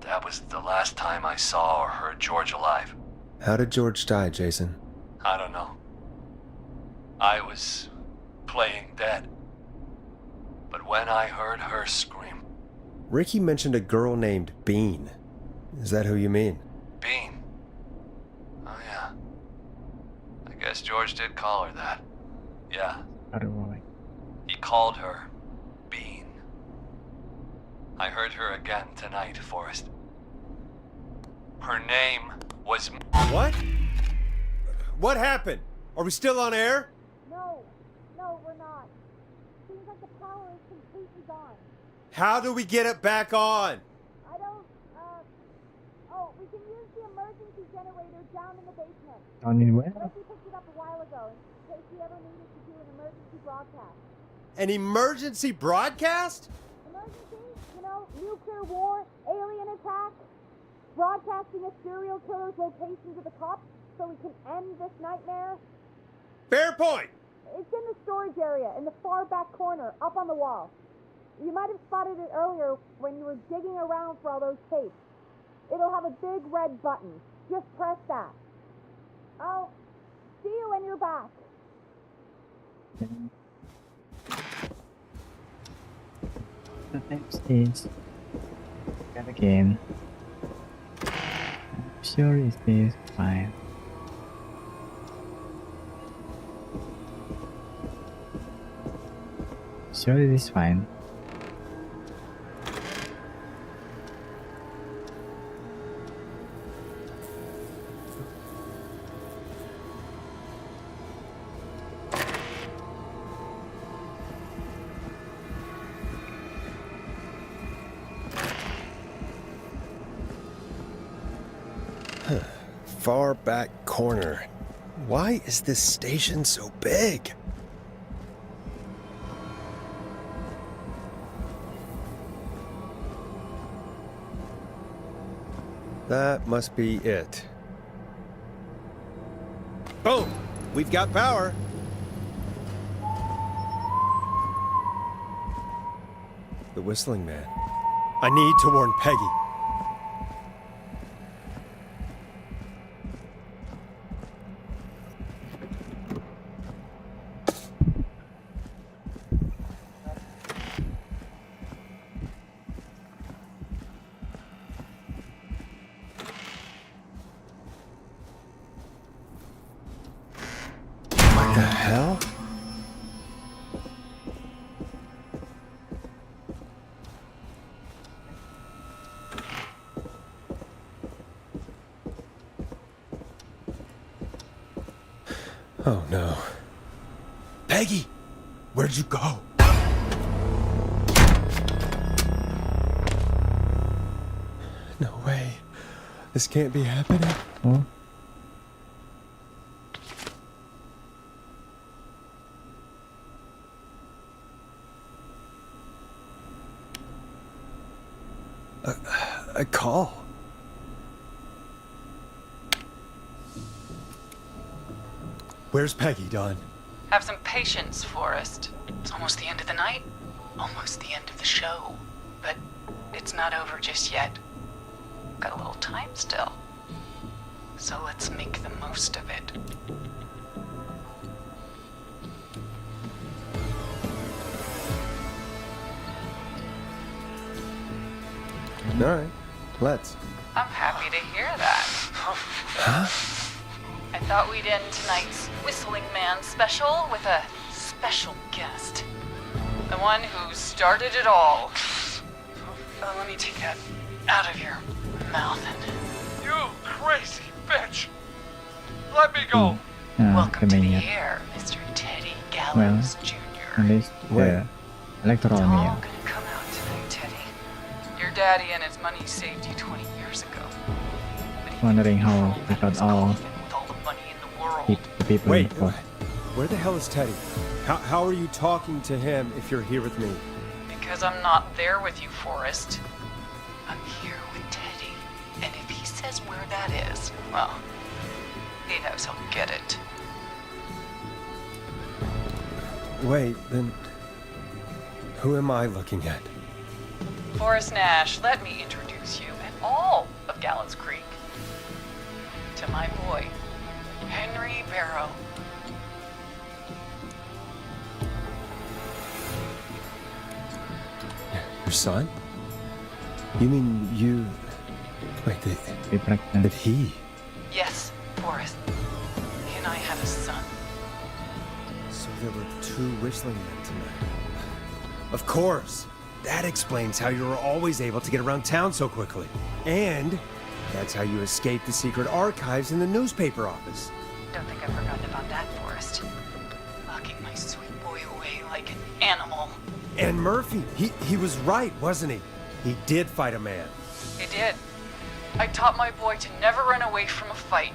that was the last time I saw or heard George alive. How did George die, Jason? I don't know. I was playing dead. But when I heard her scream... Ricky mentioned a girl named Bean. Is that who you mean? Bean? Oh yeah. I guess George did call her that. Yeah. He called her Bean. I heard her again tonight, Forrest. Her name was... What? What happened? Are we still on air? No, we're not. Seems like the power is completely gone. How do we get it back on? I don't, we can use the emergency generator down in the basement. On in where? Ricky picked it up a while ago in case he ever needed to do an emergency broadcast. An emergency broadcast? Emergency? You know, nuclear war, alien attack, broadcasting a serial killer's location to the cops so we can end this nightmare. Fair point! It's in the storage area, in the far back corner, up on the wall. You might have spotted it earlier when you were digging around for all those tapes. It'll have a big red button. Just press that. I'll see you when you're back. The next is get again. I'm sure it is fine. Sure it is fine. Far back corner. Why is this station so big? That must be it. Boom! We've got power. The whistling man. I need to warn Peggy. What the hell? Oh no. Peggy! Where'd you go? No way. This can't be happening. Oh. A call. Where's Peggy, Don? Have some patience, Forrest. It's almost the end of the night, almost the end of the show. But it's not over just yet. Got a little time still. So let's make the most of it. All right, let's. I'm happy to hear that. Huh? I thought we'd end tonight's Whistling Man special with a special guest. The one who started it all. Let me take that out of your mouth and... You crazy bitch! Let me go! Welcome to the air, Mr. Teddy Gallows Jr. At least electoral It's all meal. gonna come out tonight, Teddy. Your daddy and his money saved you 20 years ago. Wondering how we got all the people Wait, in the court. where the hell is Teddy? How are you talking to him if you're here with me? Because I'm not there with you, Forrest. I'm here with Teddy. And if he says where that is, well, he knows he'll get it. Wait, then who am I looking at? Forrest Nash, let me introduce you. And all of Gallows Creek. To my boy, Henry Barrow. Your son? You mean you... Wait, that he... Yes, Forrest. He and I have a son. So there were 2 whistling men tonight. Of course! That explains how you were always able to get around town so quickly. And that's how you escaped the secret archives in the newspaper office. Don't think I've forgotten about that, Forrest. Locking my sweet boy away like an animal. And Murphy, he was right, wasn't he? He did fight a man. He did. I taught my boy to never run away from a fight.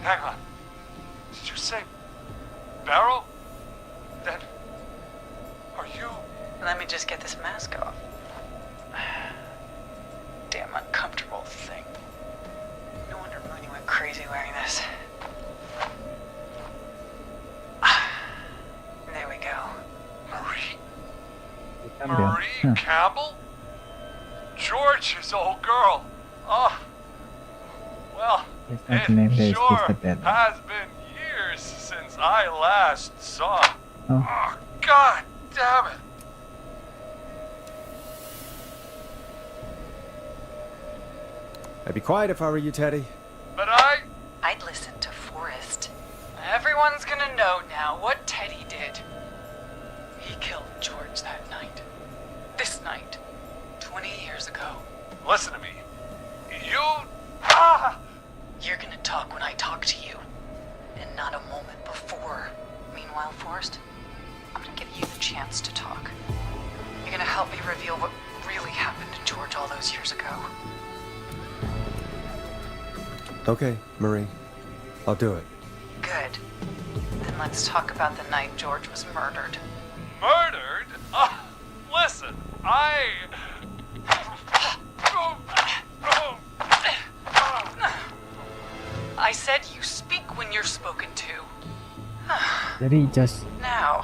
Hang on. Did you say Barrow? Then are you... Let me just get this mask off. Damn uncomfortable thing. No wonder Mooney went crazy wearing this. There we go. Marie Campbell? George's old girl. Oh, well, it sure has been years since I last saw. Oh, God damn it. I'd be quiet if I were you, Teddy. But I'd listen to Forrest. Everyone's gonna know now what Teddy did. He killed George that night. This night. 20 years ago. Listen to me. You... You're gonna talk when I talk to you. And not a moment before. Meanwhile, Forrest, I'm gonna give you the chance to talk. You're gonna help me reveal what really happened to George all those years ago. Okay, Marie. I'll do it. Good. Then let's talk about the night George was murdered. Murdered? Listen, I said you speak when you're spoken to. Jadi just Now,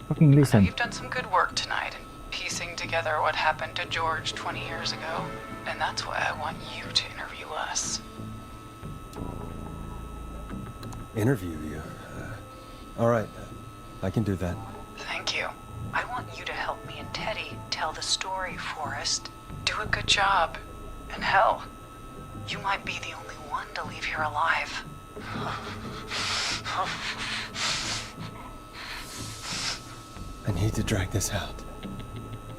fucking listen. you've done some good work tonight in piecing together what happened to George 20 years ago. And that's why I want you to interview us. Interview you? All right. I can do that. Thank you. I want you to help me and Teddy tell the story, Forrest. Do a good job. And hell, you might be the only one to leave here alive. I need to drag this out.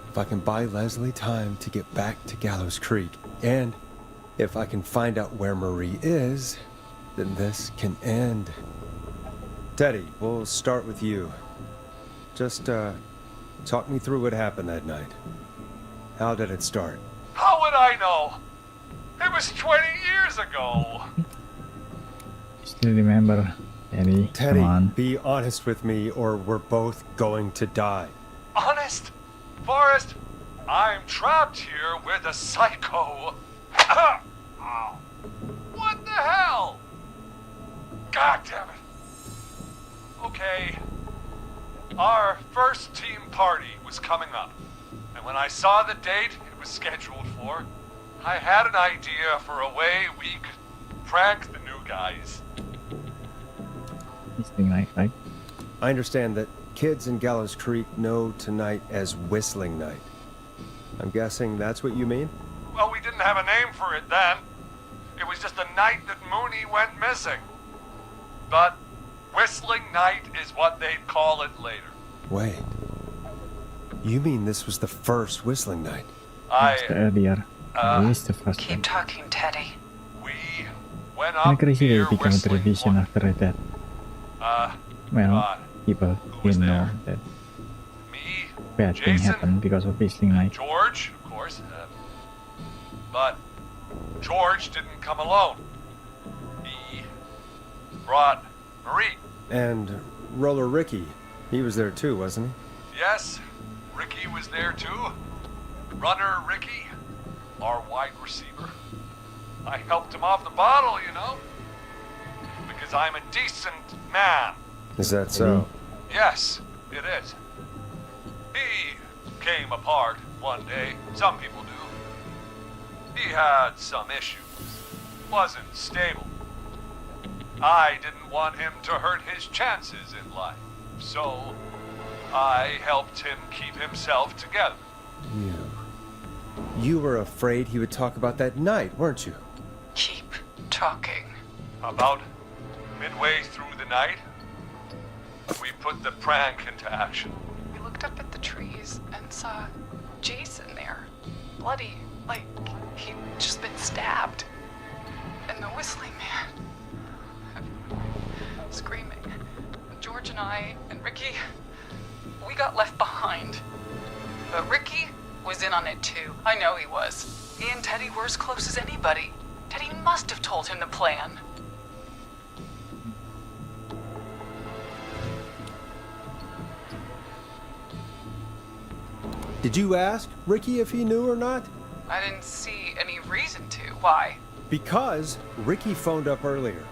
If I can buy Leslie time to get back to Gallows Creek, and if I can find out where Marie is, then this can end. Teddy, we'll start with you. Just, talk me through what happened that night. How did it start? how would I know? It was 20 years ago. Still remember, Teddy. Teddy, Come on. be honest with me or we're both going to die. Honest? Forrest, I'm trapped here with a psycho. What the hell? God damn it. Okay. Our first team party was coming up. And when I saw the date it was scheduled for, I had an idea for a way we could prank the new guys. This thing, right? I understand that kids in Gallows Creek know tonight as Whistling Night. I'm guessing that's what you mean? Well, we didn't have a name for it then. It was just the night that Mooney went missing. But Whistling Night is what they'd call it later. Wait. You mean this was the first Whistling Night? Earlier. At least the first Keep talking, Teddy. We went one. up Crazy near they became a Whistling television Point. after that. Well, God. people didn't know that bad thing Jason, happened because of Whistling Night. George, of course. But George didn't come alone. He brought Marie. And Roller Ricky, he was there too, wasn't he? Yes, Ricky was there too. Runner Ricky, our wide receiver. I helped him off the bottle, you know. Because I'm a decent man. Is that so? Yes, it is. He came apart one day. Some people do. He had some issues. Wasn't stable. I didn't want him to hurt his chances in life, so I helped him keep himself together. You were afraid he would talk about that night, weren't you? Keep talking. About midway through the night, we put the prank into action. We looked up at the trees and saw Jason there, bloody, like he'd just been stabbed. And the whistling man, screaming. George and I and Ricky, we got left behind. But Ricky was in on it too. I know he was. He and Teddy were as close as anybody. Teddy must have told him the plan. Did you ask Ricky if he knew or not? I didn't see any reason to. Why? Because Ricky phoned up earlier.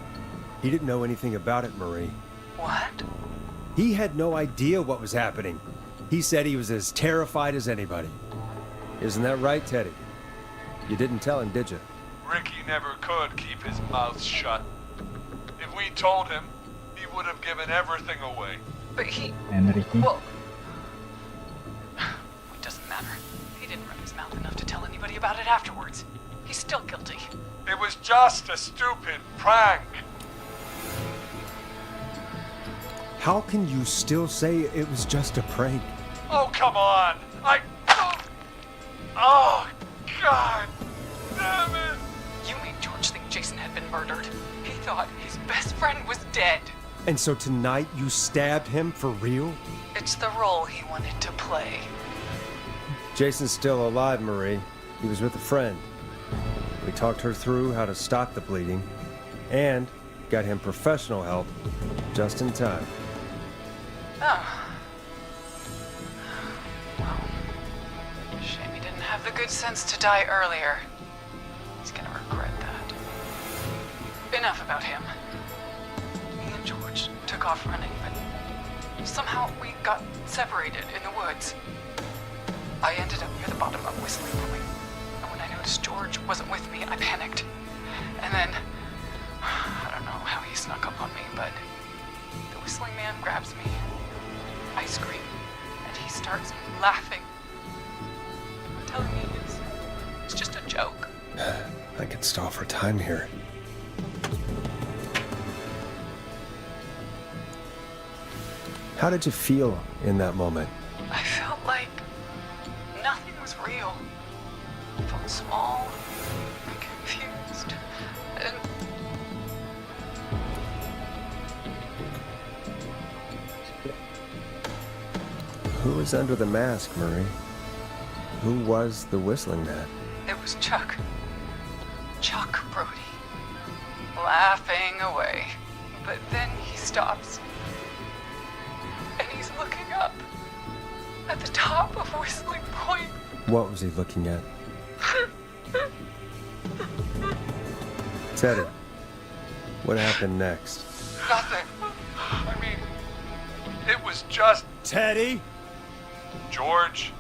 He didn't know anything about it, Marie. What? He had no idea what was happening. He said he was as terrified as anybody. Isn't that right, Teddy? You didn't tell him, did you? Ricky never could keep his mouth shut. If we told him, he would have given everything away. But he... And Ricky? Well... It doesn't matter. He didn't run his mouth enough to tell anybody about it afterwards. He's still guilty. It was just a stupid prank. How can you still say it was just a prank? Oh, come on. Oh, God damn it. You made George think Jason had been murdered. He thought his best friend was dead. And so tonight you stabbed him for real? It's the role he wanted to play. Jason's still alive, Marie. He was with a friend. We talked her through how to stop the bleeding and got him professional help just in time. Oh. Well, shame he didn't have the good sense to die earlier. He's gonna regret that. Enough about him. Me and George took off running, but somehow we got separated in the woods. I ended up near the bottom of Whistling Point, and when I noticed George wasn't with me, I panicked. And then, I don't know how he snuck up on me, but the whistling man grabs me. I scream, and he starts laughing, telling me it's just a joke. I could stall for time here. How did you feel in that moment? I felt like nothing was real. I felt small and confused, and Who was under the mask, Marie? Who was the whistling man? it was Chuck. Chuck Brody. Laughing away. But then he stops. And he's looking up at the top of Whistling Point. What was he looking at? Teddy, what happened next? Nothing. I mean, it was just... Teddy? George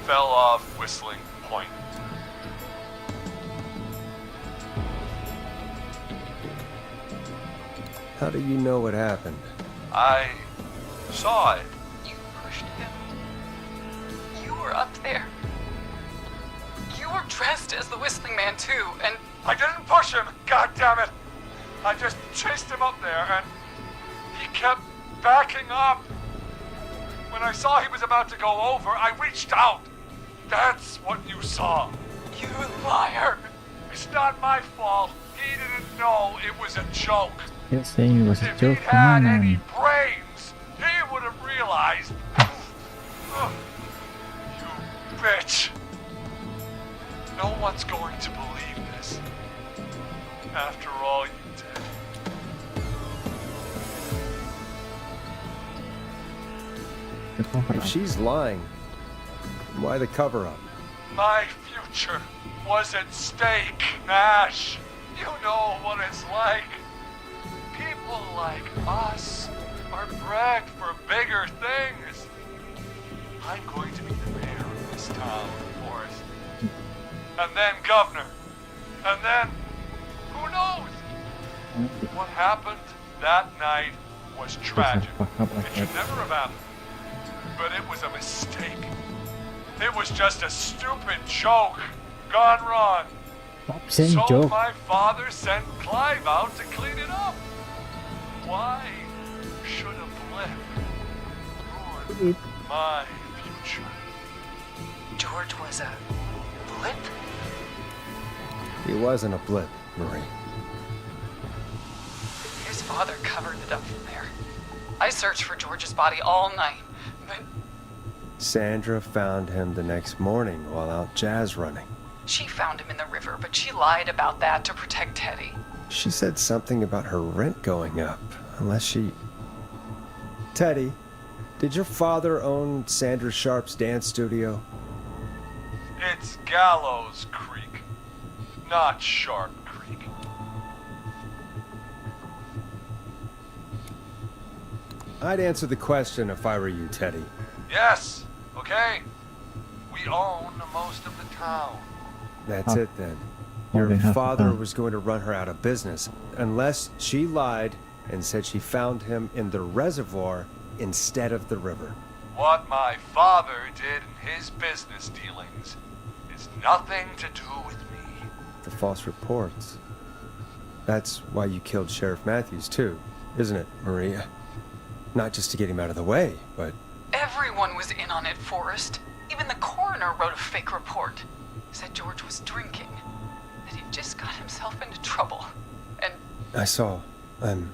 fell off Whistling Point. How do you know what happened? I saw it. You pushed him. You were up there. You were dressed as the Whistling Man too, and... I didn't push him, God damn it! I just chased him up there, and he kept backing up. When I saw he was about to go over, I reached out. That's what you saw. You liar! It's not my fault. He didn't know it was a joke. You're saying it was a If joke? he'd Come had on, any man. brains, he would have realized. You bitch. No one's going to believe this. After all you did. If she's lying, why the cover-up? My future was at stake, Nash. You know what it's like. People like us are bred for bigger things. I'm going to be the mayor of this town, Forrest. and then governor, and then who knows? What happened that night was tragic. It should never have happened. But it was a mistake. It was just a stupid joke gone wrong. So my father sent Clive out to clean it up. Why should a blip ruin my future? George was a blip? He wasn't a blip, Marie. His father covered it up from there. I searched for George's body all night, but Sandra found him the next morning while out jazz running. she found him in the river, but she lied about that to protect Teddy. She said something about her rent going up, unless she... Teddy, did your father own Sandra Sharp's dance studio? It's Gallows Creek, not Sharp Creek. I'd answer the question if I were you, Teddy. Yes, okay. We own most of the town. That's it then. Your father was going to run her out of business, unless she lied and said she found him in the reservoir instead of the river. What my father did in his business dealings is nothing to do with me. The false reports. That's why you killed Sheriff Matthews too, isn't it, Maria? Not just to get him out of the way, but... Everyone was in on it, Forrest. Even the coroner wrote a fake report. Said George was drinking. That he just got himself into trouble. And... I saw. I'm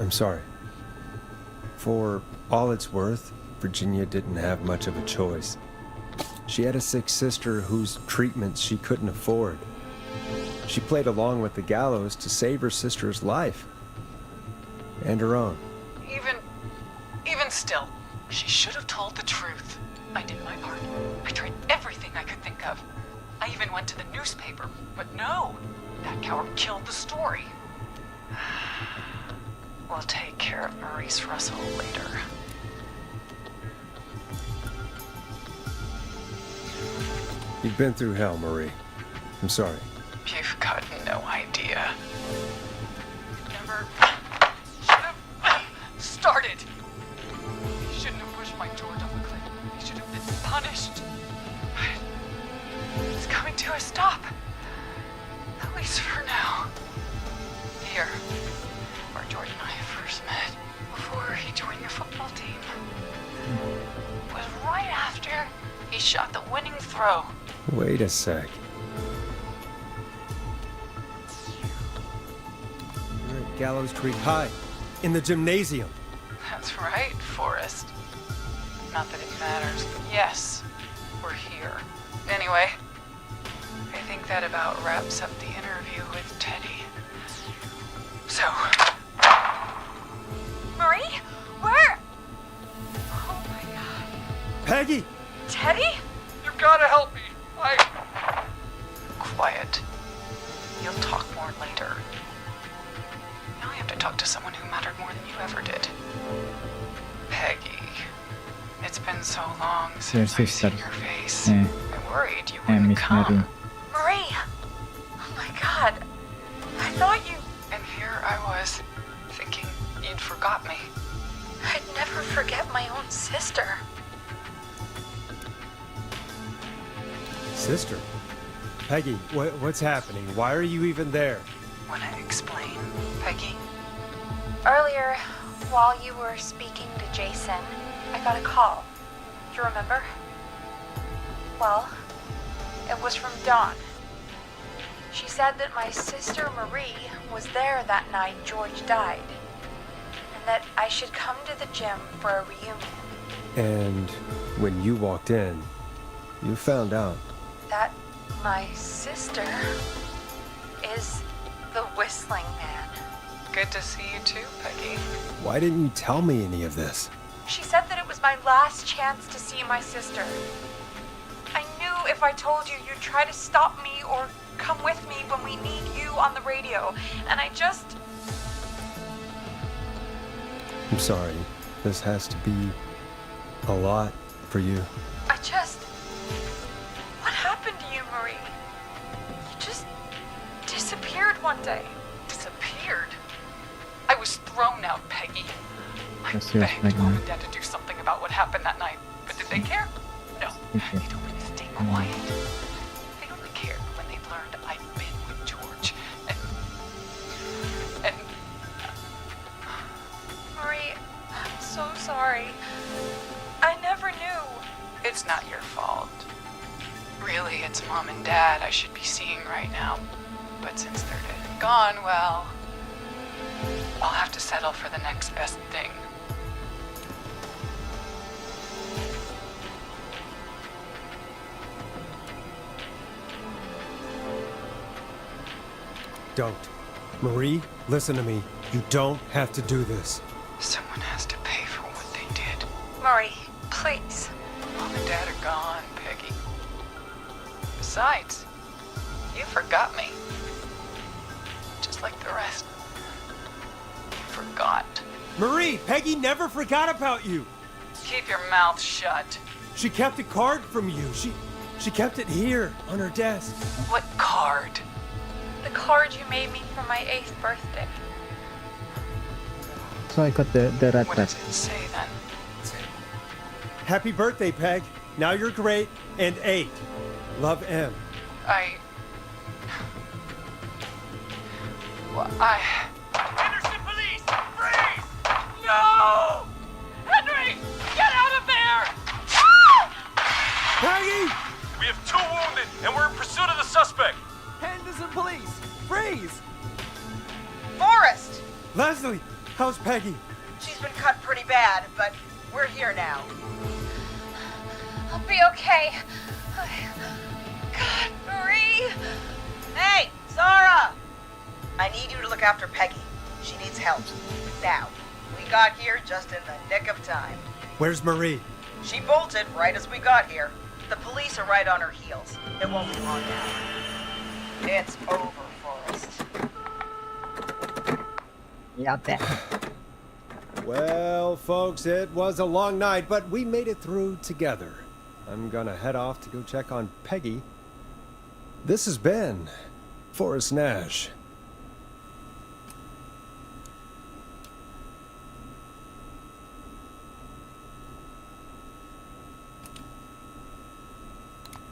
sorry. For all it's worth, Virginia didn't have much of a choice. She had a sick sister whose treatment she couldn't afford. She played along with the gallows to save her sister's life. And her own. Even still, she should have told the truth. I did my part. I tried everything I could think of. I even went to the newspaper, but no, that coward killed the story. We'll take care of Maurice Russell later. You've been through hell, Marie. I'm sorry. You've got no idea. Never started. He shouldn't have pushed my George off a cliff. He should have been punished. But it's coming to a stop. At least for now. Here, where George and I first met, before he joined your football team, was right after he shot the winning throw. Wait a sec. You're at Gallows Creek High, in the gymnasium. That's right, Forrest. Not that it matters. Yes, we're here. Anyway, I think that about wraps up the interview with Teddy. So... Marie? Where? Oh my god. Peggy! Teddy? You've gotta help me. Quiet. You'll talk more later. Now I have to talk to someone who mattered more than you ever did. Peggy. It's been so long since I've seen your face. I worried you wouldn't come. Marie! Oh my god. I thought you... And here I was, thinking you'd forgot me. I'd never forget my own sister. Sister? Peggy, what's happening? Why are you even there? Wanna explain, Peggy? Earlier, while you were speaking to Jason, I got a call. Do you remember? Well, it was from Dawn. She said that my sister Marie was there that night George died, and that I should come to the gym for a reunion. And when you walked in, you found out That my sister is the Whistling Man. Good to see you too, Peggy. Why didn't you tell me any of this? She said that it was my last chance to see my sister. I knew if I told you, you'd try to stop me or come with me when we need you on the radio. And I just... I'm sorry. This has to be a lot for you. What happened to you, Marie? disappeared one day. Disappeared? I was thrown out, Peggy. I That's serious, begged Mom Peggy. and Dad to do something about what happened that night. But did they care? No. They told me to stay quiet. They only cared when they learned I'd been with George. And Marie, I'm so sorry. I never knew. It's not your fault. Really, it's Mom and Dad I should be seeing right now. But since they're dead and gone, well, I'll have to settle for the next best thing. Don't. Marie, listen to me. You don't have to do this. Someone has to pay for what they did. Marie, please. Mom and Dad are gone, Peggy. Besides, you forgot me. Just like the rest. You forgot. Marie, Peggy never forgot about you. Keep your mouth shut. She kept a card from you. She kept it here on her desk. What card? The card you made me for my 8th birthday. So I got the red What red. does it say then? Happy birthday, Peg. Now you're great and 8. Love, M. Henderson police! Freeze! No! Henry! Get out of there! Peggy! We have 2 wounded, and we're in pursuit of the suspect. Henderson police! Freeze! Forrest! Leslie, how's Peggy? She's been cut pretty bad, but we're here now. I'll be okay. God, Marie! Hey, Zara! I need you to look after Peggy. She needs help. Now, we got here just in the nick of time. Where's Marie? She bolted right as we got here. The police are right on her heels. It won't be long now. It's over, Forrest. Yeah, that. Well, folks, it was a long night, but we made it through together. I'm gonna head off to go check on Peggy. This has been Forrest Nash.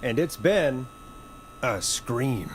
And it's been a scream.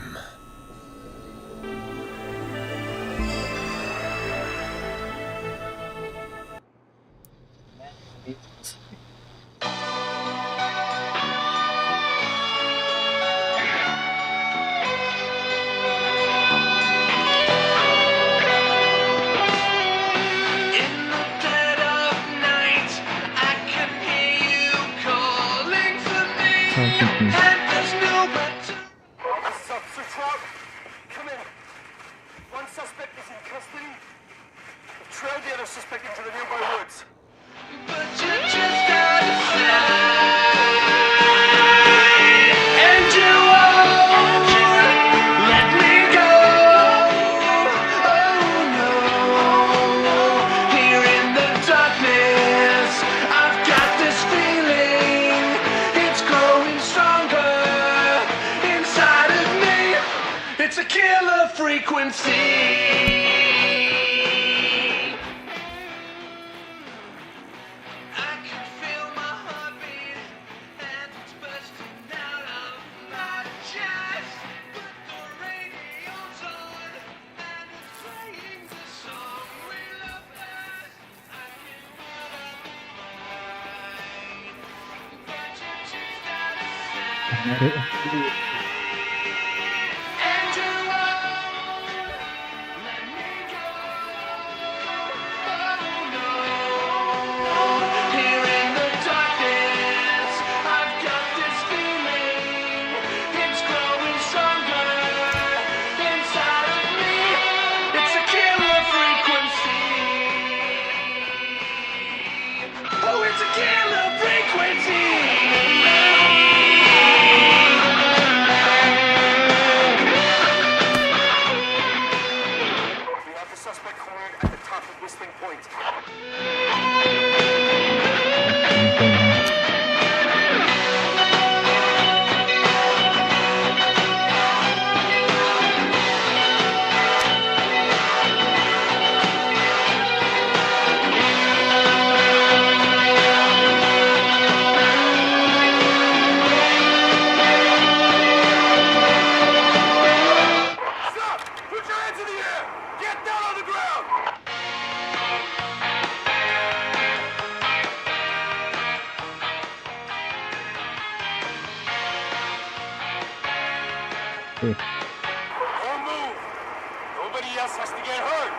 Nobody else has to get hurt.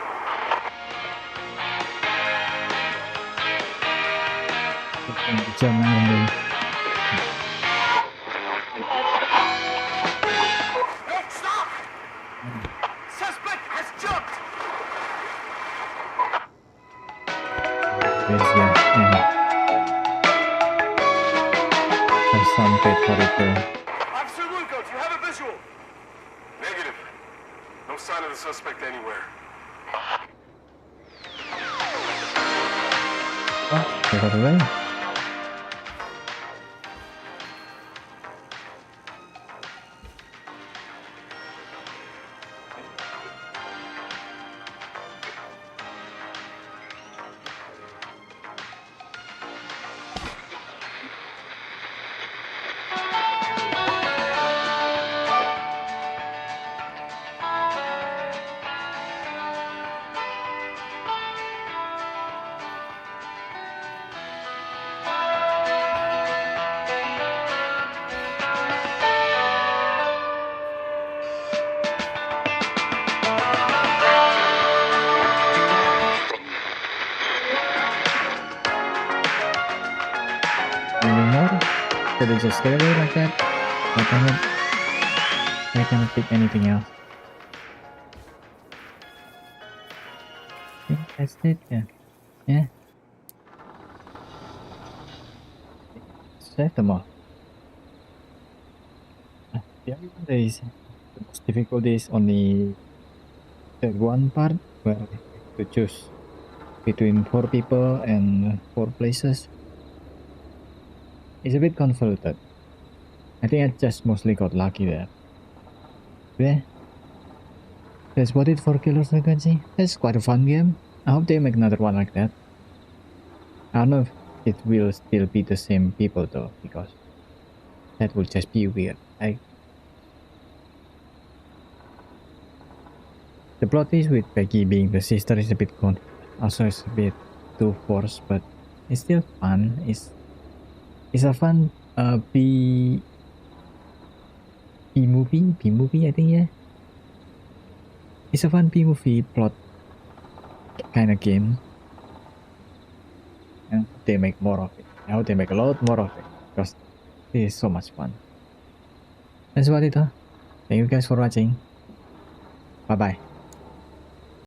German army. Hey, stop! Suspect has jumped! There's there's some bit for it too. Officer Wilco, do you have a visual? Negative. No sign of the suspect anywhere. Oh, they got away. Should I just stay away like that? I cannot pick anything else. I think that's it, yeah. Yeah. Set them off. The other one is the most difficult is only that one part where we have to choose between 4 people and 4 places. It's a bit convoluted. I think I just mostly got lucky there. Yeah. That's what it for Killer Frequency. That's quite a fun game. I hope they make another one like that. I don't know if it will still be the same people though, because that would just be weird. The plot is with Peggy being the sister is a bit also it's a bit too forced, but it's still fun. It's a fun B movie I think, yeah. It's a fun B movie plot kind of game. And they make more of it. I hope they make a lot more of it because it is so much fun. That's about it, huh? Thank you guys for watching. Bye bye.